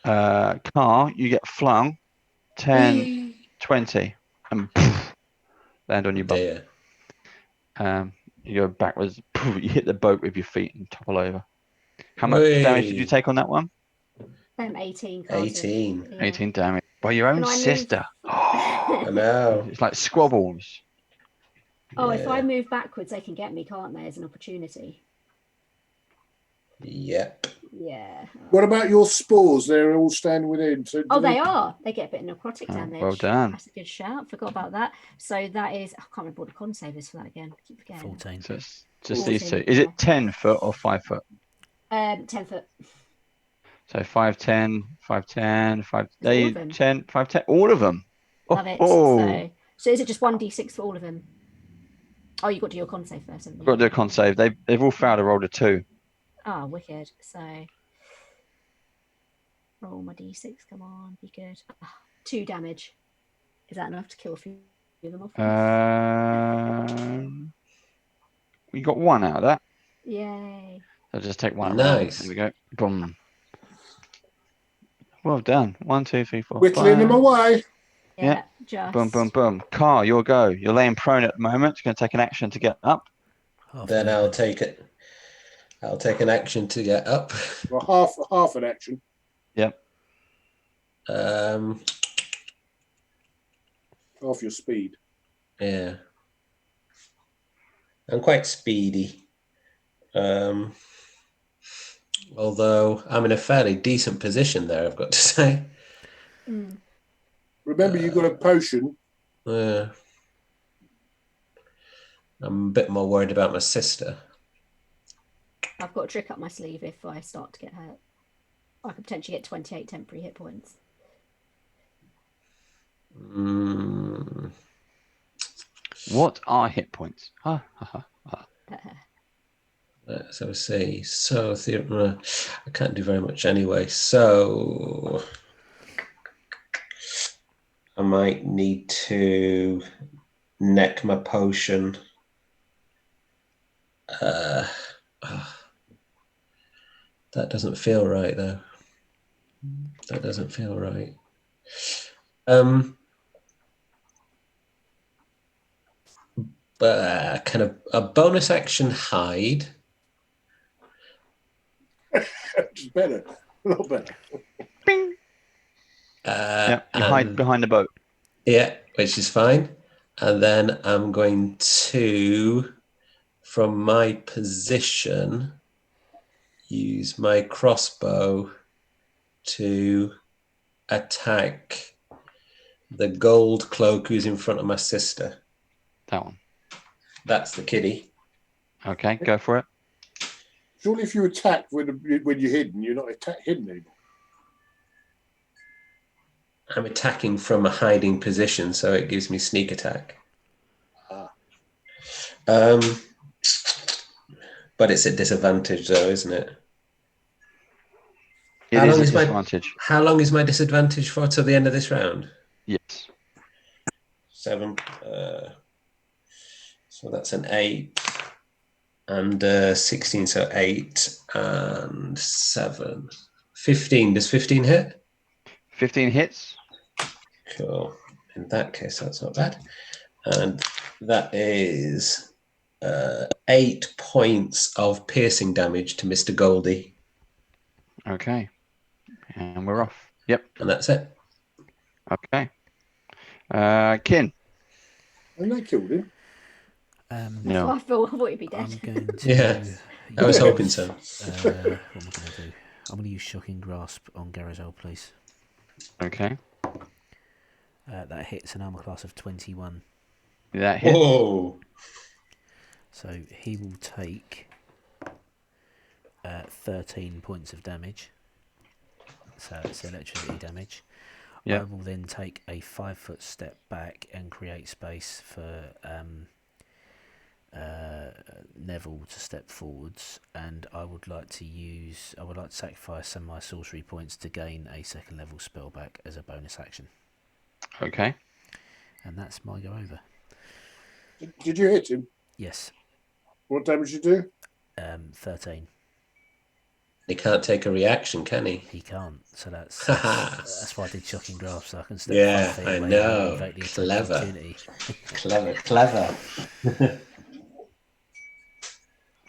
Car, you get flung 10, 20, and poof, land on your butt. Dear. You go backwards. Poof, you hit the boat with your feet and topple over. How much damage did you take on that one? 18. Carl, 18. Yeah. 18 damage. By your own Can I move? sister. I know. It's like squabbles. Oh, if I Yeah. move backwards, they can get me, can't they, as an opportunity? Yep. Yeah. what about your spores? They're all standing within. So Oh, they are. They get a bit of necrotic Oh, damage. well done. That's a good shout. Forgot about that. So that is. I can't remember what the con save is for that again. I keep forgetting. 14. So it's just these 14, two. Is yeah. it 10 foot or 5 foot? 10 foot. So 5, 10, 5, 10, 5, Is all of them? 10, 5, 10. All of them. Love it. Oh, So is it just 1d6 for all of them? Oh, you've got to do your con save first, haven't you? got to do a con save. They've all failed a roll of 2. Oh, wicked. So roll my d6. Come on, be good. 2 damage. Is that enough to kill a few of them off? We got 1 out of that. Yay. So just take 1 around. Nice. There we go. Boom. Well done. 1, 2, 3, 4, whittling them 5. away. Yeah, just. Boom, boom, boom. Car, your go. You're laying prone at the moment. It's going to take an action to get up. Then I'll take it. I'll take an action to get up. Well, half an action. Yep. Um, Half your speed. yeah. I'm quite speedy. Although I'm in a fairly decent position there, I've got to say. Mm. Remember, you've got a potion. I'm a bit more worried about my sister. I've got a trick up my sleeve if I start to get hurt. I could potentially get 28 temporary hit points. What are hit points? Ha, ha, ha, ha. So see. So I can't do very much anyway. So I might need to neck my potion. That doesn't feel right, though. That doesn't feel right. Kind of a bonus action hide. Which is better. A lot better. Bing. You hide behind the boat. Yeah, which is fine. And then I'm going to, from my position, use my crossbow to attack the gold cloak who's in front of my sister. That one. That's the kiddie. Okay, go for it. Surely if you attack when you're hidden, you're not hidden anymore. I'm attacking from a hiding position, so it gives me sneak attack. But it's at disadvantage, though, isn't it? It is a disadvantage. How long is my disadvantage for till the end of this round? Yes. 7. So that's an 8 and 16. So 8 and 7. 15. Does 15 hit? 15 hits. Cool. In that case, that's not bad. And that is 8 points of piercing damage to Mr. Goldie. Okay. And we're off. Yep. And that's it. Okay. Kin. And I killed him. No. I thought he'd be dead. I'm going to. Yeah, I was hoping so. What am I going to do? I'm going to use Shocking Grasp on Gharizol, please. Okay. That hits an armor class of 21. That hits. Whoa! So he will take 13 points of damage. So it's electricity damage. Yeah. I will then take a 5-foot step back and create space for Neville to step forwards, and I would like to sacrifice some of my sorcery points to gain a 2nd level spell back as a bonus action. Okay. And that's my go over. Did you hit him? Yes. What damage did you do? 13. He can't take a reaction, can he? He can't, so that's why I did Shocking Grasp, so I can step 5 feet I away know. and invoke the attack Clever. opportunity. Clever.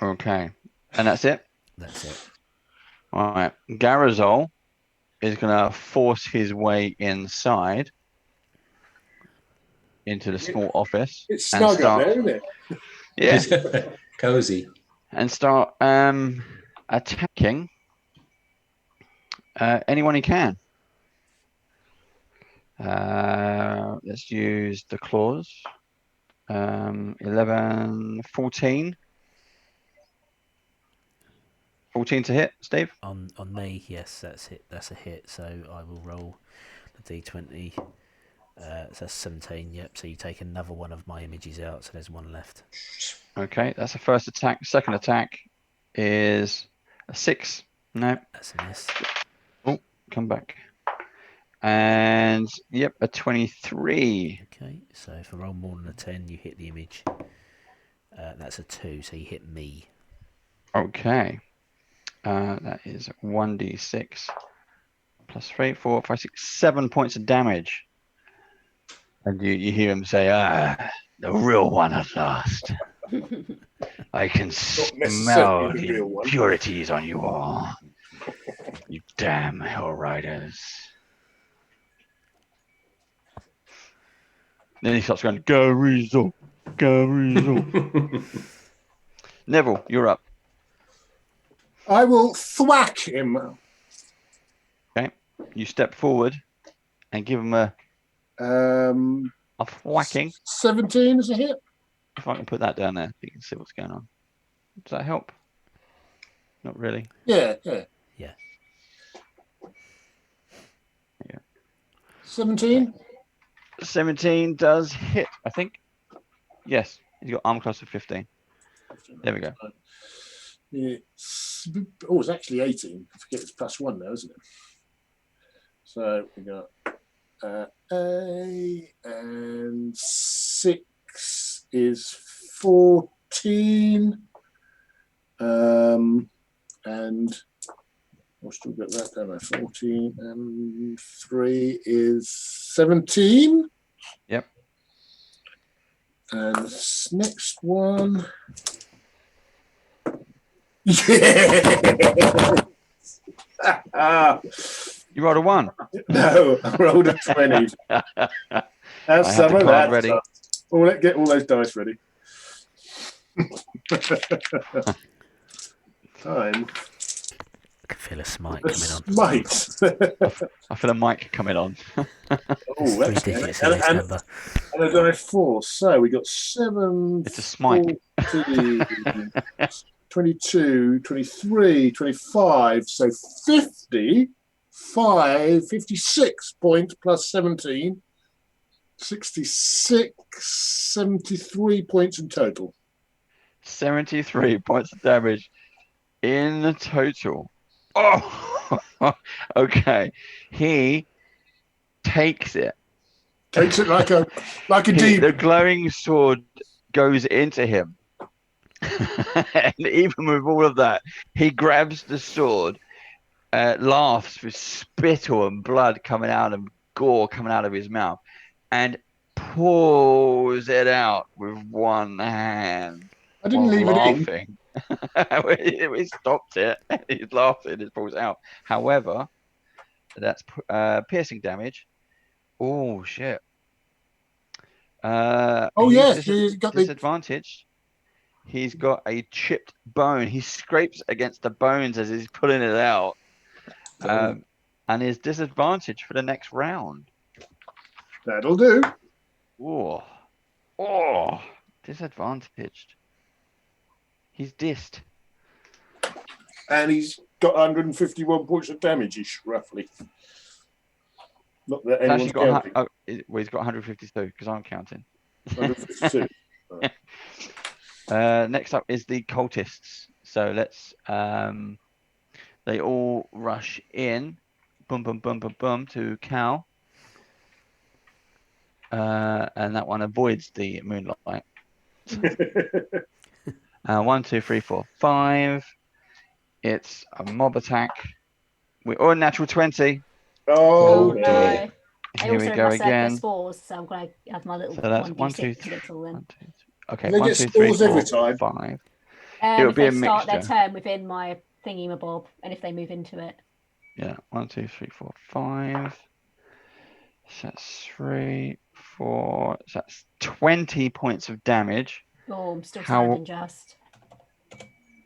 Okay. And that's it? That's it. All right. Gharizol is going to force his way inside into the small office. It's snug up there, isn't it? Yeah. Cozy. And start attacking anyone he can. Let's use the claws. 11, 14. 14 to hit, Steve? On me, yes, that's it. That's a hit. So I will roll the d20. So that's 17. Yep. So you take another one of my images out. So there's one left. Okay, that's the first attack. Second attack is a 6. No. That's a miss. Oh, come back. And yep, a 23. Okay. So if I roll more than a 10, you hit the image. That's a 2. So you hit me. Okay. That is 1d6 plus 3, 4, 5, 6, 7 points of damage. And you hear him say, the real one at last. I can smell the impurities on you all. You damn hell riders. Then he starts going, Gharizol, Gharizol. Neville, you're up. I will thwack him. Okay. You step forward and give him a whacking. 17 is a hit. If I can put that down there, you can see what's going on. Does that help? Not really. Yeah. 17? 17 does hit, I think. Yes. He's got armor class of 15. There we go. It's actually 18. I forget it's +1 now, isn't it? So we got A and 6 is 14. And I'll still get that down. 14 and 3 is 17. Yep. And this next one. Yeah. You rolled a 1. No, I rolled a 20. Have some of that. Ready. Let's get all those dice ready. Time. I can feel a smite coming on. Smite. I feel a mic coming on. Oh, that's 3 digits in this number. And a die 4. So we got 7. It's a smite. 14, 22, 23, 25. So 56 points plus 17. 66, 73 points in total. 73 points of damage in total. Oh, Okay. He takes it. Takes it like a The demon. glowing sword goes into him. And even with all of that, he grabs the sword, laughs with spittle and blood coming out and gore coming out of his mouth, and pulls it out with one hand I didn't while leave it in. laughing. We stopped it. He's laughing. It pulls out. However, that's piercing damage. Oh shit. Oh He's yes, he's got the. disadvantaged. He's got a chipped bone. He scrapes against the bones as he's pulling it out. Oh, And is disadvantaged for the next round. that'll do. Oh, disadvantaged. He's dissed. And he's got 151 points of damage ish, roughly. Not that He's anyone's actually got counting. he's got 152 because I'm counting. 152. Next up is the cultists. So let's they all rush in. Boom, boom, boom, boom, boom to Cal. And that one avoids the moonlight. 1, 2, 3, 4, 5. It's a mob attack. We're natural 20. Oh, no. dear. I Here also we have go my again. circus fours, so I'm going to have my little So that's 1d6 1, 2, 3. little in. 1, 2, 3. Okay, Do they 1, get 2, 3, scores every 4, time? 5. It would be a if they start their mixture. turn within my thingy-mabob, and if they move into it. Yeah, 1, 2, 3, 4, 5. So that's 3, 4. So that's 20 points of damage. Oh, I'm still How- standing just.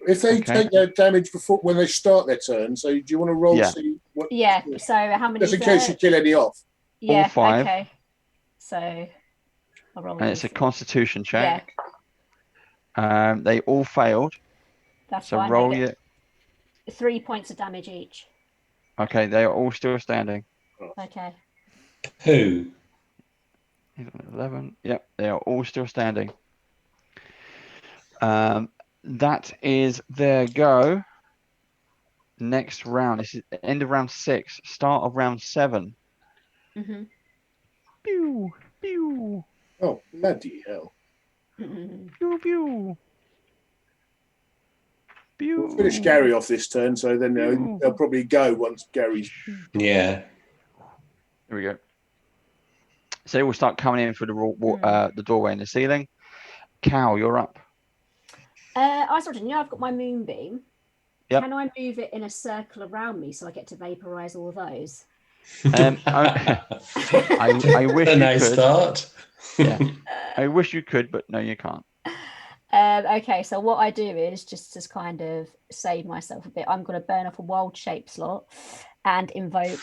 If they Okay. take their damage before when they start their turn, so do you want to roll? Yeah. See what? Yeah, so how many Just in is case you it? kill any off. Yeah, 5. okay. So I'll roll And it's a D4. constitution Yeah, check. They all failed. that's So fine. roll They your. get 3 points of damage each. Okay, they are all still standing. Okay. Who? He's on 11. Yep, they are all still standing. That is their go. Next round. This is the end of round 6, start of round 7. Mm-hmm. Pew, pew, Oh, bloody hell! Mm-hmm. pew, pew. Pew. We'll finish Gary off this turn, so then they'll probably go once Gary's. Yeah. Here we go. So they will start coming in through the doorway in the ceiling. Cal, you're up. I sort of I've got my moonbeam. Yep. Can I move it in a circle around me so I get to vaporize all of those? I wish a you nice could. start. Yeah. I wish you could, but no, you can't. Okay, so what I do is just to kind of save myself a bit, I'm going to burn off a wild shape slot and invoke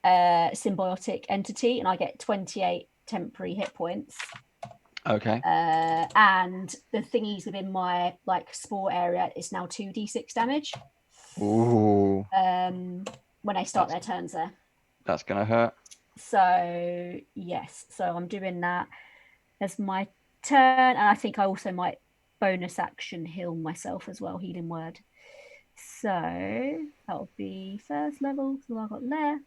symbiotic entity, and I get 28 temporary hit points. Okay. And the thingies within my spore area is now 2d6 damage. Ooh. When they start their turns there. That's gonna hurt. So yes, so I'm doing that as my turn, and I think I also might bonus action heal myself as well, healing word. So that'll be first level, so I've got left.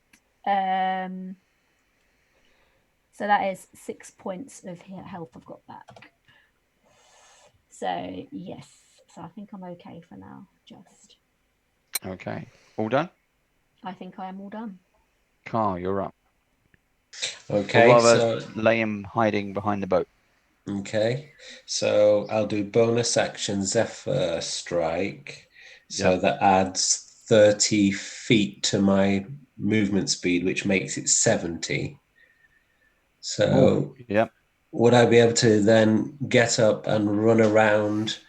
So that is 6 points of health I've got back. So yes, so I think I'm okay for now. Just Okay. All done? I think I am all done. Carl, you're up. Okay, Or so rather, lay him hiding behind the boat. okay, so I'll do bonus action Zephyr Strike. So that adds 30 feet to my movement speed, which makes it 70. So would I be able to then get up and run around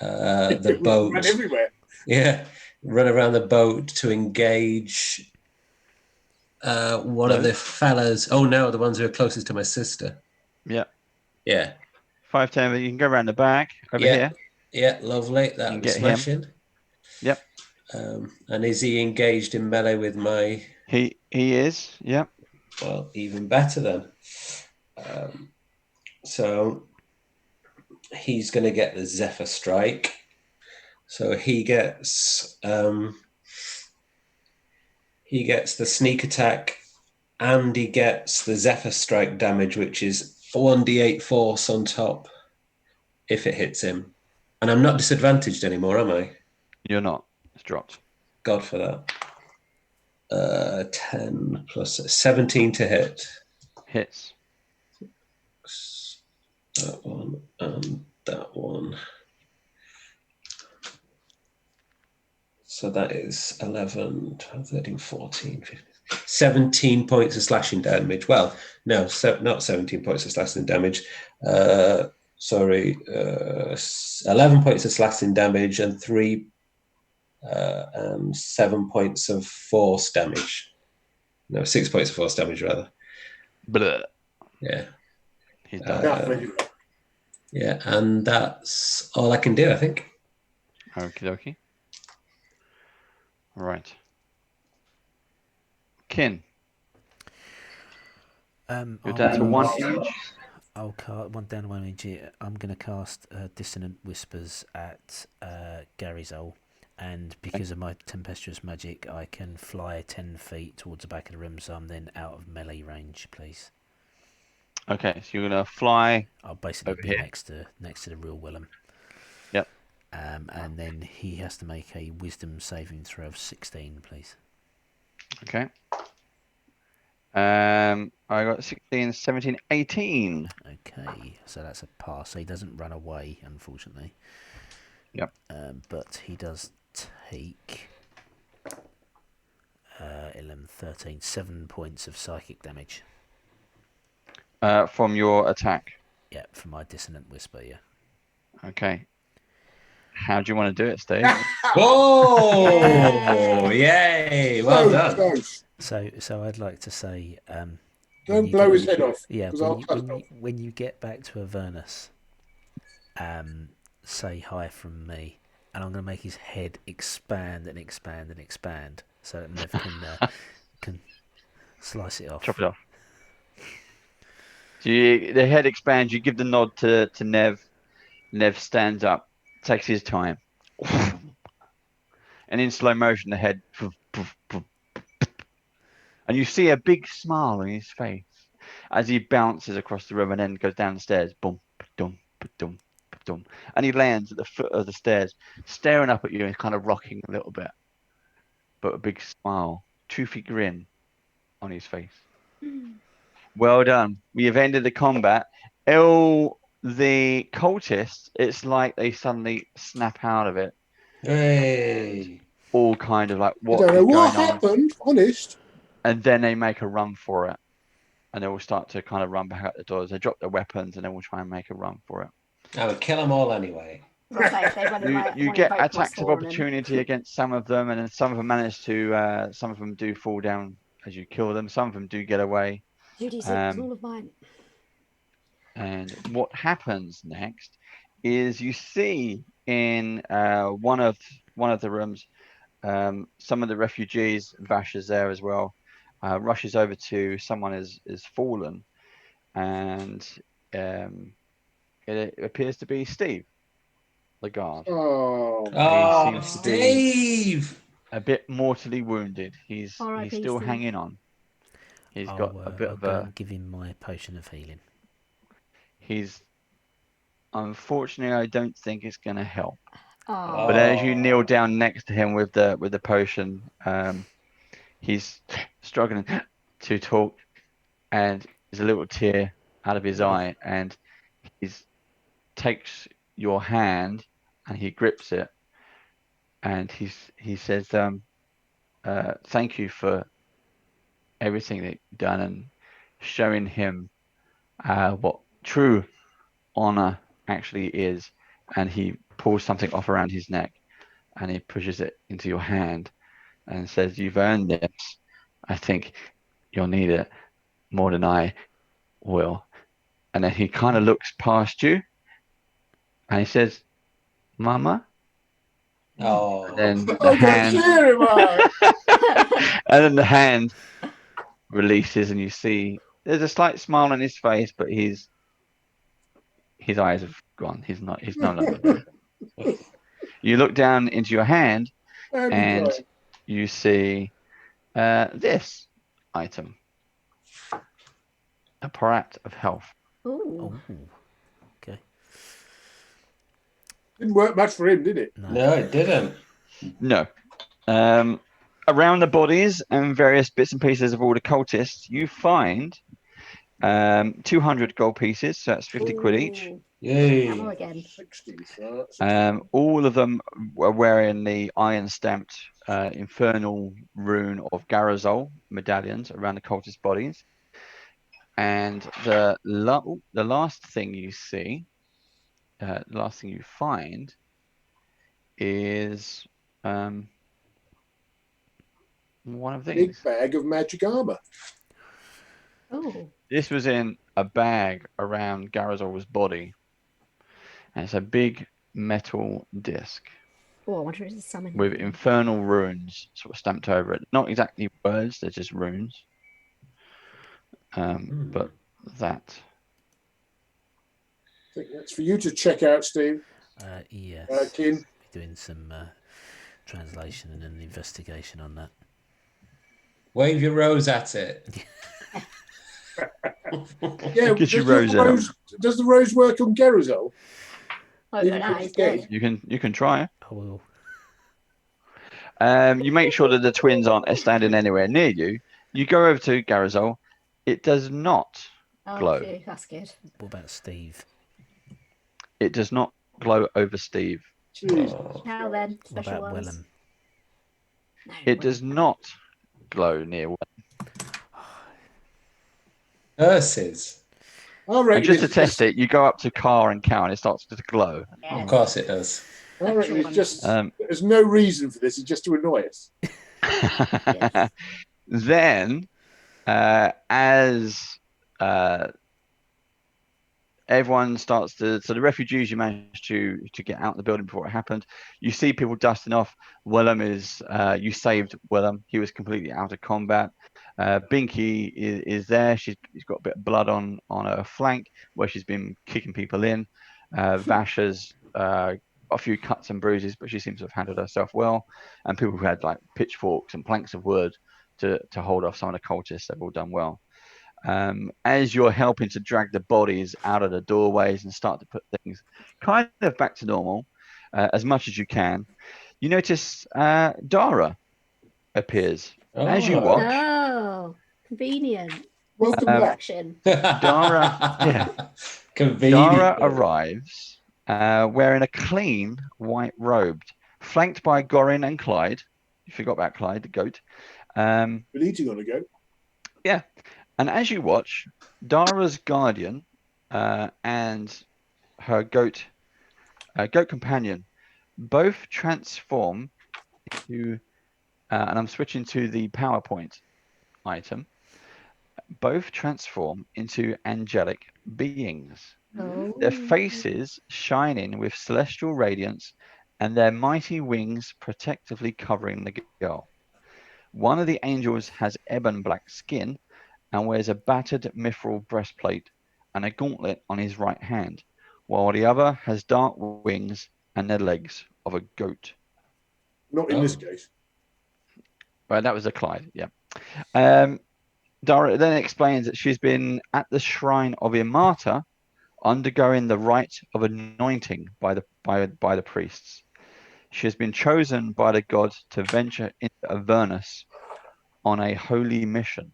the boat? Run everywhere. Yeah, run around the boat to engage one of the fellas. Oh no, the ones who are closest to my sister. Yeah. Yeah. 5, 10, you can go around the back over here. Yeah, lovely. That would be smashing. Yep. And is he engaged in melee with my? He is. Yep. Well, even better then. So he's going to get the Zephyr Strike. So he gets he gets the sneak attack, and he gets the Zephyr Strike damage, which is 1d8 force on top if it hits him. And I'm not disadvantaged anymore, am I? You're not. It's dropped. God for that. 10 plus 17 to hit. Hits. That one and that one. So that is 11, 12, 13, 14, 15, 17 points of slashing damage. Well, no, not 17 points of slashing damage. 11 points of slashing damage and 7 points of force damage. No, 6 points of force damage, rather. Blah. Yeah. He's done. Yeah, and that's all I can do, I think. Okie dokie. Right. Kin. You're down to one image. I'll cast one down to one image. I'm going to cast Dissonant Whispers at Gharizol, and because of my tempestuous magic, I can fly 10 feet towards the back of the room, so I'm then out of melee range, please. Okay, so you're going to fly. I'll basically over be here. next to the real Willem. Yep. And then he has to make a Wisdom saving throw of 16, please. Okay. I got 16, 17, 18. Okay, so that's a pass. So he doesn't run away, unfortunately. Yep. But he does take 11, 13, 7 points of psychic damage. From your attack. Yeah, from my Dissonant Whisper, yeah. Okay. How do you want to do it, Steve? Oh, yay! Well done. Close. So I'd like to say, Don't blow his head off. yeah, I'll cut it off. when you get back to AVERNUS, say hi from me, and I'm going to make his head expand and expand and expand, so that Nev can slice it off. Chop it off. So the head expands. You give the nod to Nev. Nev stands up, takes his time, and in slow motion, the head. And you see a big smile on his face as he bounces across the room and then goes down the stairs. Boom, dum, dum, dum. And he lands at the foot of the stairs, staring up at you and kind of rocking a little bit. But a big smile, toothy grin on his face. Well done. We have ended the combat. The cultists, it's like they suddenly snap out of it. Hey. All kind of like, what I don't know is what going on? happened, honest. And then they make a run for it. And they will start to kind of run back out the doors. They drop their weapons and then we'll try and make a run for it. I would kill them all anyway. You get attacks of opportunity against some of them, and then some of them manage to. Some of them do fall down as you kill them. Some of them do get away. all of mine. And what happens next is you see in one of the rooms, some of the refugees. Vash is there as well. Rushes over to someone is fallen, and it appears to be Steve, the guard. Oh, Steve! A bit mortally wounded. He's R.I.P. still Steve. hanging on. He's got a bit of a. Give him my potion of healing. He's unfortunately, I don't think it's going to help. Oh. But as you kneel down next to him with the potion, he's struggling to talk, and there's a little tear out of his eye, and he takes your hand and he grips it, and he says, "Thank you for everything that you've done and showing him what true honor actually is." And he pulls something off around his neck, and he pushes it into your hand, and says, "You've earned this. I think you'll need it more than I will." And then he kind of looks past you, and he says, "Mama." Oh. And then the hand, and then the hand releases, and you see there's a slight smile on his face, but his eyes have gone. He's no longer there. You look down into your hand, and you see this item. A permeate of health. Ooh. Oh, okay. Didn't work much for him, did it? No, it didn't. No. Around the bodies and various bits and pieces of all the cultists, you find 200 gold pieces, so that's 50 quid each. Ooh. Yay. Ammo again. 60. So that's All of them were wearing the iron stamped Infernal rune of Gharizol medallions around the cultist bodies. And the last thing you see, the last thing you find is one of big these. bag of magic armor. Oh. This was in a bag around Gharizol's body. And it's a big metal disc Oh, I wonder if it's a summon. with infernal runes sort of stamped over it. Not exactly words, they're just runes. But that. I think that's for you to check out, Steve. Yes. Kin. Doing some translation and an investigation on that. Wave your rose at it. Yeah, Get your rose out. Does the rose work on Gharizol? Oh, no, he's dead. You can try. I will. You make sure that the twins aren't standing anywhere near you. You go over to Gharizol. It does not glow. Okay, that's good. What about Steve? It does not glow over Steve. Jeez. Now then, What special about ones. Willem? No, It does not glow near. Nurses. I reckon And just to it's test it, you go up to Car and Cow and it starts to glow. Yeah. Of course it does. I reckon it's just. Um, There's no reason for this. It's just to annoy us. Yes. Then, as everyone starts to, so the refugees, you managed to get out of the building before it happened. You see people dusting off. Willem is, you saved Willem. He was completely out of combat. Binky is there. She's got a bit of blood on her flank where she's been kicking people in. Vash has a few cuts and bruises, but she seems to have handled herself well. And people who had like pitchforks and planks of wood to hold off some of the cultists, they've all done well. As you're helping to drag the bodies out of the doorways and start to put things kind of back to normal as much as you can, you notice Dara appears. As you watch, Oh, convenient. Welcome back. Action. Dara Convenient. arrives wearing a clean white robe, flanked by Gorin and Clyde. You forgot about Clyde, the goat. Been eating on a goat. Yeah. And as you watch, Dara's guardian and her goat companion both transform into, and I'm switching to the PowerPoint item, both transform into angelic beings. Oh. Their faces shining with celestial radiance and their mighty wings protectively covering the girl. One of the angels has ebon black skin and wears a battered mithril breastplate and a gauntlet on his right hand, while the other has dark wings and the legs of a goat. Not in this case. Right, that was a Clyde, yeah. Dara then explains that she's been at the shrine of Imata, undergoing the rite of anointing by the priests. She has been chosen by the gods to venture into Avernus on a holy mission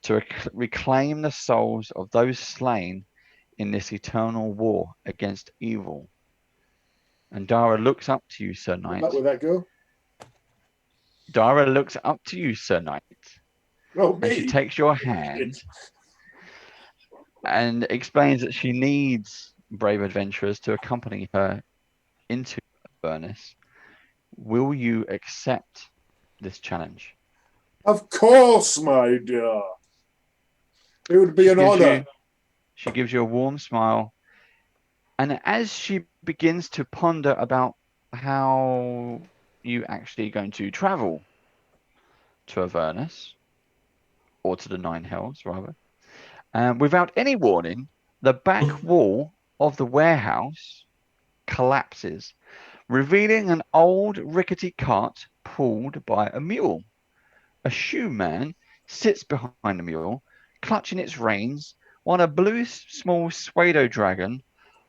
to reclaim the souls of those slain in this eternal war against evil. And Dara looks up to you, Sir Knight. Good luck with that girl. Dara looks up to you, Sir Knight. Oh, And she takes your hand and explains that she needs brave adventurers to accompany her into Avernus. Will you accept this challenge? Of course, my dear. It would be an honor. She gives you a warm smile. And as she begins to ponder about how you actually going to travel to Avernus, or to the Nine Hells, rather, without any warning, the back wall of the warehouse collapses, revealing an old rickety cart pulled by a mule. A shoe man sits behind the mule, clutching its reins, while a blue small pseudo dragon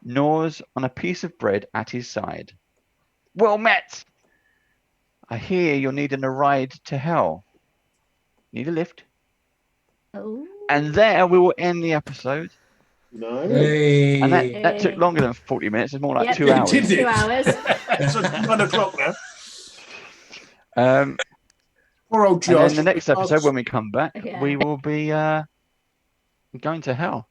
gnaws on a piece of bread at his side. Well met! I hear you're needing a ride to hell. Need a lift? Oh. And there we will end the episode. No. Hey. And that took longer than 40 minutes. It's more like Yep. 2 hours. Did it? 2 hours. It's 1 o'clock now. Um, Poor old and Josh. then the next episode, when we come back, Yeah. we will be going to hell.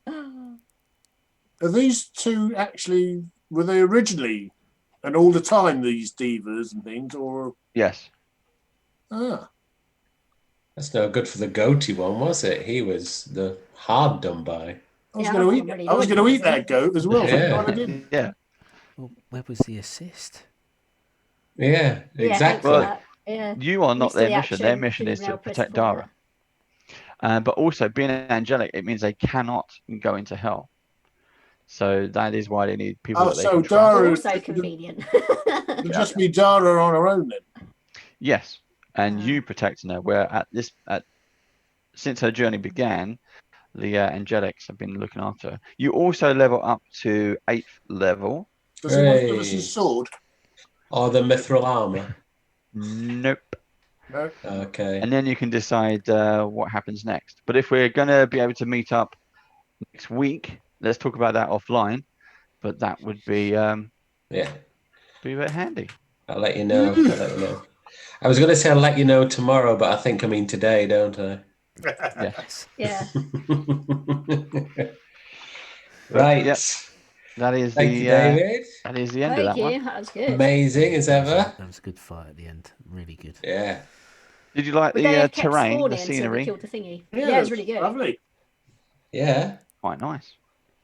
Are these two actually, were they originally and all the time these divas and things, or? Yes. That's no good for the goatee one, was it? He was the hard done by. I was Yeah, going to I eat. really I was like going to it. eat that goat as well. Yeah. But I didn't. Yeah. Well, where was the assist? Yeah, exactly. Well, Yeah. You are not Missed the their mission. Their action, mission didn't is even to help us protect for Dara. But also, being angelic, it means they cannot go into hell. So that is why they need people that they so can trust. Dara Also convenient. would just be Dara on her own then. Yes, and you protecting her. Where since her journey began, the angelics have been looking after her. You also level up to 8th level. Does he want to give us his sword? Or the mithril armor? Nope. No. Okay. And then you can decide what happens next. But if we're going to be able to meet up next week, let's talk about that offline. But that would be yeah, be a bit handy. I'll let you know. I was going to say I'll let you know tomorrow, but I think I mean today, don't I? Yes. Yeah. Right. Yep. That is Thank you, David. That is the end Thank of that you. one. That was good. Amazing as ever. That was a good fight at the end. Really good. Yeah. Did you like But they the kept terrain, spawning the until we scenery? killed the thingy. Yeah, Yeah, it was really good. Lovely. Yeah. Quite nice.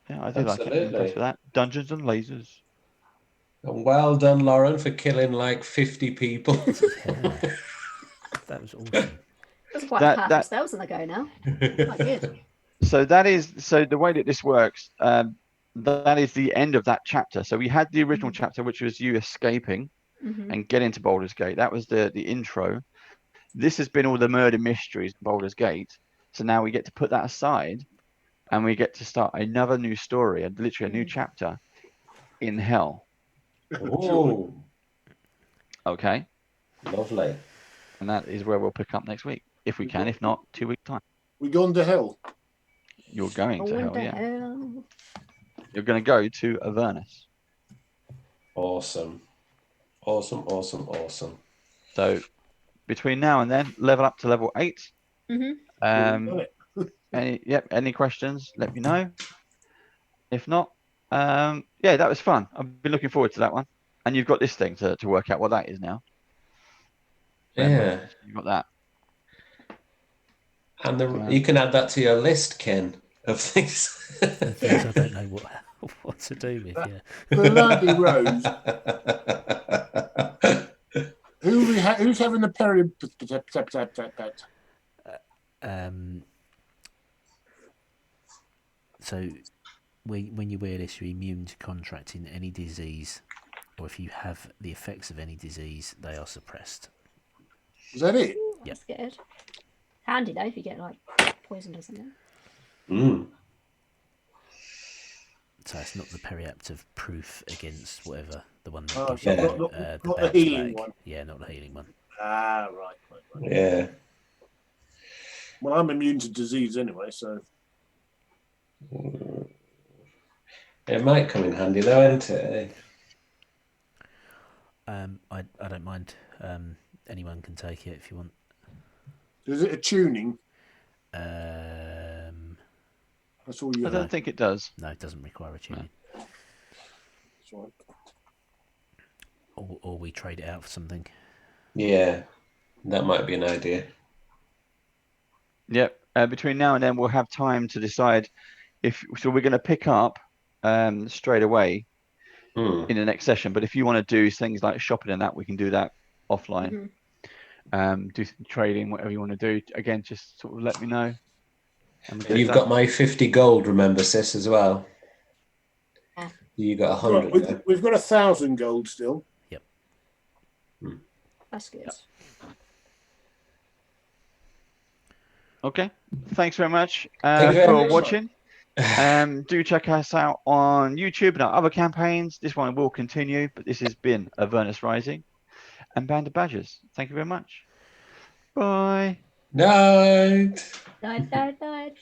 Yeah, I did like it. Absolutely. Impressed with that. Dungeons and lasers. And well done, Lauren, for killing like 50 people. Yeah. That was awesome. That's quite a couple spells on the go now. Quite good. So the way that this works, that is the end of that chapter. So we had the original chapter, which was you escaping and getting to Baldurs Gate. That was the intro. This has been all the murder mysteries in Baldurs Gate. So now we get to put that aside and we get to start another new story, and literally a new chapter in hell. Ooh. Okay. Lovely. And that is where we'll pick up next week, if we can. If not, 2 weeks' time. We gone to hell. You're going to hell, yeah. Hell. You're going to go to Avernus. Awesome. Awesome. So between now and then, level up to level 8. Any questions, let me know. If not, yeah, that was fun. I've been looking forward to that one. And you've got this thing to work out what that is now. Yeah. You've got that. And you can add that to your list, Ken, of things. Things I don't know what to do with. Yeah. Bloody Rose. Who's having the period? So, when you wear this, you're immune to contracting any disease, or if you have the effects of any disease, they are suppressed. Is that it? That's good. Handy though if you get like poisoned or something. So it's not the periaptive proof against whatever the one that Oh, gives you not the the healing back. one. Yeah, not the healing one. Ah, right. Yeah. Well, I'm immune to disease anyway, so. It might come in handy though, isn't it? I don't mind. Anyone can take it if you want. Is it a tuning? That's all you. I don't think it does. No, it doesn't require a tuning. No. Or we trade it out for something. Yeah, that might be an idea. Yep. Between now and then, we'll have time to decide so we're going to pick up straight away in the next session. But if you want to do things like shopping and that, we can do that offline. Do some trading, whatever you want to do. Again, just sort of let me know. And you've got my 50 gold, remember, sis, as well. You got 100. We've got 1,000 gold still. Yep. That's good. Yep. Okay. Thanks very much Thank you very for much. watching. Do check us out on YouTube and our other campaigns. This one will continue, but this has been Avernus Rising and Band of Badgers. Thank you very much. Bye. Night. Night.